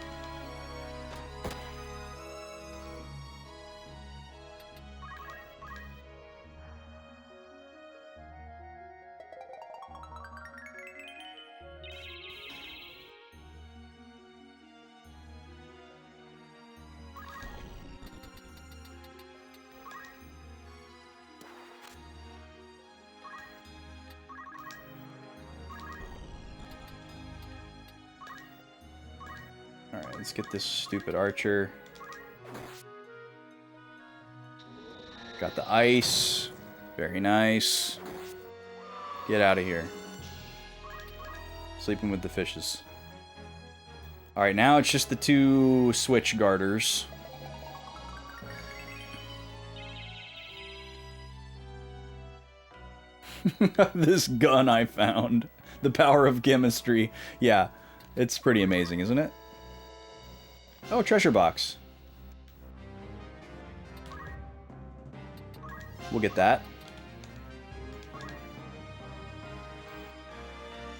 Alright, let's get this stupid archer. Got the ice. Very nice. Get out of here. Sleeping with the fishes. Alright, now it's just the 2 switch garters. This gun I found. The power of chemistry. Yeah, it's pretty amazing, isn't it? Oh, treasure box. We'll get that.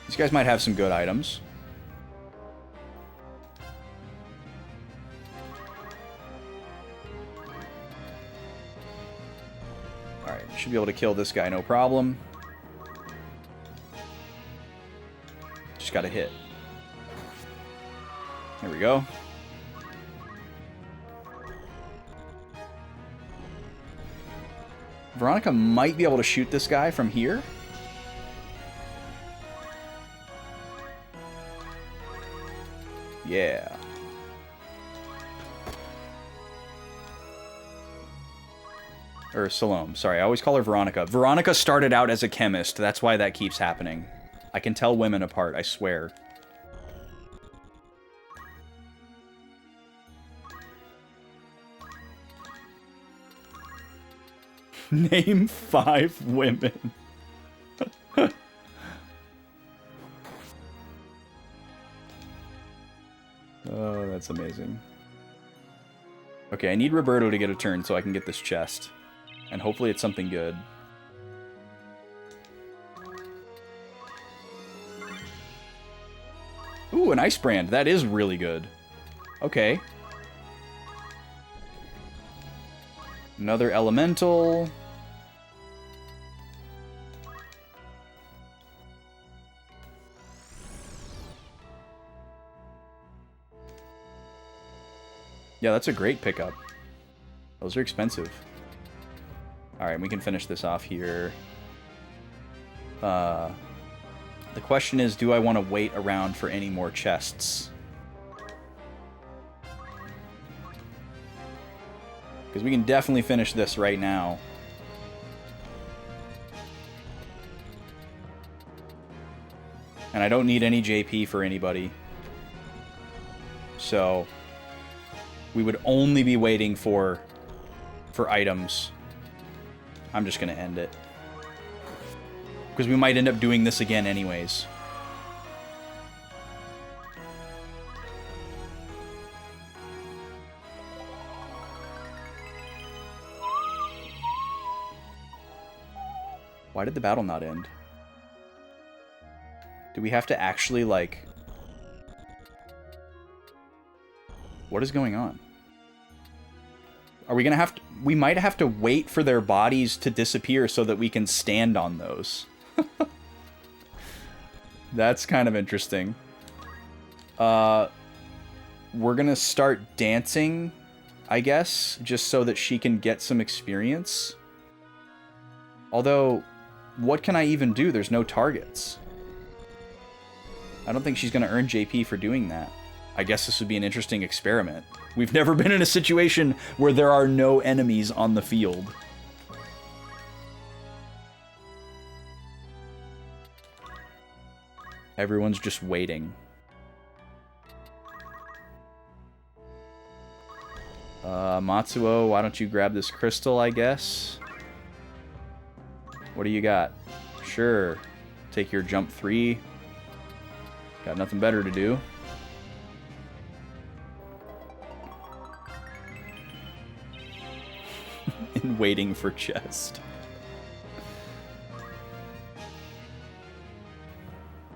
These guys might have some good items. Alright, should be able to kill this guy, no problem. Just gotta hit. There we go. Veronica might be able to shoot this guy from here. Yeah. Or Salome. Sorry, I always call her Veronica. Veronica started out as a chemist. That's why that keeps happening. I can tell women apart, I swear. Name 5 women. Oh, that's amazing. Okay, I need Roberto to get a turn so I can get this chest. And hopefully it's something good. Ooh, an ice brand. That is really good. Okay. Another elemental. Yeah, that's a great pickup. Those are expensive. Alright, we can finish this off here. The question is, do I want to wait around for any more chests? Because we can definitely finish this right now. And I don't need any JP for anybody. So we would only be waiting for items. I'm just going to end it. Because we might end up doing this again anyways. Why did the battle not end? Do we have to actually, like... What is going on? Are we gonna have to... We might have to wait for their bodies to disappear so that we can stand on those. That's kind of interesting. We're gonna start dancing, I guess, just so that she can get some experience. Although, what can I even do? There's no targets. I don't think she's gonna earn JP for doing that. I guess this would be an interesting experiment. We've never been in a situation where there are no enemies on the field. Everyone's just waiting. Matsuo, why don't you grab this crystal, I guess? What do you got? Sure. Take your jump 3. Got nothing better to do. In waiting for chest.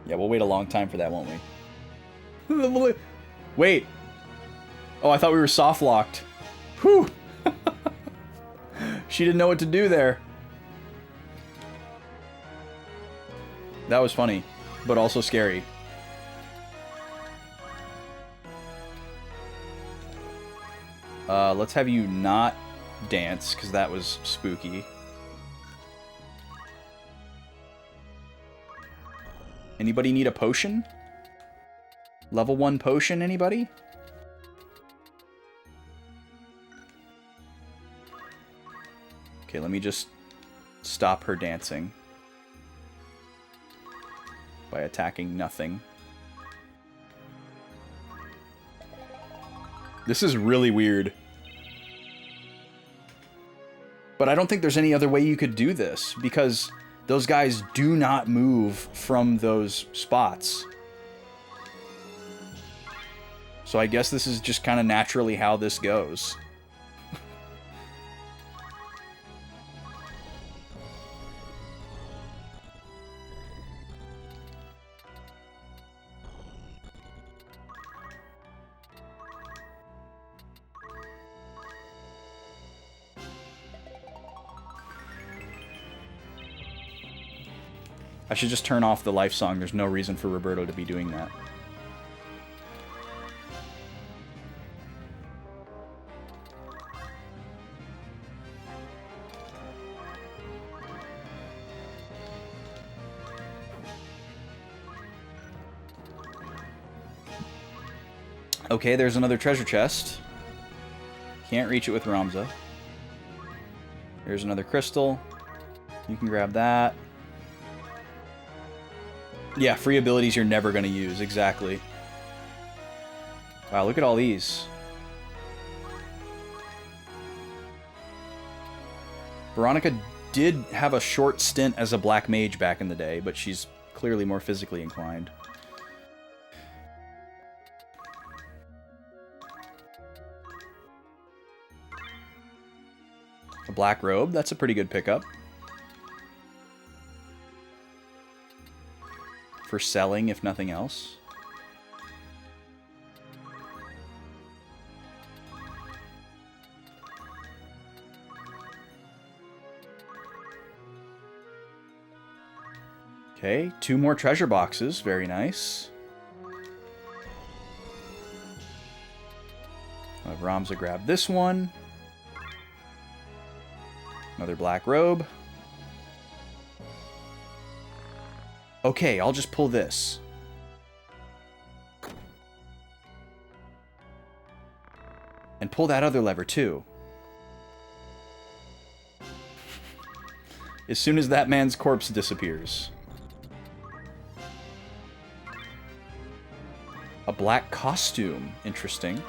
Yeah, we'll wait a long time for that, won't we? Wait. Oh, I thought we were soft locked. Whew. She didn't know what to do there. That was funny, but also scary. Let's have you not dance, because that was spooky. Anybody need a potion? Level 1 potion, anybody? Okay, let me just stop her dancing by attacking nothing. This is really weird. But I don't think there's any other way you could do this, because Those guys do not move from those spots. So I guess this is just kind of naturally how this goes. I should just turn off the life song. There's no reason for Roberto to be doing that. Okay, there's another treasure chest. Can't reach it with Ramza. There's another crystal. You can grab that. Yeah, free abilities you're never going to use. Exactly. Wow, look at all these. Veronica did have a short stint as a black mage back in the day, but she's clearly more physically inclined. A black robe, that's a pretty good pickup. For selling, if nothing else. Okay, 2 more treasure boxes. Very nice. I'll have Ramza grab this one. Another black robe. Okay, I'll just pull this. And pull that other lever, too. As soon as that man's corpse disappears. A black costume. Interesting.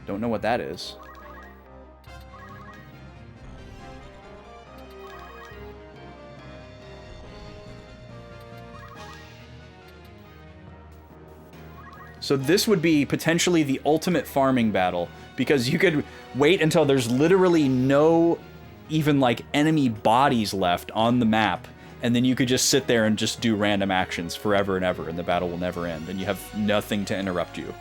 Don't know what that is. So this would be potentially the ultimate farming battle, because you could wait until there's literally no even like enemy bodies left on the map, and then you could just sit there and just do random actions forever and ever, and the battle will never end, and you have nothing to interrupt you.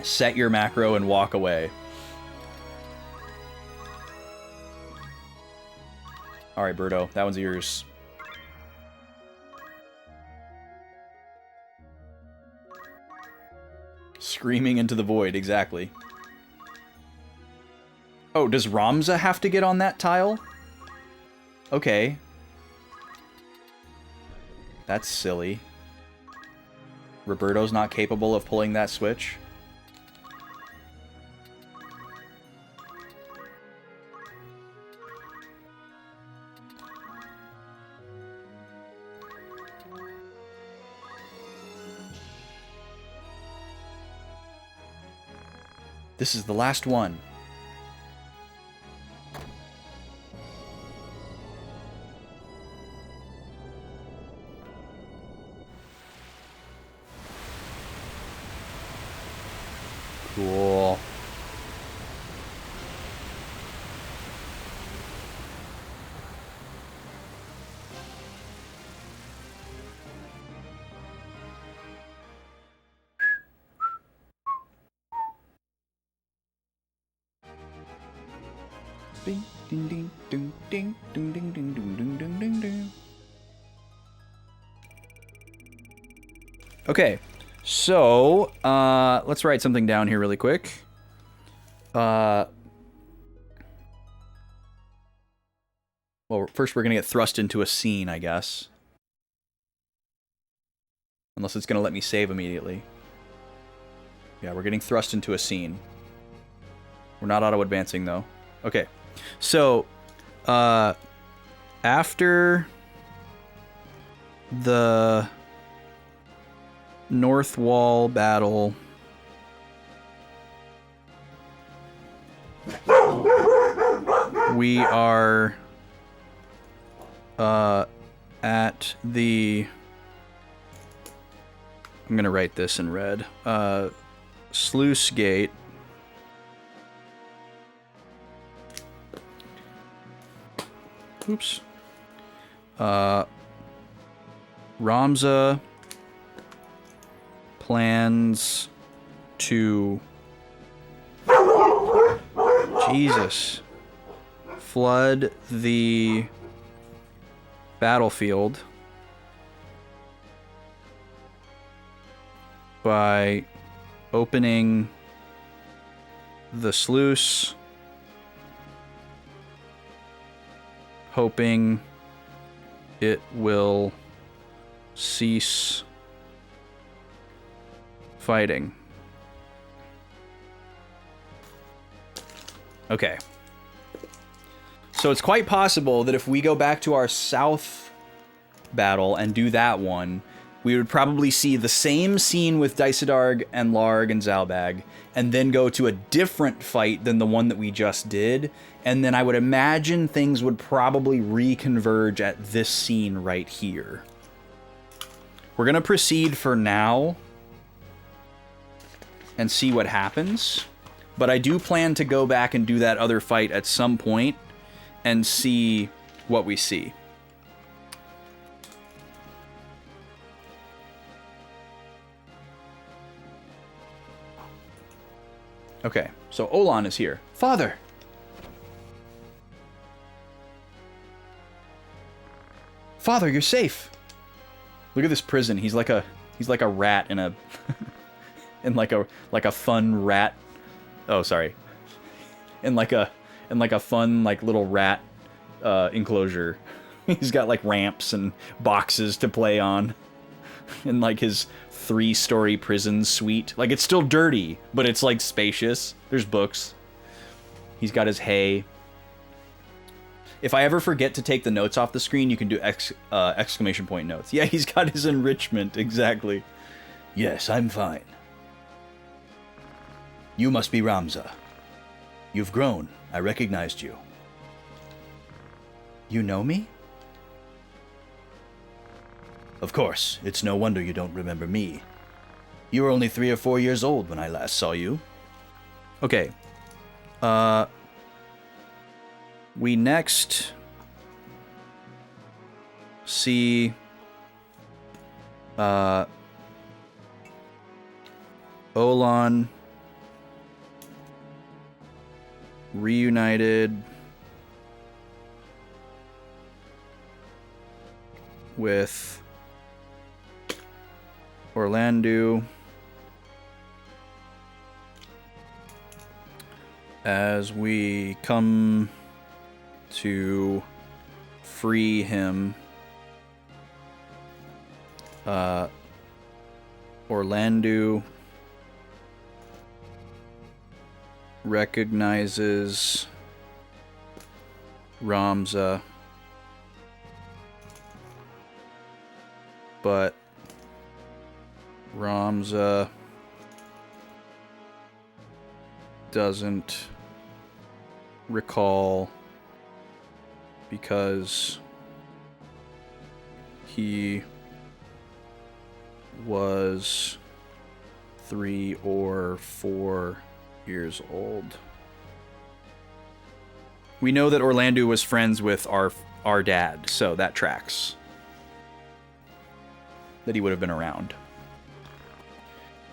Set your macro and walk away. Alright, Birdo, that one's yours. Screaming into the void, exactly. Oh, does Ramza have to get on that tile? Okay. That's silly. Roberto's not capable of pulling that switch. This is the last one. Cool. Ding ding ding ding ding ding ding ding ding ding ding ding. Okay, so let's write something down here really quick. Well, first we're gonna get thrust into a scene, I guess. Unless it's gonna let me save immediately. Yeah, we're getting thrust into a scene. We're not auto-advancing though. Okay. So, after the North Wall battle, we are at the... I'm going to write this in red. Sluice Gate. Oops. Ramza plans to... Jesus. Flood the battlefield by opening the sluice, hoping it will cease fighting. Okay. So it's quite possible that if we go back to our south battle and do that one, we would probably see the same scene with Dysadarg and Larg and Zalbag, and then go to a different fight than the one that we just did, and then I would imagine things would probably reconverge at this scene right here. We're gonna proceed for now and see what happens, but I do plan to go back and do that other fight at some point and see what we see. Okay, so Olan is here. Father! Father, you're safe! Look at this prison. He's like a rat in a in like a fun rat. Oh, sorry. In like a fun like little rat enclosure. He's got like ramps and boxes to play on. In like his 3-story prison suite. Like, it's still dirty, but it's like spacious. There's books. He's got his hay. If I ever forget to take the notes off the screen, you can do exclamation point notes. Yeah, he's got his enrichment, exactly. Yes, I'm fine. You must be Ramza. You've grown. I recognized you. You know me? Of course, it's no wonder you don't remember me. You were only 3 or 4 years old when I last saw you. Okay. We next see Olan reunited with Orlando as we come to free him. Orlando recognizes Ramza, but Ramza doesn't recall because he was 3 or 4 years old. We know that Orlando was friends with our dad, so that tracks. That he would have been around.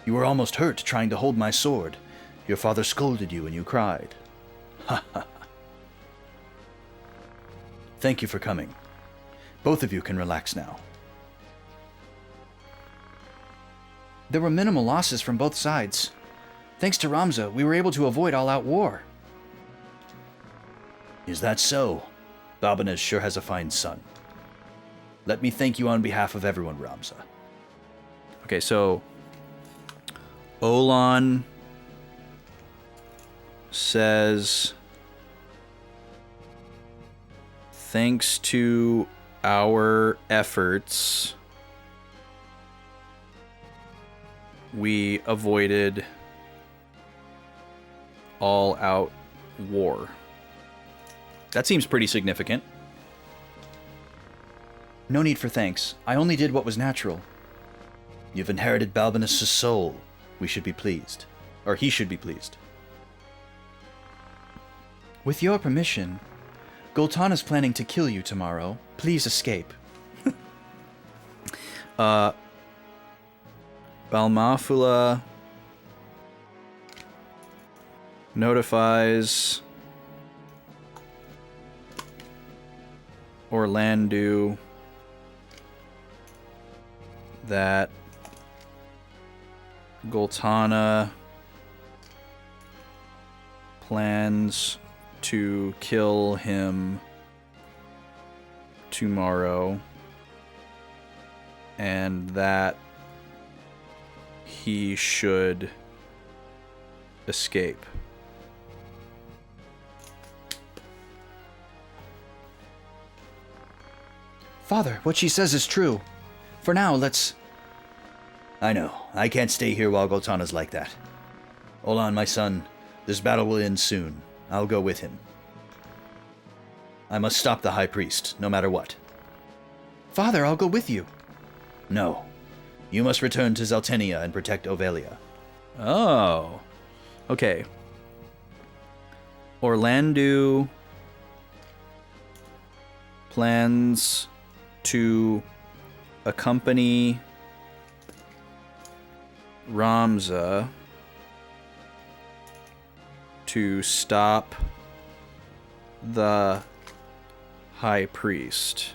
You were almost hurt trying to hold my sword. Your father scolded you and you cried. Ha ha. Thank you for coming. Both of you can relax now. There were minimal losses from both sides. Thanks to Ramza, we were able to avoid all-out war. Is that so? Babanez sure has a fine son. Let me thank you on behalf of everyone, Ramza. Okay, so Olan says, thanks to our efforts, we avoided all-out war. That seems pretty significant. No need for thanks. I only did what was natural. You've inherited Balbinus' soul. We should be pleased. Or he should be pleased. With your permission, Goltana's planning to kill you tomorrow. Please escape. Balmafula notifies Orlandu that Goltana plans to kill him tomorrow, and that he should escape. Father, what she says is true. For now, let's... I know. I can't stay here while Goltana's like that. Olan, my son, this battle will end soon. I'll go with him. I must stop the High Priest, no matter what. Father, I'll go with you. No. You must return to Zeltenia and protect Ovelia. Oh. Okay. Orlandu plans to accompany Ramza to stop the High Priest.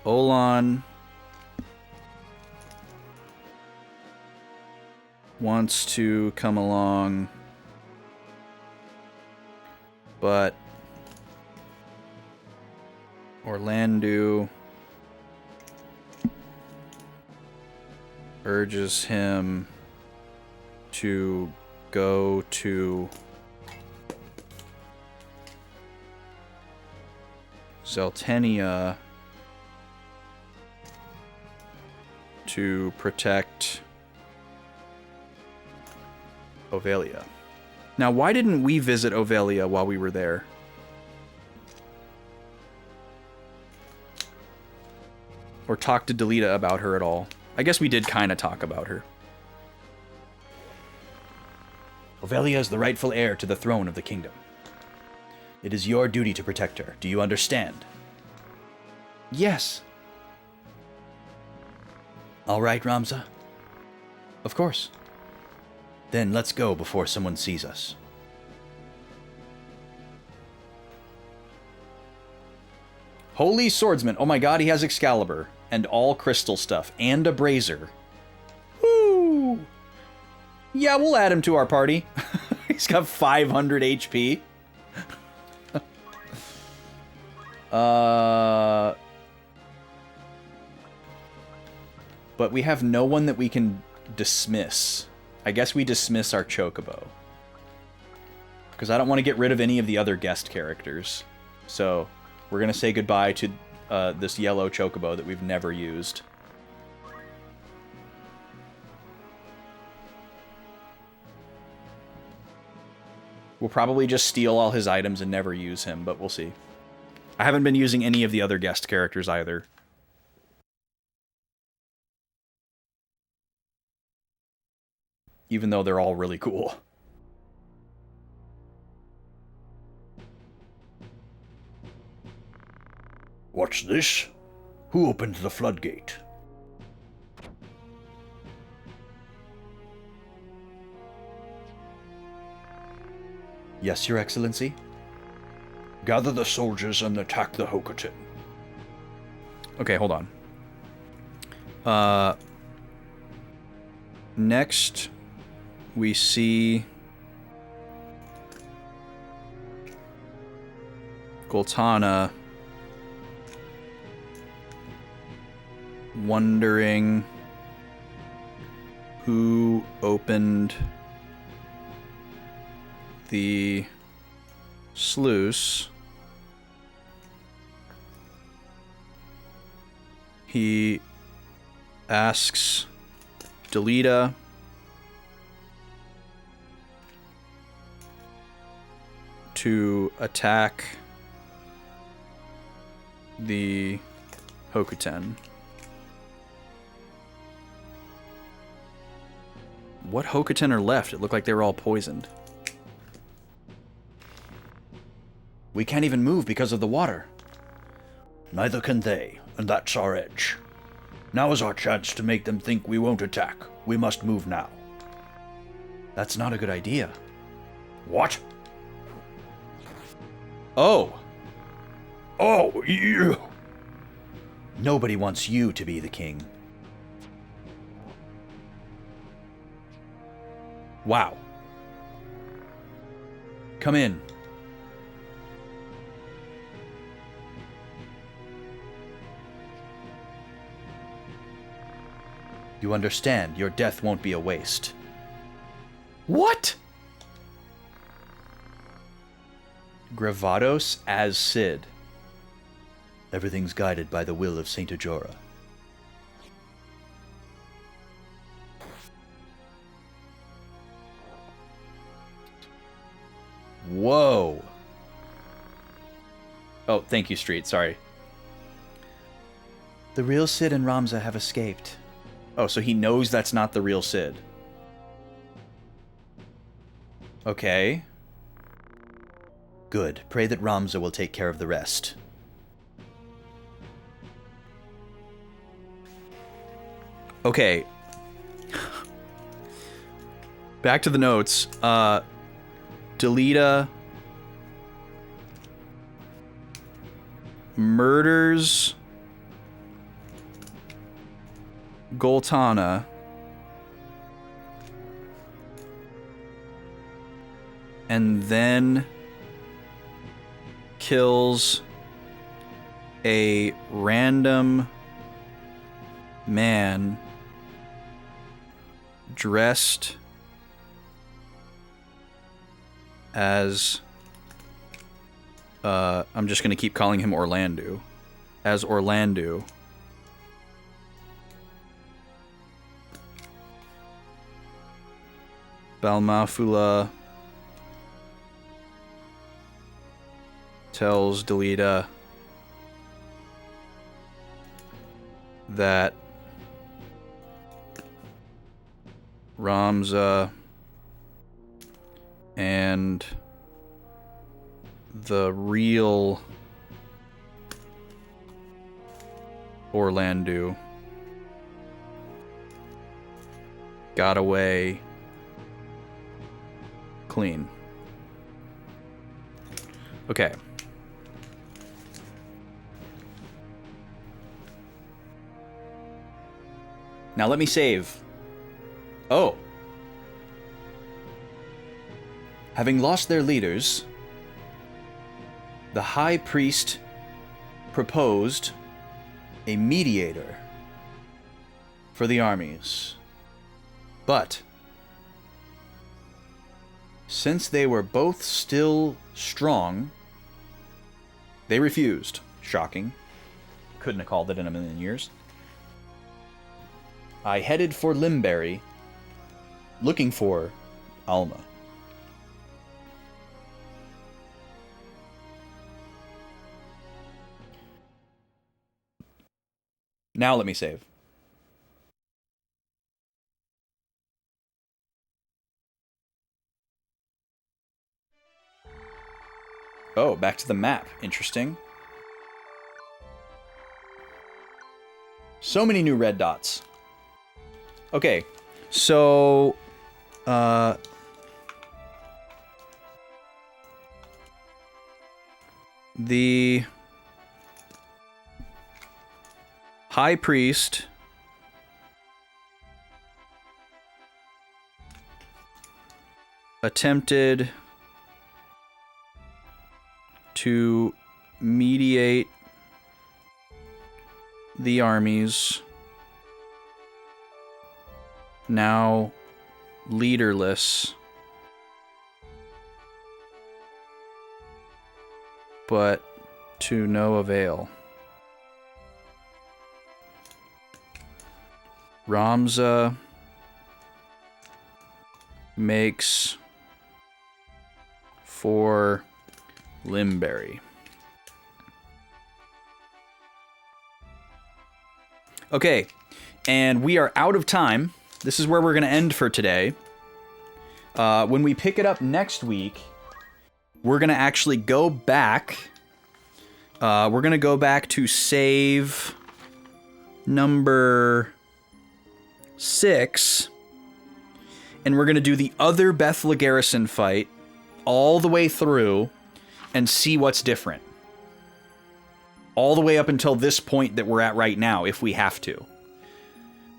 Olan wants to come along, but Orlandu urges him to go to Zeltenia to protect Ovelia. Now, why didn't we visit Ovelia while we were there? Or talk to Delita about her at all? I guess we did kind of talk about her. Ovelia is the rightful heir to the throne of the kingdom. It is your duty to protect her. Do you understand? Yes. All right, Ramza? Of course. Then let's go before someone sees us. Holy Swordsman. Oh my god, he has Excalibur. And all crystal stuff. And a brazier. Woo! Yeah, we'll add him to our party. He's got 500 HP. But we have no one that we can dismiss. I guess we dismiss our Chocobo. Because I don't want to get rid of any of the other guest characters. So, we're going to say goodbye to this yellow Chocobo that we've never used. We'll probably just steal all his items and never use him, but we'll see. I haven't been using any of the other guest characters either. Even though they're all really cool. What's this? Who opened the floodgate? Yes, Your Excellency? Gather the soldiers and attack the Hokotin. Okay, hold on. Next, we see Goltana wondering who opened the sluice. He asks Delita to attack the Hokuten. What Hokuten are left? It looked like they were all poisoned. We can't even move because of the water. Neither can they, and that's our edge. Now is our chance to make them think we won't attack. We must move now. That's not a good idea. What? Oh! Oh, you! Nobody wants you to be the king. Wow. Come in. You understand, your death won't be a waste. What? Gravados as Cid. Everything's guided by the will of Saint Ajora. Whoa. Oh, thank you, Street. Sorry. The real Cid and Ramza have escaped. Oh, so he knows that's not the real Cid. Okay. Good. Pray that Ramza will take care of the rest. Okay. Back to the notes. Delita murders Goltana and then kills a random man dressed as I'm just gonna keep calling him Orlando. As Orlando. Balmafula tells Delita that Ramza and the real Orlando got away clean. Okay. Now let me save. Oh. Having lost their leaders, the High Priest proposed a mediator for the armies. But since they were both still strong, they refused. Shocking. Couldn't have called it in a million years. I headed for Limberry, looking for Alma. Now let me save. Oh, back to the map. Interesting. So many new red dots. Okay, so the High Priest attempted to mediate the armies, now leaderless, but to no avail. Ramza makes for Limberry. Okay, and we are out of time. This is where we're going to end for today. When we pick it up next week, we're going to actually go back. We're going to go back to save number 6. And we're going to do the other Bethla Garrison fight all the way through and see what's different. All the way up until this point that we're at right now, if we have to.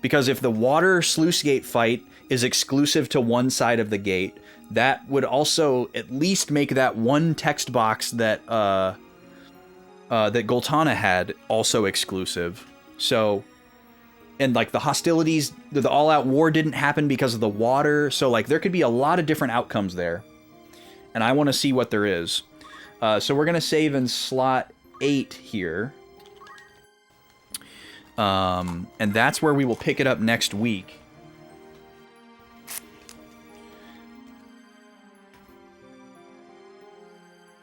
Because if the water sluice gate fight is exclusive to one side of the gate, that would also at least make that one text box that that Goltana had also exclusive. So, and like the hostilities, the all-out war didn't happen because of the water. So like there could be a lot of different outcomes there. And I want to see what there is. So we're going to save in slot 8 here. And that's where we will pick it up next week.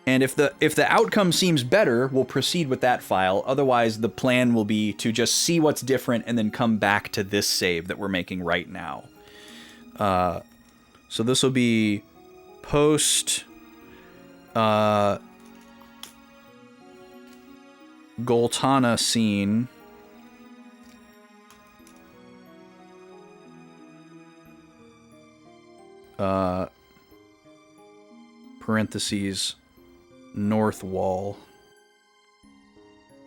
And if the outcome seems better, we'll proceed with that file. Otherwise, the plan will be to just see what's different and then come back to this save that we're making right now. So this will be post Goltana scene. Parentheses, north wall.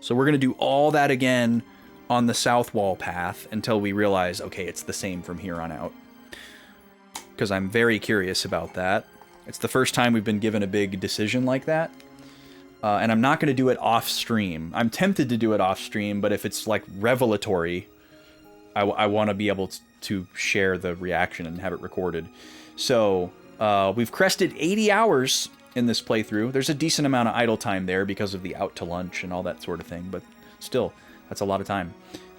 So we're going to do all that again on the south wall path until we realize, okay, it's the same from here on out. Because I'm very curious about that. It's the first time we've been given a big decision like that. And I'm not going to do it off stream. I'm tempted to do it off stream, but if it's like revelatory, I want to be able to share the reaction and have it recorded. So we've crested 80 hours in this playthrough. There's a decent amount of idle time there because of the out to lunch and all that sort of thing, but still, that's a lot of time.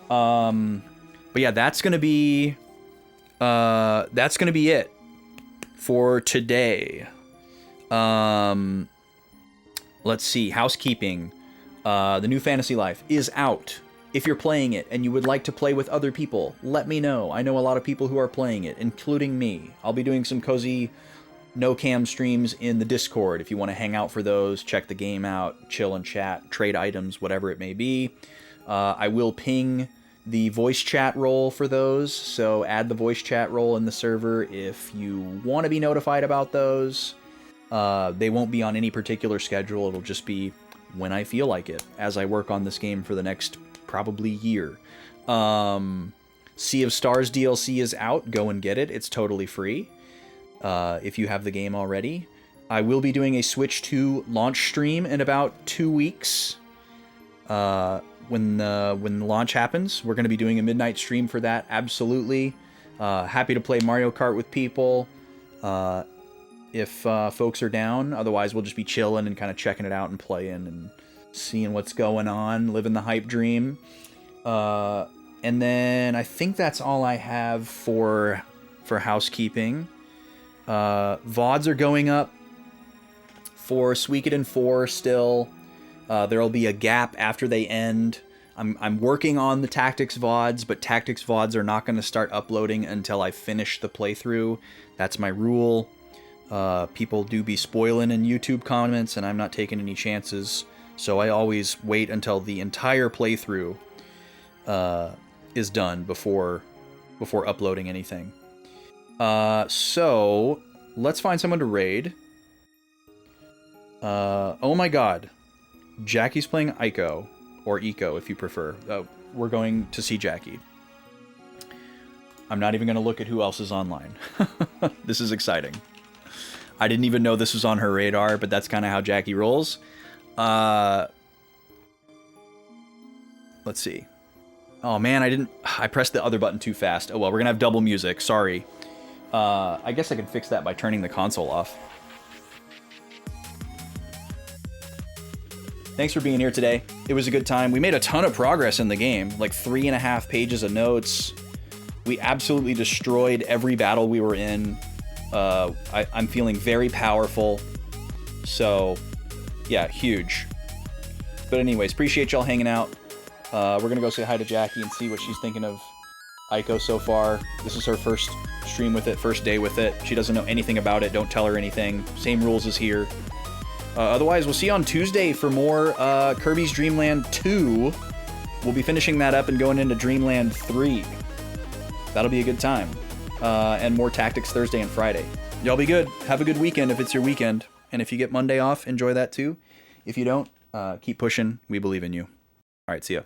But yeah, that's gonna be it for today. Let's see, housekeeping. The new Fantasy Life is out. If you're playing it and you would like to play with other people, let me know. I know a lot of people who are playing it, including me. I'll be doing some cozy no-cam streams in the Discord. If you want to hang out for those, check the game out, chill and chat, trade items, whatever it may be. I will ping the voice chat role for those, so add the voice chat role in the server if you want to be notified about those. They won't be on any particular schedule. It'll just be when I feel like it, as I work on this game for the next probably year. Sea of Stars DLC is out. Go and get it. It's totally free. If you have the game already. I will be doing a Switch 2 launch stream in about 2 weeks. When the launch happens, we're going to be doing a midnight stream for that. Absolutely. Happy to play Mario Kart with people. If folks are down. Otherwise, we'll just be chilling and kind of checking it out and playing and seeing what's going on, living the hype dream. And then I think that's all I have for housekeeping. VODs are going up for Suikoden 4 still. There'll be a gap after they end. I'm working on the Tactics VODs, but Tactics VODs are not going to start uploading until I finish the playthrough. That's my rule. People do be spoiling in YouTube comments, and I'm not taking any chances. So I always wait until the entire playthrough is done before uploading anything. So let's find someone to raid. Oh my god. Jackie's playing Ico, or Eco if you prefer. We're going to see Jackie. I'm not even going to look at who else is online. This is exciting. I didn't even know this was on her radar, but that's kind of how Jackie rolls. Let's see. Oh man, I pressed the other button too fast. Oh well, we're gonna have double music, sorry. I guess I can fix that by turning the console off. Thanks for being here today. It was a good time. We made a ton of progress in the game, like 3.5 pages of notes. We absolutely destroyed every battle we were in. I'm feeling very powerful. So, Yeah, huge. But anyways, appreciate y'all hanging out. We're going to go say hi to Jackie and see what she's thinking of Ico so far. This is her first stream with it, first day with it. She doesn't know anything about it. Don't tell her anything. Same rules as here. Otherwise, we'll see you on Tuesday for more Kirby's Dream Land 2. We'll be finishing that up and going into Dreamland 3. That'll be a good time. And more Tactics Thursday and Friday. Y'all be good. Have a good weekend if it's your weekend. And if you get Monday off, enjoy that too. If you don't, keep pushing. We believe in you. All right, see ya.